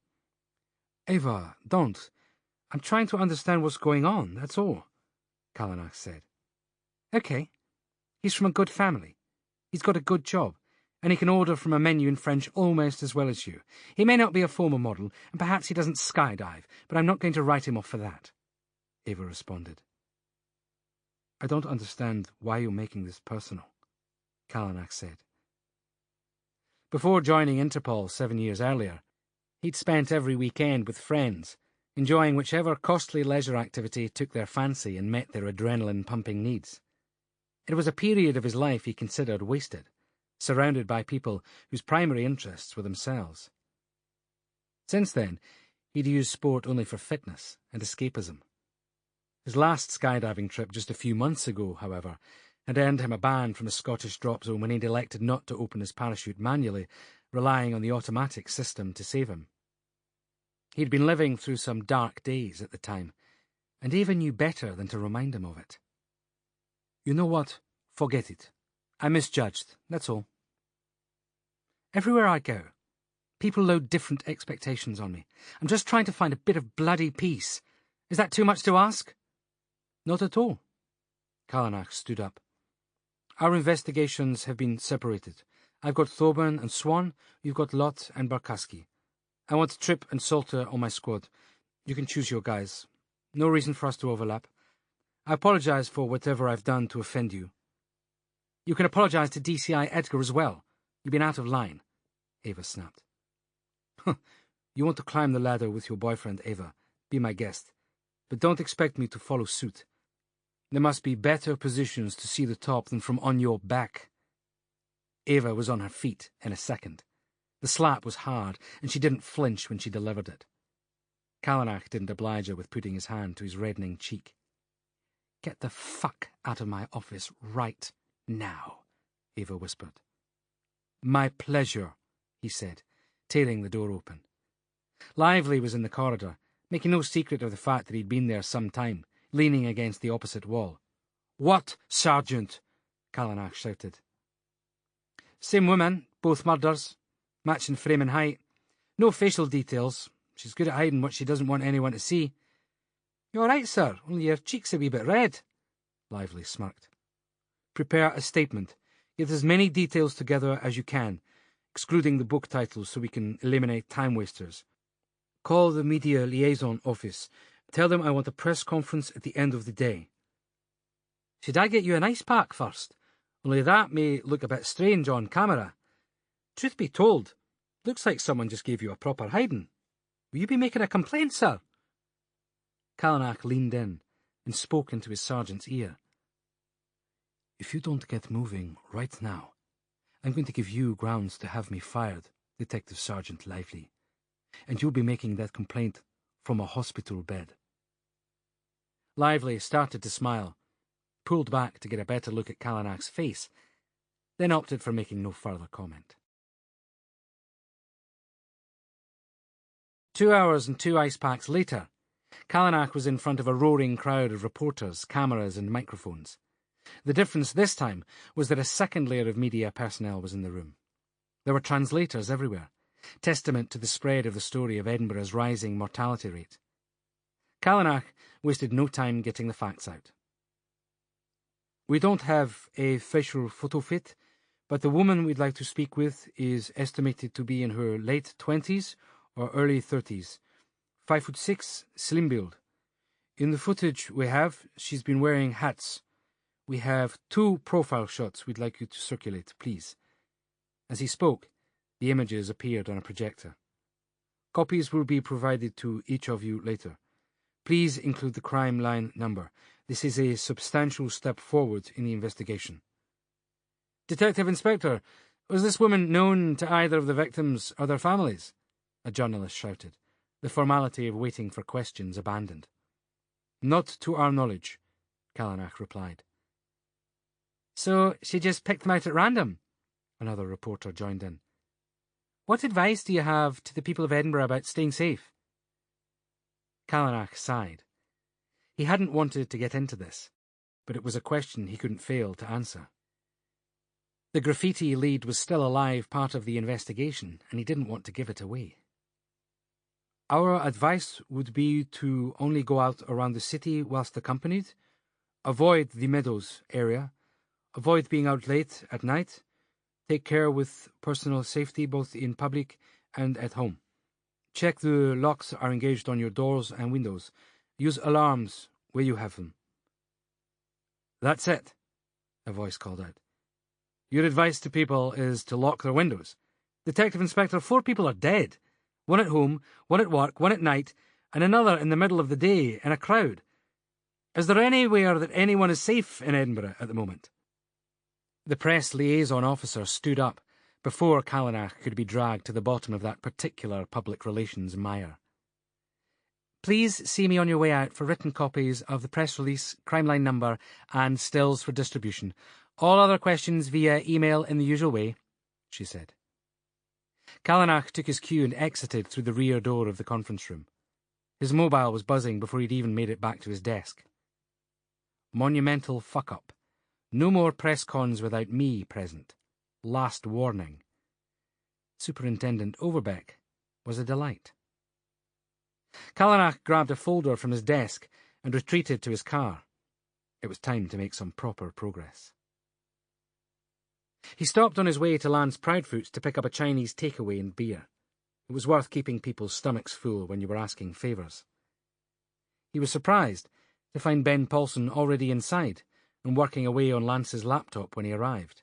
"Ava, don't. I'm trying to understand what's going on, that's all," Callanach said. "Okay. He's from a good family. He's got a good job, and he can order from a menu in French almost as well as you. He may not be a former model, and perhaps he doesn't skydive, but I'm not going to write him off for that," Ava responded. "I don't understand why you're making this personal," Callanach said. Before joining Interpol 7 years earlier, he'd spent every weekend with friends, enjoying whichever costly leisure activity took their fancy and met their adrenaline-pumping needs. It was a period of his life he considered wasted, surrounded by people whose primary interests were themselves. Since then, he'd used sport only for fitness and escapism. His last skydiving trip just a few months ago, however, had earned him a ban from a Scottish drop zone when he'd elected not to open his parachute manually, relying on the automatic system to save him. He'd been living through some dark days at the time, and Ava knew better than to remind him of it. "You know what? Forget it. I misjudged, that's all. Everywhere I go, people load different expectations on me. I'm just trying to find a bit of bloody peace. Is that too much to ask?" "Not at all." Callanach stood up. "Our investigations have been separated. I've got Thorburn and Swan, you've got Lott and Barkaski. I want Tripp and Salter on my squad. You can choose your guys. No reason for us to overlap. I apologize for whatever I've done to offend you." "You can apologize to DCI Edgar as well. You've been out of line," Ava snapped. "You want to climb the ladder with your boyfriend, Ava. Be my guest. But don't expect me to follow suit. There must be better positions to see the top than from on your back." Ava was on her feet in a second. The slap was hard, and she didn't flinch when she delivered it. Callanach didn't oblige her with putting his hand to his reddening cheek. "Get the fuck out of my office right now," Ava whispered. "My pleasure," he said, tearing the door open. Lively was in the corridor, making no secret of the fact that he'd been there some time, leaning against the opposite wall. "What, Sergeant?" Callanach shouted. "Same woman, both murders. Matching frame and height. No facial details. She's good at hiding what she doesn't want anyone to see." "You're all right, sir, only your cheek's a wee bit red." Lively smirked. "Prepare a statement. Get as many details together as you can, excluding the book titles so we can eliminate time wasters. Call the media liaison office. Tell them I want a press conference at the end of the day. Should I get you an ice pack first? Only that may look a bit strange on camera. Truth be told, looks like someone just gave you a proper hiding. Will you be making a complaint, sir? Callanach leaned in and spoke into his sergeant's ear. If you don't get moving right now, I'm going to give you grounds to have me fired, Detective Sergeant Lively, and you'll be making that complaint from a hospital bed. Lively started to smile, pulled back to get a better look at Callanach's face, then opted for making no further comment. 2 hours and 2 ice packs later, Callanach was in front of a roaring crowd of reporters, cameras and microphones. The difference this time was that a second layer of media personnel was in the room. There were translators everywhere, testament to the spread of the story of Edinburgh's rising mortality rate. Callanach wasted no time getting the facts out. We don't have a facial photo fit, but the woman we'd like to speak with is estimated to be in her late 20s or early 30s, 5'6", slim build. In the footage we have, she's been wearing hats. We have 2 profile shots we'd like you to circulate, please. As he spoke, the images appeared on a projector. Copies will be provided to each of you later. Please include the crime line number. This is a substantial step forward in the investigation. Detective Inspector, was this woman known to either of the victims or their families? A journalist shouted, the formality of waiting for questions abandoned. Not to our knowledge, Callanach replied. So she just picked them out at random? Another reporter joined in. What advice do you have to the people of Edinburgh about staying safe? Callanach sighed. He hadn't wanted to get into this, but it was a question he couldn't fail to answer. The graffiti lead was still a live part of the investigation, and he didn't want to give it away. Our advice would be to only go out around the city whilst accompanied, avoid the Meadows area, avoid being out late at night, take care with personal safety both in public and at home. Check the locks are engaged on your doors and windows. Use alarms where you have them. That's it, a voice called out. Your advice to people is to lock their windows. Detective Inspector, 4 people are dead. 1 at home, 1 at work, 1 at night, and another in the middle of the day in a crowd. Is there anywhere that anyone is safe in Edinburgh at the moment? The press liaison officer stood up before Callanach could be dragged to the bottom of that particular public relations mire. Please see me on your way out for written copies of the press release, crime line number, and stills for distribution. All other questions via email in the usual way, she said. Callanach took his cue and exited through the rear door of the conference room. His mobile was buzzing before he'd even made it back to his desk. Monumental fuck-up. No more press cons without me present. Last warning. Superintendent Overbeck was a delight. Callanach grabbed a folder from his desk and retreated to his car. It was time to make some proper progress. He stopped on his way to Lance Proudfoot's to pick up a Chinese takeaway and beer. It was worth keeping people's stomachs full when you were asking favours. He was surprised to find Ben Paulson already inside and working away on Lance's laptop when he arrived.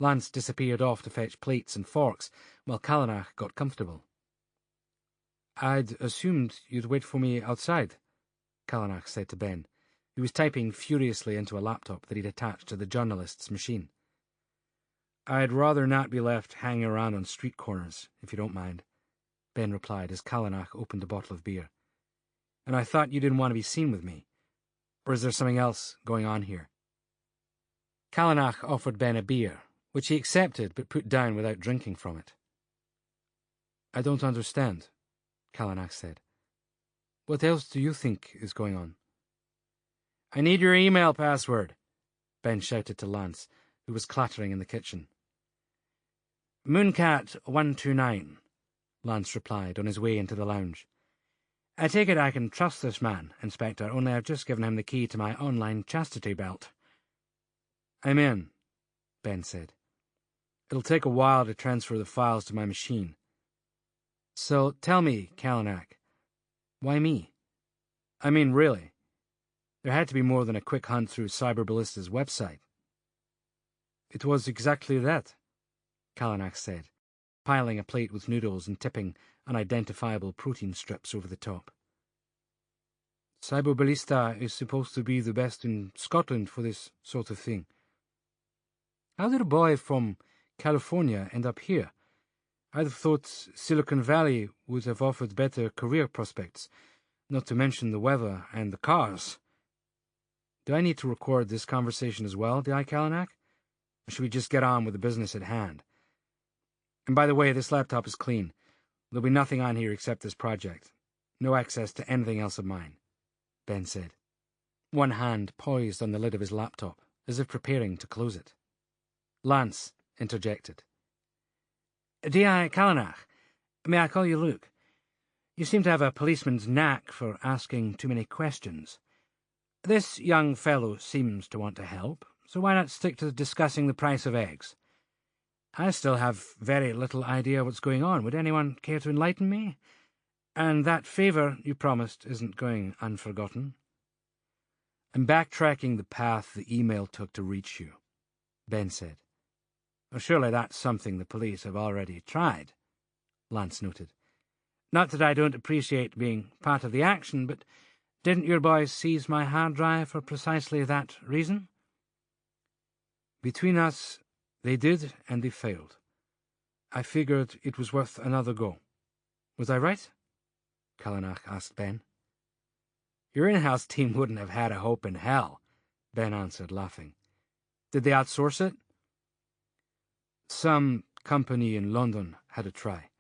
Lance disappeared off to fetch plates and forks while Callanach got comfortable. I'd assumed you'd wait for me outside, Callanach said to Ben, who was typing furiously into a laptop that he'd attached to the journalist's machine. I'd rather not be left hanging around on street corners, if you don't mind, Ben replied as Callanach opened a bottle of beer. And I thought you didn't want to be seen with me. Or is there something else going on here? Callanach offered Ben a beer, which he accepted but put down without drinking from it. I don't understand, Callanach said. What else do you think is going on? I need your email password, Ben shouted to Lance, who was clattering in the kitchen. Mooncat129, Lance replied on his way into the lounge. I take it I can trust this man, Inspector, only I've just given him the key to my online chastity belt. I'm in, Ben said. It'll take a while to transfer the files to my machine. So tell me, Callanach, why me? I mean, really. There had to be more than a quick hunt through Cyberballista's website. It was exactly that, Callanach said, piling a plate with noodles and tipping unidentifiable protein strips over the top. Cyberballista is supposed to be the best in Scotland for this sort of thing. How did a boy from California end up here? I'd have thought Silicon Valley would have offered better career prospects, not to mention the weather and the cars. Do I need to record this conversation as well, do I, Callanach? Or should we just get on with the business at hand? And by the way, this laptop is clean. There'll be nothing on here except this project. No access to anything else of mine, Ben said, one hand poised on the lid of his laptop, as if preparing to close it. Lance interjected. D.I. Callanach, may I call you Luc? You seem to have a policeman's knack for asking too many questions. This young fellow seems to want to help, so why not stick to discussing the price of eggs? I still have very little idea what's going on. Would anyone care to enlighten me? And that favour you promised isn't going unforgotten. I'm backtracking the path the email took to reach you, Ben said. Well, surely that's something the police have already tried, Lance noted. Not that I don't appreciate being part of the action, but didn't your boys seize my hard drive for precisely that reason? Between us, they did and they failed. I figured it was worth another go. Was I right? Callanach asked Ben. Your in-house team wouldn't have had a hope in hell, Ben answered, laughing. Did they outsource it? Some company in London had a try.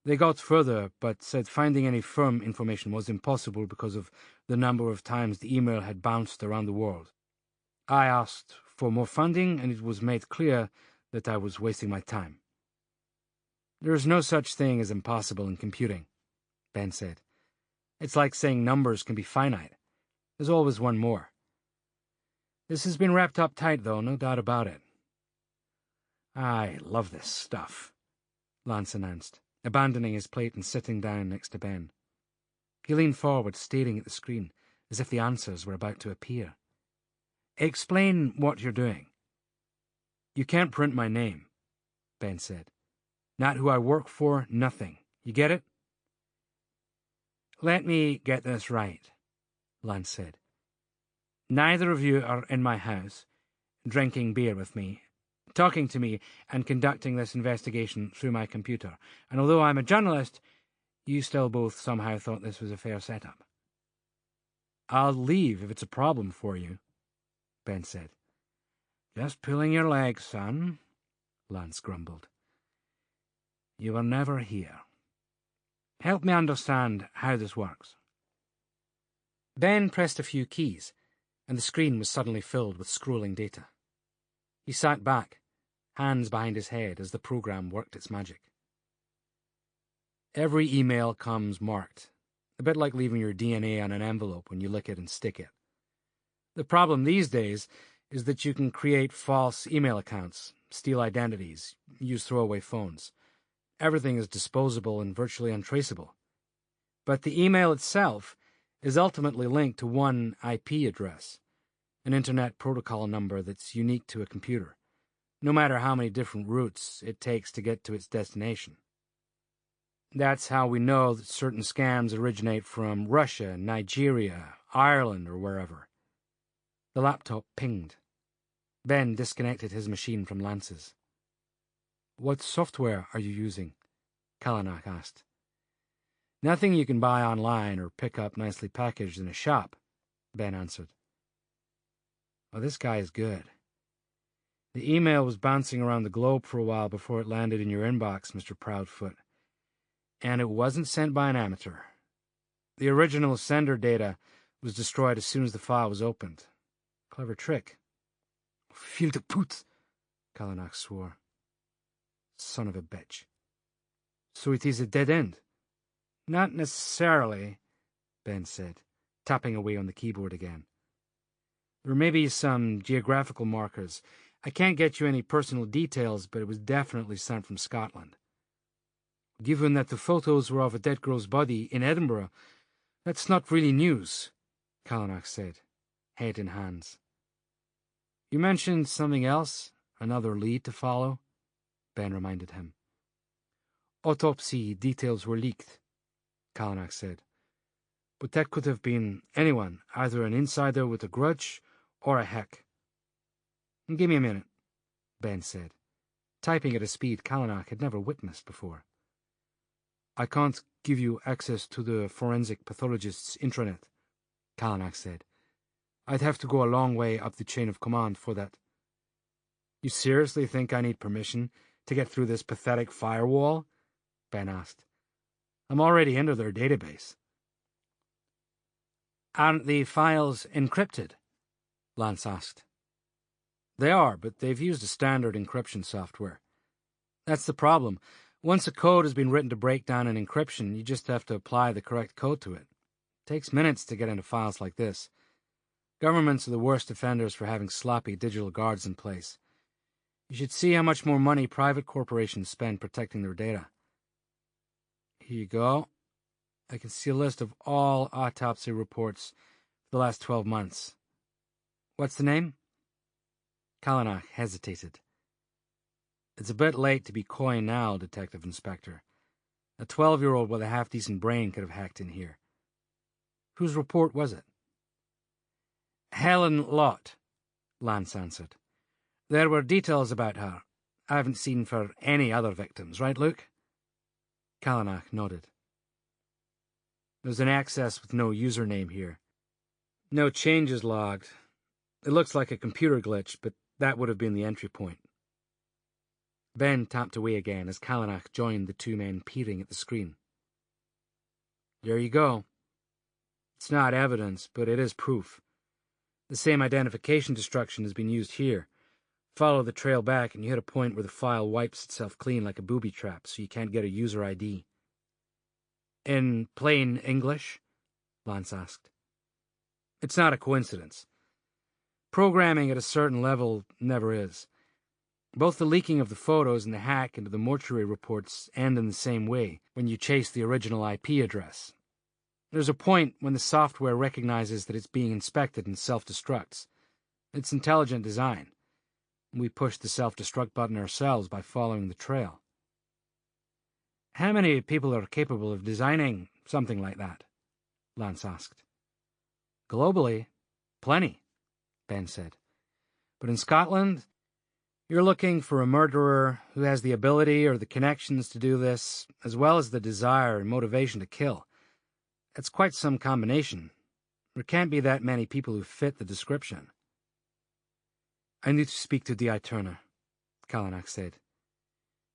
They got further, but said finding any firm information was impossible because of the number of times the email had bounced around the world. I asked for more funding, and it was made clear that I was wasting my time. There is no such thing as impossible in computing, Ben said. It's like saying numbers can be finite. There's always one more. This has been wrapped up tight, though, no doubt about it. I love this stuff, Lance announced, abandoning his plate and sitting down next to Ben. He leaned forward, staring at the screen, as if the answers were about to appear. Explain what you're doing. You can't print my name, Ben said. Not who I work for, nothing. You get it? Let me get this right, Lance said. Neither of you are in my house, drinking beer with me, talking to me, and conducting this investigation through my computer. And although I'm a journalist, you still both somehow thought this was a fair setup. I'll leave if it's a problem for you, Ben said. Just pulling your leg, son, Lance grumbled. You were never here. Help me understand how this works. Ben pressed a few keys, and the screen was suddenly filled with scrolling data. He sat back, hands behind his head as the program worked its magic. Every email comes marked, a bit like leaving your DNA on an envelope when you lick it and stick it. The problem these days is that you can create false email accounts, steal identities, use throwaway phones. Everything is disposable and virtually untraceable. But the email itself is ultimately linked to one IP address, an Internet protocol number that's unique to a computer, no matter how many different routes it takes to get to its destination. That's how we know that certain scams originate from Russia, Nigeria, Ireland, or wherever. The laptop pinged. Ben disconnected his machine from Lance's. What software are you using? Callanach asked. Nothing you can buy online or pick up nicely packaged in a shop, Ben answered. Well, this guy is good. The email was bouncing around the globe for a while before it landed in your inbox, Mr. Proudfoot. And it wasn't sent by an amateur. The original sender data was destroyed as soon as the file was opened. Clever trick. Fil de pute, Callanach swore. Son of a bitch. So it is a dead end? Not necessarily, Ben said, tapping away on the keyboard again. There may be some geographical markers. I can't get you any personal details, but it was definitely sent from Scotland. Given that the photos were of a dead girl's body in Edinburgh, that's not really news, Callanach said, head in hands. You mentioned something else, another lead to follow, Ben reminded him. Autopsy details were leaked, Callanach said. But that could have been anyone, either an insider with a grudge or a hack. Give me a minute, Ben said, typing at a speed Callanach had never witnessed before. I can't give you access to the forensic pathologist's intranet, Callanach said. I'd have to go a long way up the chain of command for that. You seriously think I need permission to get through this pathetic firewall? Ben asked. I'm already into their database. Aren't the files encrypted? Lance asked. They are, but they've used a standard encryption software. That's the problem. Once a code has been written to break down an encryption, you just have to apply the correct code to it. It takes minutes to get into files like this. Governments are the worst offenders for having sloppy digital guards in place. You should see how much more money private corporations spend protecting their data. Here you go. I can see a list of all autopsy reports for the last 12 months. What's the name? Callanach hesitated. It's a bit late to be coy now, Detective Inspector. A 12-year-old with a half-decent brain could have hacked in here. Whose report was it? Helen Lott, Lance answered. There were details about her. I haven't seen for any other victims, right, Luc? Callanach nodded. There's an access with no username here. No changes logged. It looks like a computer glitch, but that would have been the entry point. Ben tapped away again as Callanach joined the two men peering at the screen. There you go. It's not evidence, but it is proof. The same identification destruction has been used here. Follow the trail back and you hit a point where the file wipes itself clean like a booby trap, so you can't get a user ID. In plain English? Lance asked. It's not a coincidence. Programming at a certain level never is. Both the leaking of the photos and the hack into the mortuary reports end in the same way, when you chase the original IP address. There's a point when the software recognizes that it's being inspected and self-destructs. It's intelligent design. We push the self-destruct button ourselves by following the trail. How many people are capable of designing something like that? Lance asked. Globally, plenty, Ben said. But in Scotland, you're looking for a murderer who has the ability or the connections to do this, as well as the desire and motivation to kill. It's quite some combination. There can't be that many people who fit the description. I need to speak to Ava Turner, Callanach said.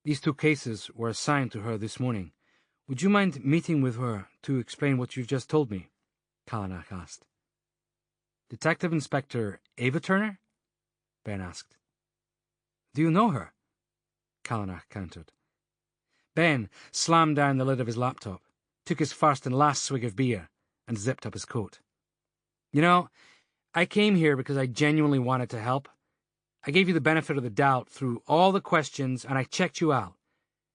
These two cases were assigned to her this morning. Would you mind meeting with her to explain what you've just told me? Callanach asked. Detective Inspector Ava Turner? Ben asked. Do you know her? Callanach countered. Ben slammed down the lid of his laptop, took his first and last swig of beer, and zipped up his coat. You know, I came here because I genuinely wanted to help. I gave you the benefit of the doubt through all the questions, and I checked you out.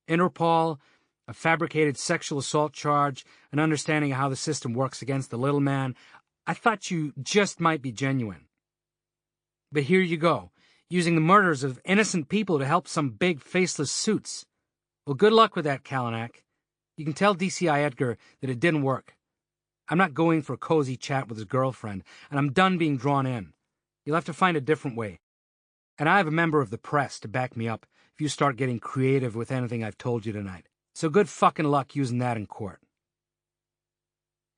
Interpol, a fabricated sexual assault charge, an understanding of how the system works against the little man. I thought you just might be genuine. But here you go, using the murders of innocent people to help some big faceless suits. Well, good luck with that, Callanach. You can tell DCI Edgar that it didn't work. I'm not going for a cozy chat with his girlfriend, and I'm done being drawn in. You'll have to find a different way. And I have a member of the press to back me up if you start getting creative with anything I've told you tonight. So good fucking luck using that in court.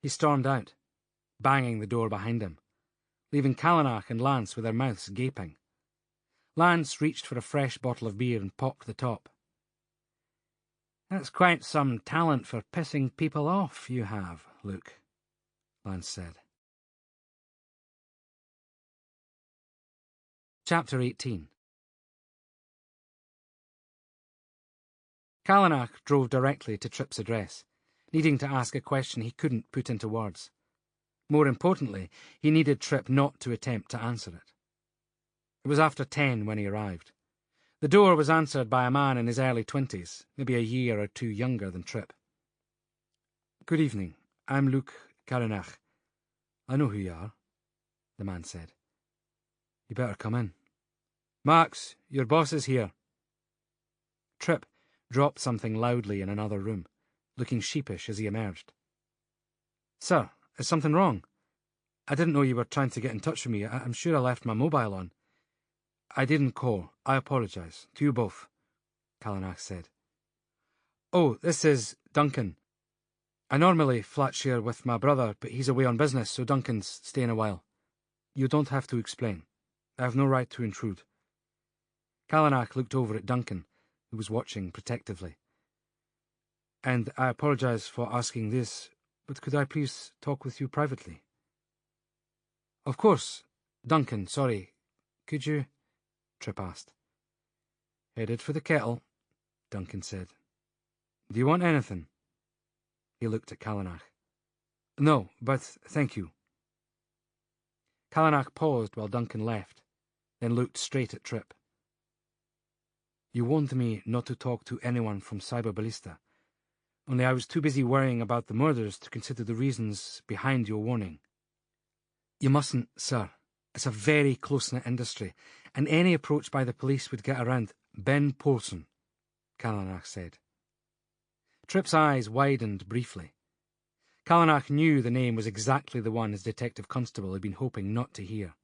He stormed out, banging the door behind him, leaving Callanach and Lance with their mouths gaping. Lance reached for a fresh bottle of beer and popped the top. That's quite some talent for pissing people off you have, Luc, Lance said. Chapter 18. Callanach drove directly to Tripp's address, needing to ask a question he couldn't put into words. More importantly, he needed Tripp not to attempt to answer it. It was after 10 when he arrived. The door was answered by a man in his early 20s, maybe a year or two younger than Tripp. "Good evening. I'm Luc Callanach. I know who you are," the man said. "You better come in." "Max, your boss is here." Tripp dropped something loudly in another room, looking sheepish as he emerged. "Sir, is something wrong? I didn't know you were trying to get in touch with me. I'm sure I left my mobile on." "I didn't call. I apologise. To you both," Callanach said. "Oh, this is Duncan. I normally flat share with my brother, but he's away on business, so Duncan's staying a while. You don't have to explain. I have no right to intrude." Callanach looked over at Duncan, who was watching protectively. "And I apologise for asking this, but could I please talk with you privately?" "Of course. Duncan, sorry. Could you?" Tripp asked. "Headed for the kettle," Duncan said. "Do you want anything?" He looked at Callanach. "No, but thank you." Callanach paused while Duncan left, then looked straight at Tripp. "You warned me not to talk to anyone from Cyberballista. Only I was too busy worrying about the murders to consider the reasons behind your warning." "You mustn't, sir. It's a very close-knit industry, and any approach by the police would get around." "Ben Paulson," Callanach said. Tripp's eyes widened briefly. Callanach knew the name was exactly the one his detective constable had been hoping not to hear.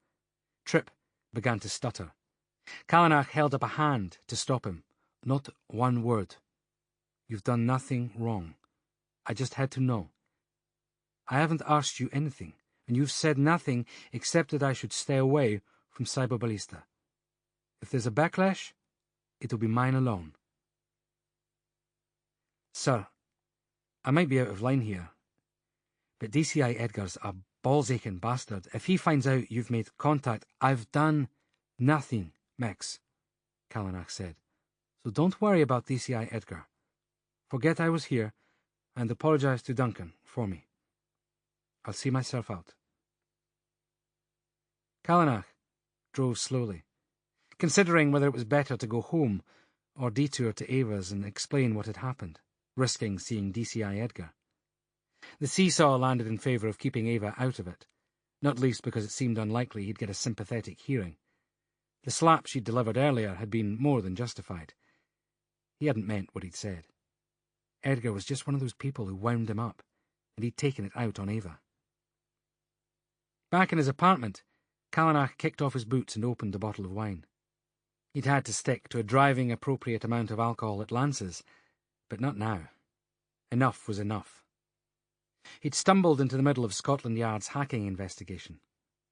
Tripp began to stutter. Callanach held up a hand to stop him. "Not one word. You've done nothing wrong. I just had to know. I haven't asked you anything, and you've said nothing except that I should stay away from Cyberballista. If there's a backlash, it'll be mine alone." "Sir, I might be out of line here, but DCI Edgar's a balls-aching bastard. If he finds out you've made contact..." "I've done nothing, Max," Callanach said. "So don't worry about DCI Edgar. Forget I was here, and apologise to Duncan for me. I'll see myself out." Callanach drove slowly, considering whether it was better to go home or detour to Ava's and explain what had happened, risking seeing DCI Edgar. The seesaw landed in favour of keeping Ava out of it, not least because it seemed unlikely he'd get a sympathetic hearing. The slap she'd delivered earlier had been more than justified. He hadn't meant what he'd said. Edgar was just one of those people who wound him up, and he'd taken it out on Ava. Back in his apartment, Callanach kicked off his boots and opened a bottle of wine. He'd had to stick to a driving-appropriate amount of alcohol at Lance's, but not now. Enough was enough. He'd stumbled into the middle of Scotland Yard's hacking investigation,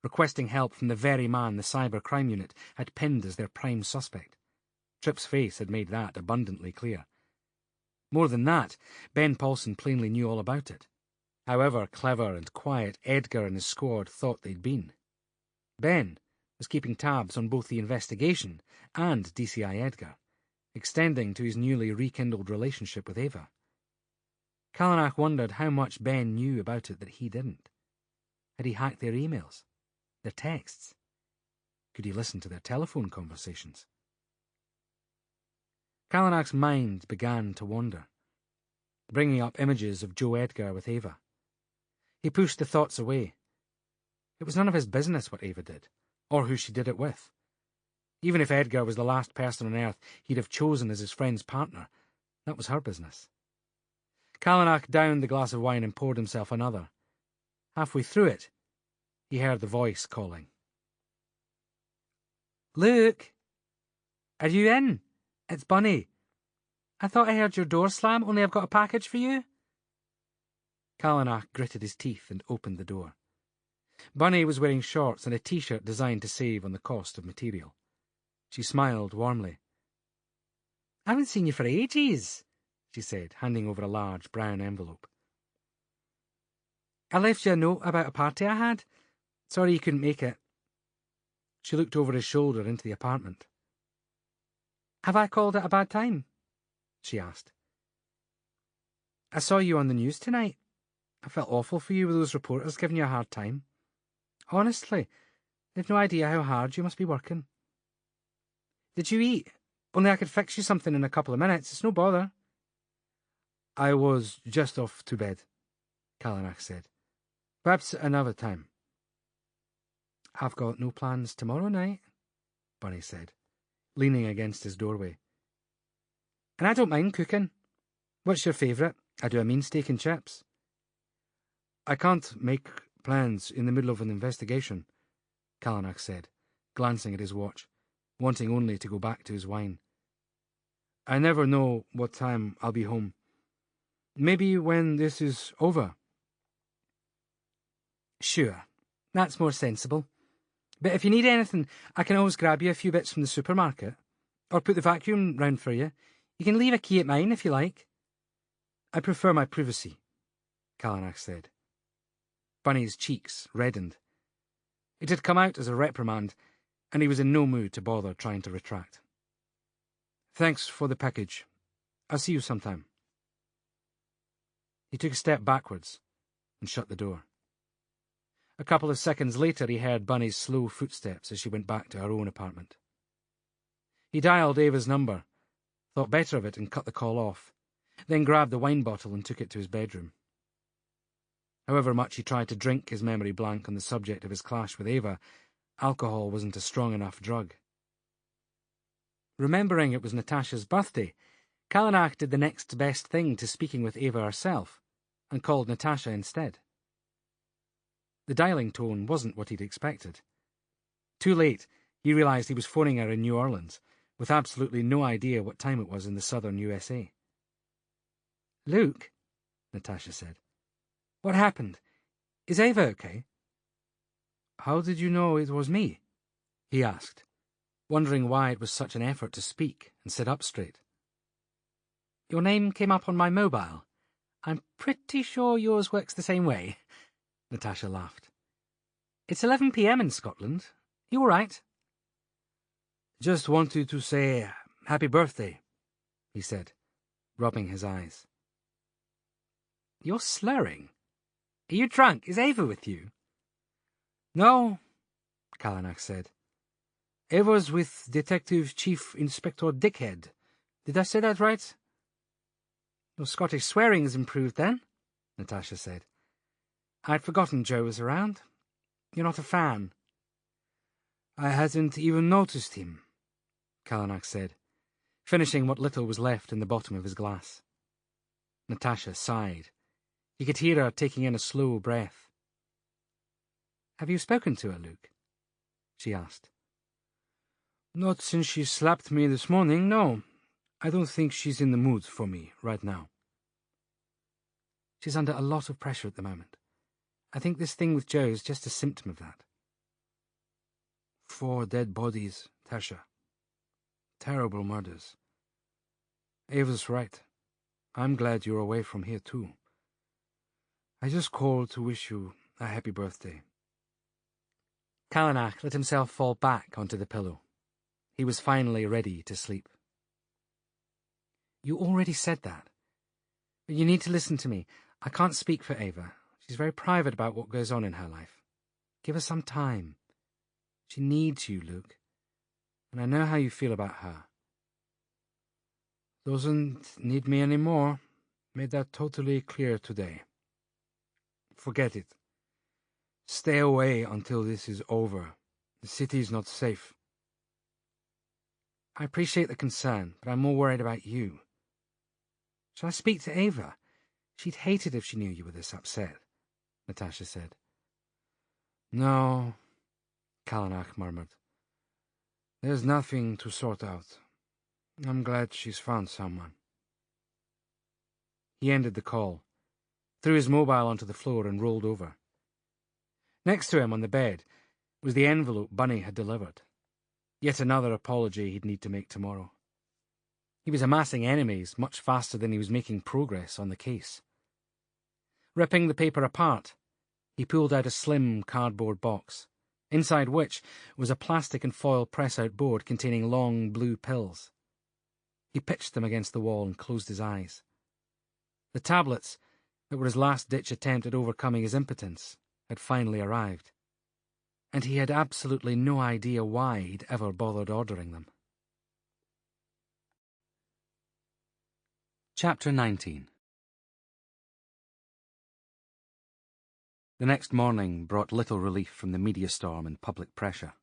requesting help from the very man the cyber crime unit had pinned as their prime suspect. Tripp's face had made that abundantly clear. More than that, Ben Paulson plainly knew all about it, however clever and quiet Edgar and his squad thought they'd been. Ben was keeping tabs on both the investigation and DCI Edgar, extending to his newly rekindled relationship with Ava. Callanach wondered how much Ben knew about it that he didn't. Had he hacked their emails? Their texts? Could he listen to their telephone conversations? Callanach's mind began to wander, bringing up images of Joe Edgar with Ava. He pushed the thoughts away. It was none of his business what Ava did, or who she did it with. Even if Edgar was the last person on earth he'd have chosen as his friend's partner, that was her business. Callanach downed the glass of wine and poured himself another. Halfway through it, he heard the voice calling. "Luke! Are you in? It's Bunny. I thought I heard your door slam, only I've got a package for you." Callanach gritted his teeth and opened the door. Bunny was wearing shorts and a t-shirt designed to save on the cost of material. She smiled warmly. "I haven't seen you for ages," she said, handing over a large brown envelope. "I left you a note about a party I had. Sorry you couldn't make it." She looked over his shoulder into the apartment. "Have I called at a bad time?" she asked. "I saw you on the news tonight. I felt awful for you with those reporters giving you a hard time. Honestly, they've no idea how hard you must be working. Did you eat? Only I could fix you something in a couple of minutes. It's no bother. I was just off to bed, Callanach said. Perhaps another time. I've got no plans tomorrow night, Bunny said, leaning against his doorway. And I don't mind cooking. What's your favourite? I do a mean steak and chips. I can't make plans in the middle of an investigation, Callanach said, glancing at his watch, wanting only to go back to his wine. I never know what time I'll be home. Maybe when this is over. Sure, that's more sensible. But if you need anything, I can always grab you a few bits from the supermarket, or put the vacuum round for you. You can leave a key at mine if you like. I prefer my privacy, Callanach said. Bunny's cheeks reddened. It had come out as a reprimand, and he was in no mood to bother trying to retract. Thanks for the package. I'll see you sometime. He took a step backwards and shut the door. A couple of seconds later he heard Bunny's slow footsteps as she went back to her own apartment. He dialed Ava's number, thought better of it and cut the call off, then grabbed the wine bottle and took it to his bedroom. However much he tried to drink his memory blank on the subject of his clash with Ava, alcohol wasn't a strong enough drug. Remembering it was Natasha's birthday, Callanach did the next best thing to speaking with Ava herself, and called Natasha instead. The dialing tone wasn't what he'd expected. Too late, he realised he was phoning her in New Orleans, with absolutely no idea what time it was in the southern USA. Luke, Natasha said. What happened? Is Ava okay? How did you know it was me? He asked, wondering why it was such an effort to speak and sit up straight. Your name came up on my mobile. I'm pretty sure yours works the same way, Natasha laughed. It's 11 p.m. in Scotland. You all right? Just wanted to say happy birthday, he said, rubbing his eyes. You're slurring. Are you drunk? Is Ava with you? No, Callanach said. Ava's with Detective Chief Inspector Dickhead. Did I say that right? Your Scottish swearing has improved then, Natasha said. I'd forgotten Joe was around. You're not a fan. I hadn't even noticed him, Callanach said, finishing what little was left in the bottom of his glass. Natasha sighed. He could hear her taking in a slow breath. Have you spoken to her, Luke? She asked. Not since she slapped me this morning, no. I don't think she's in the mood for me right now. She's under a lot of pressure at the moment. I think this thing with Joe is just a symptom of that. 4 dead bodies, Tasha. Terrible murders. Ava's right. I'm glad you're away from here too. I just called to wish you a happy birthday. Callanach let himself fall back onto the pillow. He was finally ready to sleep. You already said that. But you need to listen to me. I can't speak for Ava. She's very private about what goes on in her life. Give her some time. She needs you, Luke. And I know how you feel about her. Doesn't need me anymore. Made that totally clear today. Forget it. Stay away until this is over. The city's not safe. I appreciate the concern, but I'm more worried about you. Shall I speak to Ava? She'd hate it if she knew you were this upset, Natasha said. No, Callanach murmured. There's nothing to sort out. I'm glad she's found someone. He ended the call, threw his mobile onto the floor and rolled over. Next to him on the bed was the envelope Bunny had delivered. Yet another apology he'd need to make tomorrow. He was amassing enemies much faster than he was making progress on the case. Ripping the paper apart, he pulled out a slim cardboard box, inside which was a plastic and foil press-out board containing long blue pills. He pitched them against the wall and closed his eyes. The tablets, that were his last-ditch attempt at overcoming his impotence, had finally arrived, and he had absolutely no idea why he'd ever bothered ordering them. Chapter 19. The next morning brought little relief from the media storm and public pressure.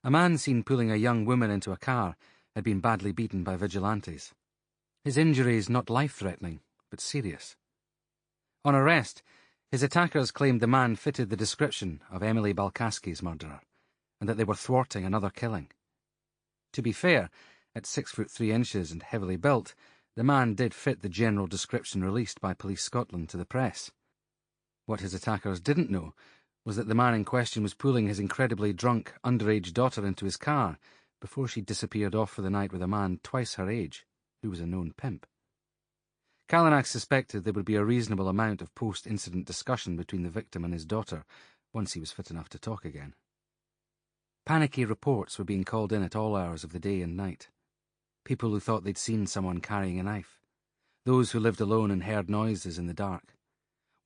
A man seen pulling a young woman into a car had been badly beaten by vigilantes. His injuries not life-threatening, but serious. On arrest, his attackers claimed the man fitted the description of Emily Balkaski's murderer, and that they were thwarting another killing. To be fair, at 6'3" and heavily built, the man did fit the general description released by Police Scotland to the press. What his attackers didn't know was that the man in question was pulling his incredibly drunk, underage daughter into his car before she disappeared off for the night with a man twice her age, who was a known pimp. Callanach suspected there would be a reasonable amount of post-incident discussion between the victim and his daughter once he was fit enough to talk again. Panicky reports were being called in at all hours of the day and night. People who thought they'd seen someone carrying a knife. Those who lived alone and heard noises in the dark.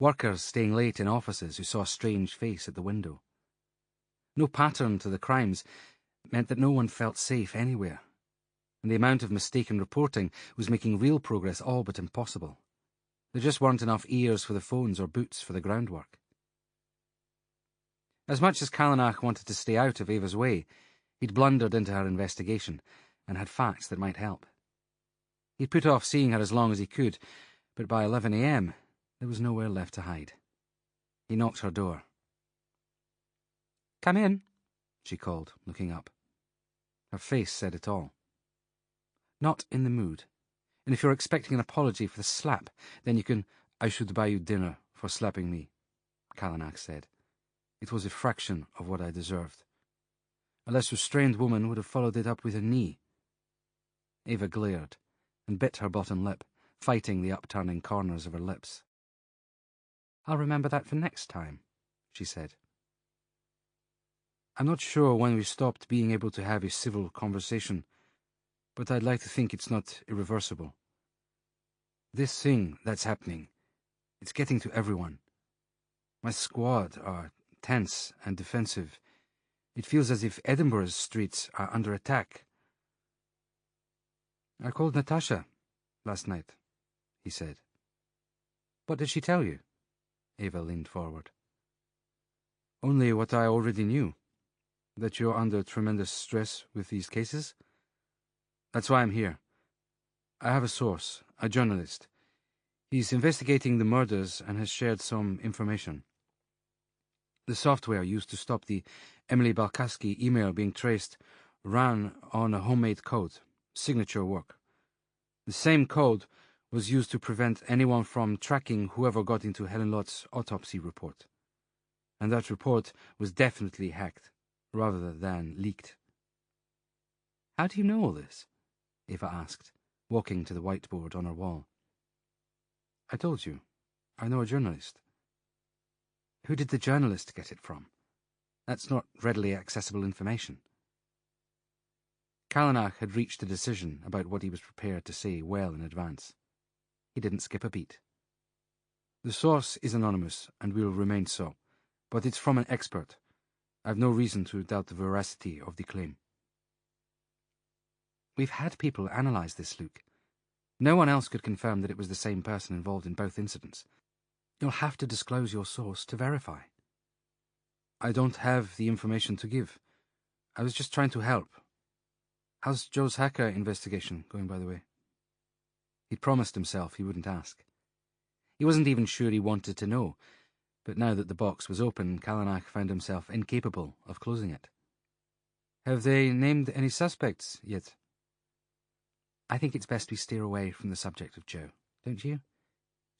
Workers staying late in offices who saw a strange face at the window. No pattern to the crimes meant that no one felt safe anywhere, and the amount of mistaken reporting was making real progress all but impossible. There just weren't enough ears for the phones or boots for the groundwork. As much as Callanach wanted to stay out of Ava's way, he'd blundered into her investigation and had facts that might help. He'd put off seeing her as long as he could, but by 11 a.m, there was nowhere left to hide. He knocked her door. "Come in," she called, looking up. Her face said it all. "Not in the mood. And if you're expecting an apology for the slap, then you can—" "I should buy you dinner for slapping me," Callanach said. "It was a fraction of what I deserved. A less restrained woman would have followed it up with a knee." Ava glared and bit her bottom lip, fighting the upturning corners of her lips. "I'll remember that for next time," she said. "I'm not sure when we stopped being able to have a civil conversation, but I'd like to think it's not irreversible. This thing that's happening, it's getting to everyone. My squad are tense and defensive. It feels as if Edinburgh's streets are under attack." "I called Natasha last night," he said. "What did she tell you?" Ava leaned forward. "Only what I already knew. That you're under tremendous stress with these cases. That's why I'm here. I have a source, a journalist. He's investigating the murders and has shared some information. The software used to stop the Emily Balkaski email being traced ran on a homemade code, signature work. The same code was used to prevent anyone from tracking whoever got into Helen Lott's autopsy report. And that report was definitely hacked, rather than leaked." "How do you know all this?" Ava asked, walking to the whiteboard on her wall. "I told you. I know a journalist." "Who did the journalist get it from? That's not readily accessible information." Callanach had reached a decision about what he was prepared to say well in advance. He didn't skip a beat. "The source is anonymous, and will remain so, but it's from an expert. I've no reason to doubt the veracity of the claim." "We've had people analyse this, Luc. No one else could confirm that it was the same person involved in both incidents. You'll have to disclose your source to verify." "I don't have the information to give. I was just trying to help. How's Joe's hacker investigation going, by the way?" He'd promised himself he wouldn't ask. He wasn't even sure he wanted to know, but now that the box was open, Callanach found himself incapable of closing it. "Have they named any suspects yet?" "I think it's best we steer away from the subject of Joe, don't you?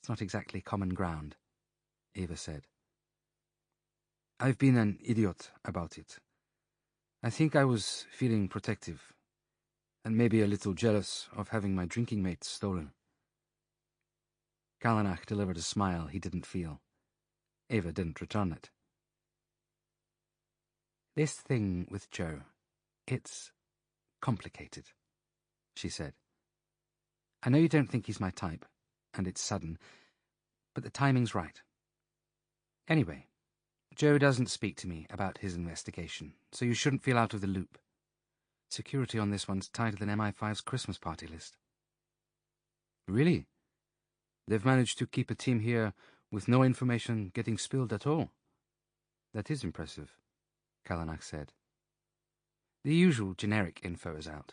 It's not exactly common ground," Ava said. "I've been an idiot about it. I think I was feeling protective, and maybe a little jealous of having my drinking mate stolen." Callanach delivered a smile he didn't feel. Ava didn't return it. "This thing with Joe, it's complicated," she said. "I know you don't think he's my type, and it's sudden, but the timing's right. Anyway, Joe doesn't speak to me about his investigation, so you shouldn't feel out of the loop. Security on this one's tighter than MI5's Christmas party list." Really? They've managed to keep a team here with no information getting spilled at all. That is impressive, Callanach said. The usual generic info is out.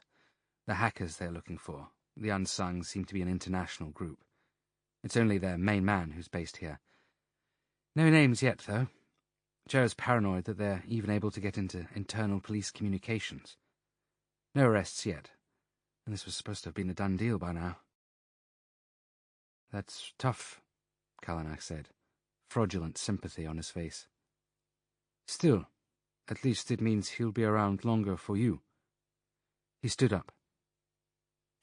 The hackers they're looking for, the Unsung, seem to be an international group. It's only their main man who's based here. No names yet, though. Joe's paranoid that they're even able to get into internal police communications. No arrests yet, and this was supposed to have been a done deal by now. That's tough, Callanach said, fraudulent sympathy on his face. Still, at least it means he'll be around longer for you. He stood up.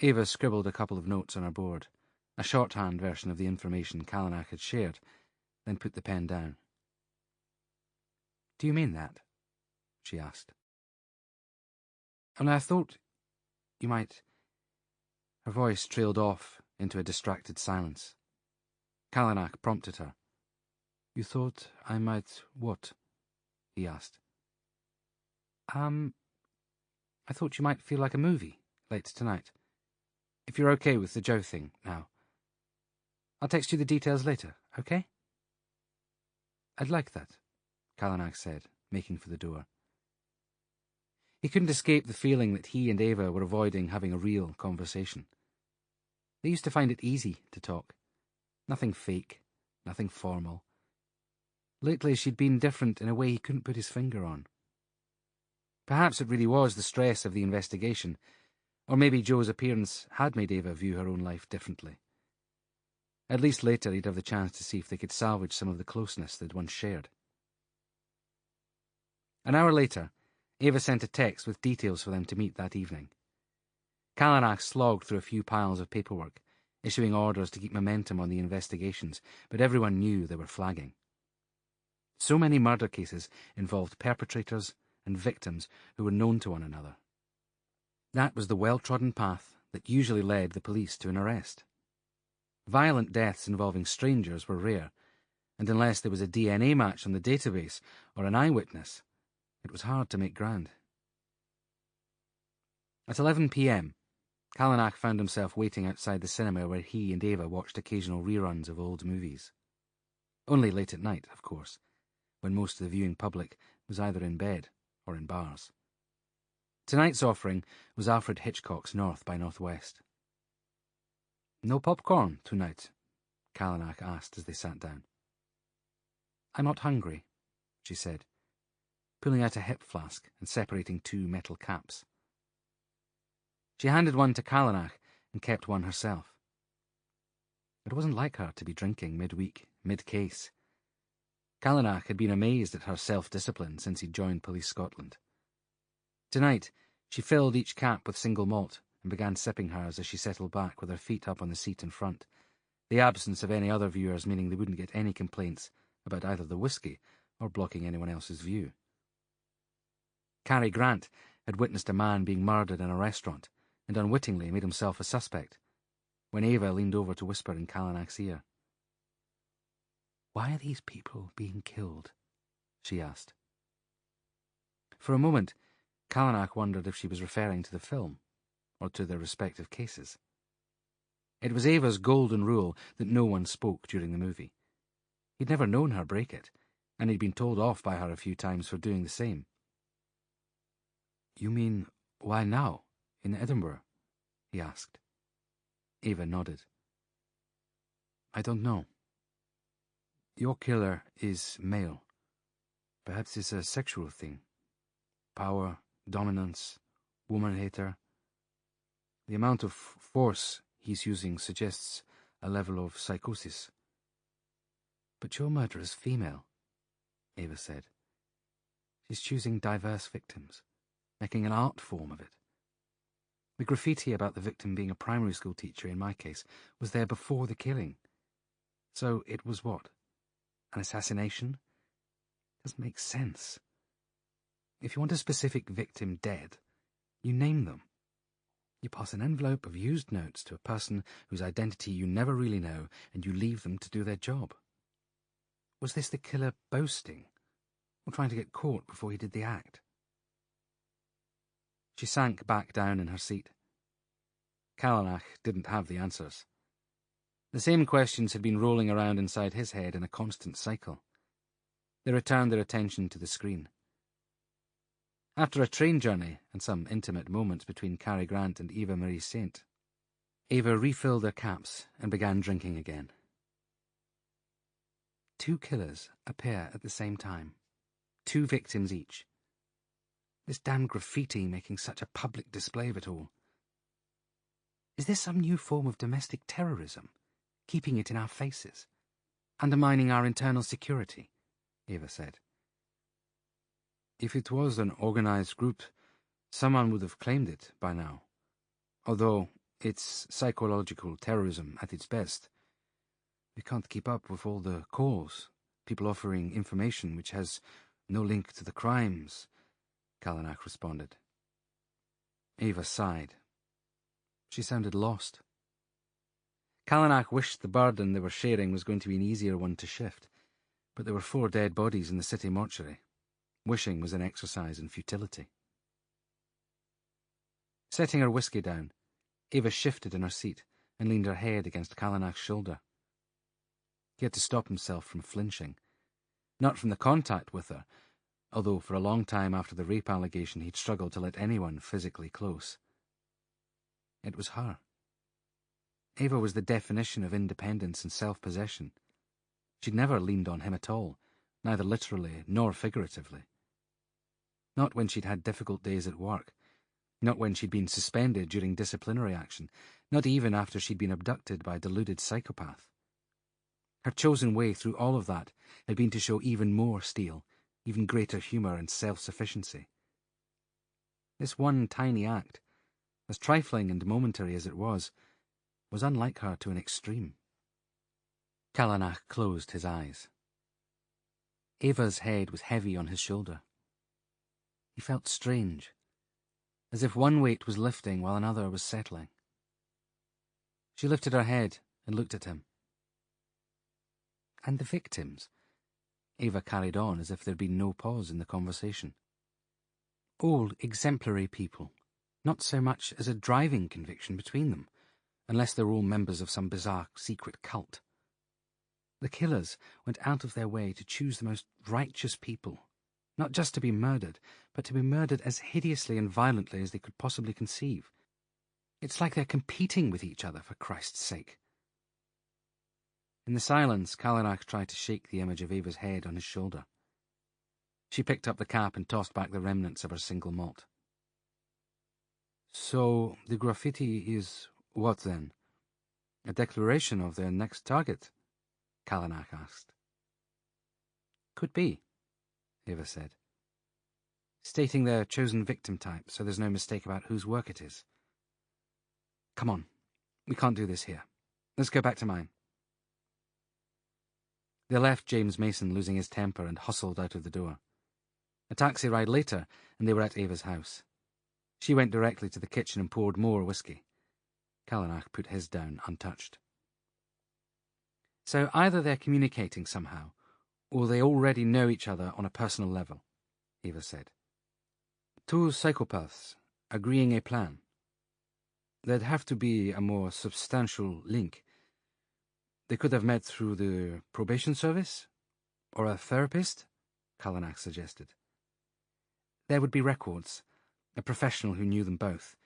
Ava scribbled a couple of notes on her board, a shorthand version of the information Callanach had shared, then put the pen down. Do you mean that? She asked. And I thought you might... Her voice trailed off into a distracted silence. Callanach prompted her. You thought I might what? He asked. I thought you might feel like a movie later tonight. If you're okay with the Joe thing now. I'll text you the details later, okay? I'd like that, Callanach said, making for the door. He couldn't escape the feeling that he and Ava were avoiding having a real conversation. They used to find it easy to talk. Nothing fake, nothing formal. Lately she'd been different in a way he couldn't put his finger on. Perhaps it really was the stress of the investigation, or maybe Joe's appearance had made Ava view her own life differently. At least later he'd have the chance to see if they could salvage some of the closeness they'd once shared. An hour later, Ava sent a text with details for them to meet that evening. Callanach slogged through a few piles of paperwork, issuing orders to keep momentum on the investigations, but everyone knew they were flagging. So many murder cases involved perpetrators and victims who were known to one another. That was the well-trodden path that usually led the police to an arrest. Violent deaths involving strangers were rare, and unless there was a DNA match on the database or an eyewitness, it was hard to make ground. At 11 p.m, Callanach found himself waiting outside the cinema where he and Ava watched occasional reruns of old movies. Only late at night, of course, when most of the viewing public was either in bed or in bars. Tonight's offering was Alfred Hitchcock's North by Northwest. No popcorn tonight? Callanach asked as they sat down. I'm not hungry, she said, pulling out a hip flask and separating two metal caps. She handed one to Callanach and kept one herself. It wasn't like her to be drinking midweek, mid-case. Callanach had been amazed at her self-discipline since he'd joined Police Scotland. Tonight, she filled each cap with single malt and began sipping hers as she settled back with her feet up on the seat in front, the absence of any other viewers meaning they wouldn't get any complaints about either the whiskey or blocking anyone else's view. Cary Grant had witnessed a man being murdered in a restaurant and unwittingly made himself a suspect, when Ava leaned over to whisper in Callanach's ear. Why are these people being killed? She asked. For a moment, Callanach wondered if she was referring to the film, or to their respective cases. It was Ava's golden rule that no one spoke during the movie. He'd never known her break it, and he'd been told off by her a few times for doing the same. You mean, why now, in Edinburgh? He asked. Ava nodded. I don't know. Your killer is male. Perhaps it's a sexual thing. Power, dominance, woman-hater. The amount of force he's using suggests a level of psychosis. But your murderer's female, Ava said. She's choosing diverse victims, making an art form of it. The graffiti about the victim being a primary school teacher, in my case, was there before the killing. So it was what? An assassination? Doesn't make sense. If you want a specific victim dead, you name them. You pass an envelope of used notes to a person whose identity you never really know, and you leave them to do their job. Was this the killer boasting, or trying to get caught before he did the act? She sank back down in her seat. Callanach didn't have the answers. The same questions had been rolling around inside his head in a constant cycle. They returned their attention to the screen. After a train journey and some intimate moments between Cary Grant and Eva Marie Saint, Ava refilled their caps and began drinking again. 2 killers appear at the same time. 2 victims each. This damn graffiti making such a public display of it all. Is this some new form of domestic terrorism? Keeping it in our faces? Undermining our internal security? Ava said. If it was an organized group, someone would have claimed it by now. Although it's psychological terrorism at its best. We can't keep up with all the calls, people offering information which has no link to the crimes, Callanach responded. Ava sighed. She sounded lost. Callanach wished the burden they were sharing was going to be an easier one to shift, but there were 4 dead bodies in the city mortuary. Wishing was an exercise in futility. Setting her whiskey down, Ava shifted in her seat and leaned her head against Callanach's shoulder. He had to stop himself from flinching, not from the contact with her, although for a long time after the rape allegation he'd struggled to let anyone physically close. It was her. Ava was the definition of independence and self-possession. She'd never leaned on him at all, neither literally nor figuratively. Not when she'd had difficult days at work, not when she'd been suspended during disciplinary action, not even after she'd been abducted by a deluded psychopath. Her chosen way through all of that had been to show even more steel, even greater humour and self-sufficiency. This one tiny act, as trifling and momentary as it was unlike her to an extreme. Callanach closed his eyes. Ava's head was heavy on his shoulder. He felt strange, as if one weight was lifting while another was settling. She lifted her head and looked at him. And the victims? Ava carried on as if there'd been no pause in the conversation. All exemplary people, not so much as a driving conviction between them, unless they were all members of some bizarre secret cult. The killers went out of their way to choose the most righteous people, not just to be murdered, but to be murdered as hideously and violently as they could possibly conceive. It's like they're competing with each other, for Christ's sake. In the silence, Callanach tried to shake the image of Ava's head on his shoulder. She picked up the cap and tossed back the remnants of her single malt. So, the graffiti is what then? A declaration of their next target? Callanach asked. Could be, Ava said. Stating their chosen victim type so there's no mistake about whose work it is. Come on, we can't do this here. Let's go back to mine. They left James Mason losing his temper and hustled out of the door. A taxi ride later, and they were at Ava's house. She went directly to the kitchen and poured more whiskey. Callanach put his down untouched. So either they're communicating somehow, or they already know each other on a personal level, Ava said. 2 psychopaths agreeing a plan. There'd have to be a more substantial link. They could have met through the probation service? Or a therapist? Callanach suggested. There would be records, a professional who knew them both.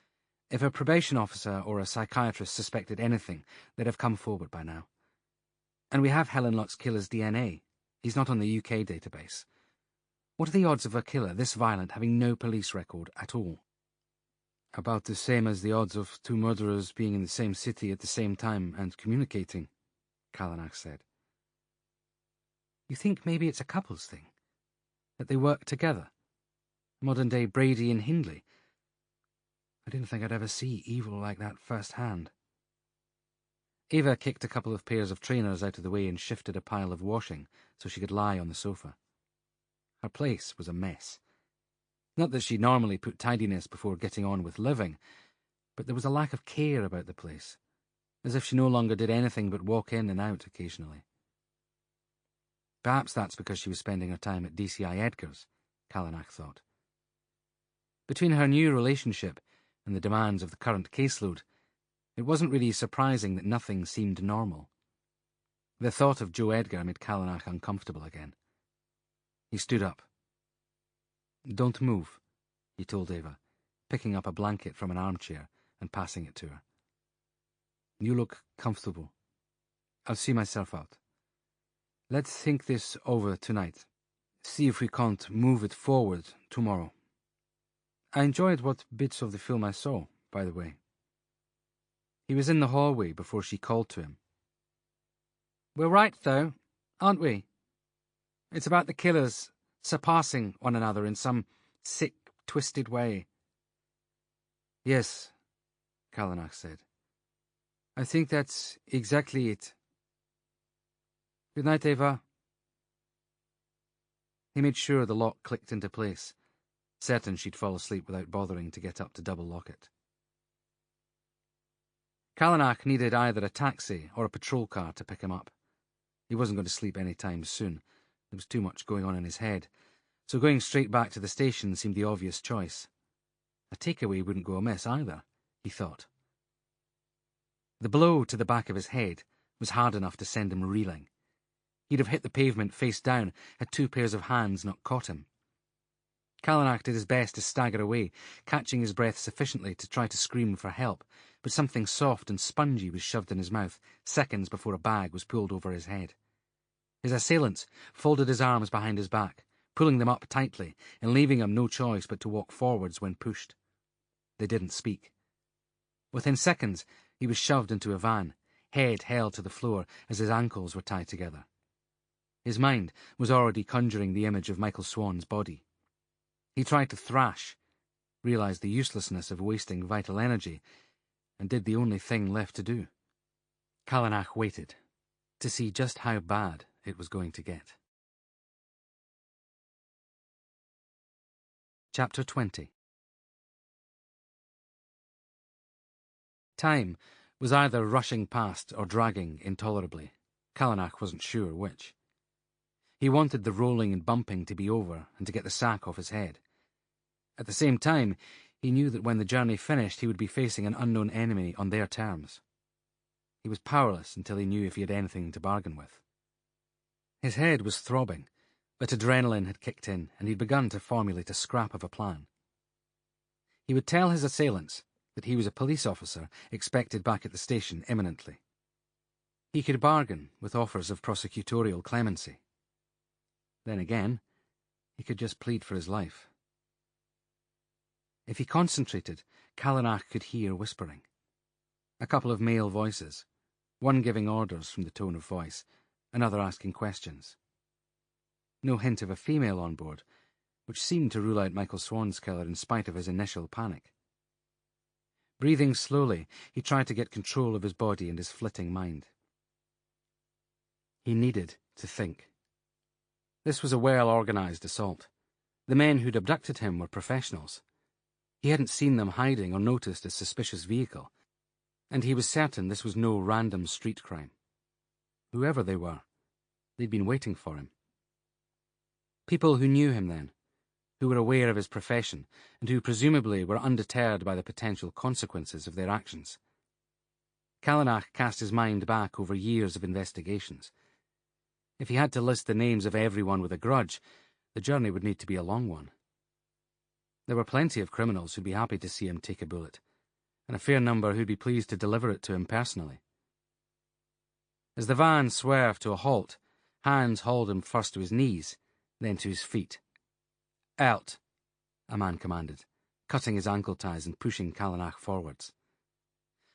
If a probation officer or a psychiatrist suspected anything, they'd have come forward by now. And we have Helen Luck's killer's DNA. He's not on the UK database. What are the odds of a killer this violent having no police record at all? About the same as the odds of 2 murderers being in the same city at the same time and communicating, Callanach said. You think maybe it's a couples thing? That they work together? Modern-day Brady and Hindley? I didn't think I'd ever see evil like that firsthand. Ava kicked a couple of pairs of trainers out of the way and shifted a pile of washing so she could lie on the sofa. Her place was a mess. Not that she normally put tidiness before getting on with living, but there was a lack of care about the place, as if she no longer did anything but walk in and out occasionally. Perhaps that's because she was spending her time at DCI Edgar's, Callanach thought. Between her new relationship and the demands of the current caseload, it wasn't really surprising that nothing seemed normal. The thought of Joe Edgar made Callanach uncomfortable again. He stood up. "Don't move," he told Ava, picking up a blanket from an armchair and passing it to her. "You look comfortable. I'll see myself out. Let's think this over tonight. See if we can't move it forward tomorrow. I enjoyed what bits of the film I saw, by the way." He was in the hallway before she called to him. "We're right, though, aren't we? It's about the killers surpassing one another in some sick, twisted way." "Yes," Callanach said. "I think that's exactly it. Good night, Ava." He made sure the lock clicked into place, certain she'd fall asleep without bothering to get up to double-lock it. Callanach needed either a taxi or a patrol car to pick him up. He wasn't going to sleep any time soon. There was too much going on in his head, so going straight back to the station seemed the obvious choice. A takeaway wouldn't go amiss either, he thought. The blow to the back of his head was hard enough to send him reeling. He'd have hit the pavement face down had two pairs of hands not caught him. Callanach did his best to stagger away, catching his breath sufficiently to try to scream for help, but something soft and spongy was shoved in his mouth seconds before a bag was pulled over his head. His assailants folded his arms behind his back, pulling them up tightly and leaving him no choice but to walk forwards when pushed. They didn't speak. Within seconds, he was shoved into a van, head held to the floor as his ankles were tied together. His mind was already conjuring the image of Michael Swan's body. He tried to thrash, realised the uselessness of wasting vital energy, and did the only thing left to do. Callanach waited to see just how bad it was going to get. Chapter 20. Time was either rushing past or dragging intolerably. Callanach wasn't sure which. He wanted the rolling and bumping to be over and to get the sack off his head. At the same time, he knew that when the journey finished he would be facing an unknown enemy on their terms. He was powerless until he knew if he had anything to bargain with. His head was throbbing, but adrenaline had kicked in and he'd begun to formulate a scrap of a plan. He would tell his assailants that he was a police officer expected back at the station imminently. He could bargain with offers of prosecutorial clemency. Then again, he could just plead for his life. If he concentrated, Callanach could hear whispering. A couple of male voices, one giving orders from the tone of voice, another asking questions. No hint of a female on board, which seemed to rule out Michael Swan's killer in spite of his initial panic. Breathing slowly, he tried to get control of his body and his flitting mind. He needed to think. This was a well-organised assault. The men who'd abducted him were professionals. He hadn't seen them hiding or noticed a suspicious vehicle, and he was certain this was no random street crime. Whoever they were, they'd been waiting for him. People who knew him then, who were aware of his profession, and who presumably were undeterred by the potential consequences of their actions. Callanach cast his mind back over years of investigations. If he had to list the names of everyone with a grudge, the journey would need to be a long one. There were plenty of criminals who'd be happy to see him take a bullet, and a fair number who'd be pleased to deliver it to him personally. As the van swerved to a halt, hands hauled him first to his knees, then to his feet. "Out," a man commanded, cutting his ankle ties and pushing Callanach forwards.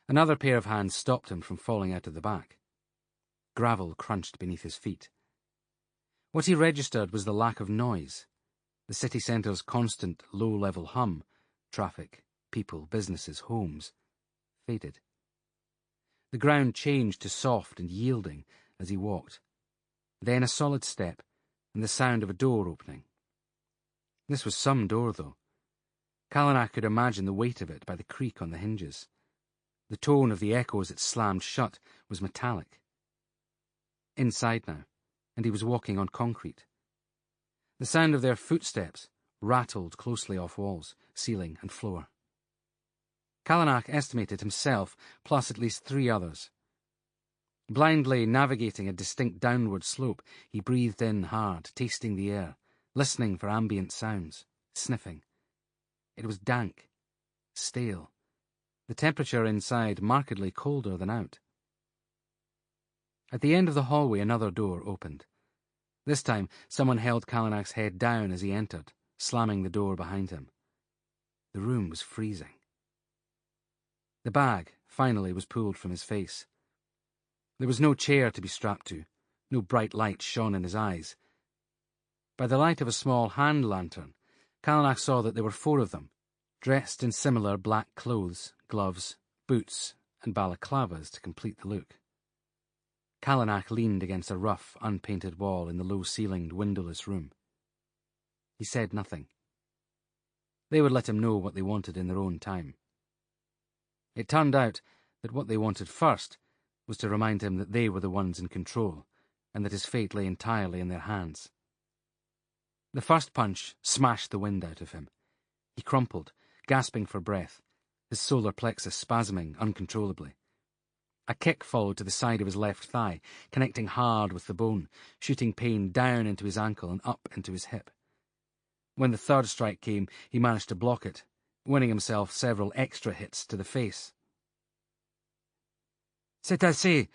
Another pair of hands stopped him from falling out of the back. Gravel crunched beneath his feet. What he registered was the lack of noise. The city centre's constant low-level hum, traffic, people, businesses, homes, faded. The ground changed to soft and yielding as he walked. Then a solid step, and the sound of a door opening. This was some door, though. Callanach could imagine the weight of it by the creak on the hinges. The tone of the echo as it slammed shut was metallic. Inside now, and he was walking on concrete. The sound of their footsteps rattled closely off walls, ceiling and floor. Callanach estimated himself plus at least 3 others. Blindly navigating a distinct downward slope, he breathed in hard, tasting the air, listening for ambient sounds, sniffing. It was dank, stale, the temperature inside markedly colder than out. At the end of the hallway, another door opened. This time, someone held Callanach's head down as he entered, slamming the door behind him. The room was freezing. The bag, finally, was pulled from his face. There was no chair to be strapped to, no bright light shone in his eyes. By the light of a small hand lantern, Callanach saw that there were 4 of them, dressed in similar black clothes, gloves, boots, and balaclavas to complete the look. Callanach leaned against a rough, unpainted wall in the low-ceilinged, windowless room. He said nothing. They would let him know what they wanted in their own time. It turned out that what they wanted first was to remind him that they were the ones in control, and that his fate lay entirely in their hands. The first punch smashed the wind out of him. He crumpled, gasping for breath, his solar plexus spasming uncontrollably. A kick followed to the side of his left thigh, connecting hard with the bone, shooting pain down into his ankle and up into his hip. When the third strike came, he managed to block it, winning himself several extra hits to the face. "C'est assez!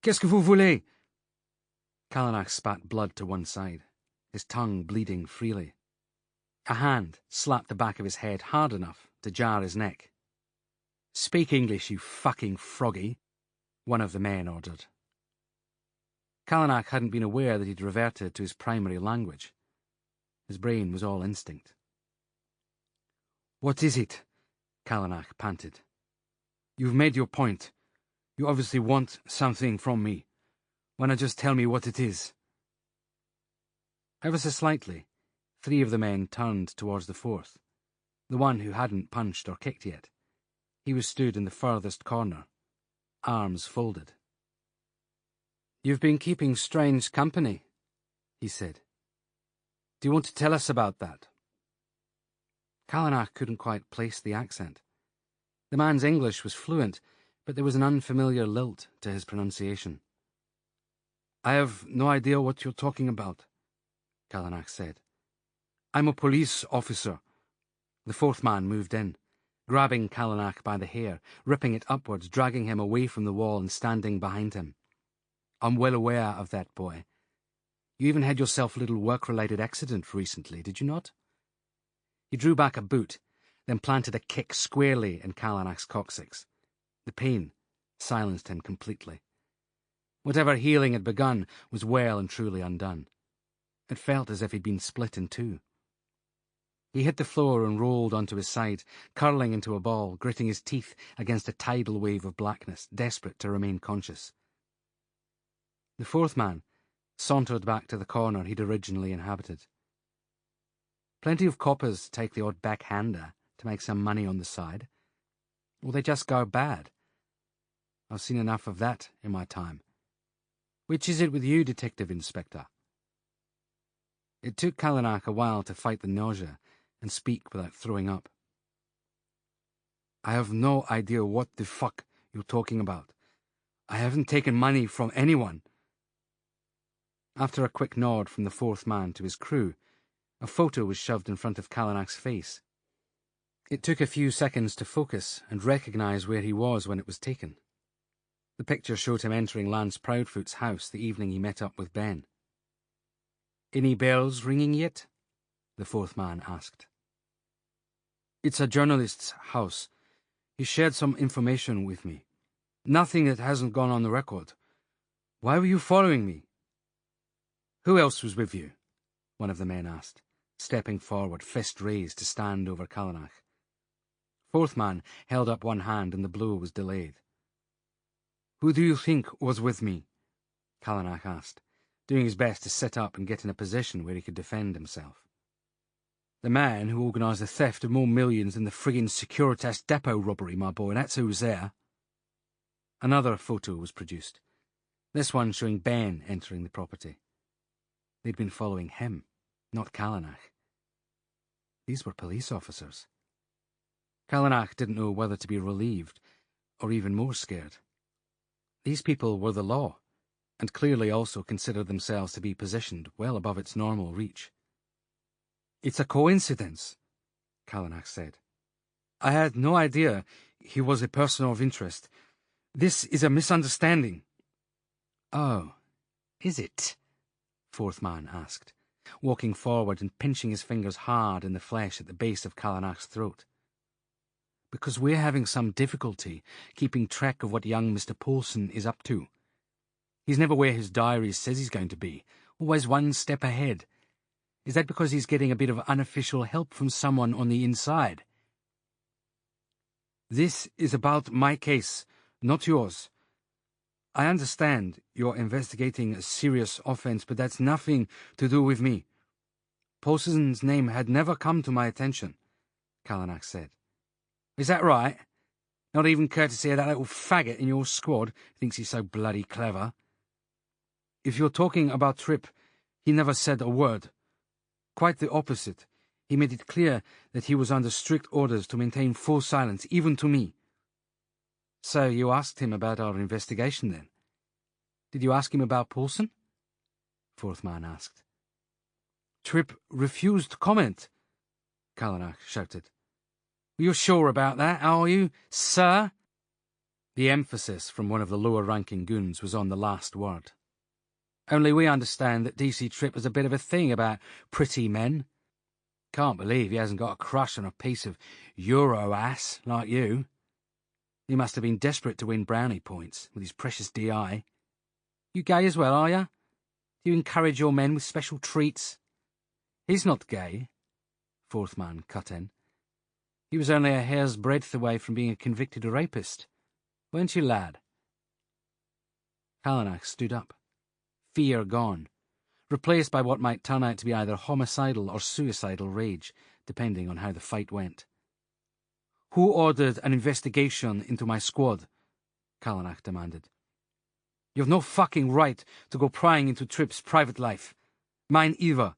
Qu'est-ce que vous voulez?" Callanach spat blood to one side, his tongue bleeding freely. A hand slapped the back of his head hard enough to jar his neck. "Speak English, you fucking froggy," one of the men ordered. Callanach hadn't been aware that he'd reverted to his primary language. His brain was all instinct. "What is it?" Callanach panted. "You've made your point. You obviously want something from me. Why not just tell me what it is?" Ever so slightly, 3 of the men turned towards the 4th, the one who hadn't punched or kicked yet. He was stood in the furthest corner, arms folded. "You've been keeping strange company," he said. "Do you want to tell us about that?" Callanach couldn't quite place the accent. The man's English was fluent, but there was an unfamiliar lilt to his pronunciation. "I have no idea what you're talking about," Callanach said. "I'm a police officer." The 4th man moved in, grabbing Callanach by the hair, ripping it upwards, dragging him away from the wall and standing behind him. "I'm well aware of that, boy. You even had yourself a little work-related accident recently, did you not?" He drew back a boot, then planted a kick squarely in Callanach's coccyx. The pain silenced him completely. Whatever healing had begun was well and truly undone. It felt as if he'd been split in 2. He hit the floor and rolled onto his side, curling into a ball, gritting his teeth against a tidal wave of blackness, desperate to remain conscious. The 4th man sauntered back to the corner he'd originally inhabited. "Plenty of coppers take the odd backhander to make some money on the side. Or they just go bad. I've seen enough of that in my time. Which is it with you, Detective Inspector?" It took Callanach a while to fight the nausea and speak without throwing up. "I have no idea what the fuck you're talking about. I haven't taken money from anyone." After a quick nod from the 4th man to his crew, a photo was shoved in front of Callanach's face. It took a few seconds to focus and recognize where he was when it was taken. The picture showed him entering Lance Proudfoot's house the evening he met up with Ben. "Any bells ringing yet?" the 4th man asked. "It's a journalist's house. He shared some information with me. Nothing that hasn't gone on the record. Why were you following me?" "Who else was with you?" one of the men asked, stepping forward, fist raised to stand over Callanach. 4th man held up one hand and the blow was delayed. "Who do you think was with me?" Callanach asked, doing his best to sit up and get in a position where he could defend himself. "The man who organised the theft of more millions than the friggin' Securitas depot robbery, my boy, that's who was there." Another photo was produced, this one showing Ben entering the property. They'd been following him, not Callanach. These were police officers. Callanach didn't know whether to be relieved or even more scared. These people were the law, and clearly also considered themselves to be positioned well above its normal reach. "It's a coincidence," Callanach said. "I had no idea he was a person of interest. This is a misunderstanding." "Oh, is it?" Fourth Man asked, walking forward and pinching his fingers hard in the flesh at the base of Callanach's throat. "Because we're having some difficulty keeping track of what young Mr. Paulson is up to. He's never where his diary says he's going to be, always one step ahead. Is that because he's getting a bit of unofficial help from someone on the inside?" "This is about my case, not yours. I understand you're investigating a serious offense, but that's nothing to do with me. Paulson's name had never come to my attention," Callanach said. "Is that right? Not even courtesy of that little faggot in your squad who thinks he's so bloody clever? If you're talking about Tripp, he never said a word. Quite the opposite. He made it clear that he was under strict orders to maintain full silence, even to me." "So you asked him about our investigation, then? Did you ask him about Paulson?" Fourth Man asked. "Tripp refused comment," Callanach shouted. "You're sure about that, are you, sir?" The emphasis from one of the lower-ranking goons was on the last word. "Only we understand that DC Tripp has a bit of a thing about pretty men. Can't believe he hasn't got a crush on a piece of Euro-ass like you. He must have been desperate to win brownie points with his precious DI. You gay as well, are you? Do you encourage your men with special treats?" "He's not gay," Fourth Man cut in. "He was only a hair's breadth away from being a convicted rapist. Weren't you, lad?" Callanach stood up, fear gone, replaced by what might turn out to be either homicidal or suicidal rage, depending on how the fight went. "Who ordered an investigation into my squad?" Callanach demanded. "You've no fucking right to go prying into Tripp's private life. Mine either.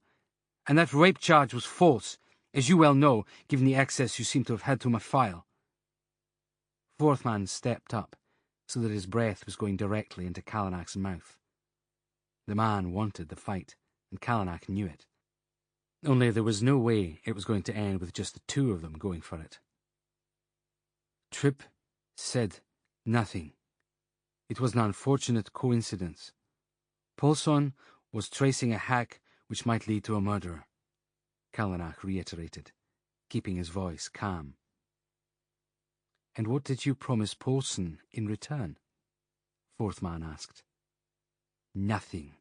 And that rape charge was false, as you well know, given the access you seem to have had to my file." Fourth Man stepped up, so that his breath was going directly into Callanach's mouth. The man wanted the fight, and Callanach knew it. Only there was no way it was going to end with just the two of them going for it. "Tripp said nothing. It was an unfortunate coincidence. Paulson was tracing a hack which might lead to a murderer," Callanach reiterated, keeping his voice calm. "And what did you promise Paulson in return?" Fourth Man asked. "Nothing,"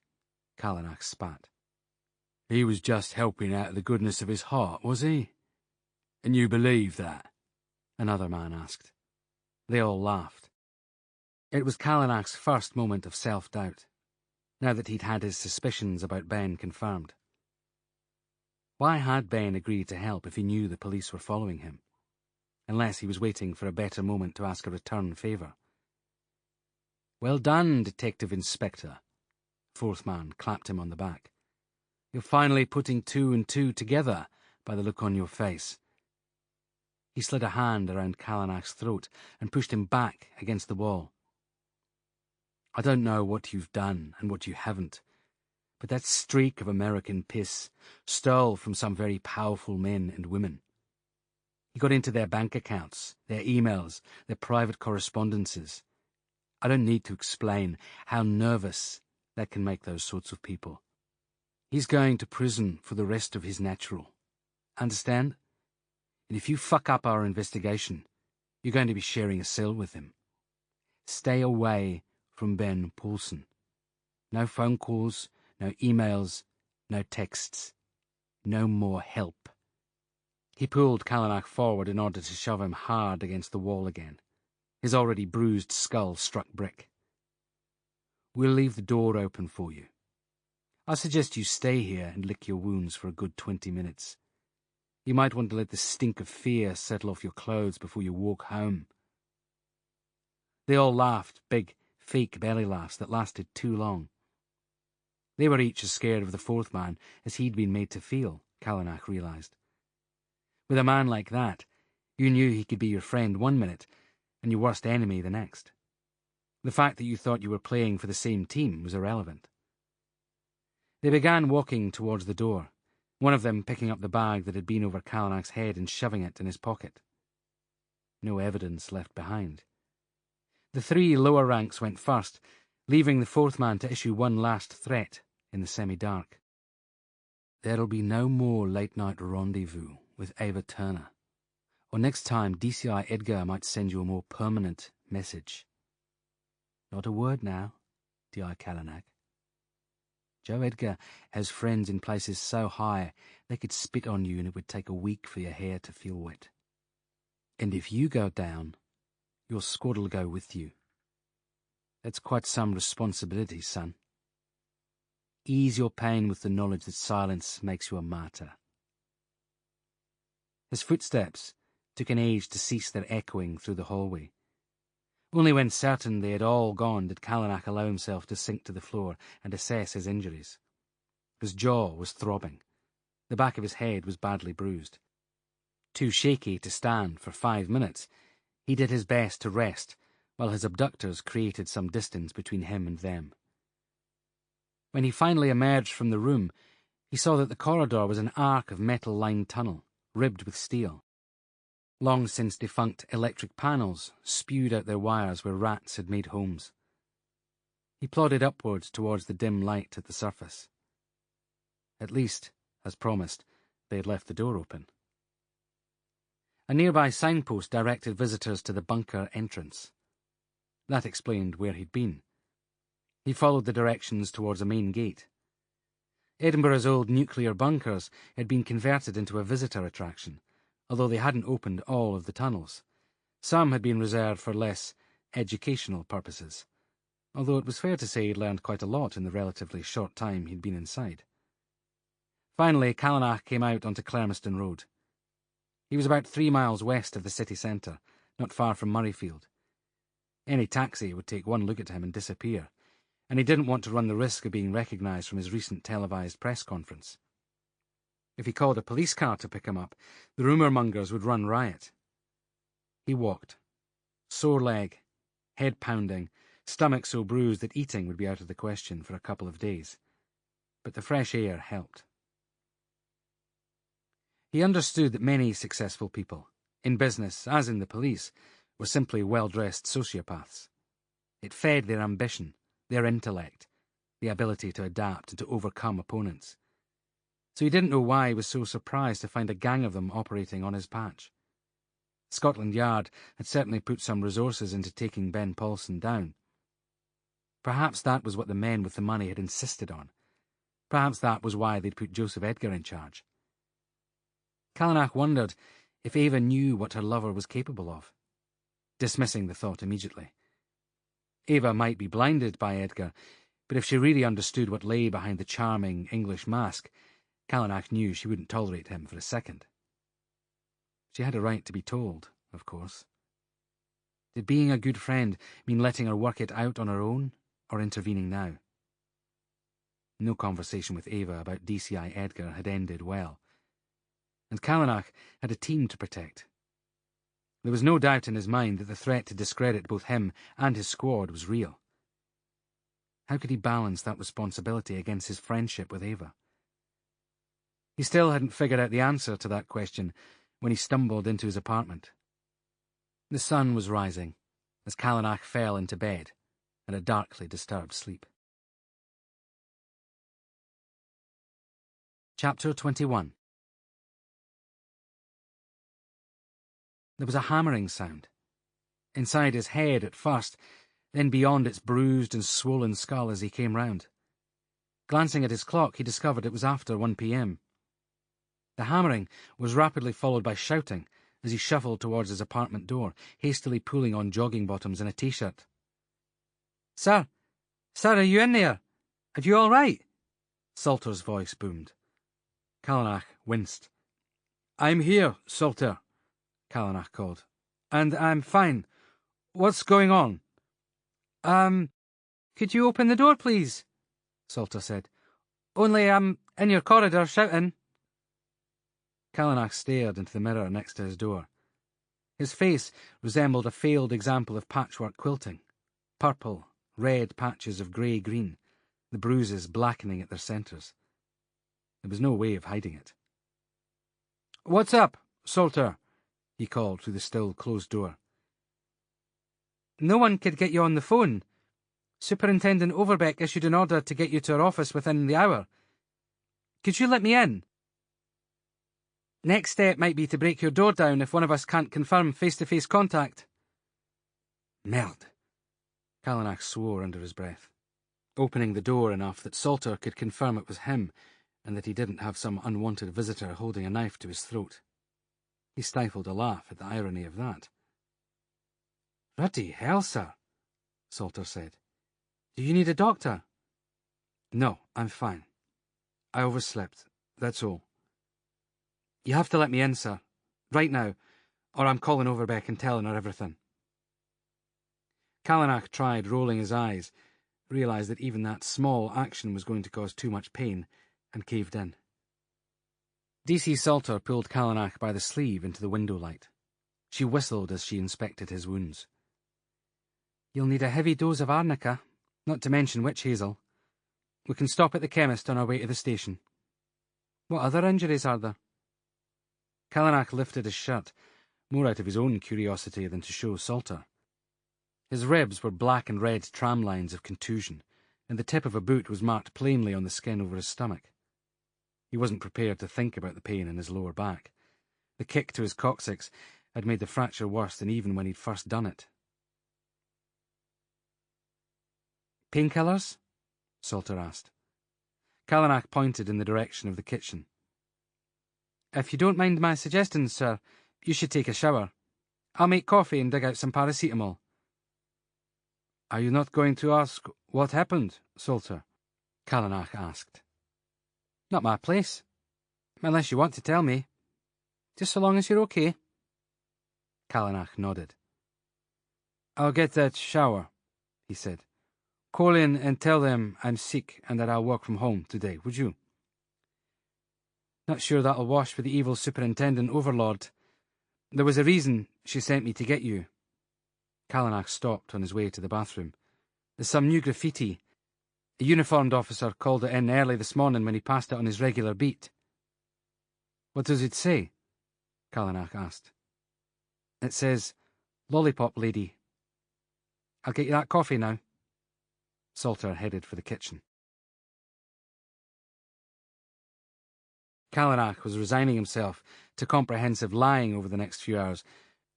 Callanach spat. "He was just helping out of the goodness of his heart, was he? And you believe that?" Another man asked. They all laughed. It was Callanach's first moment of self-doubt, now that he'd had his suspicions about Ben confirmed. Why had Ben agreed to help if he knew the police were following him? Unless he was waiting for a better moment to ask a return favour. "Well done, Detective Inspector." Fourth Man clapped him on the back. "You're finally putting two and two together by the look on your face." He slid a hand around Callanach's throat and pushed him back against the wall. "I don't know what you've done and what you haven't, but that streak of American piss stole from some very powerful men and women. He got into their bank accounts, their emails, their private correspondences. I don't need to explain how nervous that can make those sorts of people. He's going to prison for the rest of his natural. Understand? And if you fuck up our investigation, you're going to be sharing a cell with him. Stay away from Ben Paulson. No phone calls, no emails, no texts. No more help." He pulled Callanach forward in order to shove him hard against the wall again. His already bruised skull struck brick. "We'll leave the door open for you. I suggest you stay here and lick your wounds for a good 20 minutes. You might want to let the stink of fear settle off your clothes before you walk home." They all laughed, big, fake belly laughs that lasted too long. They were each as scared of the Fourth Man as he'd been made to feel, Callanach realised. With a man like that, you knew he could be your friend one minute and your worst enemy the next. The fact that you thought you were playing for the same team was irrelevant. They began walking towards the door, one of them picking up the bag that had been over Callanach's head and shoving it in his pocket. No evidence left behind. The three lower ranks went first, leaving the fourth man to issue one last threat in the semi-dark. "There'll be no more late-night rendezvous with Ava Turner, or next time DCI Edgar might send you a more permanent message. Not a word now, D.I. Callanach. Joe Edgar has friends in places so high they could spit on you and it would take a week for your hair to feel wet. And if you go down, your squad'll go with you. That's quite some responsibility, son. Ease your pain with the knowledge that silence makes you a martyr." His footsteps took an age to cease their echoing through the hallway. Only when certain they had all gone did Callanach allow himself to sink to the floor and assess his injuries. His jaw was throbbing. The back of his head was badly bruised. Too shaky to stand for 5 minutes, he did his best to rest, while his abductors created some distance between him and them. When he finally emerged from the room, he saw that the corridor was an arc of metal-lined tunnel, ribbed with steel. Long since defunct electric panels spewed out their wires where rats had made homes. He plodded upwards towards the dim light at the surface. At least, as promised, they had left the door open. A nearby signpost directed visitors to the bunker entrance. That explained where he'd been. He followed the directions towards a main gate. Edinburgh's old nuclear bunkers had been converted into a visitor attraction, although they hadn't opened all of the tunnels. Some had been reserved for less educational purposes, although it was fair to say he'd learned quite a lot in the relatively short time he'd been inside. Finally, Callanach came out onto Clermiston Road. He was about 3 miles west of the city centre, not far from Murrayfield. Any taxi would take one look at him and disappear, and he didn't want to run the risk of being recognised from his recent televised press conference. If he called a police car to pick him up, the rumour-mongers would run riot. He walked. Sore leg, head pounding, stomach so bruised that eating would be out of the question for a couple of days. But the fresh air helped. He understood that many successful people, in business as in the police, were simply well-dressed sociopaths. It fed their ambition, their intellect, the ability to adapt and to overcome opponents. So he didn't know why he was so surprised to find a gang of them operating on his patch. Scotland Yard had certainly put some resources into taking Ben Paulson down. Perhaps that was what the men with the money had insisted on. Perhaps that was why they'd put Joseph Edgar in charge. Callanach wondered if Ava knew what her lover was capable of, dismissing the thought immediately. Ava might be blinded by Edgar, but if she really understood what lay behind the charming English mask, Callanach knew she wouldn't tolerate him for a second. She had a right to be told, of course. Did being a good friend mean letting her work it out on her own, or intervening now? No conversation with Ava about DCI Edgar had ended well, and Callanach had a team to protect. There was no doubt in his mind that the threat to discredit both him and his squad was real. How could he balance that responsibility against his friendship with Ava? He still hadn't figured out the answer to that question when he stumbled into his apartment. The sun was rising as Callanach fell into bed and a darkly disturbed sleep. Chapter 21. There was a hammering sound. Inside his head at first, then beyond its bruised and swollen skull as he came round. Glancing at his clock, he discovered it was after 1 p.m. The hammering was rapidly followed by shouting as he shuffled towards his apartment door, hastily pulling on jogging bottoms and a t-shirt. Sir, are you in there? Are you all right? Salter's voice boomed. Callanach winced. I'm here, Salter, Callanach called. And I'm fine. What's going on? Could you open the door, please? Salter said. Only I'm in your corridor shouting. Callanach stared into the mirror next to his door. His face resembled a failed example of patchwork quilting. purple, red patches of grey-green, the bruises blackening at their centres. There was no way of hiding it. "What's up, Salter?" he called through the still closed door. "No one could get you on the phone. Superintendent Overbeck issued an order to get you to our office within the hour. Could you let me in? Next step might be to break your door down if one of us can't confirm face-to-face contact." Merde. Callanach swore under his breath, opening the door enough that Salter could confirm it was him and that he didn't have some unwanted visitor holding a knife to his throat. He stifled a laugh at the irony of that. "Bloody hell, sir," Salter said. "Do you need a doctor?" "No, I'm fine. I overslept, that's all. You have to let me in, sir, right now, or I'm calling Overbeck and telling her everything." Callanach tried rolling his eyes, realised that even that small action was going to cause too much pain, and caved in. DC Salter pulled Callanach by the sleeve into the window light. She whistled as she inspected his wounds. "You'll need a heavy dose of arnica, not to mention witch hazel. We can stop at the chemist on our way to the station. What other injuries are there?" Callanach lifted his shirt, more out of his own curiosity than to show Salter. His ribs were black and red tram lines of contusion, and the tip of a boot was marked plainly on the skin over his stomach. He wasn't prepared to think about the pain in his lower back. The kick to his coccyx had made the fracture worse than even when he'd first done it. "Painkillers?" Salter asked. Callanach pointed in the direction of the kitchen. "If you don't mind my suggestion, sir, you should take a shower. I'll make coffee and dig out some paracetamol." "Are you not going to ask what happened, Salter?" Callanach asked. "Not my place. Unless you want to tell me. Just so long as you're okay." Callanach nodded. "I'll get that shower," he said. "Call in and tell them I'm sick and that I'll work from home today, would you?" "Not sure that'll wash with the evil superintendent overlord. There was a reason she sent me to get you." Callanach stopped on his way to the bathroom. "There's some new graffiti. A uniformed officer called it in early this morning when he passed it on his regular beat." "What does it say?" Callanach asked. "It says, 'Lollipop Lady.' I'll get you that coffee now." Salter headed for the kitchen. Callanach was resigning himself to comprehensive lying over the next few hours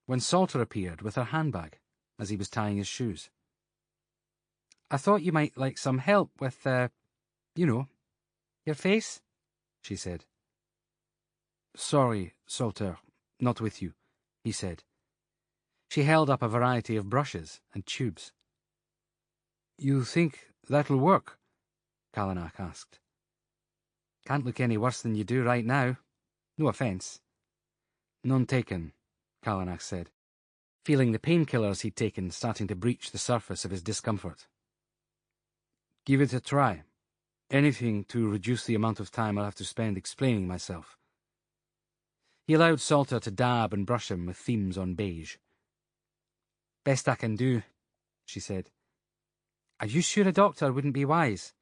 when Salter appeared with her handbag as he was tying his shoes. "I thought you might like some help with, your face," she said. "Sorry, Salter, not with you," he said. She held up a variety of brushes and tubes. "You think that'll work?" Callanach asked. "Can't look any worse than you do right now. No offence." "None taken," Callanach said, feeling the painkillers he'd taken starting to breach the surface of his discomfort. "Give it a try. Anything to reduce the amount of time I'll have to spend explaining myself." He allowed Salter to dab and brush him with themes on beige. "Best I can do," she said. "Are you sure a doctor wouldn't be wise?"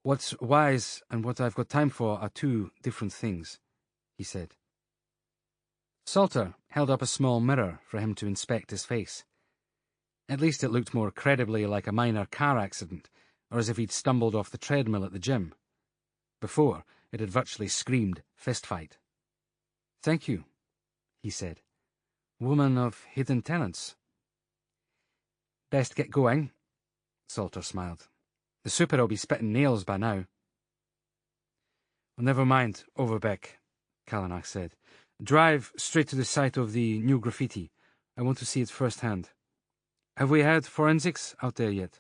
"What's wise and what I've got time for are two different things," he said. Salter held up a small mirror for him to inspect his face. At least it looked more credibly like a minor car accident, or as if he'd stumbled off the treadmill at the gym. Before, it had virtually screamed fistfight. "Thank you," he said. "Woman of hidden talents." "Best get going," Salter smiled. "The super'll be spitting nails by now." "Well, never mind, Overbeck," Callanach said. "Drive straight to the site of the new graffiti. I want to see it firsthand. Have we had forensics out there yet?"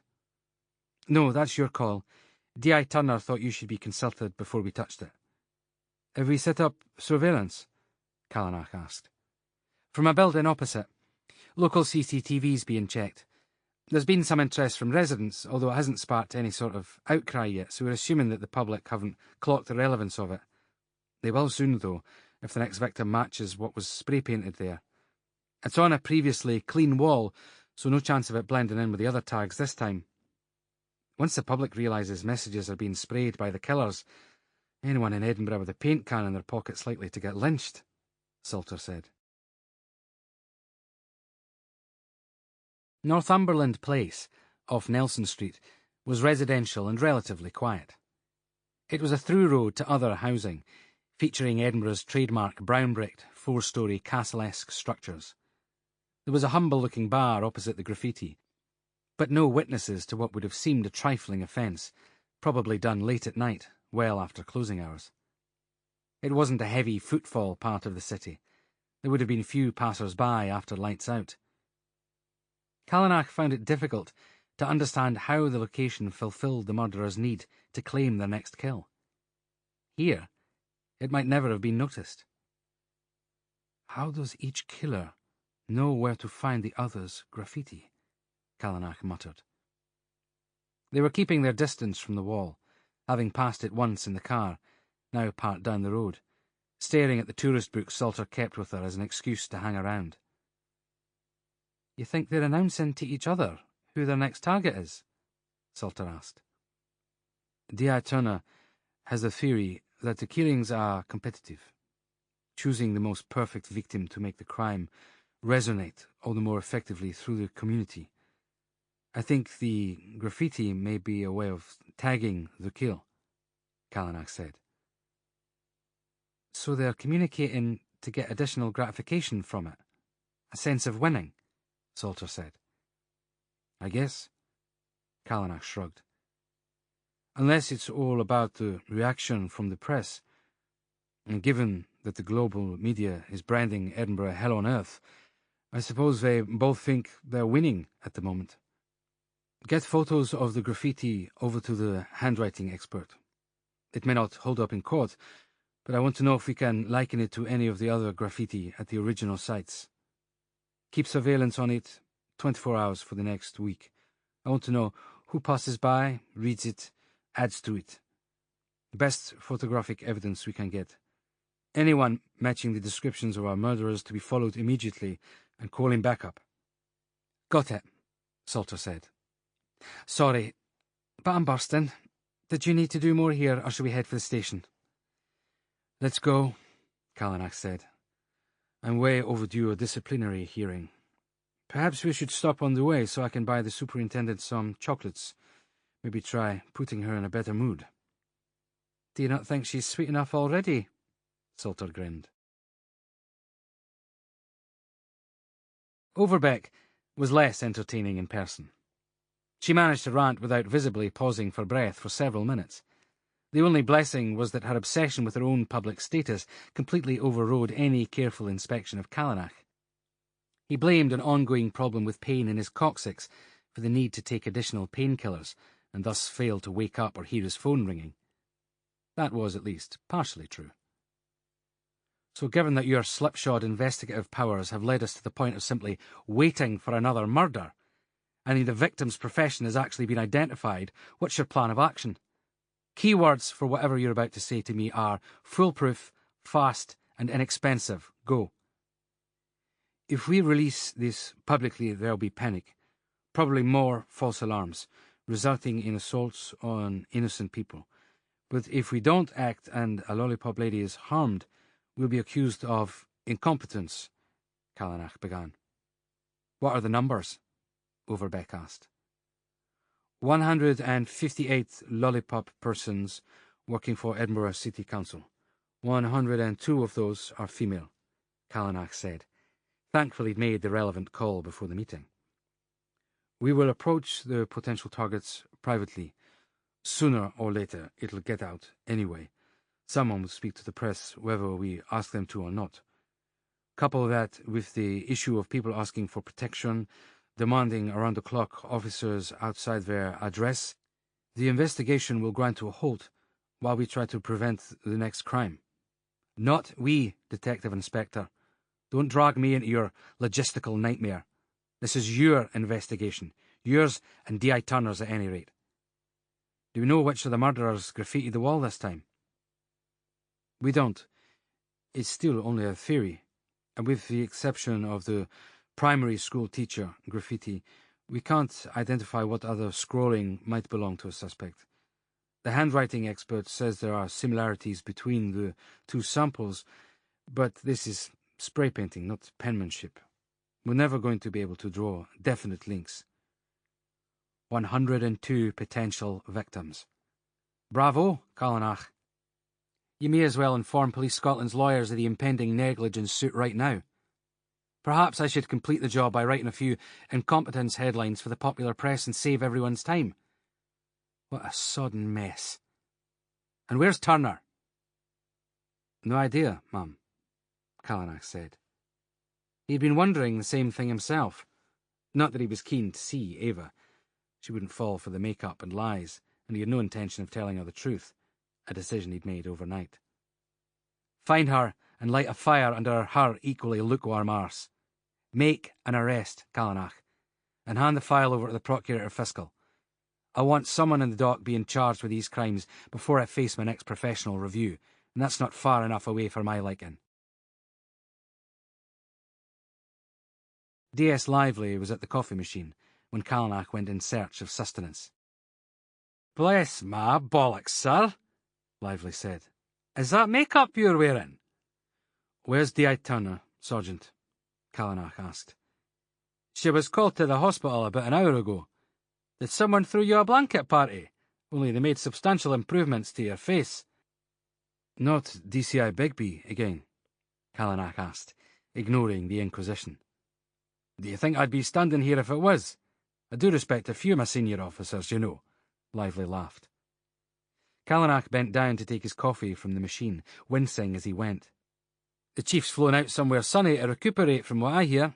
"No, that's your call. D.I. Turner thought you should be consulted before we touched it." "Have we set up surveillance?" Callanach asked. "From a building opposite. Local CCTV's being checked. There's been some interest from residents, although it hasn't sparked any sort of outcry yet, so we're assuming that the public haven't clocked the relevance of it. They will soon, though, if the next victim matches what was spray-painted there. It's on a previously clean wall, so no chance of it blending in with the other tags this time. Once the public realises messages are being sprayed by the killers, anyone in Edinburgh with a paint can in their pocket's likely to get lynched, Salter said. Northumberland Place, off Nelson Street, was residential and relatively quiet. It was a through road to other housing, featuring Edinburgh's trademark brown-bricked, four-storey castle-esque structures. There was a humble-looking bar opposite the graffiti, but no witnesses to what would have seemed a trifling offence, probably done late at night, well after closing hours. It wasn't a heavy footfall part of the city. There would have been few passers-by after lights out. Callanach found it difficult to understand how the location fulfilled the murderer's need to claim their next kill. Here, it might never have been noticed. How does each killer know where to find the other's graffiti? Callanach muttered. They were keeping their distance from the wall, having passed it once in the car, now parked down the road, staring at the tourist book Salter kept with her as an excuse to hang around. You think they're announcing to each other who their next target is? Salter asked. Ava Turner has a theory that the killings are competitive, choosing the most perfect victim to make the crime resonate all the more effectively through the community. I think the graffiti may be a way of tagging the kill, Callanach said. So they're communicating to get additional gratification from it? A sense of winning? Salter said. I guess. Callanach shrugged. Unless it's all about the reaction from the press, and given that the global media is branding Edinburgh hell on earth, I suppose they both think they're winning at the moment. Get photos of the graffiti over to the handwriting expert. It may not hold up in court, but I want to know if we can liken it to any of the other graffiti at the original sites. Keep surveillance on it 24 hours for the next week. I want to know who passes by, reads it, adds to it. The best photographic evidence we can get. Anyone matching the descriptions of our murderers to be followed immediately and calling backup. Got it, Salter said. Sorry, but I'm bursting. Did you need to do more here, or shall we head for the station? Let's go, Callanach said. I'm way overdue a disciplinary hearing. Perhaps we should stop on the way so I can buy the superintendent some chocolates. Maybe try putting her in a better mood. Do you not think she's sweet enough already? Salter grinned. Overbeck was less entertaining in person. She managed to rant without visibly pausing for breath for several minutes. The only blessing was that her obsession with her own public status completely overrode any careful inspection of Callanach. He blamed an ongoing problem with pain in his coccyx for the need to take additional painkillers, and thus failed to wake up or hear his phone ringing. That was, at least, partially true. So given that your slipshod investigative powers have led us to the point of simply waiting for another murder, and the victim's profession has actually been identified, what's your plan of action? Keywords for whatever you're about to say to me are foolproof, fast, and inexpensive. Go. If we release this publicly, there'll be panic. Probably more false alarms, resulting in assaults on innocent people. But if we don't act and a lollipop lady is harmed, we'll be accused of incompetence, Callanach began. What are the numbers? Overbeck asked. 158 lollipop persons working for Edinburgh City Council. 102 of those are female, Callanach said. Thankfully he'd made the relevant call before the meeting. We will approach the potential targets privately. Sooner or later it'll get out anyway. Someone will speak to the press whether we ask them to or not. Couple that with the issue of people asking for protection, demanding around-the-clock officers outside their address, the investigation will grind to a halt while we try to prevent the next crime. Not we, Detective Inspector. Don't drag me into your logistical nightmare. This is your investigation. Yours and D.I. Turner's at any rate. Do we know which of the murderers graffitied the wall this time? We don't. It's still only a theory, and with the exception of the primary school teacher, graffiti. We can't identify what other scrawling might belong to a suspect. The handwriting expert says there are similarities between the two samples, but this is spray painting, not penmanship. We're never going to be able to draw definite links. 102 potential victims. Bravo, Callanach. You may as well inform Police Scotland's lawyers of the impending negligence suit right now. Perhaps I should complete the job by writing a few incompetence headlines for the popular press and save everyone's time. What a sodden mess. And where's Turner? No idea, Mum, Callanach said. He'd been wondering the same thing himself. Not that he was keen to see Ava. She wouldn't fall for the make-up and lies, and he had no intention of telling her the truth, a decision he'd made overnight. Find her and light a fire under her equally lukewarm arse. Make an arrest, Callanach, and hand the file over to the Procurator Fiscal. I want someone in the dock being charged with these crimes before I face my next professional review, and that's not far enough away for my liking. D.S. Lively was at the coffee machine when Callanach went in search of sustenance. "Bless my bollocks, sir," Lively said. "Is that make-up you're wearing?" "Where's D.I. Turner, Sergeant?" Callanach asked. "She was called to the hospital about an hour ago. Did someone throw you a blanket party? Only they made substantial improvements to your face." "Not DCI Bigby again?" Callanach asked, ignoring the inquisition. "Do you think I'd be standing here if it was? I do respect a few of my senior officers, you know," Lively laughed. Callanach bent down to take his coffee from the machine, wincing as he went. "The chief's flown out somewhere sunny to recuperate from what I hear.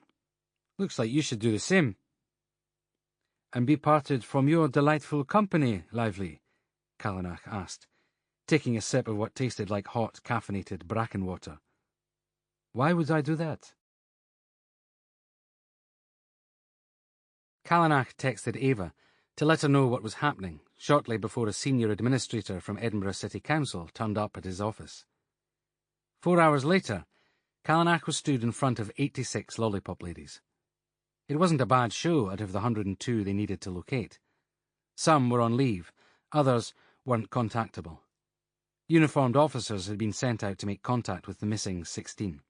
Looks like you should do the same." "And be parted from your delightful company, Lively?" Callanach asked, taking a sip of what tasted like hot, caffeinated bracken water. "Why would I do that?" Callanach texted Ava to let her know what was happening shortly before a senior administrator from Edinburgh City Council turned up at his office. 4 hours later, Callanach was stood in front of 86 lollipop ladies. It wasn't a bad show out of the 102 they needed to locate. Some were on leave, others weren't contactable. Uniformed officers had been sent out to make contact with the missing 16.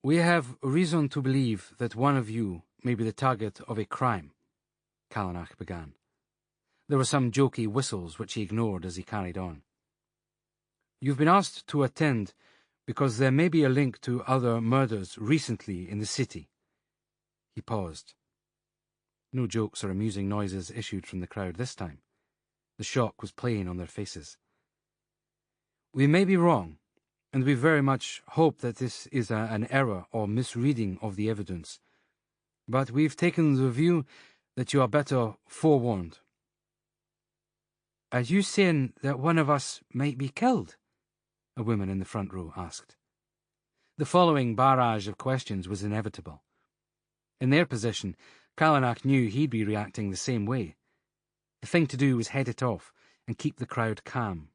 "We have reason to believe that one of you may be the target of a crime," Callanach began. There were some jokey whistles which he ignored as he carried on. "You've been asked to attend because there may be a link to other murders recently in the city." He paused. No jokes or amusing noises issued from the crowd this time. The shock was plain on their faces. "We may be wrong, and we very much hope that this is an error or misreading of the evidence. But we've taken the view that you are better forewarned." "Are you saying that one of us might be killed?" a woman in the front row asked. The following barrage of questions was inevitable. In their position, Callanach knew he'd be reacting the same way. The thing to do was head it off and keep the crowd calm.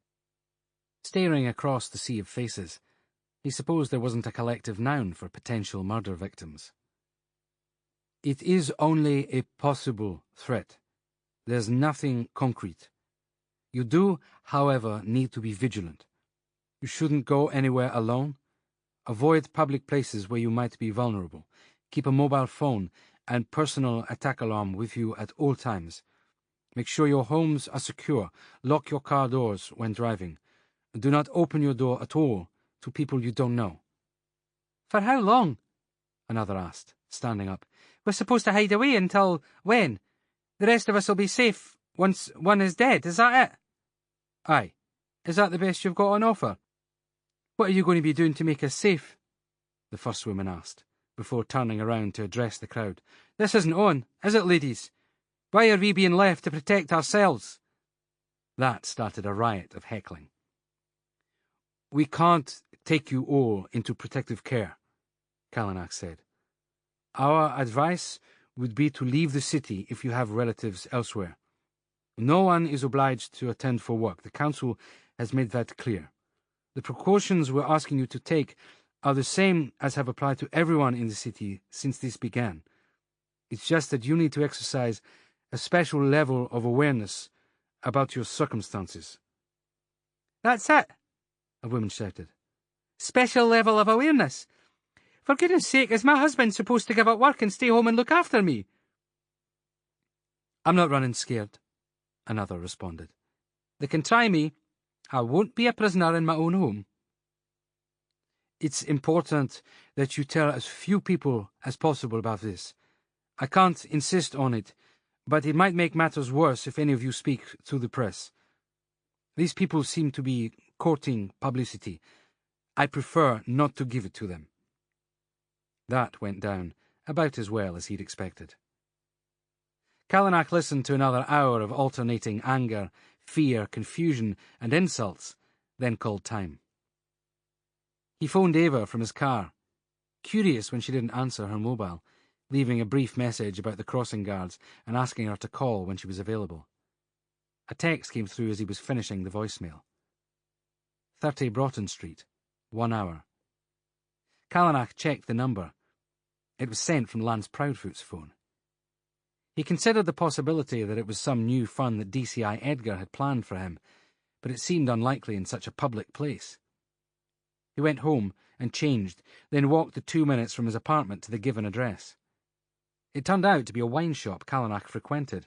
Staring across the sea of faces, he supposed there wasn't a collective noun for potential murder victims. "It is only a possible threat. There's nothing concrete. You do, however, need to be vigilant. You shouldn't go anywhere alone. Avoid public places where you might be vulnerable. Keep a mobile phone and personal attack alarm with you at all times. Make sure your homes are secure. Lock your car doors when driving. Do not open your door at all to people you don't know." "For how long?" another asked, standing up. "We're supposed to hide away until when? The rest of us will be safe once one is dead, is that it?" "Aye. Is that the best you've got on offer?" "What are you going to be doing to make us safe?" the first woman asked, before turning around to address the crowd. "This isn't on, is it, ladies? Why are we being left to protect ourselves?" That started a riot of heckling. "We can't take you all into protective care," Callanach said. "Our advice would be to leave the city if you have relatives elsewhere. No one is obliged to attend for work. The council has made that clear. The precautions we're asking you to take are the same as have applied to everyone in the city since this began. It's just that you need to exercise a special level of awareness about your circumstances." "That's it," a woman shouted. "Special level of awareness. For goodness sake, is my husband supposed to give up work and stay home and look after me?" "I'm not running scared," another responded. "They can try me. I won't be a prisoner in my own home." "It's important that you tell as few people as possible about this. I can't insist on it, but it might make matters worse if any of you speak through the press. These people seem to be courting publicity. I prefer not to give it to them." That went down about as well as he'd expected. Callanach listened to another hour of alternating anger, fear, confusion, and insults, then called time. He phoned Ava from his car, curious when she didn't answer her mobile, leaving a brief message about the crossing guards and asking her to call when she was available. A text came through as he was finishing the voicemail. 30 Broughton Street, 1 hour. Callanach checked the number. It was sent from Lance Proudfoot's phone. He considered the possibility that it was some new fun that DCI Edgar had planned for him, but it seemed unlikely in such a public place. He went home and changed, then walked the 2 minutes from his apartment to the given address. It turned out to be a wine shop Callanach frequented,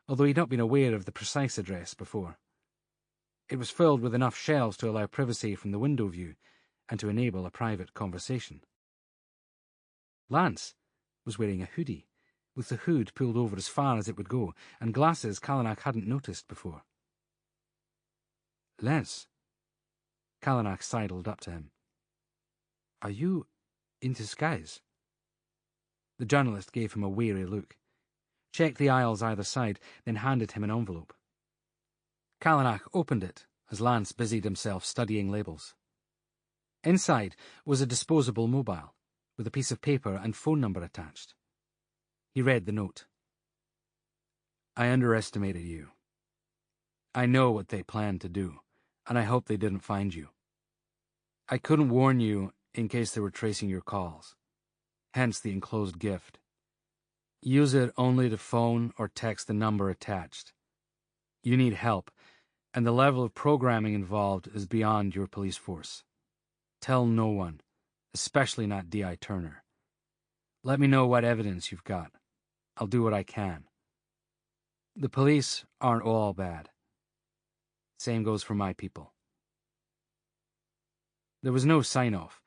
although he'd not been aware of the precise address before. It was filled with enough shelves to allow privacy from the window view and to enable a private conversation. Lance was wearing a hoodie, with the hood pulled over as far as it would go, and glasses Callanach hadn't noticed before. "Lance," Callanach sidled up to him. "Are you in disguise?" The journalist gave him a weary look, checked the aisles either side, then handed him an envelope. Callanach opened it as Lance busied himself studying labels. Inside was a disposable mobile, with a piece of paper and phone number attached. He read the note. "I underestimated you. I know what they planned to do, and I hope they didn't find you. I couldn't warn you in case they were tracing your calls, hence the enclosed gift. Use it only to phone or text the number attached. You need help, and the level of programming involved is beyond your police force. Tell no one, especially not D.I. Turner. Let me know what evidence you've got. I'll do what I can. The police aren't all bad. Same goes for my people." There was no sign-off,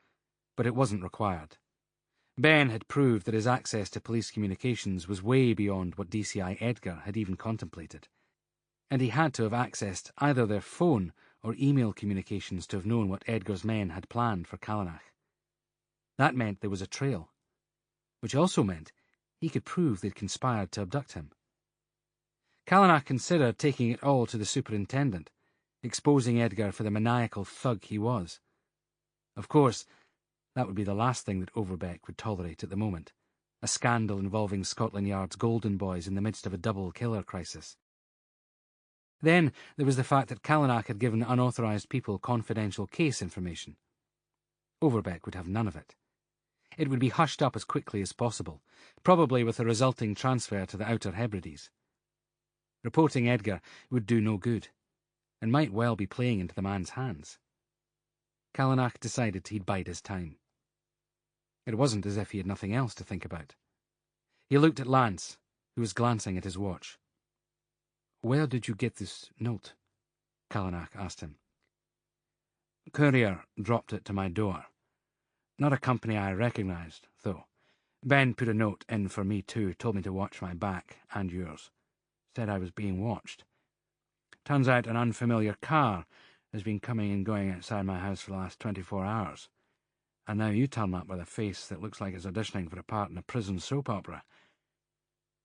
but it wasn't required. Ben had proved that his access to police communications was way beyond what DCI Edgar had even contemplated, and he had to have accessed either their phone or email communications to have known what Edgar's men had planned for Callanach. That meant there was a trail, which also meant he could prove they'd conspired to abduct him. Callanach considered taking it all to the superintendent, exposing Edgar for the maniacal thug he was. Of course, that would be the last thing that Overbeck would tolerate at the moment, a scandal involving Scotland Yard's golden boys in the midst of a double killer crisis. Then there was the fact that Callanach had given unauthorised people confidential case information. Overbeck would have none of it. It would be hushed up as quickly as possible, probably with a resulting transfer to the Outer Hebrides. Reporting Edgar would do no good, and might well be playing into the man's hands. Callanach decided he'd bide his time. It wasn't as if he had nothing else to think about. He looked at Lance, who was glancing at his watch. "Where did you get this note?" Callanach asked him. "Courier dropped it to my door. Not a company I recognised, though. Ben put a note in for me too, told me to watch my back and yours. Said I was being watched. Turns out an unfamiliar car has been coming and going outside my house for the last 24 hours. And now you turn up with a face that looks like it's auditioning for a part in a prison soap opera.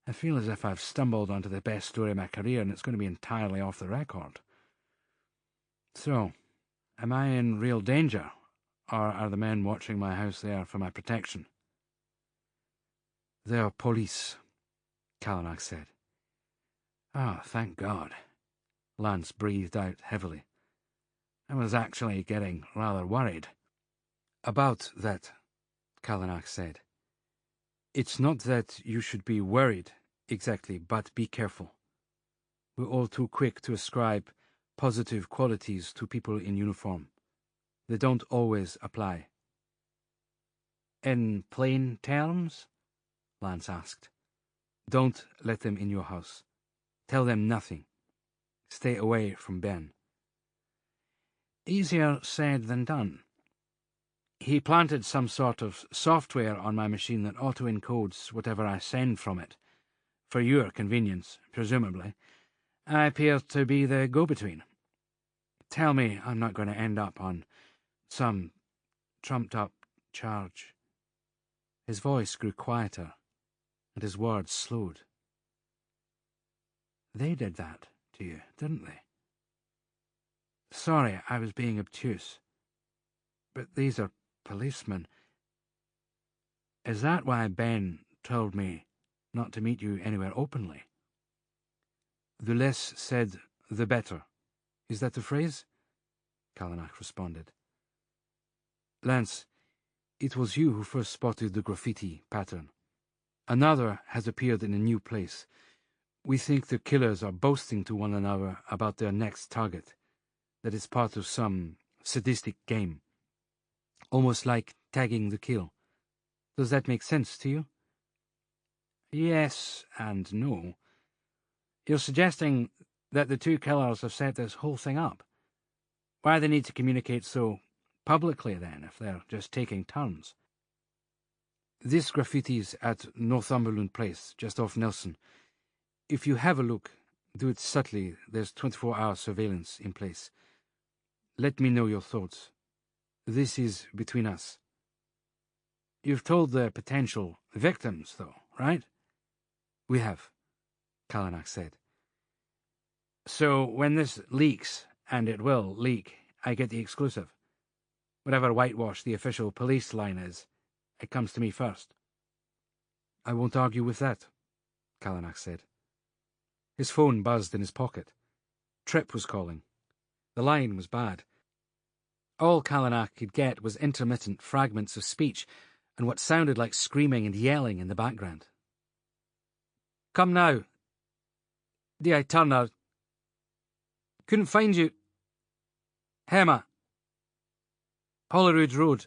I feel as if I've stumbled onto the best story of my career and it's going to be entirely off the record. So, am I in real danger, or are the men watching my house there for my protection?" "They're police," Callanach said. "Ah, thank God," Lance breathed out heavily. "I was actually getting rather worried. About that, Callanach said. It's not that you should be worried, exactly, but be careful. We're all too quick to ascribe positive qualities to people in uniform. They don't always apply. In plain terms? Lance asked. Don't let them in your house. Tell them nothing. Stay away from Ben. Easier said than done. He planted some sort of software on my machine that auto-encodes whatever I send from it. For your convenience, presumably. I appear to be the go-between. Tell me I'm not going to end up on some trumped-up charge. His voice grew quieter, and his words slowed. They did that to you, didn't they? Sorry, I was being obtuse. But these are policemen. Is that why Ben told me not to meet you anywhere openly? The less said, the better. Is that the phrase? Callanach responded. Lance, it was you who first spotted the graffiti pattern. Another has appeared in a new place. We think the killers are boasting to one another about their next target, that it's part of some sadistic game. Almost like tagging the kill. Does that make sense to you? Yes and no. You're suggesting that the two killers have set this whole thing up. Why they need to communicate so publicly, then, if they're just taking turns? This graffiti's at Northumberland Place, just off Nelson. If you have a look, do it subtly. There's 24-hour surveillance in place. Let me know your thoughts. This is between us. You've told the potential victims, though, right? We have, Callanach said. So when this leaks, and it will leak, I get the exclusive. Whatever whitewash the official police line is, it comes to me first. I won't argue with that, Callanach said. His phone buzzed in his pocket. Tripp was calling. The line was bad. All Callanach could get was intermittent fragments of speech and what sounded like screaming and yelling in the background. Come now. Ava Turner. Couldn't find you. Hema. Holyrood Road.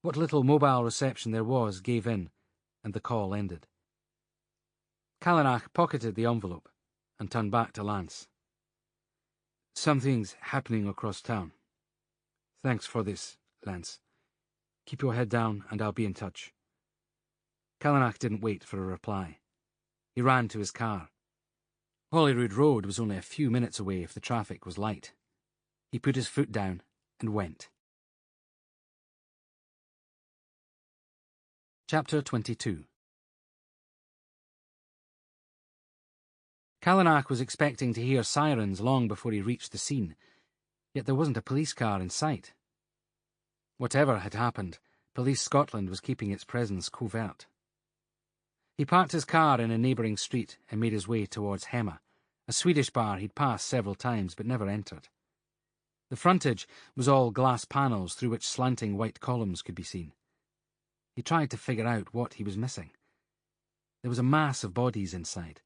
What little mobile reception there was gave in, and the call ended. Callanach pocketed the envelope and turned back to Lance. Something's happening across town. Thanks for this, Lance. Keep your head down and I'll be in touch. Callanach didn't wait for a reply. He ran to his car. Holyrood Road was only a few minutes away if the traffic was light. He put his foot down and went. Chapter 22. Callanach was expecting to hear sirens long before he reached the scene, yet there wasn't a police car in sight. Whatever had happened, Police Scotland was keeping its presence covert. He parked his car in a neighbouring street and made his way towards Hema, a Swedish bar he'd passed several times but never entered. The frontage was all glass panels through which slanting white columns could be seen. He tried to figure out what he was missing. There was a mass of bodies inside,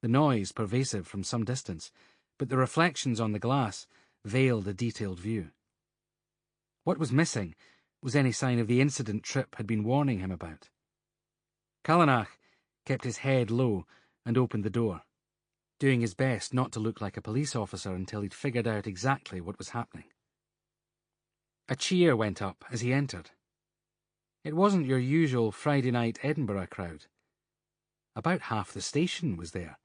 the noise pervasive from some distance, but the reflections on the glass veiled a detailed view. What was missing was any sign of the incident Tripp had been warning him about. Callanach kept his head low and opened the door, doing his best not to look like a police officer until he'd figured out exactly what was happening. A cheer went up as he entered. It wasn't your usual Friday night Edinburgh crowd. About half the station was there,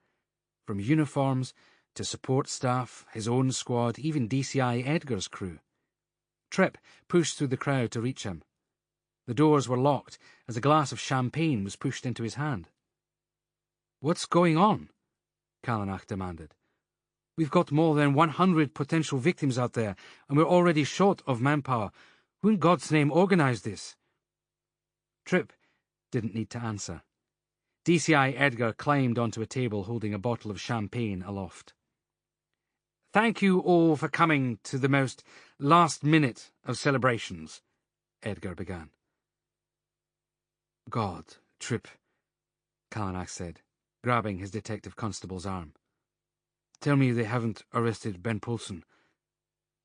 from uniforms to support staff, his own squad, even DCI Edgar's crew. Tripp pushed through the crowd to reach him. The doors were locked as a glass of champagne was pushed into his hand. "What's going on?" Callanach demanded. "We've got more than 100 potential victims out there, and we're already short of manpower. Who in God's name organised this?" Tripp didn't need to answer. DCI Edgar climbed onto a table holding a bottle of champagne aloft. "Thank you all for coming to the most last minute of celebrations, Edgar began. God, Trip, Callanach said, grabbing his detective constable's arm. Tell me they haven't arrested Ben Poulsen.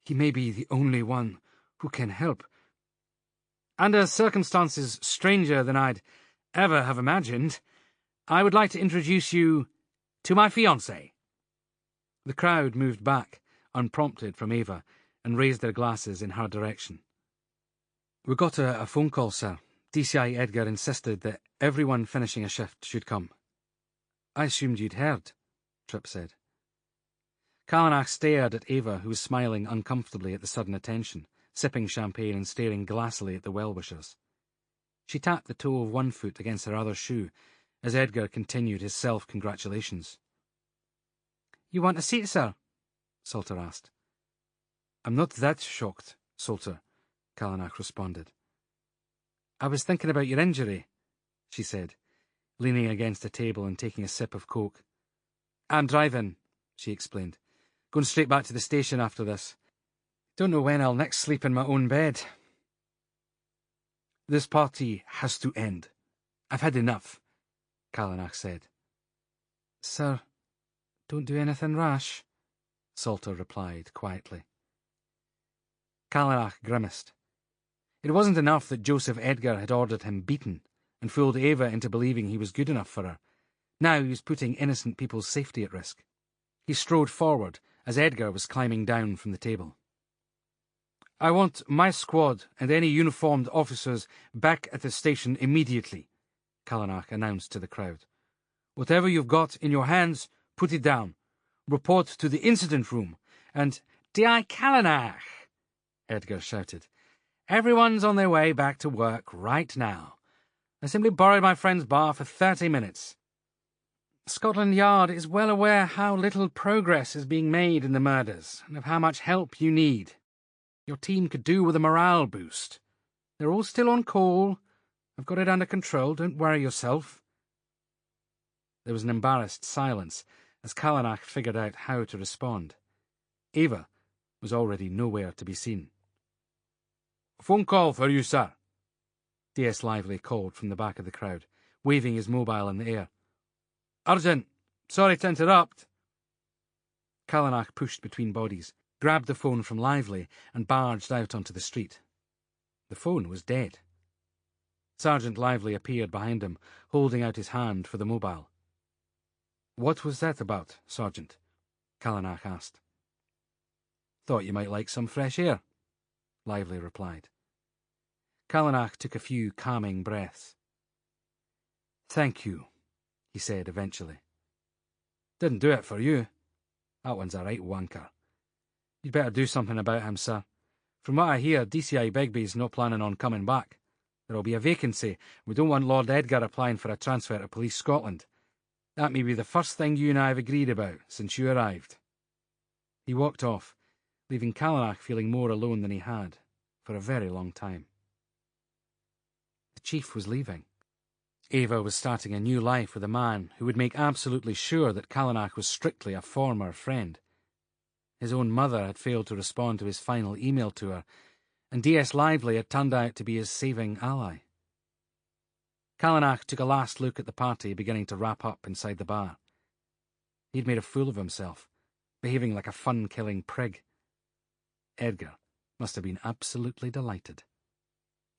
He may be the only one who can help. Under circumstances stranger than I'd ever have imagined, I would like to introduce you to my fiancée. The crowd moved back, unprompted, from Ava, and raised their glasses in her direction. We got a phone call, sir. DCI Edgar insisted that everyone finishing a shift should come. I assumed you'd heard, Tripp said. Callanach stared at Ava, who was smiling uncomfortably at the sudden attention, sipping champagne and staring glassily at the well-wishers. She tapped the toe of one foot against her other shoe, as Edgar continued his self-congratulations. "You want a seat, sir?" Salter asked. "I'm not that shocked, Salter," Callanach responded. "I was thinking about your injury," she said, leaning against a table and taking a sip of coke. "I'm driving," she explained. "Going straight back to the station after this. Don't know when I'll next sleep in my own bed." "This party has to end. I've had enough," Callanach said. "Sir, don't do anything rash," Salter replied quietly. Callanach grimaced. It wasn't enough that Joseph Edgar had ordered him beaten and fooled Ava into believing he was good enough for her. Now he was putting innocent people's safety at risk. He strode forward as Edgar was climbing down from the table. "I want my squad and any uniformed officers back at the station immediately," Callanach announced to the crowd. "Whatever you've got in your hands, put it down. Report to the incident room, and—" "D.I. Callanach!" Edgar shouted. "Everyone's on their way back to work right now. I simply borrowed my friend's bar for 30 minutes. Scotland Yard is well aware how little progress is being made in the murders, and of how much help you need. Your team could do with a morale boost. They're all still on call. I've got it under control, don't worry yourself." There was an embarrassed silence as Callanach figured out how to respond. Ava was already nowhere to be seen. "Phone call for you, sir," D.S. Lively called from the back of the crowd, waving his mobile in the air. "Urgent. Sorry to interrupt." Callanach pushed between bodies, grabbed the phone from Lively, and barged out onto the street. The phone was dead. Sergeant Lively appeared behind him, holding out his hand for the mobile. "What was that about, Sergeant?" Callanach asked. "Thought you might like some fresh air," Lively replied. Callanach took a few calming breaths. "Thank you," he said eventually. "Didn't do it for you. That one's a right wanker. You'd better do something about him, sir. From what I hear, DCI Begbie's not planning on coming back. There'll be a vacancy. We don't want Lord Edgar applying for a transfer to Police Scotland. That may be the first thing you and I have agreed about since you arrived." He walked off, leaving Callanach feeling more alone than he had for a very long time. The chief was leaving. Ava was starting a new life with a man who would make absolutely sure that Callanach was strictly a former friend. His own mother had failed to respond to his final email to her, and D.S. Lively had turned out to be his saving ally. Callanach took a last look at the party beginning to wrap up inside the bar. He'd made a fool of himself, behaving like a fun-killing prig. Edgar must have been absolutely delighted.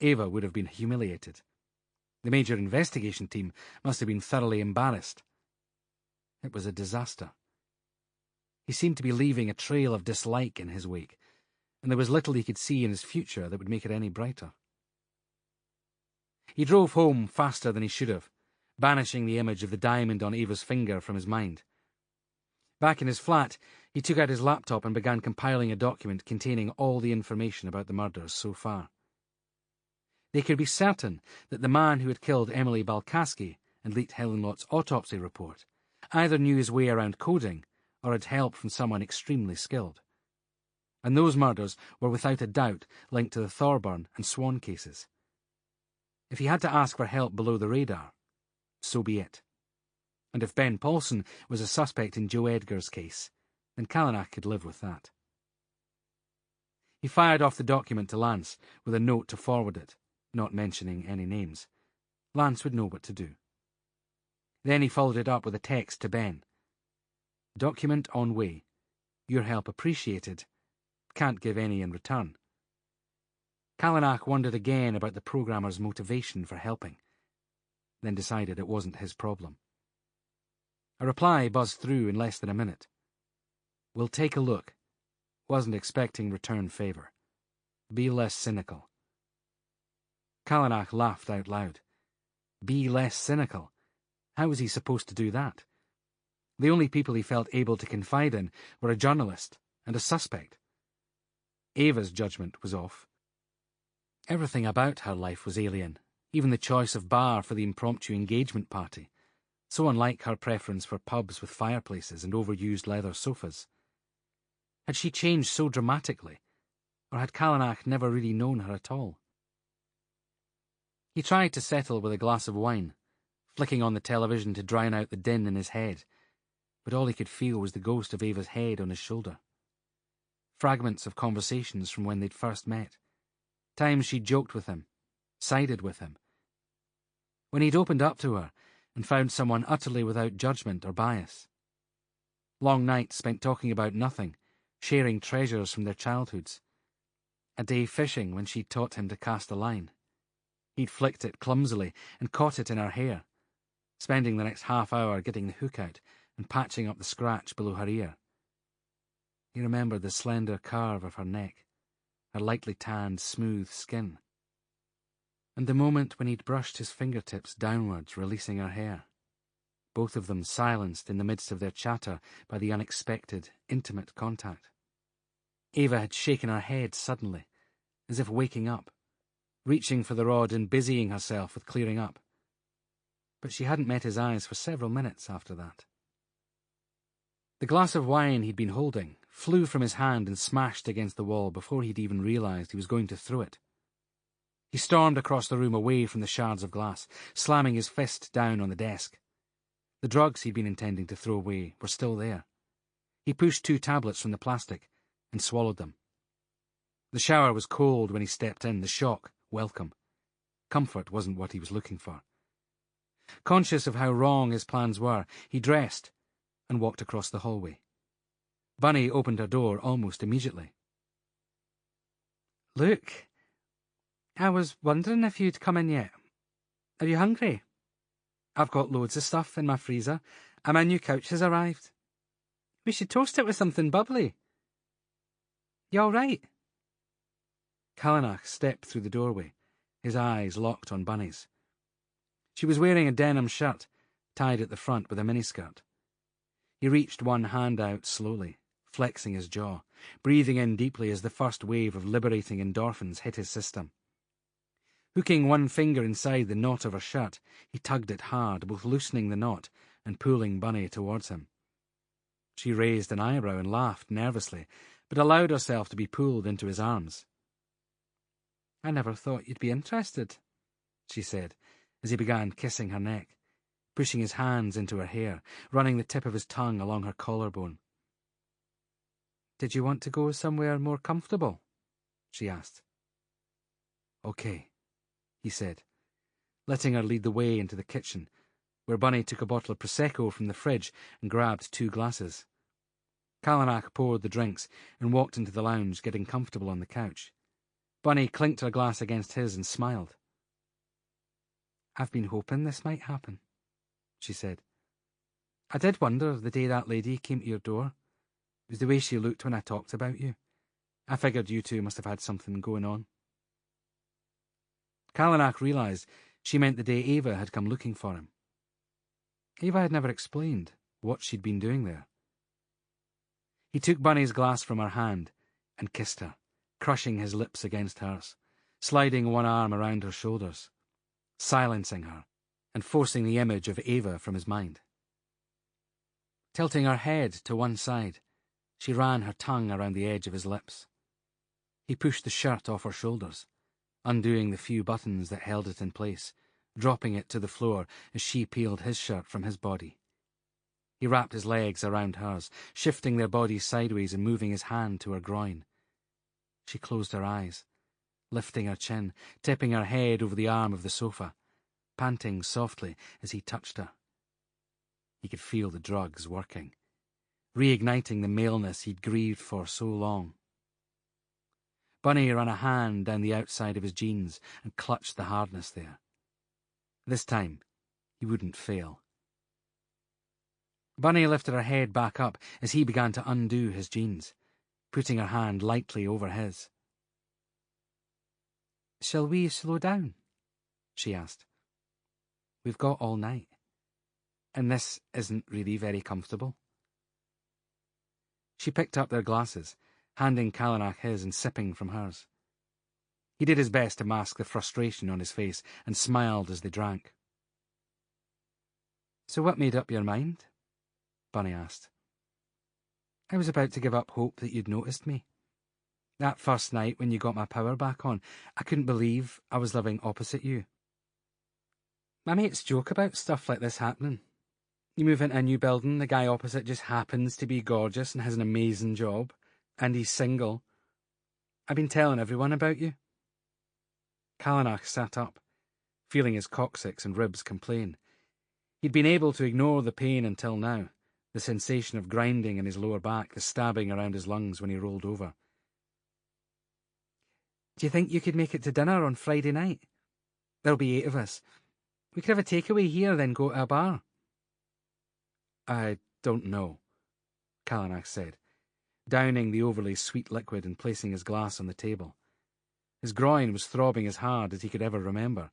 Ava would have been humiliated. The major investigation team must have been thoroughly embarrassed. It was a disaster. He seemed to be leaving a trail of dislike in his wake, and there was little he could see in his future that would make it any brighter. He drove home faster than he should have, banishing the image of the diamond on Ava's finger from his mind. Back in his flat, he took out his laptop and began compiling a document containing all the information about the murders so far. They could be certain that the man who had killed Emily Balkaski and leaked Helen Lott's autopsy report either knew his way around coding or had help from someone extremely skilled. And those murders were without a doubt linked to the Thorburn and Swan cases. If he had to ask for help below the radar, so be it. And if Ben Poulsen was a suspect in Joe Edgar's case, then Callanach could live with that. He He fired off the document to Lance with a note to forward it, not mentioning any names. Lance would know what to do. Then he followed it up with a text to Ben. Document on way. Your help appreciated. Can't give any in return. Callanach wondered again about the programmer's motivation for helping, then decided it wasn't his problem. A reply buzzed through in less than a minute. We'll take a look. Wasn't expecting return favour. Be less cynical. Callanach laughed out loud. Be less cynical? How was he supposed to do that? The only people he felt able to confide in were a journalist and a suspect. Ava's judgment was off. Everything about her life was alien, even the choice of bar for the impromptu engagement party, so unlike her preference for pubs with fireplaces and overused leather sofas. Had she changed so dramatically, or had Callanach never really known her at all? He tried to settle with a glass of wine, flicking on the television to drown out the din in his head, but all he could feel was the ghost of Ava's head on his shoulder. Fragments of conversations from when they'd first met, times she'd joked with him, sided with him. When he'd opened up to her and found someone utterly without judgment or bias. Long nights spent talking about nothing, sharing treasures from their childhoods. A day fishing when she'd taught him to cast a line. He'd flicked it clumsily and caught it in her hair, spending the next half hour getting the hook out and patching up the scratch below her ear. He remembered the slender curve of her neck, her lightly tanned, smooth skin, and the moment when he'd brushed his fingertips downwards, releasing her hair, both of them silenced in the midst of their chatter by the unexpected, intimate contact. Ava had shaken her head suddenly, as if waking up, reaching for the rod and busying herself with clearing up. But she hadn't met his eyes for several minutes after that. The glass of wine he'd been holding flew from his hand and smashed against the wall before he'd even realised he was going to throw it. He stormed across the room away from the shards of glass, slamming his fist down on the desk. The drugs he'd been intending to throw away were still there. He pushed 2 tablets from the plastic and swallowed them. The shower was cold when he stepped in, the shock welcome. Comfort wasn't what he was looking for. Conscious of how wrong his plans were, he dressed and walked across the hallway. Bunny opened her door almost immediately. Luc, I was wondering if you'd come in yet. Are you hungry? I've got loads of stuff in my freezer, and my new couch has arrived. We should toast it with something bubbly. You all right? Callanach stepped through the doorway, his eyes locked on Bunny's. She was wearing a denim shirt, tied at the front with a miniskirt. He reached one hand out slowly, flexing his jaw, breathing in deeply as the first wave of liberating endorphins hit his system. Hooking one finger inside the knot of her shirt, he tugged it hard, both loosening the knot and pulling Bunny towards him. She raised an eyebrow and laughed nervously, but allowed herself to be pulled into his arms. I never thought you'd be interested, she said, as he began kissing her neck, pushing his hands into her hair, running the tip of his tongue along her collarbone. Did you want to go somewhere more comfortable? She asked. Okay, he said, letting her lead the way into the kitchen, where Bunny took a bottle of Prosecco from the fridge and grabbed 2 glasses. Callanach poured the drinks and walked into the lounge, getting comfortable on the couch. Bunny clinked her glass against his and smiled. I've been hoping this might happen, she said. I did wonder the day that lady came to your door. It was the way she looked when I talked about you. I figured you two must have had something going on. Callanach realised she meant the day Ava had come looking for him. Ava had never explained what she'd been doing there. He took Bunny's glass from her hand and kissed her, crushing his lips against hers, sliding one arm around her shoulders, silencing her and forcing the image of Ava from his mind. Tilting her head to one side, she ran her tongue around the edge of his lips. He pushed the shirt off her shoulders, undoing the few buttons that held it in place, dropping it to the floor as she peeled his shirt from his body. He wrapped his legs around hers, shifting their bodies sideways and moving his hand to her groin. She closed her eyes, lifting her chin, tipping her head over the arm of the sofa, panting softly as he touched her. He could feel the drugs working, reigniting the maleness he'd grieved for so long. Bunny ran a hand down the outside of his jeans and clutched the hardness there. This time, he wouldn't fail. Bunny lifted her head back up as he began to undo his jeans, putting her hand lightly over his. "Shall we slow down?" she asked. "We've got all night, and this isn't really very comfortable." She picked up their glasses, handing Callanach his and sipping from hers. He did his best to mask the frustration on his face and smiled as they drank. "So what made up your mind?" Bunny asked. "I was about to give up hope that you'd noticed me. That first night when you got my power back on, I couldn't believe I was living opposite you. My mates joke about stuff like this happening. You move into a new building, the guy opposite just happens to be gorgeous and has an amazing job, and he's single. I've been telling everyone about you." Callanach sat up, feeling his coccyx and ribs complain. He'd been able to ignore the pain until now, the sensation of grinding in his lower back, the stabbing around his lungs when he rolled over. "Do you think you could make it to dinner on Friday night? There'll be 8 of us. We could have a takeaway here, then go to a bar." "I don't know," Callanach said, downing the overly sweet liquid and placing his glass on the table. His groin was throbbing as hard as he could ever remember,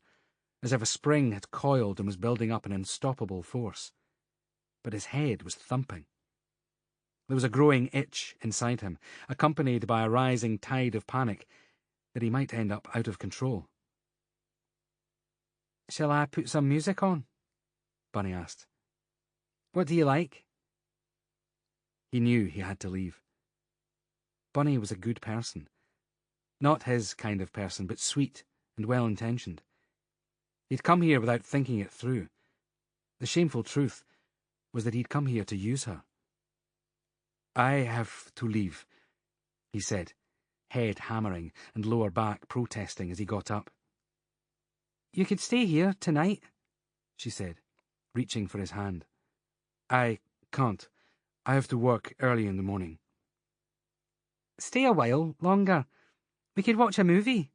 as if a spring had coiled and was building up an unstoppable force. But his head was thumping. There was a growing itch inside him, accompanied by a rising tide of panic that he might end up out of control. "Shall I put some music on?" Bunny asked. "What do you like?" He knew he had to leave. Bunny was a good person. Not his kind of person, but sweet and well-intentioned. He'd come here without thinking it through. The shameful truth was that he'd come here to use her. "I have to leave," he said, head hammering and lower back protesting as he got up. "You could stay here tonight," she said, reaching for his hand. "I can't. I have to work early in the morning." "Stay a while longer. We could watch a movie,"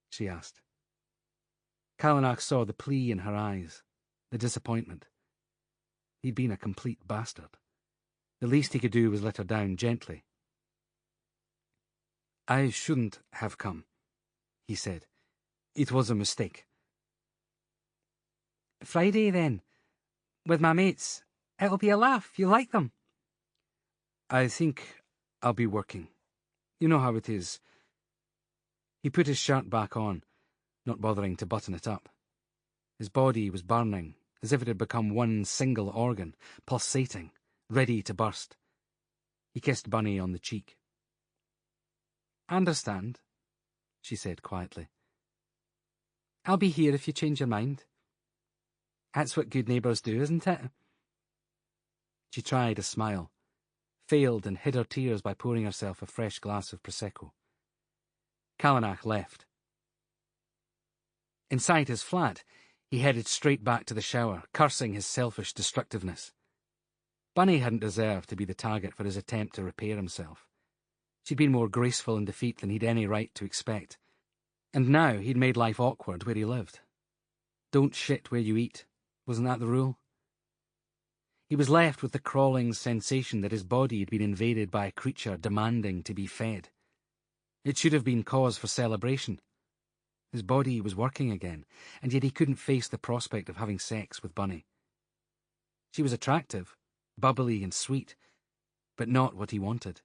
she asked. Callanach saw the plea in her eyes, the disappointment. He'd been a complete bastard. The least he could do was let her down gently. "I shouldn't have come," he said. "It was a mistake." "Friday, then, with my mates. It'll be a laugh. You like them." "I think I'll be working. You know how it is." He put his shirt back on, not bothering to button it up. His body was burning, as if it had become one single organ, pulsating, ready to burst. He kissed Bunny on the cheek. "I understand," she said quietly. "I'll be here if you change your mind. That's what good neighbours do, isn't it?" She tried a smile, failed and hid her tears by pouring herself a fresh glass of Prosecco. Callanach left. Inside his flat, he headed straight back to the shower, cursing his selfish destructiveness. Bunny hadn't deserved to be the target for his attempt to repair himself. She'd been more graceful in defeat than he'd any right to expect. And now he'd made life awkward where he lived. Don't shit where you eat. Wasn't that the rule? He was left with the crawling sensation that his body had been invaded by a creature demanding to be fed. It should have been cause for celebration. His body was working again, and yet he couldn't face the prospect of having sex with Bunny. She was attractive, bubbly and sweet, but not what he wanted.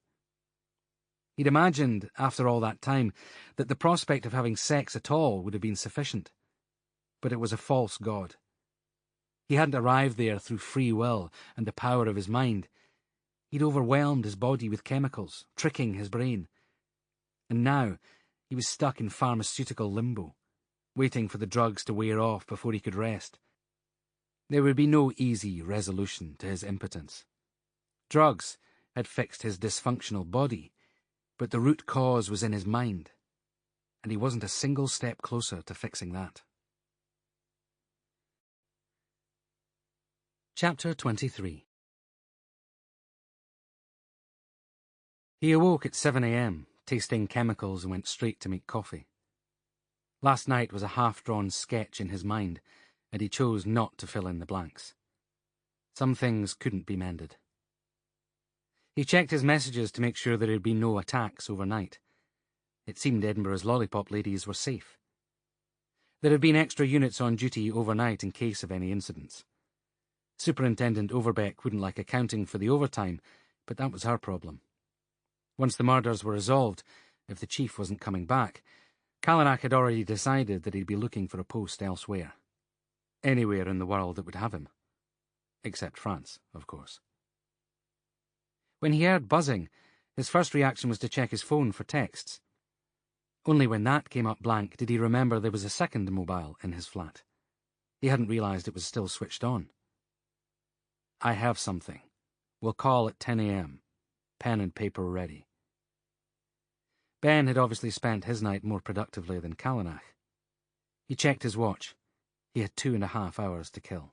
He'd imagined, after all that time, that the prospect of having sex at all would have been sufficient. But it was a false god. He hadn't arrived there through free will and the power of his mind. He'd overwhelmed his body with chemicals, tricking his brain. And now he was stuck in pharmaceutical limbo, waiting for the drugs to wear off before he could rest. There would be no easy resolution to his impotence. Drugs had fixed his dysfunctional body, But the root cause was in his mind, and he wasn't a single step closer to fixing that. Chapter 23. He awoke at 7 a.m., tasting chemicals, and went straight to make coffee. Last night was a half-drawn sketch in his mind, and he chose not to fill in the blanks. Some things couldn't be mended. He checked his messages to make sure there had been no attacks overnight. It seemed Edinburgh's lollipop ladies were safe. There had been extra units on duty overnight in case of any incidents. Superintendent Overbeck wouldn't like accounting for the overtime, but that was her problem. Once the murders were resolved, if the chief wasn't coming back, Callanach had already decided that he'd be looking for a post elsewhere. Anywhere in the world that would have him. Except France, of course. When he heard buzzing, his first reaction was to check his phone for texts. Only when that came up blank did he remember there was a second mobile in his flat. He hadn't realised it was still switched on. "I have something. We'll call at 10 a.m. Pen and paper ready." Ben had obviously spent his night more productively than Callanach. He checked his watch. He had 2.5 hours to kill.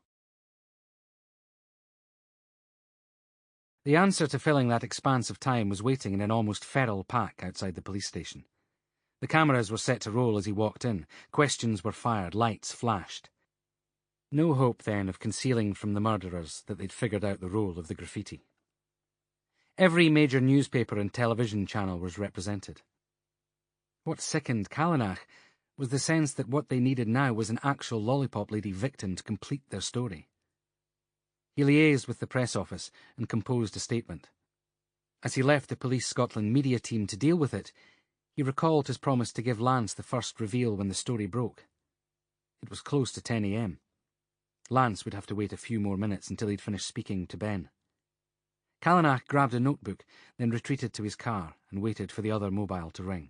The answer to filling that expanse of time was waiting in an almost feral pack outside the police station. The cameras were set to roll as he walked in. Questions were fired. Lights flashed. No hope, then, of concealing from the murderers that they'd figured out the role of the graffiti. Every major newspaper and television channel was represented. What sickened Callanach was the sense that what they needed now was an actual lollipop lady victim to complete their story. He liaised with the press office and composed a statement. As he left the Police Scotland media team to deal with it, he recalled his promise to give Lance the first reveal when the story broke. It was close to 10 a.m. Lance would have to wait a few more minutes until he'd finished speaking to Ben. Callanach grabbed a notebook, then retreated to his car and waited for the other mobile to ring.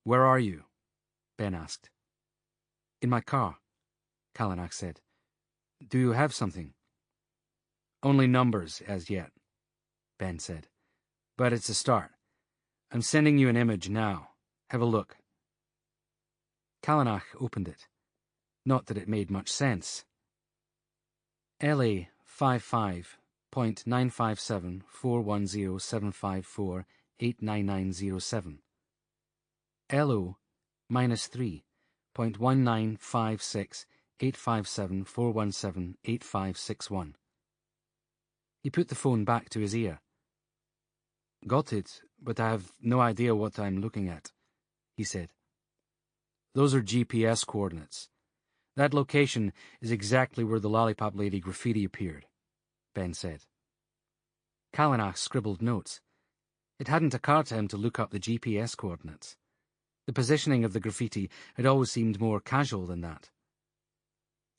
"Where are you?" Ben asked. "In my car," Callanach said. "Do you have something?" "Only numbers, as yet," Ben said. "But it's a start. I'm sending you an image now. Have a look." Callanach opened it. Not that it made much sense. LA 55.957.410.754.89907. LO -3.1956.857.417.8561. He put the phone back to his ear. "Got it, but I have no idea what I'm looking at," he said. "Those are GPS coordinates. That location is exactly where the Lollipop Lady graffiti appeared," Ben said. Callanach scribbled notes. It hadn't occurred to him to look up the GPS coordinates. The positioning of the graffiti had always seemed more casual than that.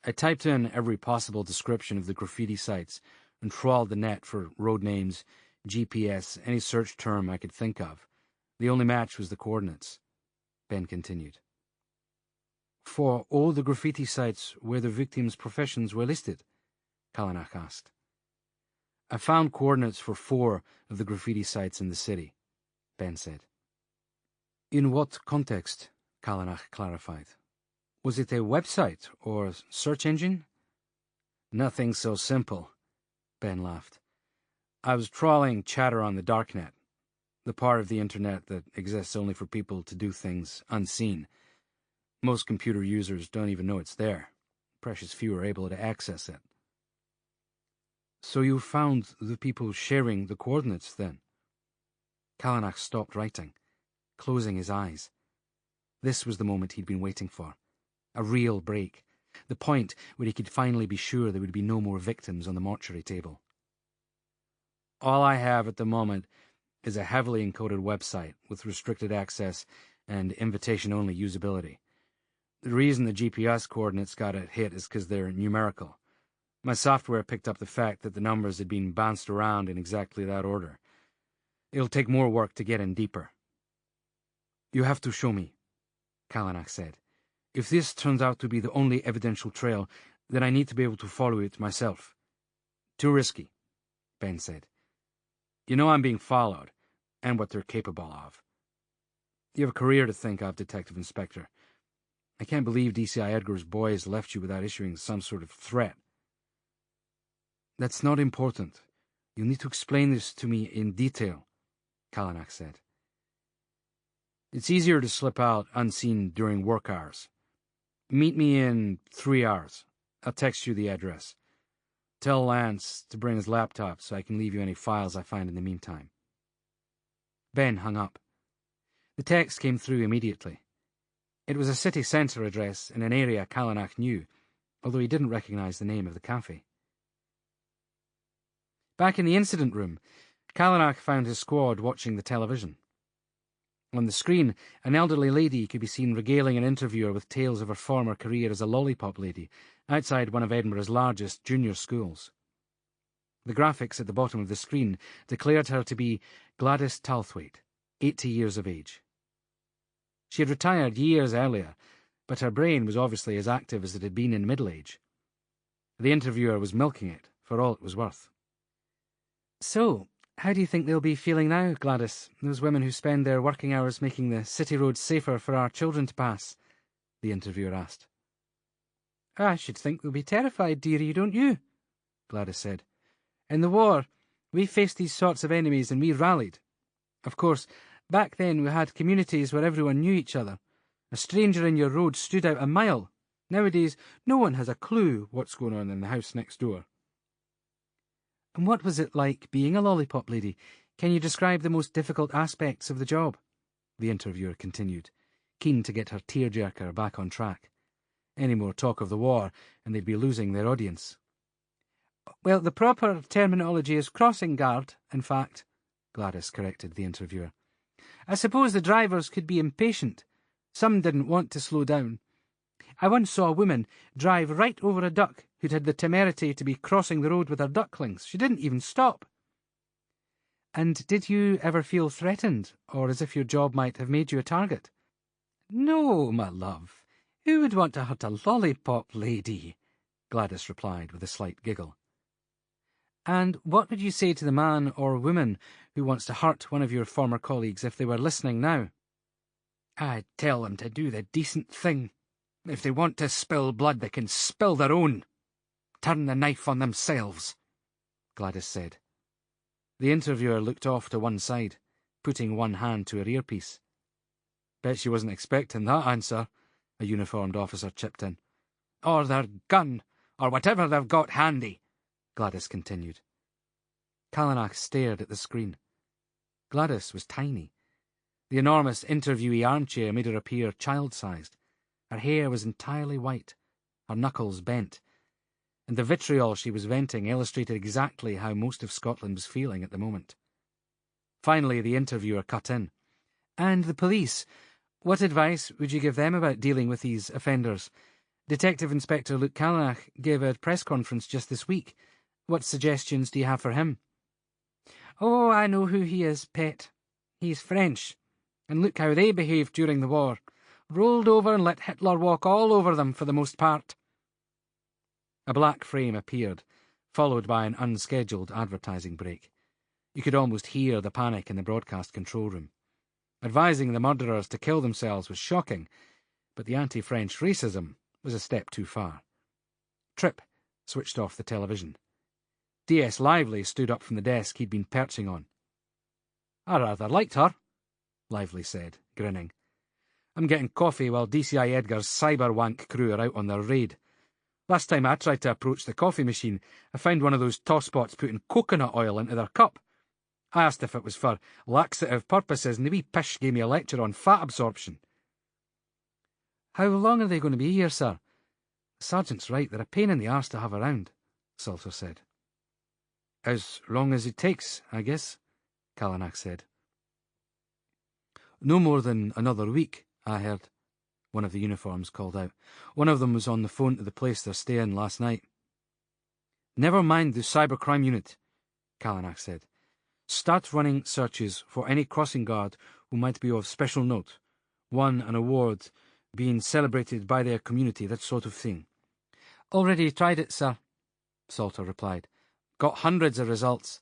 "I typed in every possible description of the graffiti sites and trawled the net for road names, GPS, any search term I could think of. The only match was the coordinates," Ben continued. "For all the graffiti sites where the victims' professions were listed?" Callanach asked. "I found coordinates for 4 of the graffiti sites in the city," Ben said. "In what context?" Callanach clarified. "Was it a website or search engine?" "Nothing so simple," Ben laughed. "I was trawling chatter on the darknet, the part of the internet that exists only for people to do things unseen. Most computer users don't even know it's there. Precious few are able to access it." "So you found the people sharing the coordinates, then?" Callanach stopped writing, closing his eyes. This was the moment he'd been waiting for. A real break. The point where he could finally be sure there would be no more victims on the mortuary table. "All I have at the moment is a heavily encoded website with restricted access and invitation-only usability. The reason the GPS coordinates got a hit is because they're numerical. My software picked up the fact that the numbers had been bounced around in exactly that order. It'll take more work to get in deeper." "You have to show me," Callanach said. "If this turns out to be the only evidential trail, then I need to be able to follow it myself." "Too risky," Ben said. "You know I'm being followed. and what they're capable of. You have a career to think of, Detective Inspector. I can't believe DCI Edgar's boys left you without issuing some sort of threat. That's not important. You'll need to explain this to me in detail, Callanach said. It's easier to slip out unseen during work hours. Meet me in 3 hours. I'll text you the address. Tell Lance to bring his laptop so I can leave you any files I find in the meantime. Ben hung up. The text came through immediately. It was a city centre address in an area Callanach knew, although he didn't recognise the name of the cafe. Back in the incident room, Callanach found his squad watching the television. On the screen, an elderly lady could be seen regaling an interviewer with tales of her former career as a lollipop lady outside one of Edinburgh's largest junior schools. The graphics at the bottom of the screen declared her to be Gladys Talthwaite, 80 years of age. She had retired years earlier, but her brain was obviously as active as it had been in middle age. The interviewer was milking it for all it was worth. So, how do you think they'll be feeling now, Gladys, those women who spend their working hours making the city roads safer for our children to pass? The interviewer asked. I should think they'll be terrified, dearie, don't you? Gladys said. In the war, we faced these sorts of enemies and we rallied. Of course, back then we had communities where everyone knew each other. A stranger in your road stood out a mile. Nowadays, no one has a clue what's going on in the house next door. And what was it like being a lollipop lady? Can you describe the most difficult aspects of the job? The interviewer continued, keen to get her tearjerker back on track. Any more talk of the war, and they'd be losing their audience. Well, the proper terminology is crossing guard, in fact, Gladys corrected the interviewer. I suppose the drivers could be impatient. Some didn't want to slow down. I once saw a woman drive right over a duck who'd had the temerity to be crossing the road with her ducklings. She didn't even stop. And did you ever feel threatened, or as if your job might have made you a target? No, my love. Who would want to hurt a lollipop lady? Gladys replied with a slight giggle. And what would you say to the man or woman who wants to hurt one of your former colleagues if they were listening now? I'd tell them to do the decent thing. If they want to spill blood, they can spill their own. Turn the knife on themselves, Gladys said. The interviewer looked off to one side, putting one hand to her earpiece. Bet she wasn't expecting that answer, a uniformed officer chipped in. Or their gun, or whatever they've got handy, Gladys continued. Callanach stared at the screen. Gladys was tiny. The enormous interviewee armchair made her appear child-sized. Her hair was entirely white, her knuckles bent, and the vitriol she was venting illustrated exactly how most of Scotland was feeling at the moment. Finally, the interviewer cut in. And the police? What advice would you give them about dealing with these offenders? Detective Inspector Luc Callanach gave a press conference just this week. What suggestions do you have for him? Oh, I know who he is, pet. He's French. And look how they behaved during the war. Rolled over and let Hitler walk all over them for the most part. A black frame appeared, followed by an unscheduled advertising break. You could almost hear the panic in the broadcast control room. Advising the murderers to kill themselves was shocking, but the anti-French racism was a step too far. Tripp switched off the television. D.S. Lively stood up from the desk he'd been perching on. I rather liked her, Lively said, grinning. I'm getting coffee while DCI Edgar's cyberwank crew are out on their raid. Last time I tried to approach the coffee machine, I found one of those tosspots putting coconut oil into their cup. I asked if it was for laxative purposes, and the wee pish gave me a lecture on fat absorption. How long are they going to be here, sir? The sergeant's right, they're a pain in the arse to have around, Salter said. As long as it takes, I guess, Callanach said. No more than another week, I heard, one of the uniforms called out. One of them was on the phone to the place they're staying last night. Never mind the cybercrime unit, Callanach said. Start running searches for any crossing guard who might be of special note, won an award, being celebrated by their community, that sort of thing. Already tried it, sir, Salter replied. Got hundreds of results.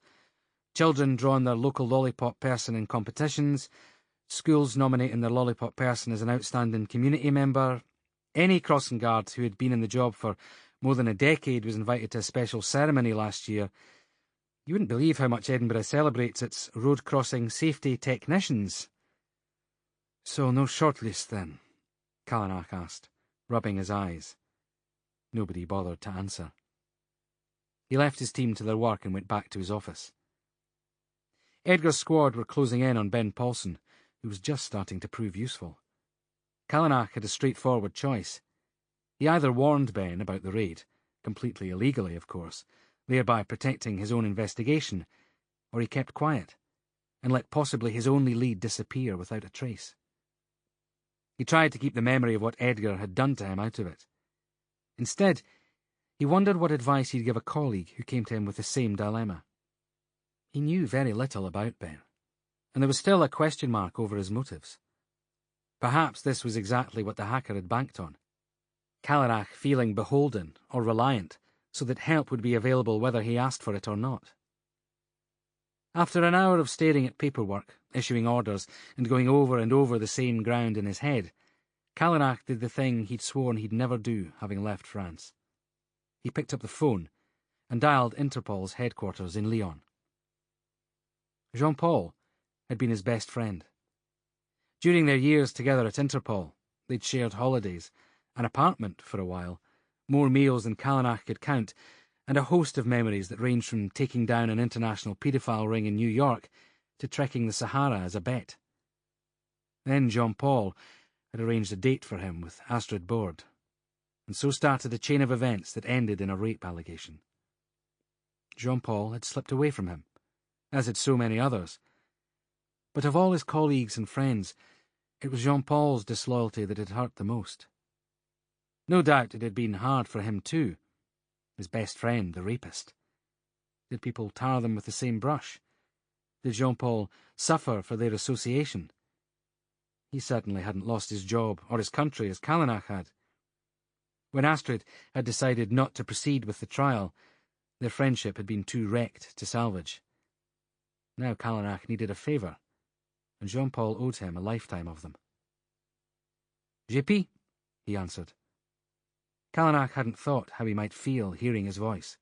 Children drawing their local lollipop person in competitions, schools nominating their lollipop person as an outstanding community member. Any crossing guard who had been in the job for more than a decade was invited to a special ceremony last year. You wouldn't believe how much Edinburgh celebrates its road crossing safety technicians. So no shortlist then? Callanach asked, rubbing his eyes. Nobody bothered to answer. He left his team to their work and went back to his office. Edgar's squad were closing in on Ben Paulson, who was just starting to prove useful. Callanach had a straightforward choice. He either warned Ben about the raid, completely illegally, of course, thereby protecting his own investigation, or he kept quiet and let possibly his only lead disappear without a trace. He tried to keep the memory of what Edgar had done to him out of it. Instead, he wondered what advice he'd give a colleague who came to him with the same dilemma. He knew very little about Ben, and there was still a question mark over his motives. Perhaps this was exactly what the hacker had banked on. Callanach feeling beholden or reliant so that help would be available whether he asked for it or not. After an hour of staring at paperwork, issuing orders, and going over and over the same ground in his head, Callanach did the thing he'd sworn he'd never do, having left France. He picked up the phone and dialed Interpol's headquarters in Lyon. Jean-Paul had been his best friend. During their years together at Interpol, they'd shared holidays, an apartment for a while, more meals than Callanach could count, and a host of memories that ranged from taking down an international paedophile ring in New York to trekking the Sahara as a bet. Then Jean-Paul had arranged a date for him with Astrid Bord, and so started a chain of events that ended in a rape allegation. Jean-Paul had slipped away from him, as had so many others. But of all his colleagues and friends, it was Jean-Paul's disloyalty that had hurt the most. No doubt it had been hard for him too, his best friend, the rapist. Did people tar them with the same brush? Did Jean-Paul suffer for their association? He certainly hadn't lost his job or his country as Callanach had. When Astrid had decided not to proceed with the trial, their friendship had been too wrecked to salvage. Now Callanach needed a favour, and Jean-Paul owed him a lifetime of them. "JP," he answered. Callanach hadn't thought how he might feel hearing his voice.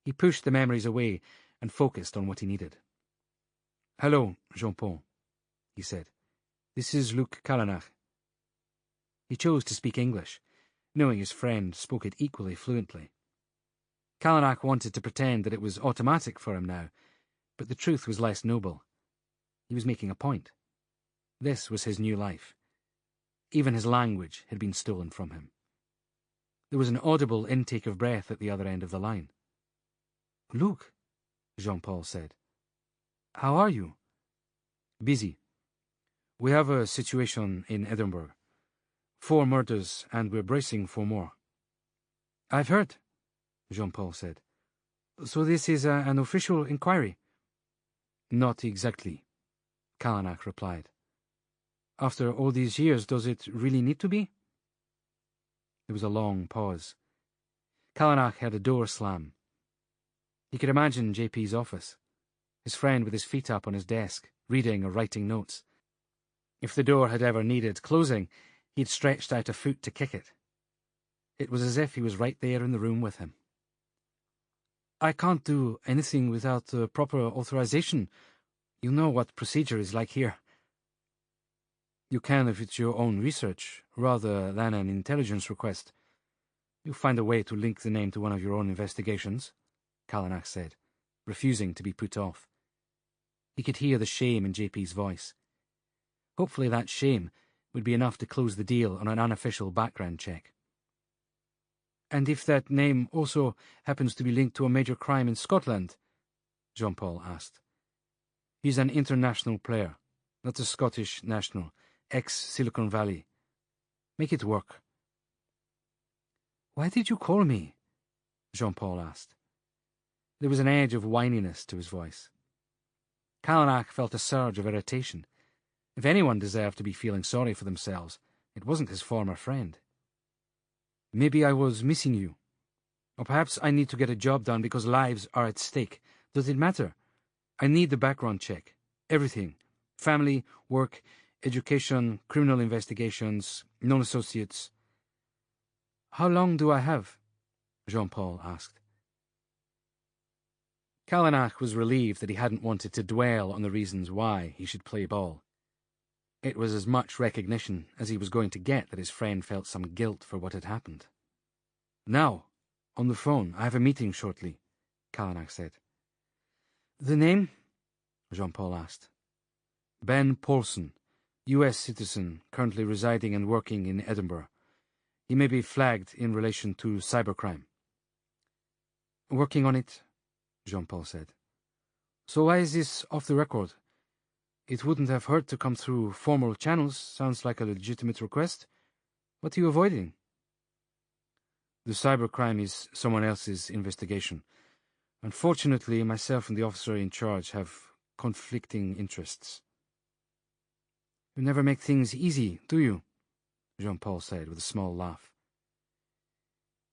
He pushed the memories away and focused on what he needed. "Hello, Jean-Paul," he said. "This is Luc Callanach." He chose to speak English, knowing his friend spoke it equally fluently. Callanach wanted to pretend that it was automatic for him now, but the truth was less noble. He was making a point. This was his new life. Even his language had been stolen from him. There was an audible intake of breath at the other end of the line. "Luc," Jean-Paul said. "How are you?" "Busy. We have a situation in Edinburgh. 4 murders, and we're bracing for more." "I've heard," Jean-Paul said. "So this is an official inquiry?" "Not exactly," Callanach replied. "After all these years, does it really need to be?" There was a long pause. Callanach heard a door slam. He could imagine JP's office, his friend with his feet up on his desk, reading or writing notes. If the door had ever needed closing, he'd stretched out a foot to kick it. It was as if he was right there in the room with him. "I can't do anything without proper authorization. You know what procedure is like here." "You can if it's your own research, rather than an intelligence request. You'll find a way to link the name to one of your own investigations," Callanach said, refusing to be put off. He could hear the shame in JP's voice. Hopefully that shame would be enough to close the deal on an unofficial background check. "And if that name also happens to be linked to a major crime in Scotland?" Jean-Paul asked. "He's an international player, not a Scottish national, ex-Silicon Valley. Make it work." "Why did you call me?" Jean-Paul asked. There was an edge of whininess to his voice. Callanach felt a surge of irritation. If anyone deserved to be feeling sorry for themselves, it wasn't his former friend. "Maybe I was missing you. Or perhaps I need to get a job done because lives are at stake. Does it matter? I need the background check. Everything. Family, work, education, criminal investigations, non-associates. How long do I have? Jean-Paul asked. Callanach was relieved that he hadn't wanted to dwell on the reasons why he should play ball. It was as much recognition as he was going to get that his friend felt some guilt for what had happened. Now, on the phone, I have a meeting shortly, Callanach said. The name? Jean-Paul asked. Ben Paulson, U.S. citizen, currently residing and working in Edinburgh. He may be flagged in relation to cybercrime. Working on it, Jean-Paul said. So why is this off the record? It wouldn't have hurt to come through formal channels. Sounds like a legitimate request. What are you avoiding? The cybercrime is someone else's investigation. Unfortunately, myself and the officer in charge have conflicting interests. You never make things easy, do you? Jean-Paul said with a small laugh.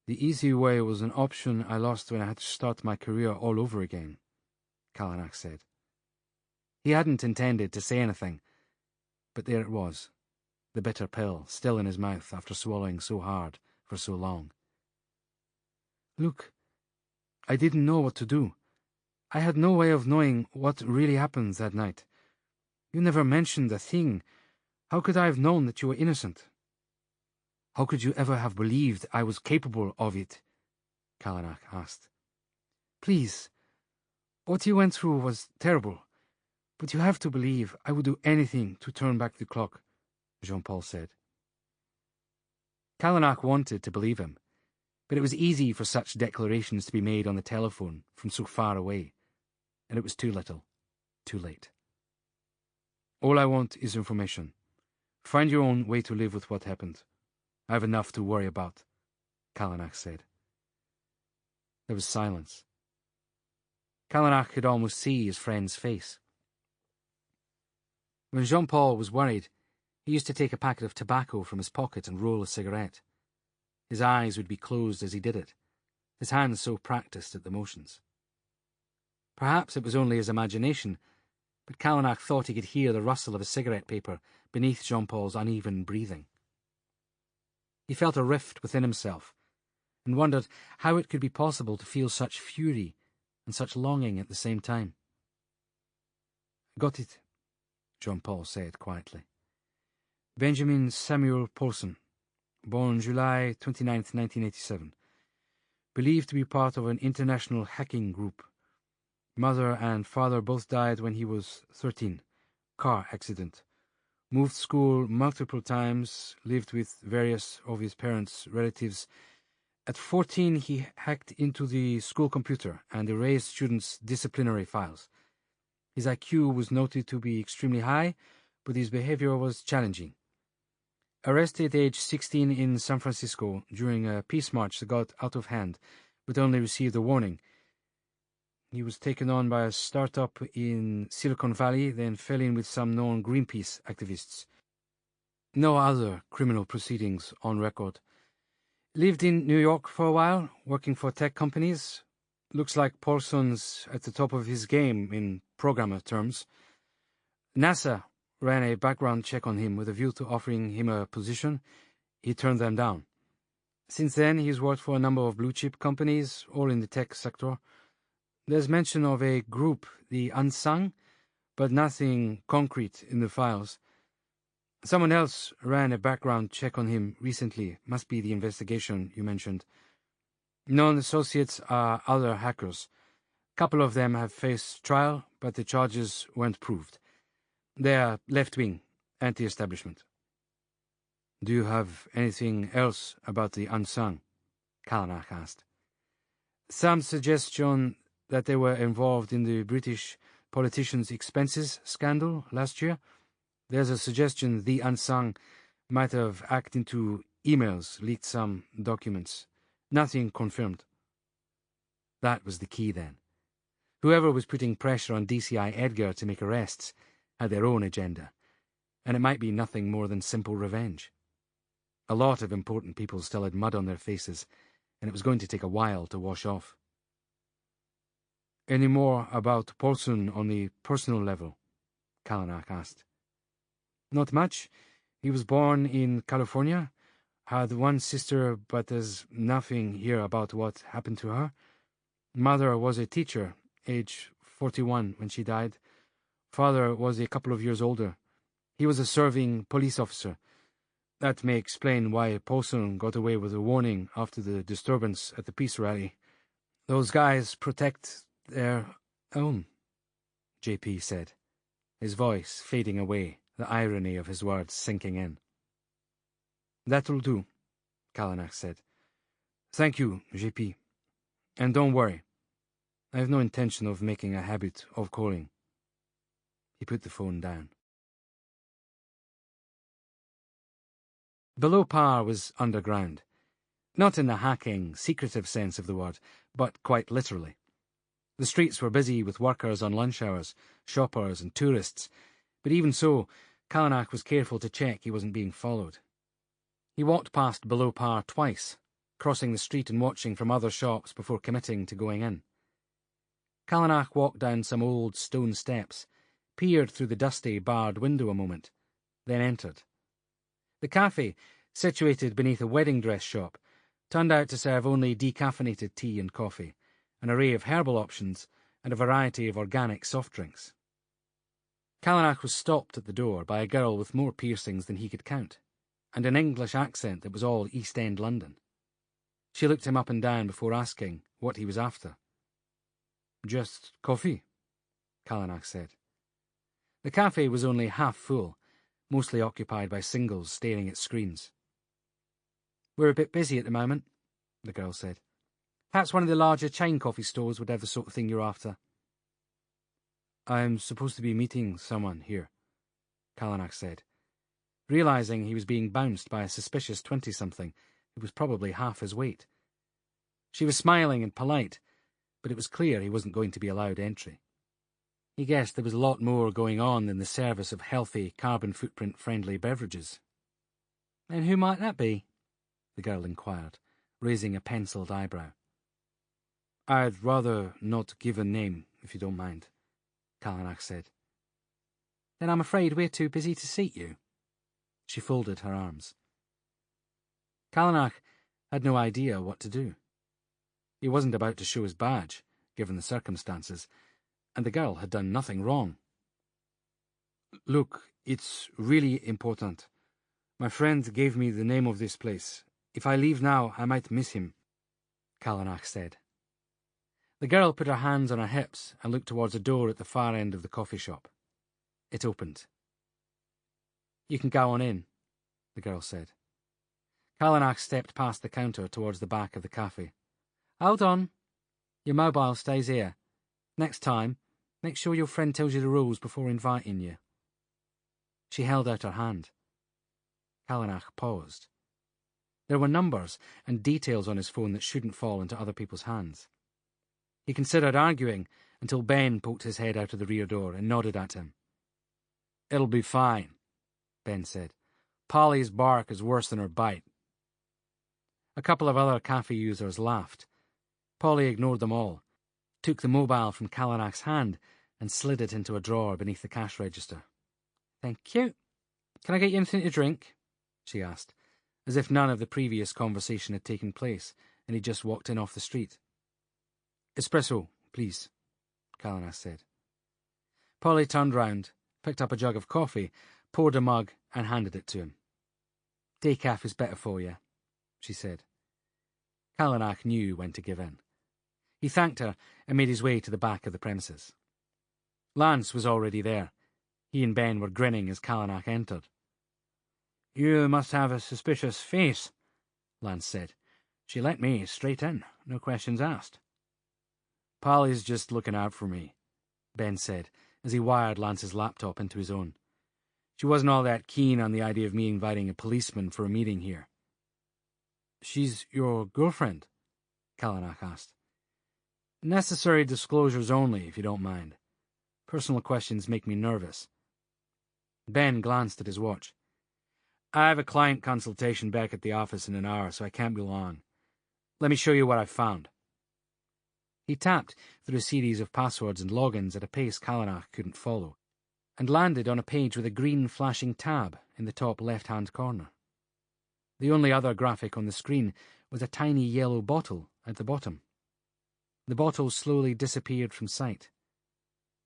The easy way was an option I lost when I had to start my career all over again, Callanach said. He hadn't intended to say anything, but there it was, the bitter pill still in his mouth after swallowing so hard for so long. Look, I didn't know what to do. I had no way of knowing what really happened that night. You never mentioned a thing. How could I have known that you were innocent? How could you ever have believed I was capable of it? Callanach asked. Please, what you went through was terrible, but you have to believe I would do anything to turn back the clock, Jean-Paul said. Callanach wanted to believe him, but it was easy for such declarations to be made on the telephone from so far away, and it was too little, too late. All I want is information. Find your own way to live with what happened. I have enough to worry about, Callanach said. There was silence. Callanach could almost see his friend's face. When Jean-Paul was worried, he used to take a packet of tobacco from his pocket and roll a cigarette. His eyes would be closed as he did it, his hands so practiced at the motions. Perhaps it was only his imagination, but Callanach thought he could hear the rustle of a cigarette paper beneath Jean-Paul's uneven breathing. He felt a rift within himself, and wondered how it could be possible to feel such fury and such longing at the same time. Got it, Jean-Paul said quietly. Benjamin Samuel Paulson, born July 29th, 1987. Believed to be part of an international hacking group. Mother and father both died when he was 13. Car accident. Moved school multiple times, lived with various of his parents' relatives. At 14, he hacked into the school computer and erased students' disciplinary files. His IQ was noted to be extremely high, but his behavior was challenging. Arrested at age 16 in San Francisco during a peace march that got out of hand, but only received a warning. He was taken on by a startup in Silicon Valley, then fell in with some known Greenpeace activists. No other criminal proceedings on record. Lived in New York for a while, working for tech companies. Looks like Paulson's at the top of his game in programmer terms. NASA ran a background check on him with a view to offering him a position. He turned them down. Since then, he's worked for a number of blue-chip companies, all in the tech sector. There's mention of a group, the Unsung, but nothing concrete in the files. Someone else ran a background check on him recently. Must be the investigation you mentioned. Non-associates are other hackers. Couple of them have faced trial, but the charges weren't proved. They are left-wing, anti-establishment. Do you have anything else about the Unsung? Callanach asked. Some suggestion that they were involved in the British politicians' expenses scandal last year. There's a suggestion the Unsung might have hacked into emails, leaked some documents. Nothing confirmed. That was the key then. Whoever was putting pressure on DCI Edgar to make arrests had their own agenda, and it might be nothing more than simple revenge. A lot of important people still had mud on their faces, and it was going to take a while to wash off. Any more about Paulson on the personal level? Callanach asked. Not much. He was born in California, had one sister, but there's nothing here about what happened to her. Mother was a teacher, age 41 when she died. Father was a couple of years older. He was a serving police officer. That may explain why Paulson got away with a warning after the disturbance at the peace rally. Those guys protect their own, JP said, his voice fading away, the irony of his words sinking in. That'll do, Callanach said. Thank you, JP. And don't worry. I have no intention of making a habit of calling. He put the phone down. Below Par was underground. Not in the hacking, secretive sense of the word, but quite literally. The streets were busy with workers on lunch hours, shoppers and tourists, but even so, Callanach was careful to check he wasn't being followed. He walked past Below Par twice, crossing the street and watching from other shops before committing to going in. Callanach walked down some old stone steps, peered through the dusty, barred window a moment, then entered. The cafe, situated beneath a wedding dress shop, turned out to serve only decaffeinated tea and coffee, an array of herbal options, and a variety of organic soft drinks. Callanach was stopped at the door by a girl with more piercings than he could count, and an English accent that was all East End London. She looked him up and down before asking what he was after. Just coffee, Callanach said. The cafe was only half full, mostly occupied by singles staring at screens. We're a bit busy at the moment, the girl said. Perhaps one of the larger chain coffee stores would have the sort of thing you're after. I'm supposed to be meeting someone here, Callanach said, realising he was being bounced by a suspicious 20-something who was probably half his weight. She was smiling and polite, but it was clear he wasn't going to be allowed entry. He guessed there was a lot more going on than the service of healthy, carbon footprint-friendly beverages. And who might that be? The girl inquired, raising a penciled eyebrow. I'd rather not give a name, if you don't mind, Callanach said. Then I'm afraid we're too busy to seat you. She folded her arms. Callanach had no idea what to do. He wasn't about to show his badge, given the circumstances, and the girl had done nothing wrong. Look, it's really important. My friend gave me the name of this place. If I leave now, I might miss him, Callanach said. The girl put her hands on her hips and looked towards a door at the far end of the coffee shop. It opened. You can go on in, the girl said. Callanach stepped past the counter towards the back of the cafe. Hold on. Your mobile stays here. Next time, make sure your friend tells you the rules before inviting you. She held out her hand. Callanach paused. There were numbers and details on his phone that shouldn't fall into other people's hands. He considered arguing until Ben poked his head out of the rear door and nodded at him. It'll be fine, Ben said. Polly's bark is worse than her bite. A couple of other cafe users laughed. Polly ignored them all, took the mobile from Callanach's hand and slid it into a drawer beneath the cash register. Thank you. Can I get you anything to drink? She asked, as if none of the previous conversation had taken place and he'd just walked in off the street. Espresso, please, Callanach said. Polly turned round, picked up a jug of coffee, poured a mug and handed it to him. Decaf is better for you, she said. Callanach knew when to give in. He thanked her and made his way to the back of the premises. Lance was already there. He and Ben were grinning as Callanach entered. You must have a suspicious face, Lance said. She let me straight in, no questions asked. Polly's just looking out for me, Ben said, as he wired Lance's laptop into his own. She wasn't all that keen on the idea of me inviting a policeman for a meeting here. She's your girlfriend? Callanach asked. Necessary disclosures only, if you don't mind. Personal questions make me nervous. Ben glanced at his watch. I have a client consultation back at the office in an hour, so I can't be long. Let me show you what I've found. He tapped through a series of passwords and logins at a pace Callanach couldn't follow, and landed on a page with a green flashing tab in the top left-hand corner. The only other graphic on the screen was a tiny yellow bottle at the bottom. The bottle slowly disappeared from sight.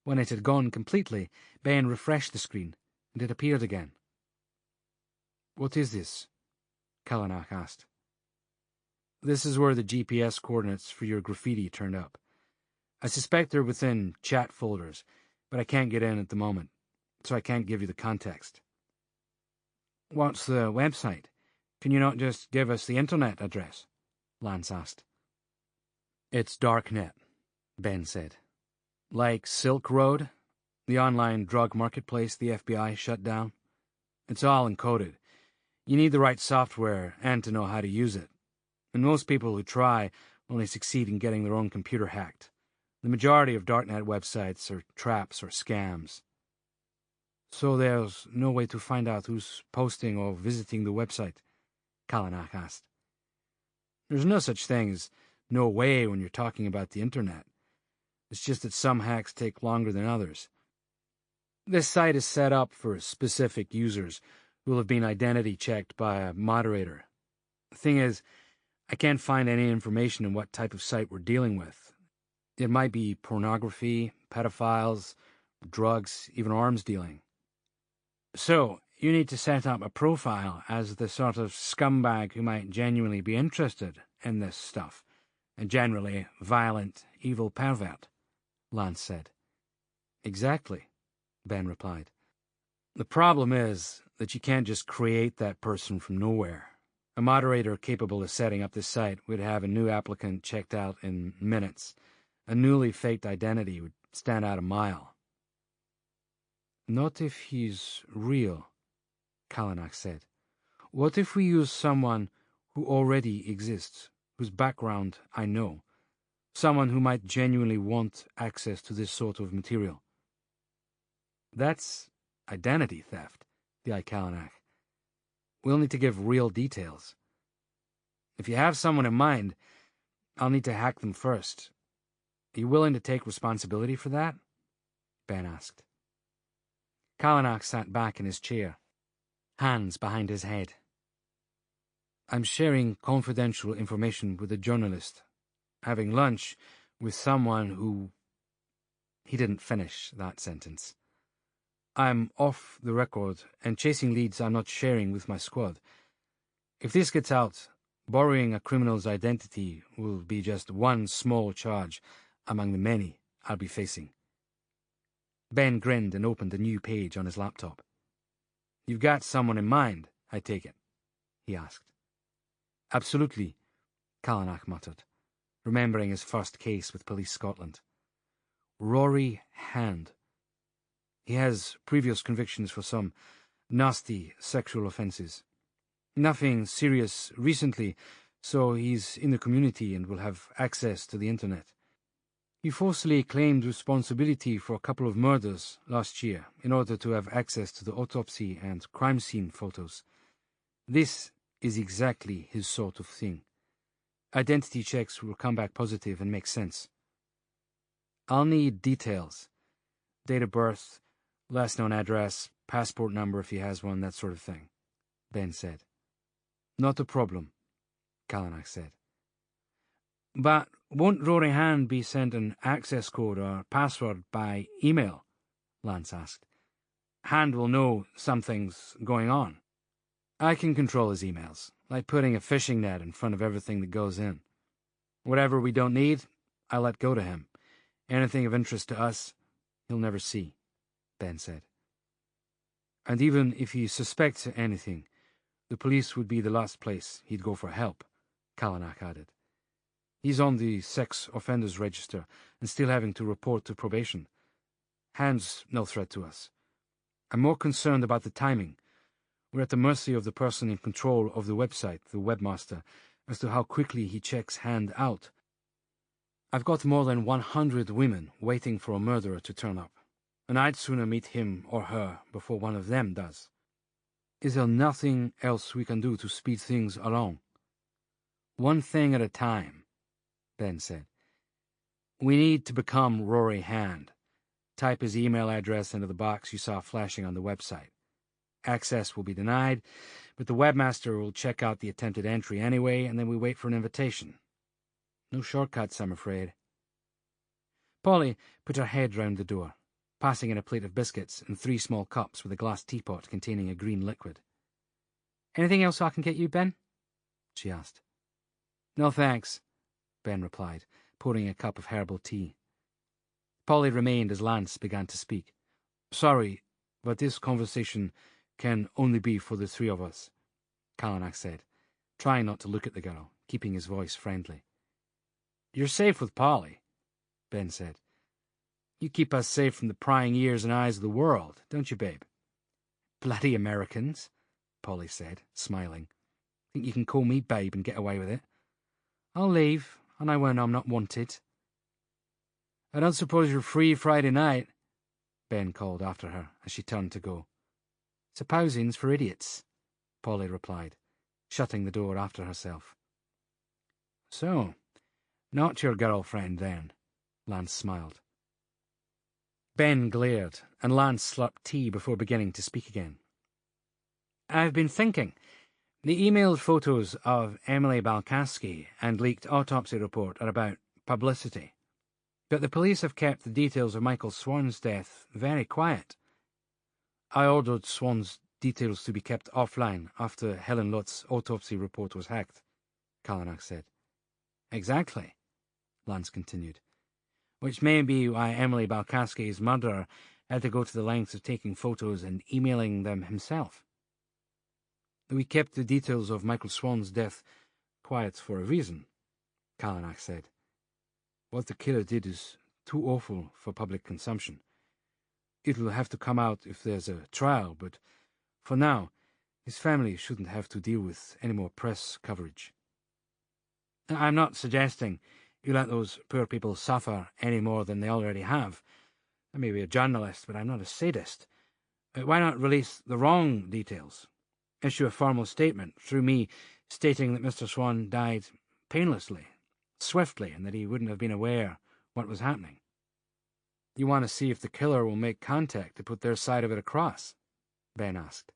When it had gone completely, Ben refreshed the screen, and it appeared again. "What is this?" Callanach asked. "This is where the GPS coordinates for your graffiti turned up. I suspect they're within chat folders, but I can't get in at the moment, so I can't give you the context." "What's the website? Can you not just give us the internet address?" Lance asked. "It's Darknet," Ben said. "Like Silk Road, the online drug marketplace the FBI shut down. It's all encoded. You need the right software and to know how to use it. And most people who try only succeed in getting their own computer hacked. The majority of Darknet websites are traps or scams." "So there's no way to find out who's posting or visiting the website?" Callanach asked. "There's no such thing as no way when you're talking about the internet. It's just that some hacks take longer than others. This site is set up for specific users who will have been identity checked by a moderator. The thing is, I can't find any information on what type of site we're dealing with. It might be pornography, pedophiles, drugs, even arms dealing. So, you need to set up a profile as the sort of scumbag who might genuinely be interested in this stuff, a generally violent, evil pervert," Lance said. "Exactly," Ben replied. "The problem is that you can't just create that person from nowhere. A moderator capable of setting up this site would have a new applicant checked out in minutes. A newly faked identity would stand out a mile." "Not if he's real," Callanach said. "What if we use someone who already exists, whose background I know? Someone who might genuinely want access to this sort of material?" "That's identity theft," the Callanach. "We'll need to give real details. If you have someone in mind, I'll need to hack them first. Are you willing to take responsibility for that?" Ben asked. Callanach sat back in his chair, hands behind his head. "I'm sharing confidential information with a journalist, having lunch with someone who—" He didn't finish that sentence. "I'm off the record and chasing leads I'm not sharing with my squad. If this gets out, borrowing a criminal's identity will be just one small charge among the many I'll be facing." Ben grinned and opened a new page on his laptop. "You've got someone in mind, I take it?" he asked. "Absolutely," Callanach muttered, remembering his first case with Police Scotland. "Rory Hand. He has previous convictions for some nasty sexual offences. Nothing serious recently, so he's in the community and will have access to the internet. He falsely claimed responsibility for a couple of murders last year in order to have access to the autopsy and crime scene photos. This is exactly his sort of thing. Identity checks will come back positive and make sense. I'll need details. Date of birth, last known address, passport number if he has one, that sort of thing," Ben said. "Not a problem," Callanach said. "But won't Rory Hand be sent an access code or password by email?" Lance asked. "Hand will know something's going on." "I can control his emails, like putting a fishing net in front of everything that goes in. Whatever we don't need, I let go to him. Anything of interest to us, he'll never see," Ben said. "And even if he suspects anything, the police would be the last place he'd go for help," Callanach added. "He's on the sex offenders register and still having to report to probation. Hand's no threat to us. I'm more concerned about the timing. We're at the mercy of the person in control of the website, the webmaster, as to how quickly he checks Hand out. I've got more than 100 women waiting for a murderer to turn up, and I'd sooner meet him or her before one of them does. Is there nothing else we can do to speed things along?" "One thing at a time," Ben said. We need to become Rory Hand. Type his email address into the box you saw flashing on the website. Access will be denied, but the webmaster will check out the attempted entry anyway, and then we wait for an invitation. No shortcuts, I'm afraid. Polly put her head round the door, passing in a plate of biscuits and 3 small cups with a glass teapot containing a green liquid. "Anything else I can get you, Ben?" she asked. "No, thanks," Ben replied, pouring a cup of herbal tea. Polly remained as Lance began to speak. "Sorry, but this conversation can only be for the 3 of us," Callanach said, trying not to look at the girl, keeping his voice friendly. "You're safe with Polly," Ben said. "You keep us safe from the prying ears and eyes of the world, don't you, babe?" "Bloody Americans," Polly said, smiling. "Think you can call me babe and get away with it? I'll leave, and I when I'm not wanted." "I don't suppose you're free Friday night," Ben called after her as she turned to go. "Supposing's for idiots," Polly replied, shutting the door after herself. "So, not your girlfriend, then?" Lance smiled. Ben glared, and Lance slurped tea before beginning to speak again. "I've been thinking. The emailed photos of Emily Balkaski and leaked autopsy report are about publicity. But the police have kept the details of Michael Swan's death very quiet. I ordered Swan's details to be kept offline after Helen Lott's autopsy report was hacked," Callanach said. "Exactly," Lance continued. "Which may be why Emily Balkaski's murderer had to go to the lengths of taking photos and emailing them himself. We kept the details of Michael Swan's death quiet for a reason," Callanach said. "What the killer did is too awful for public consumption. It'll have to come out if there's a trial, but for now, his family shouldn't have to deal with any more press coverage. I'm not suggesting you let those poor people suffer any more than they already have. I may be a journalist, but I'm not a sadist. Why not release the wrong details? Issue a formal statement through me stating that Mr. Swan died painlessly, swiftly, and that he wouldn't have been aware what was happening." "You want to see if the killer will make contact to put their side of it across?" Ben asked.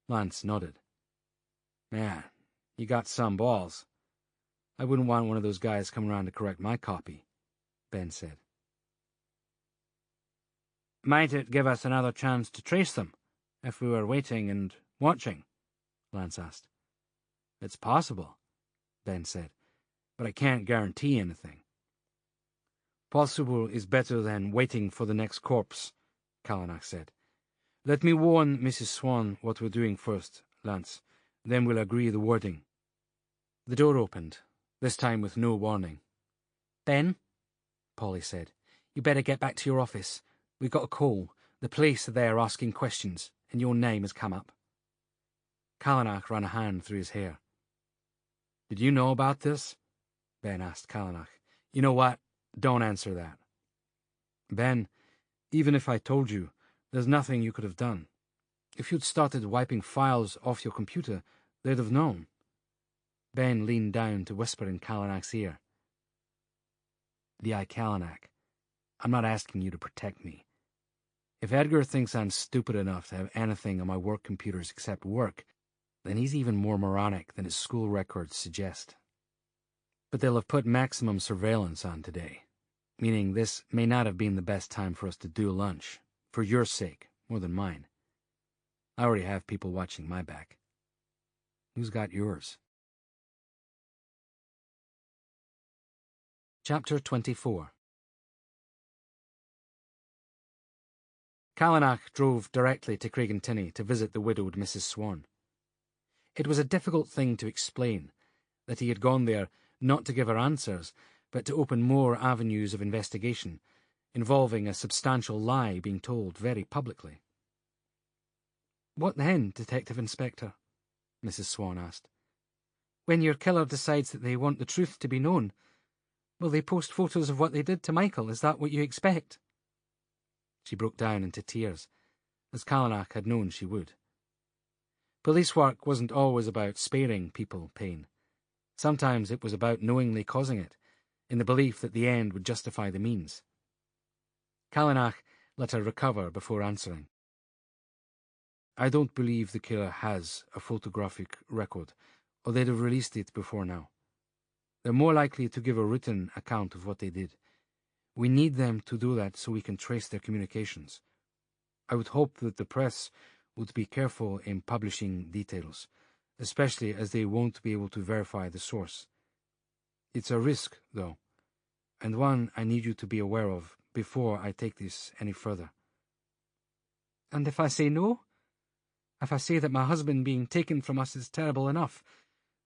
Lance nodded. "Yeah, you got some balls. I wouldn't want one of those guys coming around to correct my copy," Ben said. "Might it give us another chance to trace them, if we were waiting and watching?" Lance asked. "It's possible," Ben said, "but I can't guarantee anything." "Possible is better than waiting for the next corpse," Callanach said. "Let me warn Mrs. Swan what we're doing first, Lance. Then we'll agree the wording." The door opened, this time with no warning. "Ben," Polly said, "you better get back to your office. We've got a call. The police are there asking questions, and your name has come up." Callanach ran a hand through his hair. "Did you know about this?" Ben asked Callanach. "You know what? Don't answer that." "Ben, even if I told you, there's nothing you could have done. If you'd started wiping files off your computer, they'd have known." Ben leaned down to whisper in Callanach's ear. "D.I. Callanach, I'm not asking you to protect me. If Edgar thinks I'm stupid enough to have anything on my work computers except work, then he's even more moronic than his school records suggest. But they'll have put maximum surveillance on today, meaning this may not have been the best time for us to do lunch, for your sake, more than mine. I already have people watching my back. Who's got yours?" Chapter 24. Callanach drove directly to Craigentinny to visit the widowed Mrs. Swan. It was a difficult thing to explain, that he had gone there not to give her answers, but to open more avenues of investigation, involving a substantial lie being told very publicly. "What then, Detective Inspector?" Mrs. Swan asked. "When your killer decides that they want the truth to be known, will they post photos of what they did to Michael? Is that what you expect?" She broke down into tears, as Callanach had known she would. Police work wasn't always about sparing people pain. Sometimes it was about knowingly causing it, in the belief that the end would justify the means. Callanach let her recover before answering. I don't believe the killer has a photographic record, or they'd have released it before now. They're more likely to give a written account of what they did. We need them to do that so we can trace their communications. I would hope that the press would be careful in publishing details, especially as they won't be able to verify the source. It's a risk, though, and one I need you to be aware of before I take this any further. And if I say no? If I say that my husband being taken from us is terrible enough,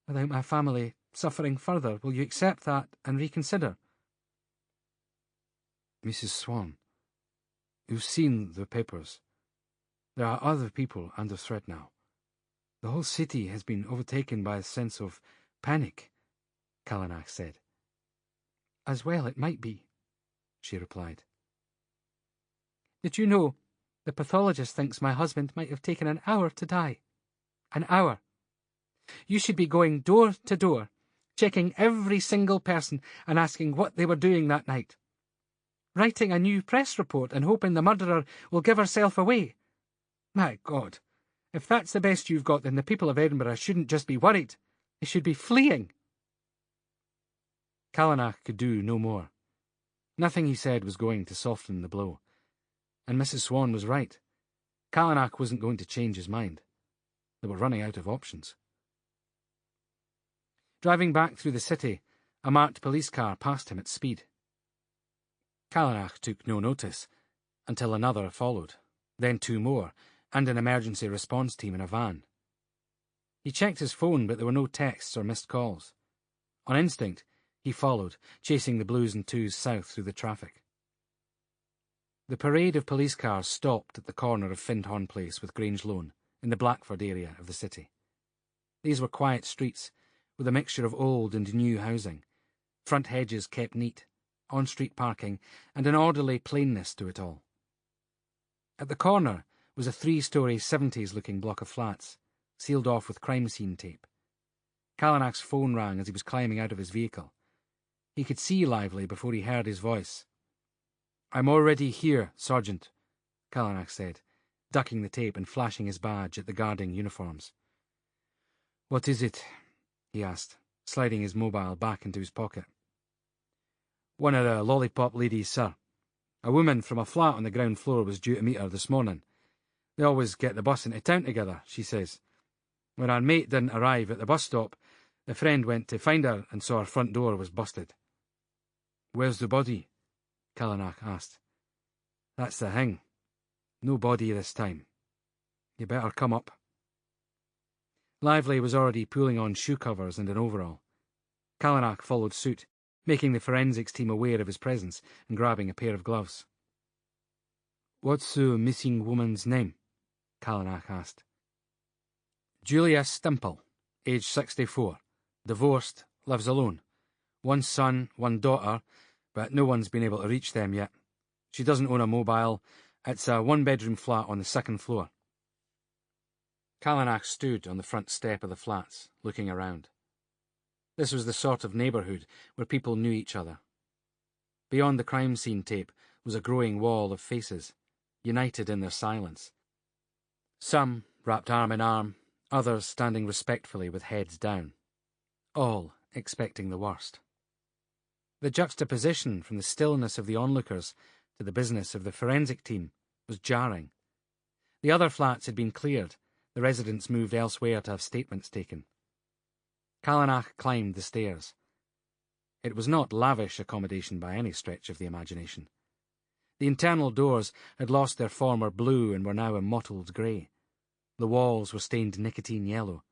without my family suffering further, will you accept that and reconsider? Mrs. Swan, you've seen the papers. There are other people under threat now. The whole city has been overtaken by a sense of panic, Callanach said. As well it might be, she replied. Did you know the pathologist thinks my husband might have taken an hour to die? An hour. You should be going door to door, checking every single person and asking what they were doing that night. Writing a new press report and hoping the murderer will give herself away. My God, if that's the best you've got, then the people of Edinburgh shouldn't just be worried. They should be fleeing. Callanach could do no more. Nothing he said was going to soften the blow. And Mrs. Swan was right. Callanach wasn't going to change his mind. They were running out of options. Driving back through the city, a marked police car passed him at speed. Callanach took no notice, until another followed, then two more, and an emergency response team in a van. He checked his phone, but there were no texts or missed calls. On instinct, he followed, chasing the blues and twos south through the traffic. The parade of police cars stopped at the corner of Findhorn Place with Grange Lone, in the Blackford area of the city. These were quiet streets, with a mixture of old and new housing, front hedges kept neat, on-street parking, and an orderly plainness to it all. At the corner was a 3-storey 70s-looking block of flats, sealed off with crime scene tape. Callanach's phone rang as he was climbing out of his vehicle. He could see Lively before he heard his voice. "I'm already here, Sergeant," Callanach said, ducking the tape and flashing his badge at the guarding uniforms. "What is it?" he asked, sliding his mobile back into his pocket. "One of the lollipop ladies, sir. A woman from a flat on the ground floor was due to meet her this morning. They always get the bus into town together, she says. When our mate didn't arrive at the bus stop, the friend went to find her and saw her front door was busted." "Where's the body?" Callanach asked. "That's the thing. No body this time. You better come up." Lively was already pulling on shoe covers and an overall. Callanach followed suit, making the forensics team aware of his presence and grabbing a pair of gloves. "What's the missing woman's name?" Callanach asked. "Julia Stimple, age 64, divorced, lives alone. One son, one daughter, but no one's been able to reach them yet. She doesn't own a mobile. It's a one-bedroom flat on the 2nd floor." Callanach stood on the front step of the flats, looking around. This was the sort of neighbourhood where people knew each other. Beyond the crime scene tape was a growing wall of faces, united in their silence. Some wrapped arm in arm, others standing respectfully with heads down. All expecting the worst. The juxtaposition from the stillness of the onlookers to the business of the forensic team was jarring. The other flats had been cleared, the residents moved elsewhere to have statements taken. Callanach climbed the stairs. It was not lavish accommodation by any stretch of the imagination. The internal doors had lost their former blue and were now a mottled grey. The walls were stained nicotine yellow.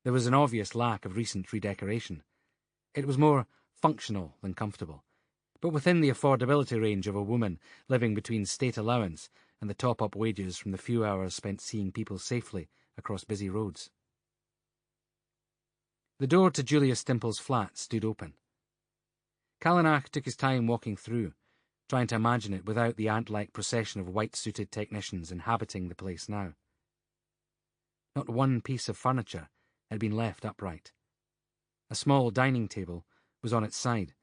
There was an obvious lack of recent redecoration. It was more functional than comfortable, but within the affordability range of a woman living between state allowance and the top-up wages from the few hours spent seeing people safely across busy roads. The door to Julia Stimple's flat stood open. Callanach took his time walking through, trying to imagine it without the ant-like procession of white-suited technicians inhabiting the place now. Not one piece of furniture had been left upright. A small dining table was on its side,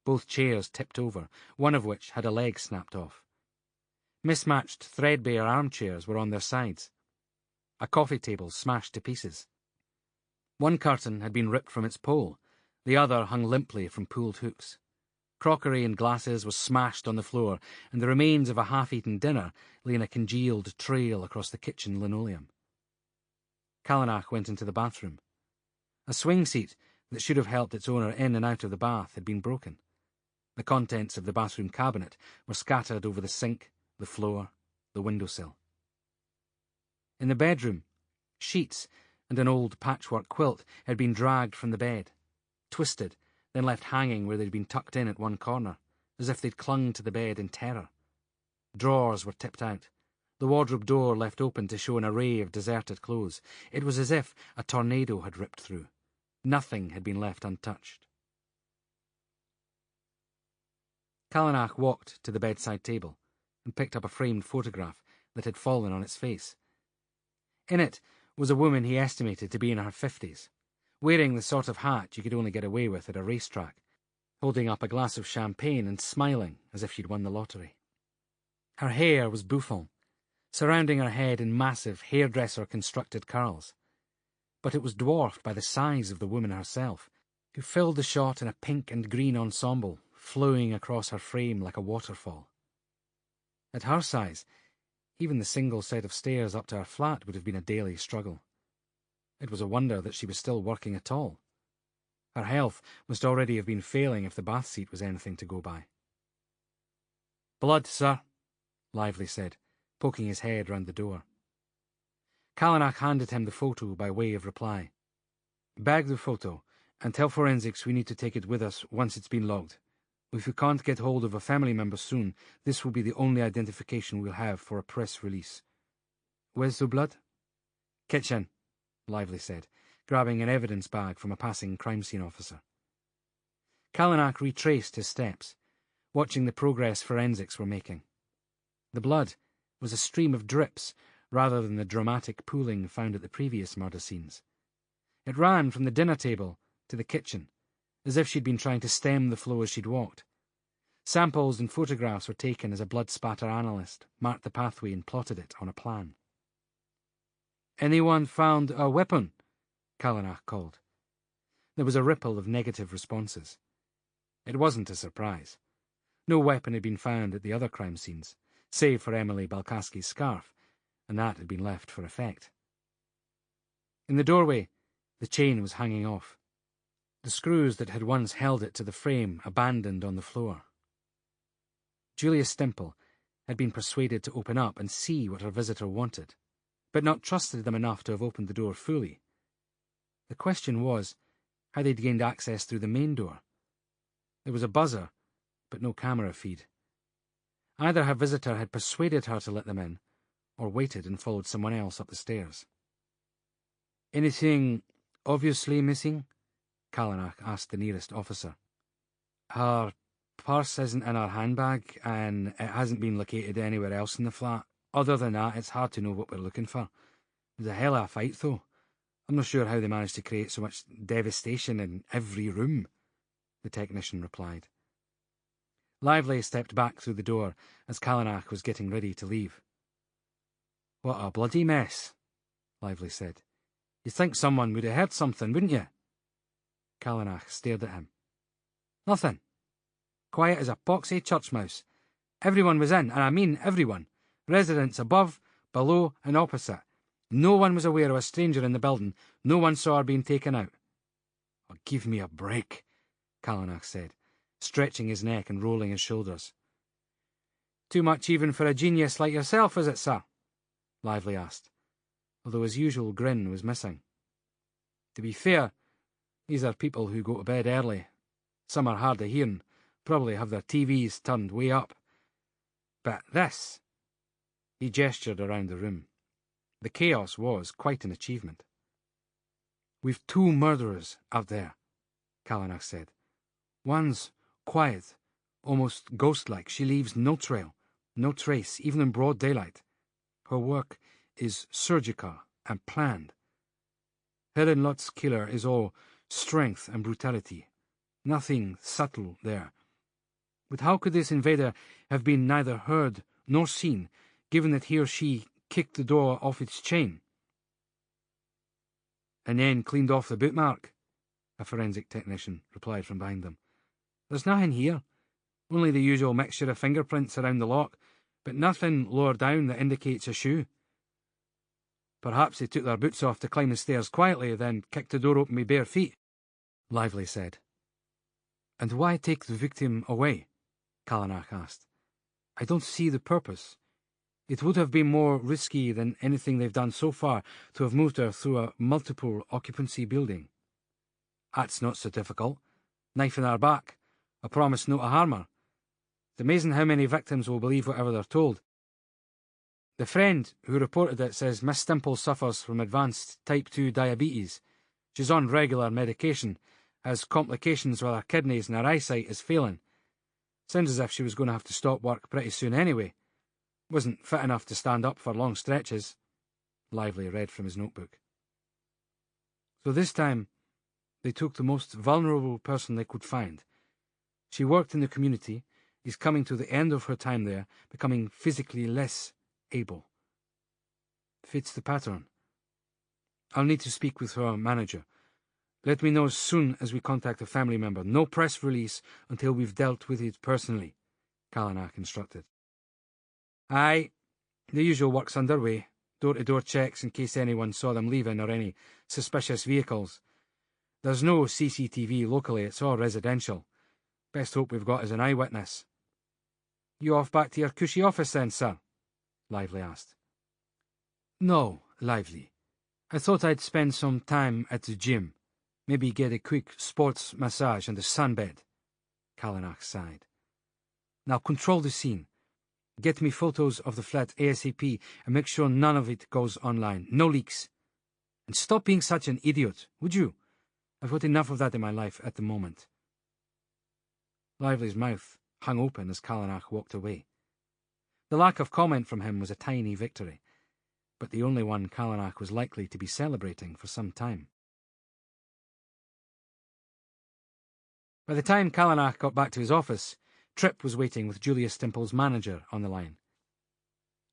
Both chairs tipped over, one of which had a leg snapped off. Mismatched, threadbare armchairs were on their sides. A coffee table smashed to pieces. One curtain had been ripped from its pole, the other hung limply from pulled hooks. Crockery and glasses was smashed on the floor, and the remains of a half-eaten dinner lay in a congealed trail across the kitchen linoleum. Callanach went into the bathroom. A swing seat that should have helped its owner in and out of the bath had been broken. The contents of the bathroom cabinet were scattered over the sink, the floor, the windowsill. In the bedroom, sheets and an old patchwork quilt had been dragged from the bed, twisted, then left hanging where they'd been tucked in at one corner, as if they'd clung to the bed in terror. Drawers were tipped out, the wardrobe door left open to show an array of deserted clothes. It was as if a tornado had ripped through. Nothing had been left untouched. Callanach walked to the bedside table and picked up a framed photograph that had fallen on its face. In it was a woman he estimated to be in her 50s, wearing the sort of hat you could only get away with at a racetrack, holding up a glass of champagne and smiling as if she'd won the lottery. Her hair was bouffant, surrounding her head in massive hairdresser-constructed curls, but it was dwarfed by the size of the woman herself, who filled the shot in a pink and green ensemble, flowing across her frame like a waterfall. At her size, even the single set of stairs up to her flat would have been a daily struggle. It was a wonder that she was still working at all. Her health must already have been failing if the bath seat was anything to go by. "Blood, sir," Lively said, poking his head round the door. Callanach handed him the photo by way of reply. "Bag the photo, and tell forensics we need to take it with us once it's been logged. If we can't get hold of a family member soon, this will be the only identification we'll have for a press release." "Where's the blood?" "Kitchen," Lively said, grabbing an evidence bag from a passing crime scene officer. Callanach retraced his steps, watching the progress forensics were making. The blood was a stream of drips rather than the dramatic pooling found at the previous murder scenes. It ran from the dinner table to the kitchen, as if she'd been trying to stem the flow as she'd walked. Samples and photographs were taken as a blood spatter analyst marked the pathway and plotted it on a plan. "Anyone found a weapon?" Callanach called. There was a ripple of negative responses. It wasn't a surprise. No weapon had been found at the other crime scenes, save for Emily Balkaski's scarf, and that had been left for effect. In the doorway, the chain was hanging off. The screws that had once held it to the frame abandoned on the floor. Julia Stimple had been persuaded to open up and see what her visitor wanted, but not trusted them enough to have opened the door fully. The question was how they'd gained access through the main door. There was a buzzer, but no camera feed. Either her visitor had persuaded her to let them in, or waited and followed someone else up the stairs. "Anything obviously missing?" Callanach asked the nearest officer. "Her purse isn't in her handbag, and it hasn't been located anywhere else in the flat. Other than that, it's hard to know what we're looking for. It was a hell of a fight, though. I'm not sure how they managed to create so much devastation in every room," the technician replied. Lively stepped back through the door as Callanach was getting ready to leave. "What a bloody mess," Lively said. "You'd think someone would have heard something, wouldn't you?" Callanach stared at him. "Nothing. Quiet as a poxy church mouse. Everyone was in, and I mean everyone. Residents above, below, and opposite. No one was aware of a stranger in the building. No one saw her being taken out." "Oh, give me a break," Callanach said, stretching his neck and rolling his shoulders. "Too much even for a genius like yourself, is it, sir?" Lively asked, although his usual grin was missing. "To be fair, these are people who go to bed early. Some are hard of hearing, probably have their TVs turned way up. But this—" He gestured around the room. The chaos was quite an achievement. "We've two murderers out there," Callanach said. "One's quiet, almost ghost-like. She leaves no trail, no trace, even in broad daylight. Her work is surgical and planned. Helen Lutz's killer is all strength and brutality. Nothing subtle there. But how could this invader have been neither heard nor seen, given that he or she kicked the door off its chain? And then cleaned off the bootmark, a forensic technician replied from behind them. There's nothing here, only the usual mixture of fingerprints around the lock, but nothing lower down that indicates a shoe. Perhaps they took their boots off to climb the stairs quietly, then kicked the door open with bare feet, Lively said. And why take the victim away? Callanach asked. I don't see the purpose. It would have been more risky than anything they've done so far to have moved her through a multiple occupancy building. That's not so difficult. Knife in her back, a promise not to harm her. It's amazing how many victims will believe whatever they're told. The friend who reported it says Miss Stimple suffers from advanced type 2 diabetes. She's on regular medication, has complications with her kidneys and her eyesight is failing. Sounds as if she was going to have to stop work pretty soon anyway. Wasn't fit enough to stand up for long stretches, Lively read from his notebook. So this time, they took the most vulnerable person they could find. She worked in the community, is coming to the end of her time there, becoming physically less able. Fits the pattern. I'll need to speak with her manager. Let me know as soon as we contact a family member. No press release until we've dealt with it personally, Callanach instructed. Aye, the usual work's underway. Door-to-door checks in case anyone saw them leaving or any suspicious vehicles. There's no CCTV locally, it's all residential. Best hope we've got is an eyewitness. You off back to your cushy office then, sir? Lively asked. No, Lively. I thought I'd spend some time at the gym. Maybe get a quick sports massage and a sunbed. Callanach sighed. Now control the scene. Get me photos of the flat ASAP and make sure none of it goes online. No leaks. And stop being such an idiot, would you? I've got enough of that in my life at the moment. Lively's mouth hung open as Callanach walked away. The lack of comment from him was a tiny victory, but the only one Callanach was likely to be celebrating for some time. By the time Callanach got back to his office, Tripp was waiting with Julia Stimple's manager on the line.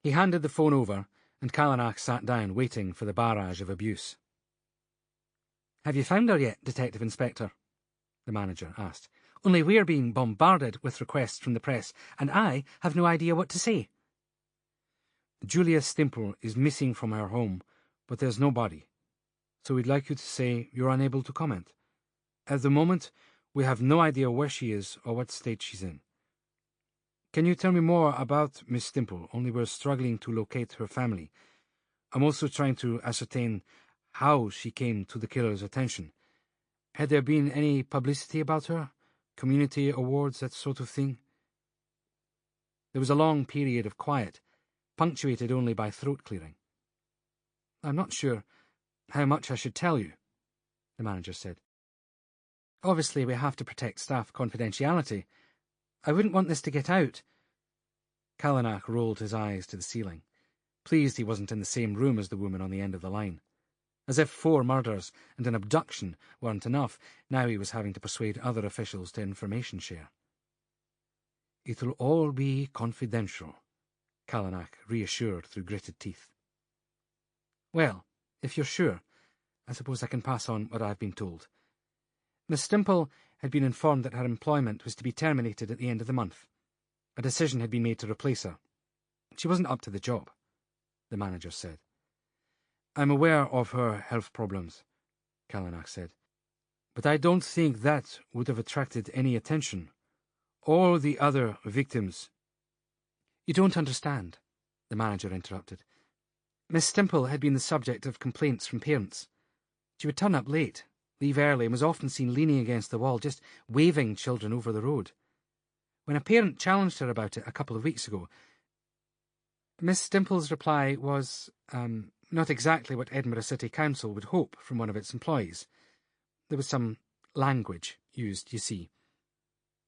He handed the phone over, and Callanach sat down, waiting for the barrage of abuse. Have you found her yet, Detective Inspector? The manager asked. Only we're being bombarded with requests from the press, and I have no idea what to say. Julia Stimple is missing from her home, but there's no body, so we'd like you to say you're unable to comment. At the moment, we have no idea where she is or what state she's in. Can you tell me more about Miss Stimple? Only we're struggling to locate her family. I'm also trying to ascertain how she came to the killer's attention. Had there been any publicity about her? Community awards, that sort of thing? There was a long period of quiet, punctuated only by throat clearing. I'm not sure how much I should tell you, the manager said. Obviously, we have to protect staff confidentiality. I wouldn't want this to get out. Callanach rolled his eyes to the ceiling, pleased he wasn't in the same room as the woman on the end of the line. As if 4 murders and an abduction weren't enough, now he was having to persuade other officials to information share. It'll all be confidential, Callanach reassured through gritted teeth. Well, if you're sure, I suppose I can pass on what I've been told. Miss Stimple had been informed that her employment was to be terminated at the end of the month. A decision had been made to replace her. She wasn't up to the job, the manager said. I'm aware of her health problems, Callanach said, but I don't think that would have attracted any attention. All the other victims. You don't understand, the manager interrupted. Miss Stimple had been the subject of complaints from parents. She would turn up late, leave early, and was often seen leaning against the wall, just waving children over the road. When a parent challenged her about it a couple of weeks ago, Miss Stimple's reply was, not exactly what Edinburgh City Council would hope from one of its employees. There was some language used, you see.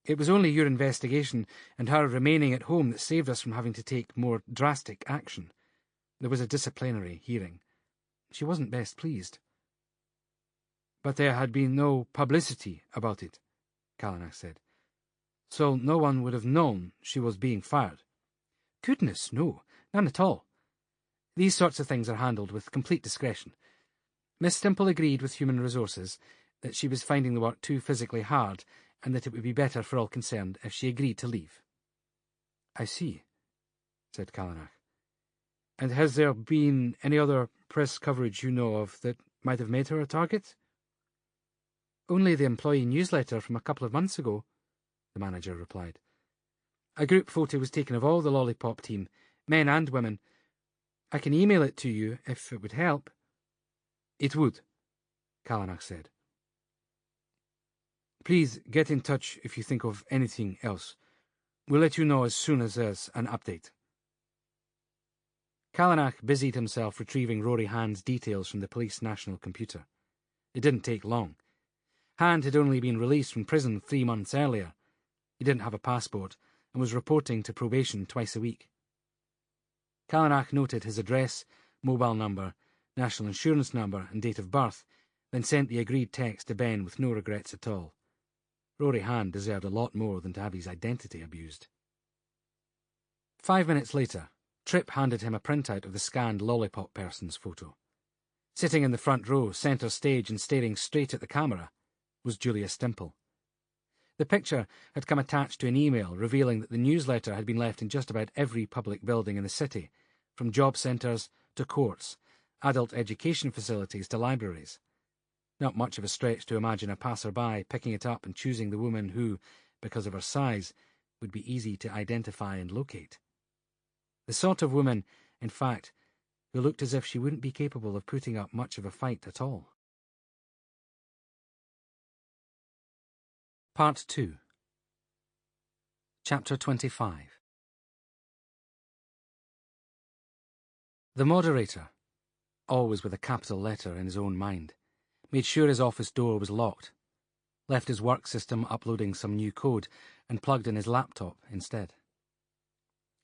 It was only your investigation and her remaining at home that saved us from having to take more drastic action. There was a disciplinary hearing. She wasn't best pleased. But there had been no publicity about it, Callanach said. So no one would have known she was being fired? Goodness, no, none at all. These sorts of things are handled with complete discretion. Miss Stimple agreed with Human Resources that she was finding the work too physically hard and that it would be better for all concerned if she agreed to leave. I see, said Callanach. And has there been any other press coverage you know of that might have made her a target? Only the employee newsletter from a couple of months ago, the manager replied. A group photo was taken of all the Lollipop team, men and women. I can email it to you if it would help. It would, Callanach said. Please get in touch if you think of anything else. We'll let you know as soon as there's an update. Callanach busied himself retrieving Rory Hand's details from the police national computer. It didn't take long. Hand had only been released from prison 3 months earlier. He didn't have a passport and was reporting to probation twice a week. Callanach noted his address, mobile number, national insurance number and date of birth, then sent the agreed text to Ben with no regrets at all. Rory Hand deserved a lot more than to have his identity abused. 5 minutes later, Tripp handed him a printout of the scanned Lollipop person's photo. Sitting in the front row, centre stage and staring straight at the camera, was Julia Stimple. The picture had come attached to an email revealing that the newsletter had been left in just about every public building in the city, from job centres to courts, adult education facilities to libraries. Not much of a stretch to imagine a passer-by picking it up and choosing the woman who, because of her size, would be easy to identify and locate. The sort of woman, in fact, who looked as if she wouldn't be capable of putting up much of a fight at all. Part 2. Chapter 25. The moderator, always with a capital letter in his own mind, made sure his office door was locked, left his work system uploading some new code, and plugged in his laptop instead.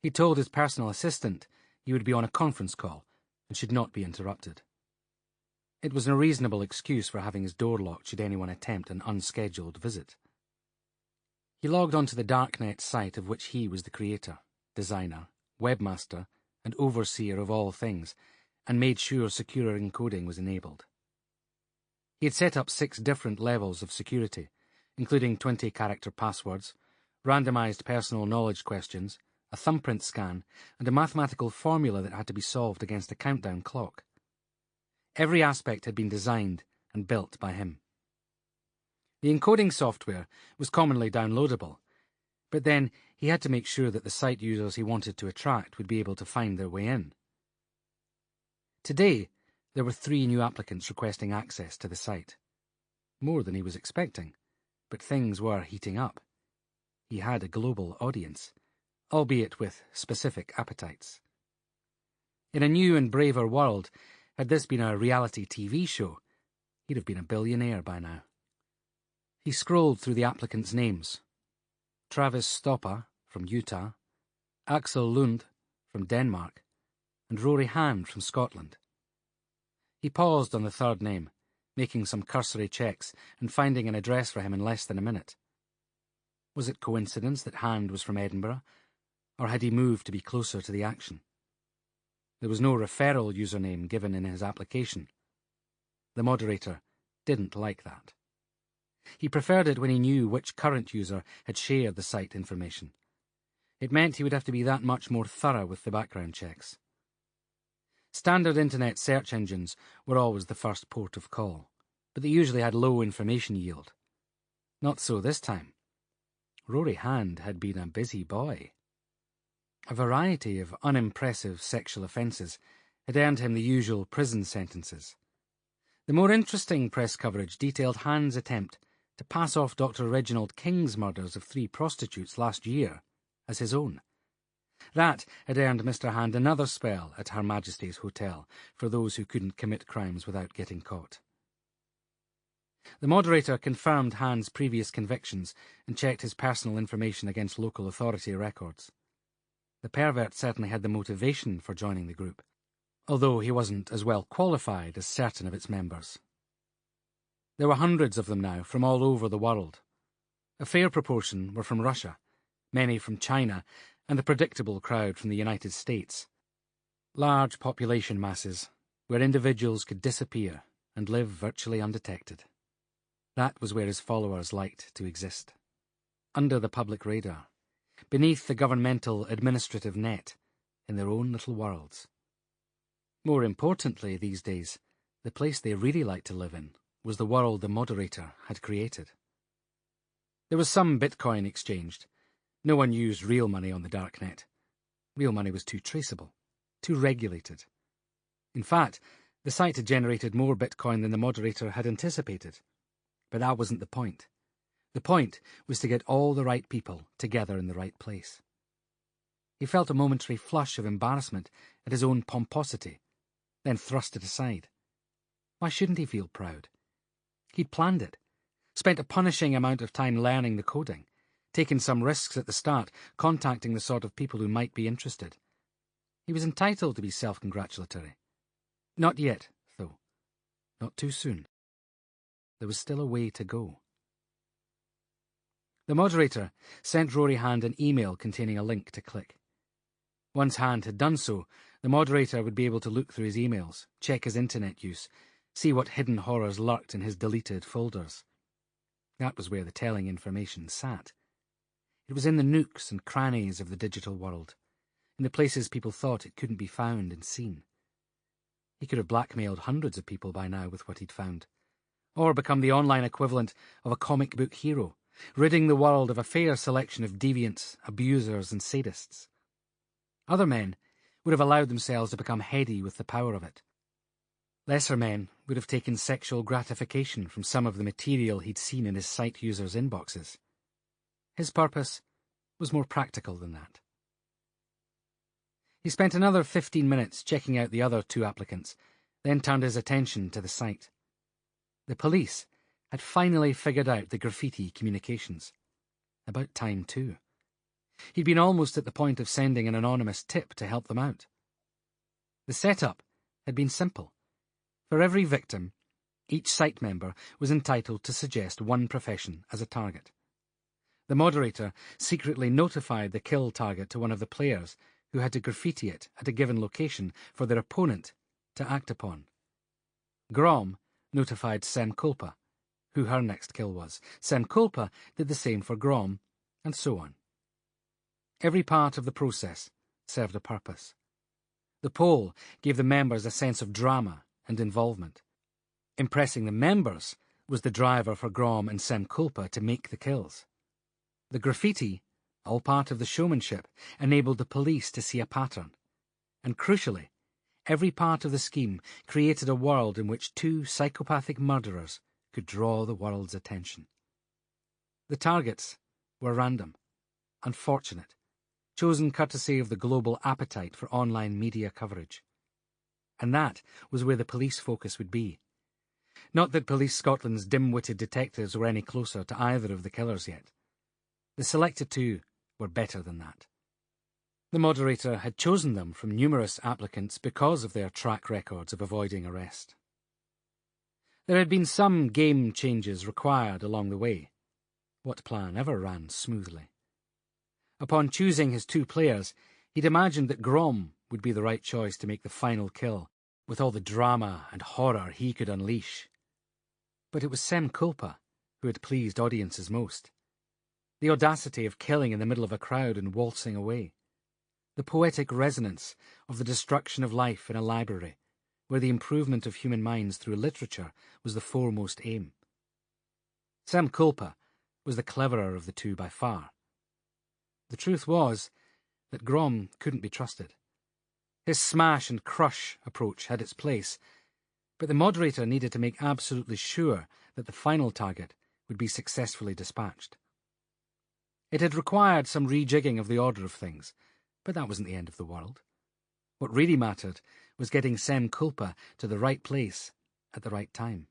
He told his personal assistant he would be on a conference call and should not be interrupted. It was a reasonable excuse for having his door locked should anyone attempt an unscheduled visit. He logged onto the darknet site of which he was the creator, designer, webmaster, and overseer of all things, and made sure secure encoding was enabled. He had set up 6 different levels of security, including 20-character passwords, randomized personal knowledge questions, a thumbprint scan, and a mathematical formula that had to be solved against a countdown clock. Every aspect had been designed and built by him. The encoding software was commonly downloadable, but then he had to make sure that the site users he wanted to attract would be able to find their way in. Today, there were 3 new applicants requesting access to the site. More than he was expecting, but things were heating up. He had a global audience, albeit with specific appetites. In a new and braver world, had this been a reality TV show, he'd have been a billionaire by now. He scrolled through the applicants' names. Travis Stopper, from Utah, Axel Lund, from Denmark, and Rory Hand, from Scotland. He paused on the third name, making some cursory checks and finding an address for him in less than a minute. Was it coincidence that Hand was from Edinburgh, or had he moved to be closer to the action? There was no referral username given in his application. The moderator didn't like that. He preferred it when he knew which current user had shared the site information. It meant he would have to be that much more thorough with the background checks. Standard internet search engines were always the first port of call, but they usually had low information yield. Not so this time. Rory Hand had been a busy boy. A variety of unimpressive sexual offences had earned him the usual prison sentences. The more interesting press coverage detailed Hand's attempt to pass off Dr. Reginald King's murders of 3 prostitutes last year as his own. That had earned Mr. Hand another spell at Her Majesty's Hotel for those who couldn't commit crimes without getting caught. The moderator confirmed Hand's previous convictions and checked his personal information against local authority records. The pervert certainly had the motivation for joining the group, although he wasn't as well qualified as certain of its members. There were hundreds of them now from all over the world. A fair proportion were from Russia, many from China, and the predictable crowd from the United States. Large population masses, where individuals could disappear and live virtually undetected. That was where his followers liked to exist. Under the public radar, beneath the governmental administrative net, in their own little worlds. More importantly these days, the place they really liked to live in was the world the moderator had created. There was some Bitcoin exchanged. No one used real money on the darknet. Real money was too traceable, too regulated. In fact, the site had generated more Bitcoin than the moderator had anticipated. But that wasn't the point. The point was to get all the right people together in the right place. He felt a momentary flush of embarrassment at his own pomposity, then thrust it aside. Why shouldn't he feel proud? He'd planned it, spent a punishing amount of time learning the coding, taken some risks at the start, contacting the sort of people who might be interested. He was entitled to be self-congratulatory. Not yet, though. Not too soon. There was still a way to go. The moderator sent Rory Hand an email containing a link to click. Once Hand had done so, the moderator would be able to look through his emails, check his internet use, see what hidden horrors lurked in his deleted folders. That was where the telling information sat. It was in the nooks and crannies of the digital world, in the places people thought it couldn't be found and seen. He could have blackmailed hundreds of people by now with what he'd found, or become the online equivalent of a comic book hero, ridding the world of a fair selection of deviants, abusers, and sadists. Other men would have allowed themselves to become heady with the power of it. Lesser men would have taken sexual gratification from some of the material he'd seen in his site users' inboxes. His purpose was more practical than that. He spent another 15 minutes checking out the other two applicants, then turned his attention to the site. The police had finally figured out the graffiti communications. About time, too. He'd been almost at the point of sending an anonymous tip to help them out. The setup had been simple. For every victim, each site member was entitled to suggest one profession as a target. The moderator secretly notified the kill target to one of the players who had to graffiti it at a given location for their opponent to act upon. Grom notified Sem Culpa, who her next kill was. Sem Culpa did the same for Grom, and so on. Every part of the process served a purpose. The poll gave the members a sense of drama and involvement. Impressing the members was the driver for Grom and Sem Culpa to make the kills. The graffiti, all part of the showmanship, enabled the police to see a pattern. And crucially, every part of the scheme created a world in which two psychopathic murderers could draw the world's attention. The targets were random, unfortunate, chosen courtesy of the global appetite for online media coverage. And that was where the police focus would be. Not that Police Scotland's dim-witted detectives were any closer to either of the killers yet. The selected two were better than that. The moderator had chosen them from numerous applicants because of their track records of avoiding arrest. There had been some game changes required along the way. What plan ever ran smoothly? Upon choosing his two players, he'd imagined that Grom would be the right choice to make the final kill, with all the drama and horror he could unleash. But it was Sem Culpa who had pleased audiences most. The audacity of killing in the middle of a crowd and waltzing away. The poetic resonance of the destruction of life in a library, where the improvement of human minds through literature was the foremost aim. Sem Culpa was the cleverer of the two by far. The truth was that Grom couldn't be trusted. His smash and crush approach had its place, but the moderator needed to make absolutely sure that the final target would be successfully dispatched. It had required some rejigging of the order of things, but that wasn't the end of the world. What really mattered was getting Sem Culpa to the right place at the right time.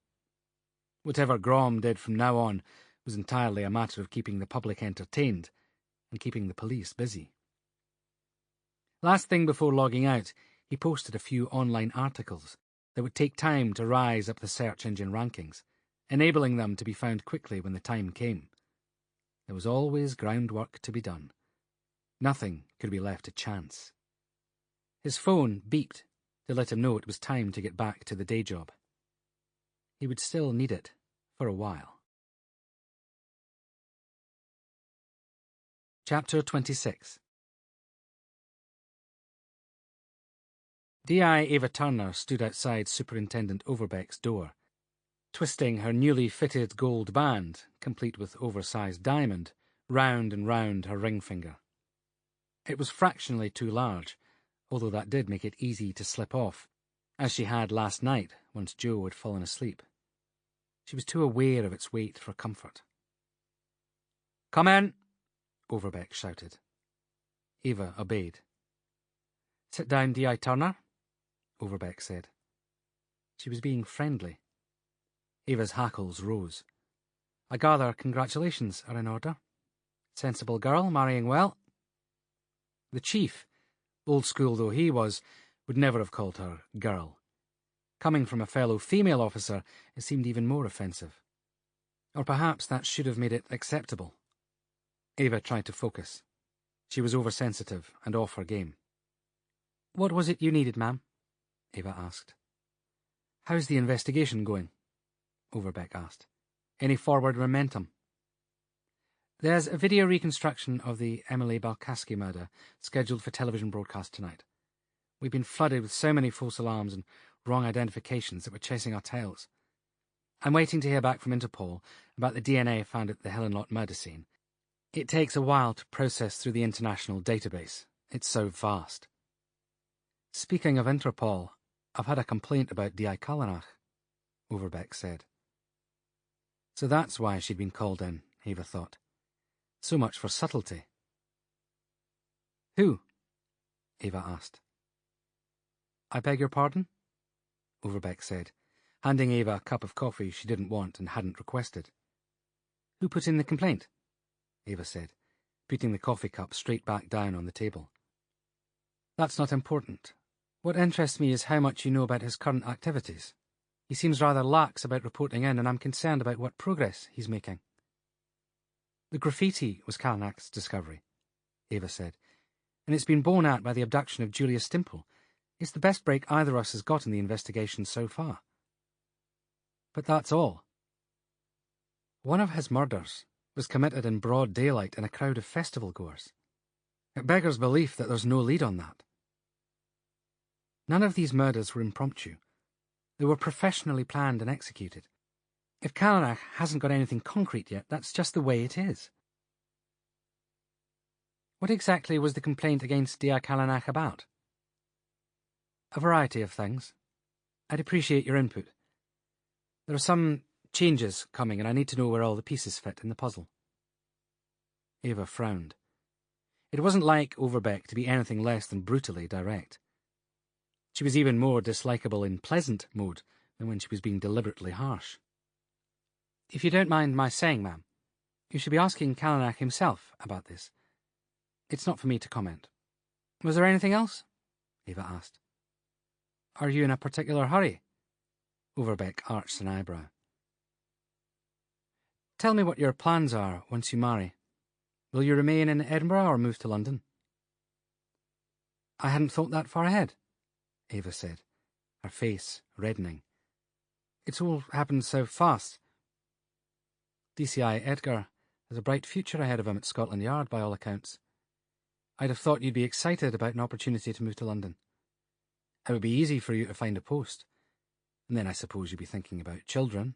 Whatever Grom did from now on was entirely a matter of keeping the public entertained and keeping the police busy. Last thing before logging out, he posted a few online articles that would take time to rise up the search engine rankings, enabling them to be found quickly when the time came. There was always groundwork to be done. Nothing could be left to chance. His phone beeped to let him know it was time to get back to the day job. He would still need it for a while. Chapter 26. D.I. Ava Turner stood outside Superintendent Overbeck's door, twisting her newly fitted gold band, complete with oversized diamond, round and round her ring finger. It was fractionally too large, although that did make it easy to slip off, as she had last night once Joe had fallen asleep. She was too aware of its weight for comfort. "Come in," Overbeck shouted. Ava obeyed. "Sit down, D.I. Turner," Overbeck said. She was being friendly. Ava's hackles rose. "I gather congratulations are in order. Sensible girl, marrying well." The chief, old school though he was, would never have called her girl. Coming from a fellow female officer, it seemed even more offensive. Or perhaps that should have made it acceptable. Ava tried to focus. She was oversensitive and off her game. "What was it you needed, ma'am?" Ava asked. "How's the investigation going?" Overbeck asked. "Any forward momentum?" "There's a video reconstruction of the Emily Balkaski murder scheduled for television broadcast tonight. We've been flooded with so many false alarms and wrong identifications that we're chasing our tails. I'm waiting to hear back from Interpol about the DNA found at the Helen lot murder scene. It takes a while to process through the international database. It's so vast." "Speaking of Interpol, I've had a complaint about D.I. Callanach," Overbeck said. So that's why she'd been called in, Ava thought. So much for subtlety. "Who?" Ava asked. "I beg your pardon?" Overbeck said, handing Ava a cup of coffee she didn't want and hadn't requested. "Who put in the complaint?" Ava said, putting the coffee cup straight back down on the table. "That's not important. What interests me is how much you know about his current activities. He seems rather lax about reporting in, and I'm concerned about what progress he's making." "The graffiti was Callanach's discovery," Ava said, "and it's been borne out by the abduction of Julia Stimple. It's the best break either of us has got in the investigation so far." "But that's all." "One of his murders was committed in broad daylight in a crowd of festival-goers. It beggars belief that there's no lead on that. None of these murders were impromptu. They were professionally planned and executed. If Callanach hasn't got anything concrete yet, that's just the way it is." "What exactly was the complaint against D.I. Callanach about?" "A variety of things. I'd appreciate your input. There are some changes coming, and I need to know where all the pieces fit in the puzzle." Ava frowned. It wasn't like Overbeck to be anything less than brutally direct. She was even more dislikable in pleasant mode than when she was being deliberately harsh. "If you don't mind my saying, ma'am, you should be asking Callanach himself about this. It's not for me to comment. Was there anything else?" Ava asked. "Are you in a particular hurry?" Overbeck arched an eyebrow. "Tell me what your plans are once you marry. Will you remain in Edinburgh or move to London?" "I hadn't thought that far ahead," Ava said, her face reddening. "It's all happened so fast. DCI Edgar has a bright future ahead of him at Scotland Yard, by all accounts. I'd have thought you'd be excited about an opportunity to move to London. It would be easy for you to find a post. And then I suppose you'd be thinking about children."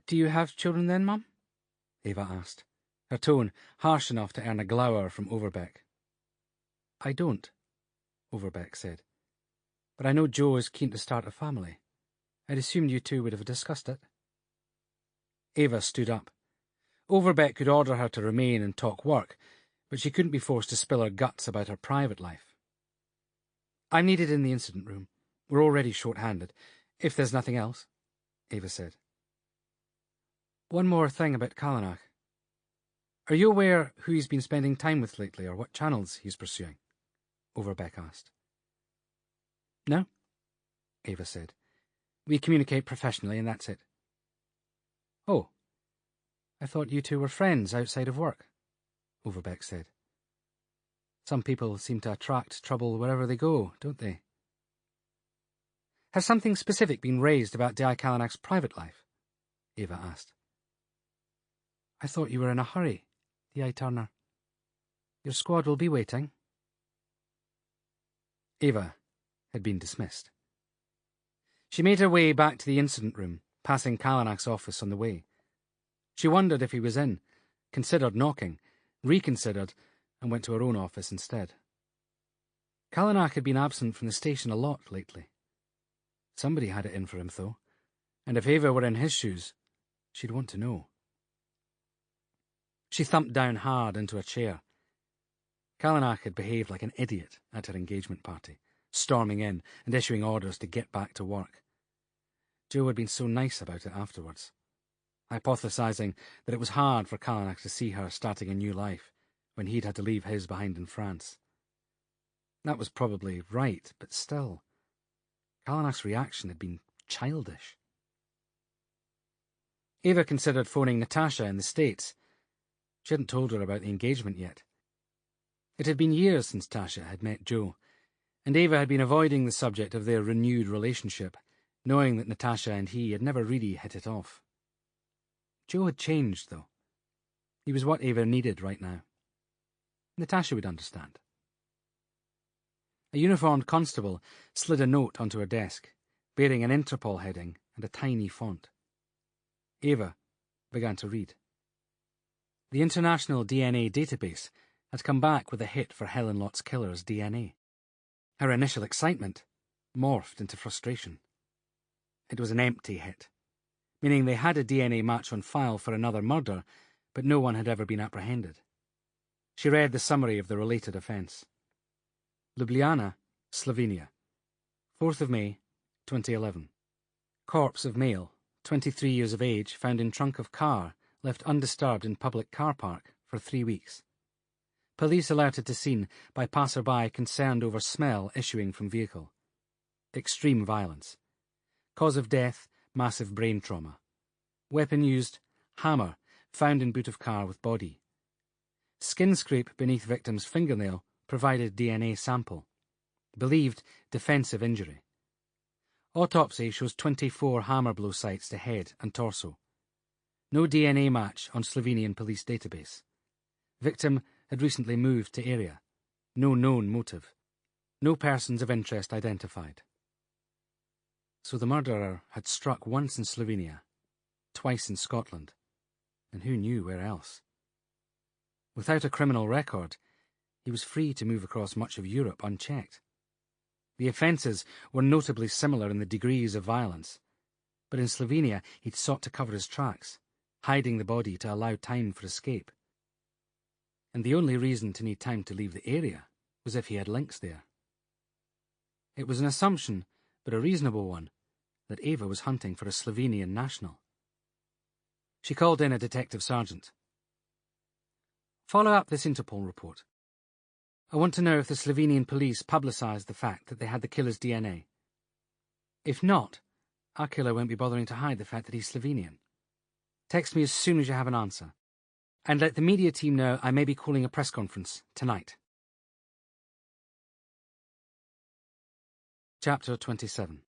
"Do you have children then, Mum?" Ava asked, her tone harsh enough to earn a glower from Overbeck. "I don't," Overbeck said. "But I know Joe is keen to start a family. I'd assumed you two would have discussed it." Ava stood up. Overbeck could order her to remain and talk work, but she couldn't be forced to spill her guts about her private life. "I'm needed in the incident room. We're already short-handed. If there's nothing else," Ava said. "One more thing about Callanach. Are you aware who he's been spending time with lately, or what channels he's pursuing?" Overbeck asked. "No," Ava said. "We communicate professionally, and that's it." "Oh. I thought you two were friends outside of work, Overbeck said. Some people seem to attract trouble wherever they go, don't they? Has something specific been raised about D.I. Callanach's private life? Ava asked. I thought you were in a hurry, D.I. Turner. Your squad will be waiting. Ava had been dismissed. She made her way back to the incident room, passing Callanach's office on the way. She wondered if he was in, considered knocking, reconsidered, and went to her own office instead. Callanach had been absent from the station a lot lately. Somebody had it in for him, though, and if Ava were in his shoes, she'd want to know. She thumped down hard into a chair. Callanach had behaved like an idiot at her engagement party, storming in and issuing orders to get back to work. Jo had been so nice about it afterwards, hypothesizing that it was hard for Callanach to see her starting a new life when he'd had to leave his behind in France. That was probably right, but still, Callanach's reaction had been childish. Ava considered phoning Natasha in the States. She hadn't told her about the engagement yet. It had been years since Tasha had met Jo, and Ava had been avoiding the subject of their renewed relationship, knowing that Natasha and he had never really hit it off. Jo had changed, though. He was what Ava needed right now. Natasha would understand. A uniformed constable slid a note onto her desk, bearing an Interpol heading and a tiny font. Ava began to read. The International DNA Database had come back with a hit for Helen Lott's killer's DNA. Her initial excitement morphed into frustration. It was an empty hit, meaning they had a DNA match on file for another murder, but no one had ever been apprehended. She read the summary of the related offence. Ljubljana, Slovenia. 4th of May, 2011. Corpse of male, 23 years of age, found in trunk of car, left undisturbed in public car park for 3 weeks. Police alerted to scene by passer-by concerned over smell issuing from vehicle. Extreme violence. Cause of death, massive brain trauma. Weapon used, hammer, found in boot of car with body. Skin scrape beneath victim's fingernail provided DNA sample. Believed defensive injury. Autopsy shows 24 hammer blow sites to head and torso. No DNA match on Slovenian police database. Victim had recently moved to area. No known motive. No persons of interest identified. So the murderer had struck once in Slovenia, twice in Scotland, and who knew where else? Without a criminal record, he was free to move across much of Europe unchecked. The offences were notably similar in the degrees of violence, but in Slovenia he'd sought to cover his tracks, hiding the body to allow time for escape. And the only reason to need time to leave the area was if he had links there. It was an assumption, but a reasonable one, that Ava was hunting for a Slovenian national. She called in a detective sergeant. Follow up this Interpol report. I want to know if the Slovenian police publicised the fact that they had the killer's DNA. If not, our killer won't be bothering to hide the fact that he's Slovenian. Text me as soon as you have an answer. And let the media team know I may be calling a press conference tonight. Chapter 27.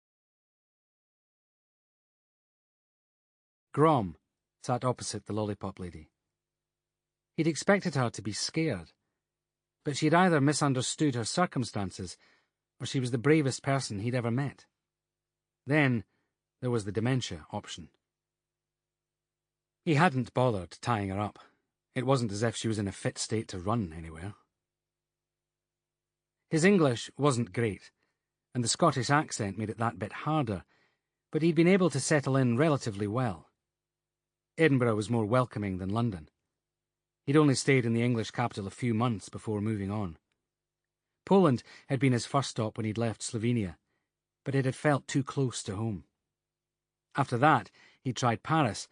Grom sat opposite the lollipop lady. He'd expected her to be scared, but she had either misunderstood her circumstances or she was the bravest person he'd ever met. Then there was the dementia option. He hadn't bothered tying her up. It wasn't as if she was in a fit state to run anywhere. His English wasn't great, and the Scottish accent made it that bit harder, but he'd been able to settle in relatively well. Edinburgh was more welcoming than London. He'd only stayed in the English capital a few months before moving on. Poland had been his first stop when he'd left Slovenia, but it had felt too close to home. After that, he'd tried Paris,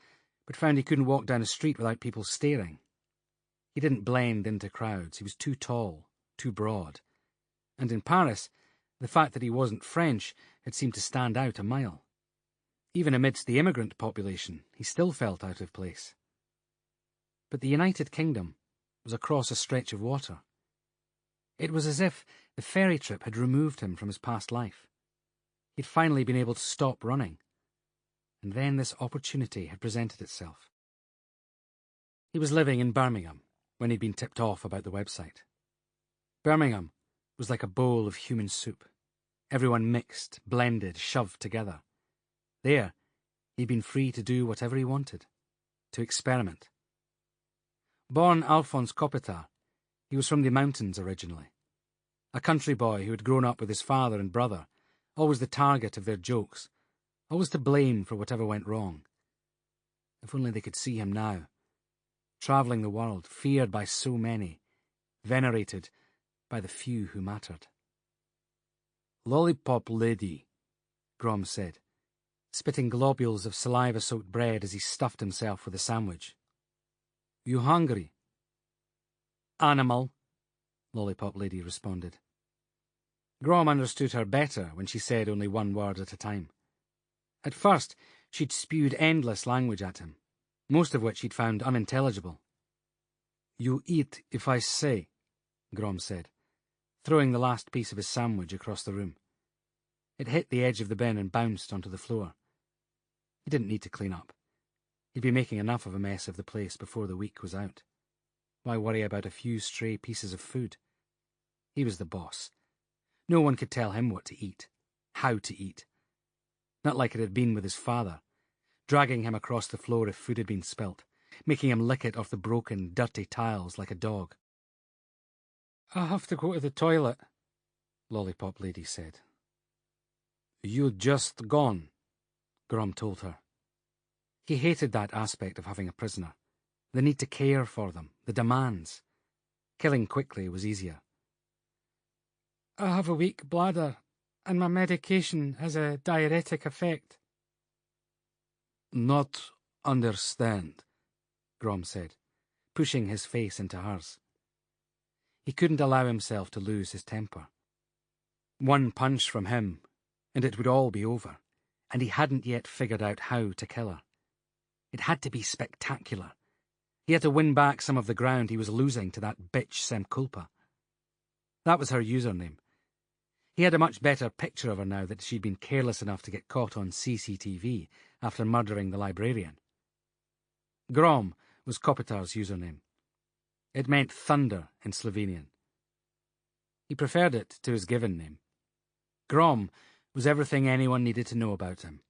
but found he couldn't walk down a street without people staring. He didn't blend into crowds. He was too tall, too broad. And in Paris, the fact that he wasn't French had seemed to stand out a mile. Even amidst the immigrant population, he still felt out of place. But the United Kingdom was across a stretch of water. It was as if the ferry trip had removed him from his past life. He'd finally been able to stop running. And then this opportunity had presented itself. He was living in Birmingham when he'd been tipped off about the website. Birmingham was like a bowl of human soup. Everyone mixed, blended, shoved together. There, he'd been free to do whatever he wanted, to experiment. Born Alphonse Kopitar, he was from the mountains originally. A country boy who had grown up with his father and brother, always the target of their jokes, always to blame for whatever went wrong. If only they could see him now, travelling the world, feared by so many, venerated by the few who mattered. "Lollipop lady," Grom said, spitting globules of saliva-soaked bread as he stuffed himself with a sandwich. "You hungry?" "Animal," Lollipop lady responded. Grom understood her better when she said only one word at a time. At first, she'd spewed endless language at him, most of which he'd found unintelligible. "You eat if I say," Grom said, throwing the last piece of his sandwich across the room. It hit the edge of the bin and bounced onto the floor. He didn't need to clean up. He'd be making enough of a mess of the place before the week was out. Why worry about a few stray pieces of food? He was the boss. No one could tell him what to eat, how to eat. Not like it had been with his father, dragging him across the floor if food had been spilt, making him lick it off the broken, dirty tiles like a dog. "I have to go to the toilet," Lollipop lady said. "You just gone," Grom told her. He hated that aspect of having a prisoner, the need to care for them, the demands. Killing quickly was easier. "I have a weak bladder, and my medication has a diuretic effect." "Not understand," Grom said, pushing his face into hers. He couldn't allow himself to lose his temper. One punch from him, and it would all be over, and he hadn't yet figured out how to kill her. It had to be spectacular. He had to win back some of the ground he was losing to that bitch Semkulpa. That was her username. He had a much better picture of her now that she'd been careless enough to get caught on CCTV after murdering the librarian. Grom was Kopitar's username. It meant thunder in Slovenian. He preferred it to his given name. Grom was everything anyone needed to know about him.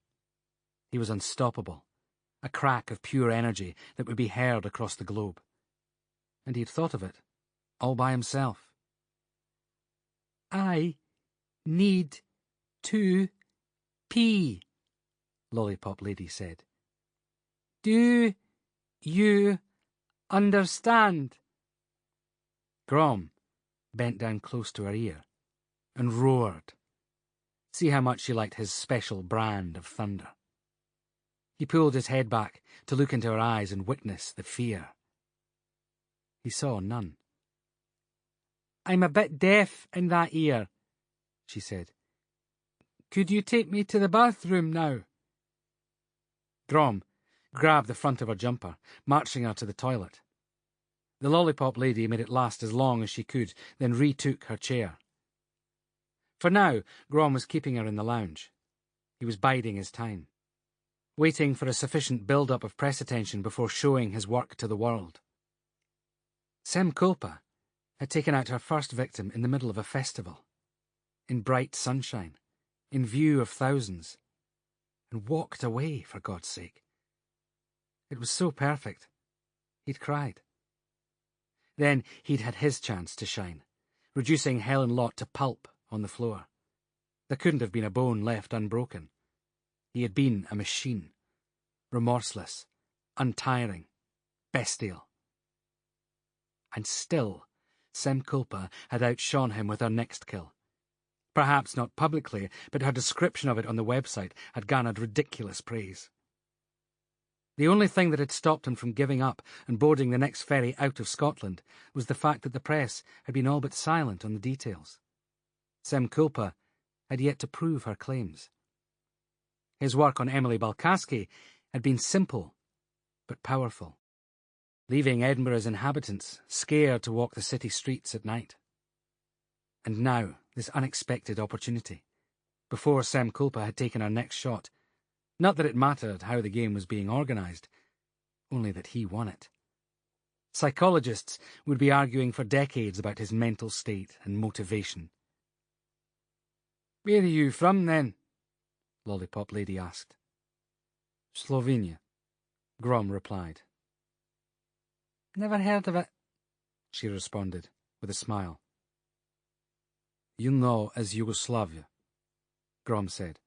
He was unstoppable, a crack of pure energy that would be heard across the globe. And he'd thought of it, all by himself. "I need to pee," Lollipop lady said. "Do you understand?" Grom bent down close to her ear and roared. See how much she liked his special brand of thunder. He pulled his head back to look into her eyes and witness the fear. He saw none. "I'm a bit deaf in that ear," she said. "Could you take me to the bathroom now?" Grom grabbed the front of her jumper, marching her to the toilet. The Lollipop lady made it last as long as she could, then retook her chair. For now, Grom was keeping her in the lounge. He was biding his time, waiting for a sufficient build-up of press attention before showing his work to the world. Semkulpa had taken out her first victim in the middle of a festival, in bright sunshine, in view of thousands, and walked away, for God's sake. It was so perfect. He'd cried. Then he'd had his chance to shine, reducing Helen Lott to pulp on the floor. There couldn't have been a bone left unbroken. He had been a machine, remorseless, untiring, bestial. And still, Semkulpa had outshone him with her next kill. Perhaps not publicly, but her description of it on the website had garnered ridiculous praise. The only thing that had stopped him from giving up and boarding the next ferry out of Scotland was the fact that the press had been all but silent on the details. Semkulpa had yet to prove her claims. His work on Emily Balkaski had been simple but powerful. leaving Edinburgh's inhabitants scared to walk the city streets at night. And now, this unexpected opportunity, before Sem Culpa had taken her next shot. Not that it mattered how the game was being organised, only that he won it. Psychologists would be arguing for decades about his mental state and motivation. "Where are you from, then?" Lollipop Lady asked. "Slovenia," Grom replied. "Never heard of it," she responded, with a smile. "You know as Yugoslavia," Grom said,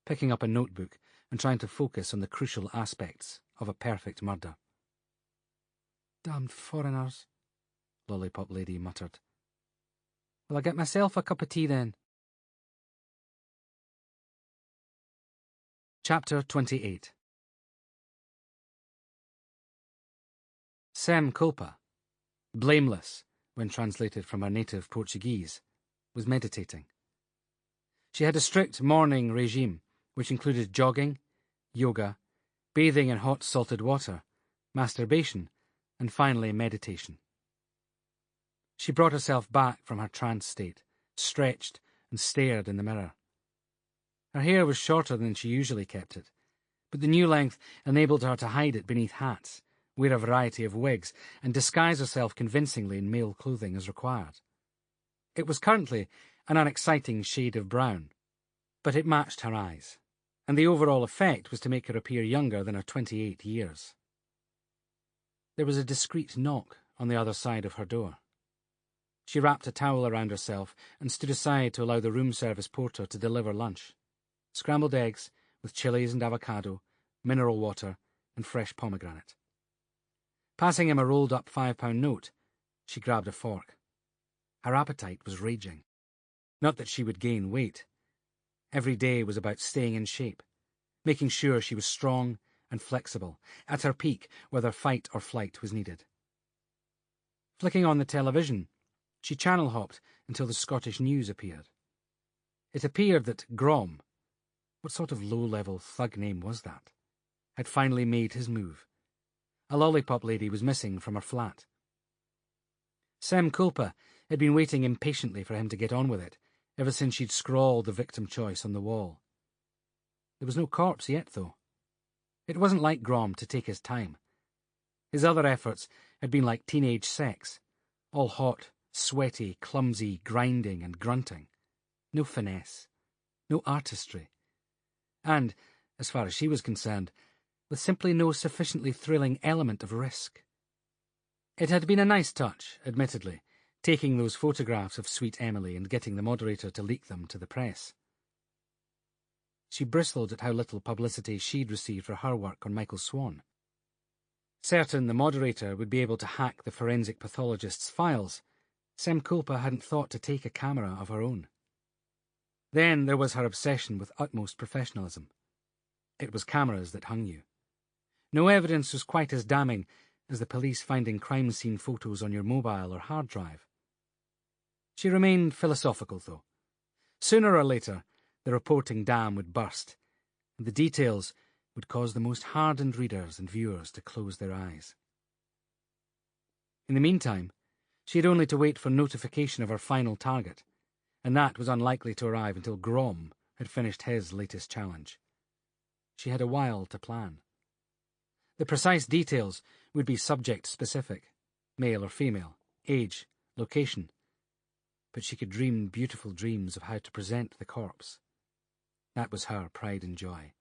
picking up a notebook and trying to focus on the crucial aspects of a perfect murder. "Damned foreigners," Lollipop Lady muttered. "Will I get myself a cup of tea, then?" Chapter 28. Sem Culpa, blameless when translated from her native Portuguese, was meditating. She had a strict morning regime, which included jogging, yoga, bathing in hot salted water, masturbation, and finally meditation. She brought herself back from her trance state, stretched, and stared in the mirror. Her hair was shorter than she usually kept it, but the new length enabled her to hide it beneath hats, wear a variety of wigs, and disguise herself convincingly in male clothing as required. It was currently an unexciting shade of brown, but it matched her eyes, and the overall effect was to make her appear younger than her 28 years. There was a discreet knock on the other side of her door. She wrapped a towel around herself and stood aside to allow the room service porter to deliver lunch. Scrambled eggs with chilies and avocado, mineral water, and fresh pomegranate. Passing him a rolled-up £5 note, she grabbed a fork. Her appetite was raging. Not that she would gain weight. Every day was about staying in shape, making sure she was strong and flexible, at her peak whether fight or flight was needed. Flicking on the television, she channel-hopped until the Scottish news appeared. It appeared that Grom, what sort of low-level thug name was that, had finally made his move. A Lollipop Lady was missing from her flat. Sem Culpa had been waiting impatiently for him to get on with it, ever since she'd scrawled the victim choice on the wall. There was no corpse yet, though. It wasn't like Grom to take his time. His other efforts had been like teenage sex, all hot, sweaty, clumsy, grinding and grunting. No finesse, no artistry. And, as far as she was concerned, with simply no sufficiently thrilling element of risk. It had been a nice touch, admittedly, taking those photographs of sweet Emily and getting the moderator to leak them to the press. She bristled at how little publicity she'd received for her work on Michael Swan. Certain the moderator would be able to hack the forensic pathologist's files, Sem Culpa hadn't thought to take a camera of her own. Then there was her obsession with utmost professionalism. It was cameras that hung you. No evidence was quite as damning as the police finding crime scene photos on your mobile or hard drive. She remained philosophical, though. Sooner or later, the reporting dam would burst, and the details would cause the most hardened readers and viewers to close their eyes. In the meantime, she had only to wait for notification of her final target, and that was unlikely to arrive until Grom had finished his latest challenge. She had a while to plan. The precise details would be subject-specific, male or female, age, location, but she could dream beautiful dreams of how to present the corpse. That was her pride and joy.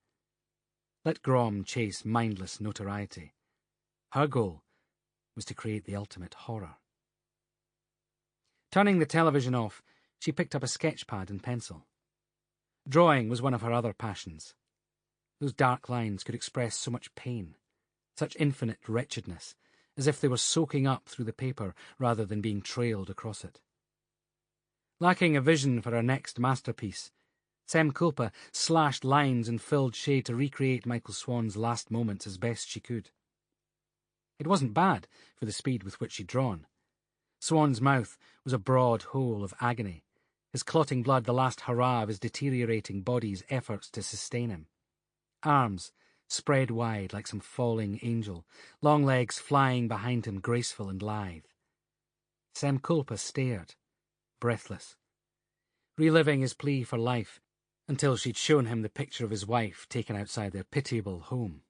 Let Grom chase mindless notoriety. Her goal was to create the ultimate horror. Turning the television off, she picked up a sketch pad and pencil. Drawing was one of her other passions. Those dark lines could express so much pain, such infinite wretchedness, as if they were soaking up through the paper rather than being trailed across it. Lacking a vision for her next masterpiece, Sem Culpa slashed lines and filled shade to recreate Michael Swan's last moments as best she could. It wasn't bad for the speed with which she'd drawn. Swan's mouth was a broad hole of agony, his clotting blood the last hurrah of his deteriorating body's efforts to sustain him. Arms, spread wide like some falling angel, long legs flying behind him graceful and lithe. Sem Culpa stared, breathless, reliving his plea for life until she'd shown him the picture of his wife taken outside their pitiable home.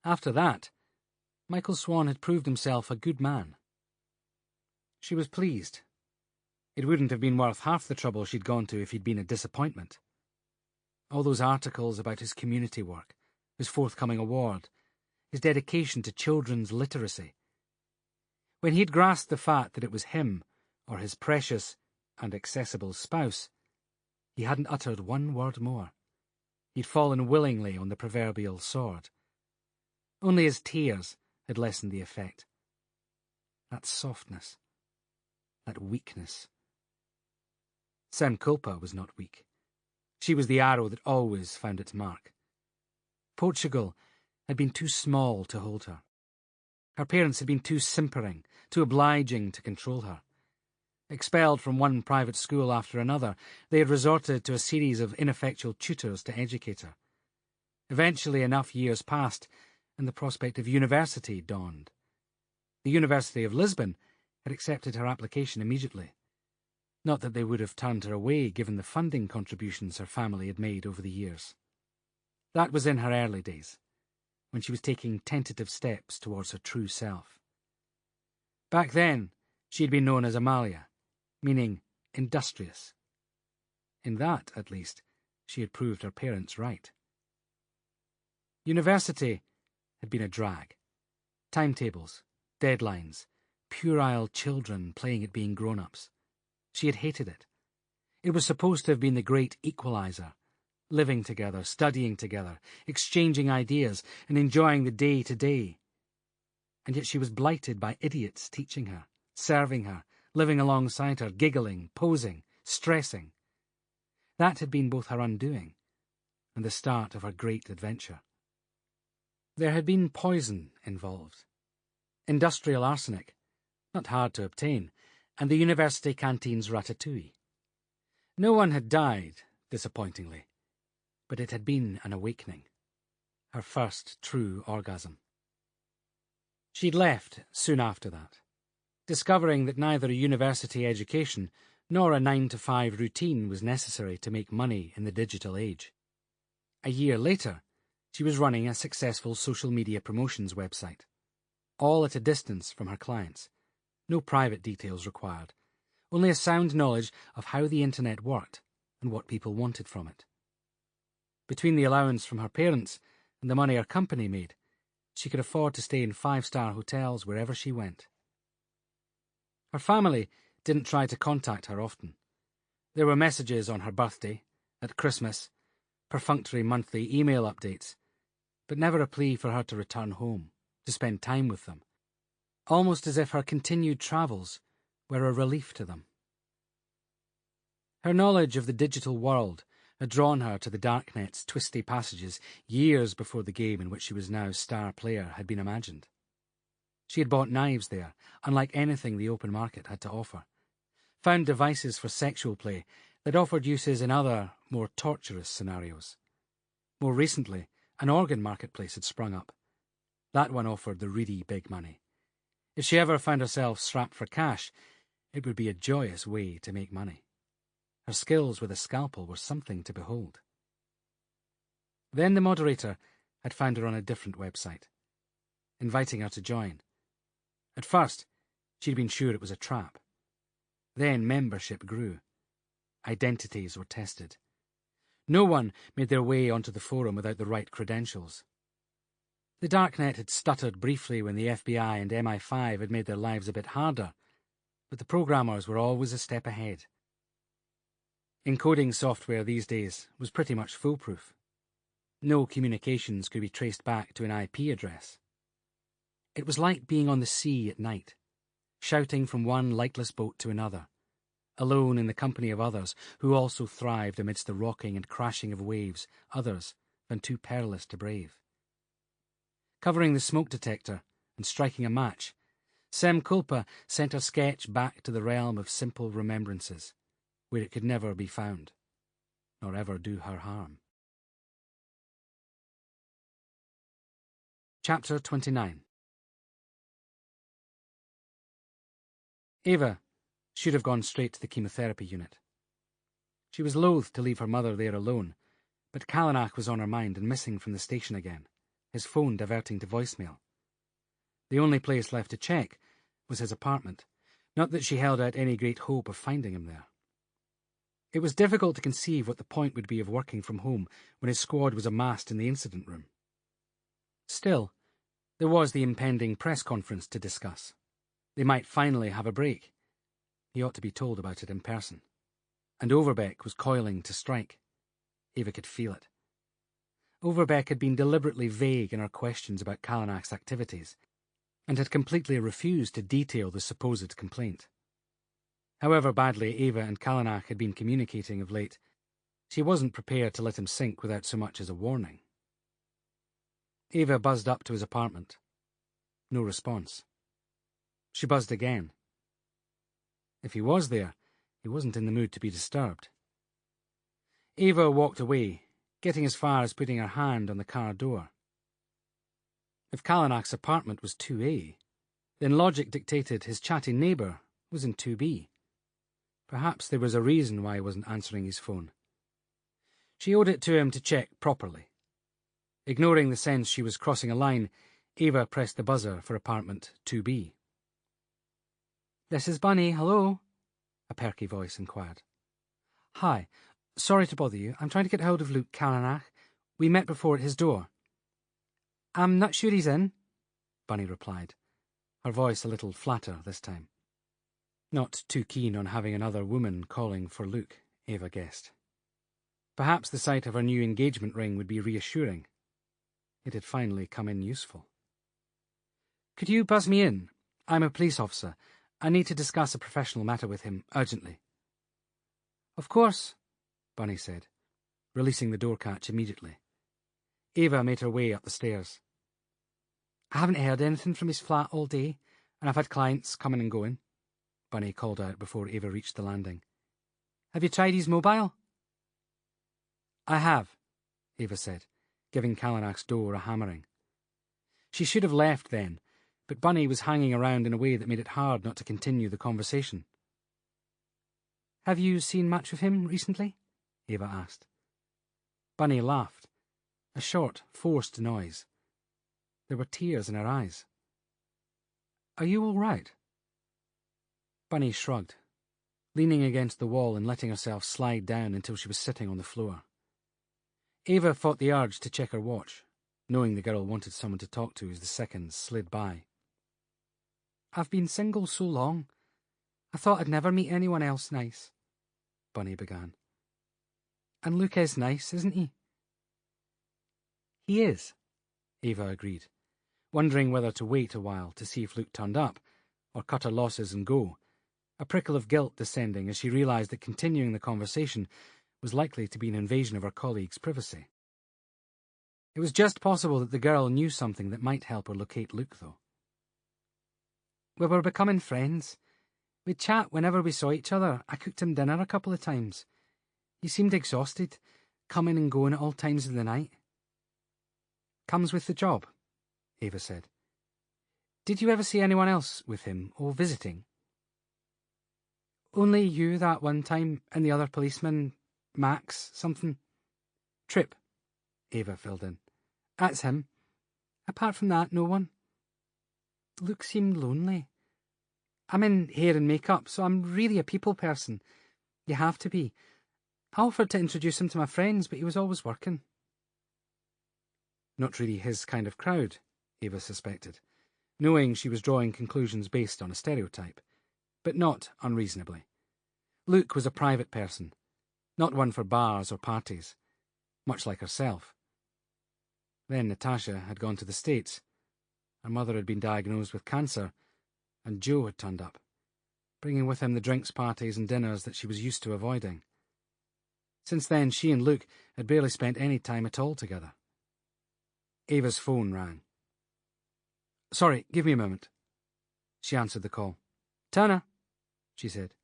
After that, Michael Swan had proved himself a good man. She was pleased. It wouldn't have been worth half the trouble she'd gone to if he'd been a disappointment. All those articles about his community work, his forthcoming award, his dedication to children's literacy. When he'd grasped the fact that it was him, or his precious and accessible spouse, he hadn't uttered one word more. He'd fallen willingly on the proverbial sword. Only his tears had lessened the effect. That softness, that weakness. Sem Culpa was not weak. She was the arrow that always found its mark. Portugal had been too small to hold her. Her parents had been too simpering, too obliging to control her. Expelled from one private school after another, they had resorted to a series of ineffectual tutors to educate her. Eventually enough years passed, and the prospect of university dawned. The University of Lisbon had accepted her application immediately. Not that they would have turned her away given the funding contributions her family had made over the years. That was in her early days, when she was taking tentative steps towards her true self. Back then, she had been known as Amalia, meaning industrious. In that, at least, she had proved her parents right. University had been a drag. Timetables, deadlines, puerile children playing at being grown-ups. She had hated it. It was supposed to have been the great equalizer, living together, studying together, exchanging ideas, and enjoying the day-to-day. And yet she was blighted by idiots teaching her, serving her, living alongside her, giggling, posing, stressing. That had been both her undoing and the start of her great adventure. There had been poison involved. Industrial arsenic, not hard to obtain, and the university canteen's ratatouille. No one had died, disappointingly, but it had been an awakening. Her first true orgasm. She'd left soon after that, discovering that neither a university education nor a 9-to-5 routine was necessary to make money in the digital age. A year later, she was running a successful social media promotions website, all at a distance from her clients. No private details required, only a sound knowledge of how the internet worked and what people wanted from it. Between the allowance from her parents and the money her company made, she could afford to stay in 5-star hotels wherever she went. Her family didn't try to contact her often. There were messages on her birthday, at Christmas, perfunctory monthly email updates, but never a plea for her to return home, to spend time with them, almost as if her continued travels were a relief to them. Her knowledge of the digital world had drawn her to the darknet's twisty passages years before the game in which she was now star player had been imagined. She had bought knives there, unlike anything the open market had to offer, found devices for sexual play that offered uses in other, more torturous scenarios. More recently, an organ marketplace had sprung up. That one offered the really big money. If she ever found herself strapped for cash, it would be a joyous way to make money. Her skills with a scalpel were something to behold. Then the moderator had found her on a different website, inviting her to join. At first, she'd been sure it was a trap. Then membership grew. Identities were tested. No one made their way onto the forum without the right credentials. The darknet had stuttered briefly when the FBI and MI5 had made their lives a bit harder, but the programmers were always a step ahead. Encoding software these days was pretty much foolproof. No communications could be traced back to an IP address. It was like being on the sea at night, shouting from one lightless boat to another, alone in the company of others who also thrived amidst the rocking and crashing of waves others found too perilous to brave. Covering the smoke detector and striking a match, Sem Culpa sent her sketch back to the realm of simple remembrances, where it could never be found, nor ever do her harm. Chapter 29. Ava should have gone straight to the chemotherapy unit. She was loath to leave her mother there alone, but Callanach was on her mind and missing from the station again, his phone diverting to voicemail. The only place left to check was his apartment, not that she held out any great hope of finding him there. It was difficult to conceive what the point would be of working from home when his squad was amassed in the incident room. Still, there was the impending press conference to discuss. They might finally have a break. He ought to be told about it in person. And Overbeck was coiling to strike. Ava could feel it. Overbeck had been deliberately vague in her questions about Callanach's activities, and had completely refused to detail the supposed complaint. However badly Ava and Callanach had been communicating of late, she wasn't prepared to let him sink without so much as a warning. Ava buzzed up to his apartment. No response. She buzzed again. If he was there, he wasn't in the mood to be disturbed. Ava walked away, getting as far as putting her hand on the car door. If Callanach's apartment was 2A, then logic dictated his chatty neighbour was in 2B. Perhaps there was a reason why he wasn't answering his phone. She owed it to him to check properly. Ignoring the sense she was crossing a line, Ava pressed the buzzer for apartment 2B. "This is Bunny, hello?" a perky voice inquired. "Hi, sorry to bother you. I'm trying to get hold of Luc Callanach. We met before at his door." "I'm not sure he's in," Bunny replied, her voice a little flatter this time. Not too keen on having another woman calling for Luc, Ava guessed. Perhaps the sight of her new engagement ring would be reassuring. It had finally come in useful. "Could you buzz me in? I'm a police officer. I need to discuss a professional matter with him urgently." "Of course," Bunny said, releasing the door catch immediately. Ava made her way up the stairs. "I haven't heard anything from his flat all day, and I've had clients coming and going," Bunny called out before Ava reached the landing. "Have you tried his mobile?" "I have," Ava said, giving Callanach's door a hammering. She should have left then, but Bunny was hanging around in a way that made it hard not to continue the conversation. "Have you seen much of him recently?" Ava asked. Bunny laughed, a short, forced noise. There were tears in her eyes. "Are you all right?" Bunny shrugged, leaning against the wall and letting herself slide down until she was sitting on the floor. Ava fought the urge to check her watch, knowing the girl wanted someone to talk to as the seconds slid by. "I've been single so long. I thought I'd never meet anyone else nice," Bunny began. "And Luc is nice, isn't he?" "He is," Ava agreed, wondering whether to wait a while to see if Luc turned up, or cut her losses and go, a prickle of guilt descending as she realised that continuing the conversation was likely to be an invasion of her colleague's privacy. It was just possible that the girl knew something that might help her locate Luc, though. "We were becoming friends. We'd chat whenever we saw each other. I cooked him dinner a couple of times. He seemed exhausted, coming and going at all times of the night." "Comes with the job," Ava said. "Did you ever see anyone else with him, or visiting?" "Only you that one time, and the other policeman, Max, something." "Tripp," Ava filled in. "That's him. Apart from that, no one." Luc seemed lonely. "I'm in hair and makeup, so I'm really a people person. You have to be. I offered to introduce him to my friends, but he was always working." Not really his kind of crowd, Ava suspected, knowing she was drawing conclusions based on a stereotype, but not unreasonably. Luc was a private person, not one for bars or parties, much like herself. Then Natasha had gone to the States. Her mother had been diagnosed with cancer, and Joe had turned up, bringing with him the drinks parties and dinners that she was used to avoiding. Since then, she and Luc had barely spent any time at all together. Ava's phone rang. "Sorry, give me a moment." She answered the call. "Turner," she said.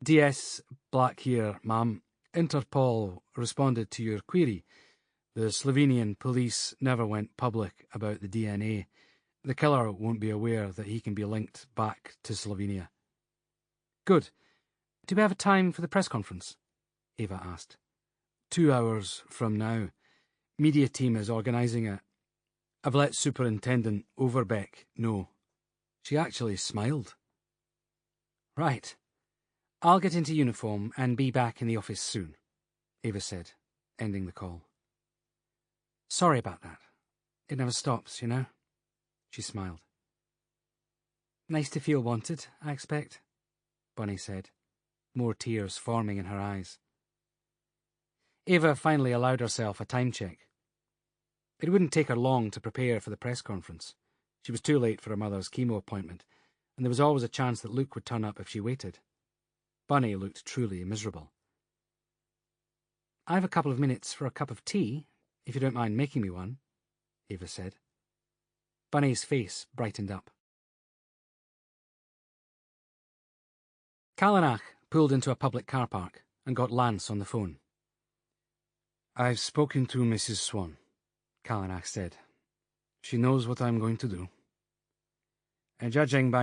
"DS Black here, ma'am. Interpol responded to your query. The Slovenian police never went public about the DNA. The killer won't be aware that he can be linked back to Slovenia. Good. Do we have a time for the press conference? Ava asked. 2 hours from now. Media team is organising it. I've let Superintendent Overbeck know. She actually smiled. Right. I'll get into uniform and be back in the office soon, Ava said, ending the call. Sorry about that. It never stops, you know? She smiled. Nice to feel wanted, I expect, Bunny said, more tears forming in her eyes. Ava finally allowed herself a time check. It wouldn't take her long to prepare for the press conference. She was too late for her mother's chemo appointment, and there was always a chance that Luc would turn up if she waited. Bunny looked truly miserable. I have a couple of minutes for a cup of tea, if you don't mind making me one, Ava said. Bunny's face brightened up. Callanach pulled into a public car park and got Lance on the phone. I've spoken to Mrs. Swan, Callanach said. She knows what I'm going to do. And judging by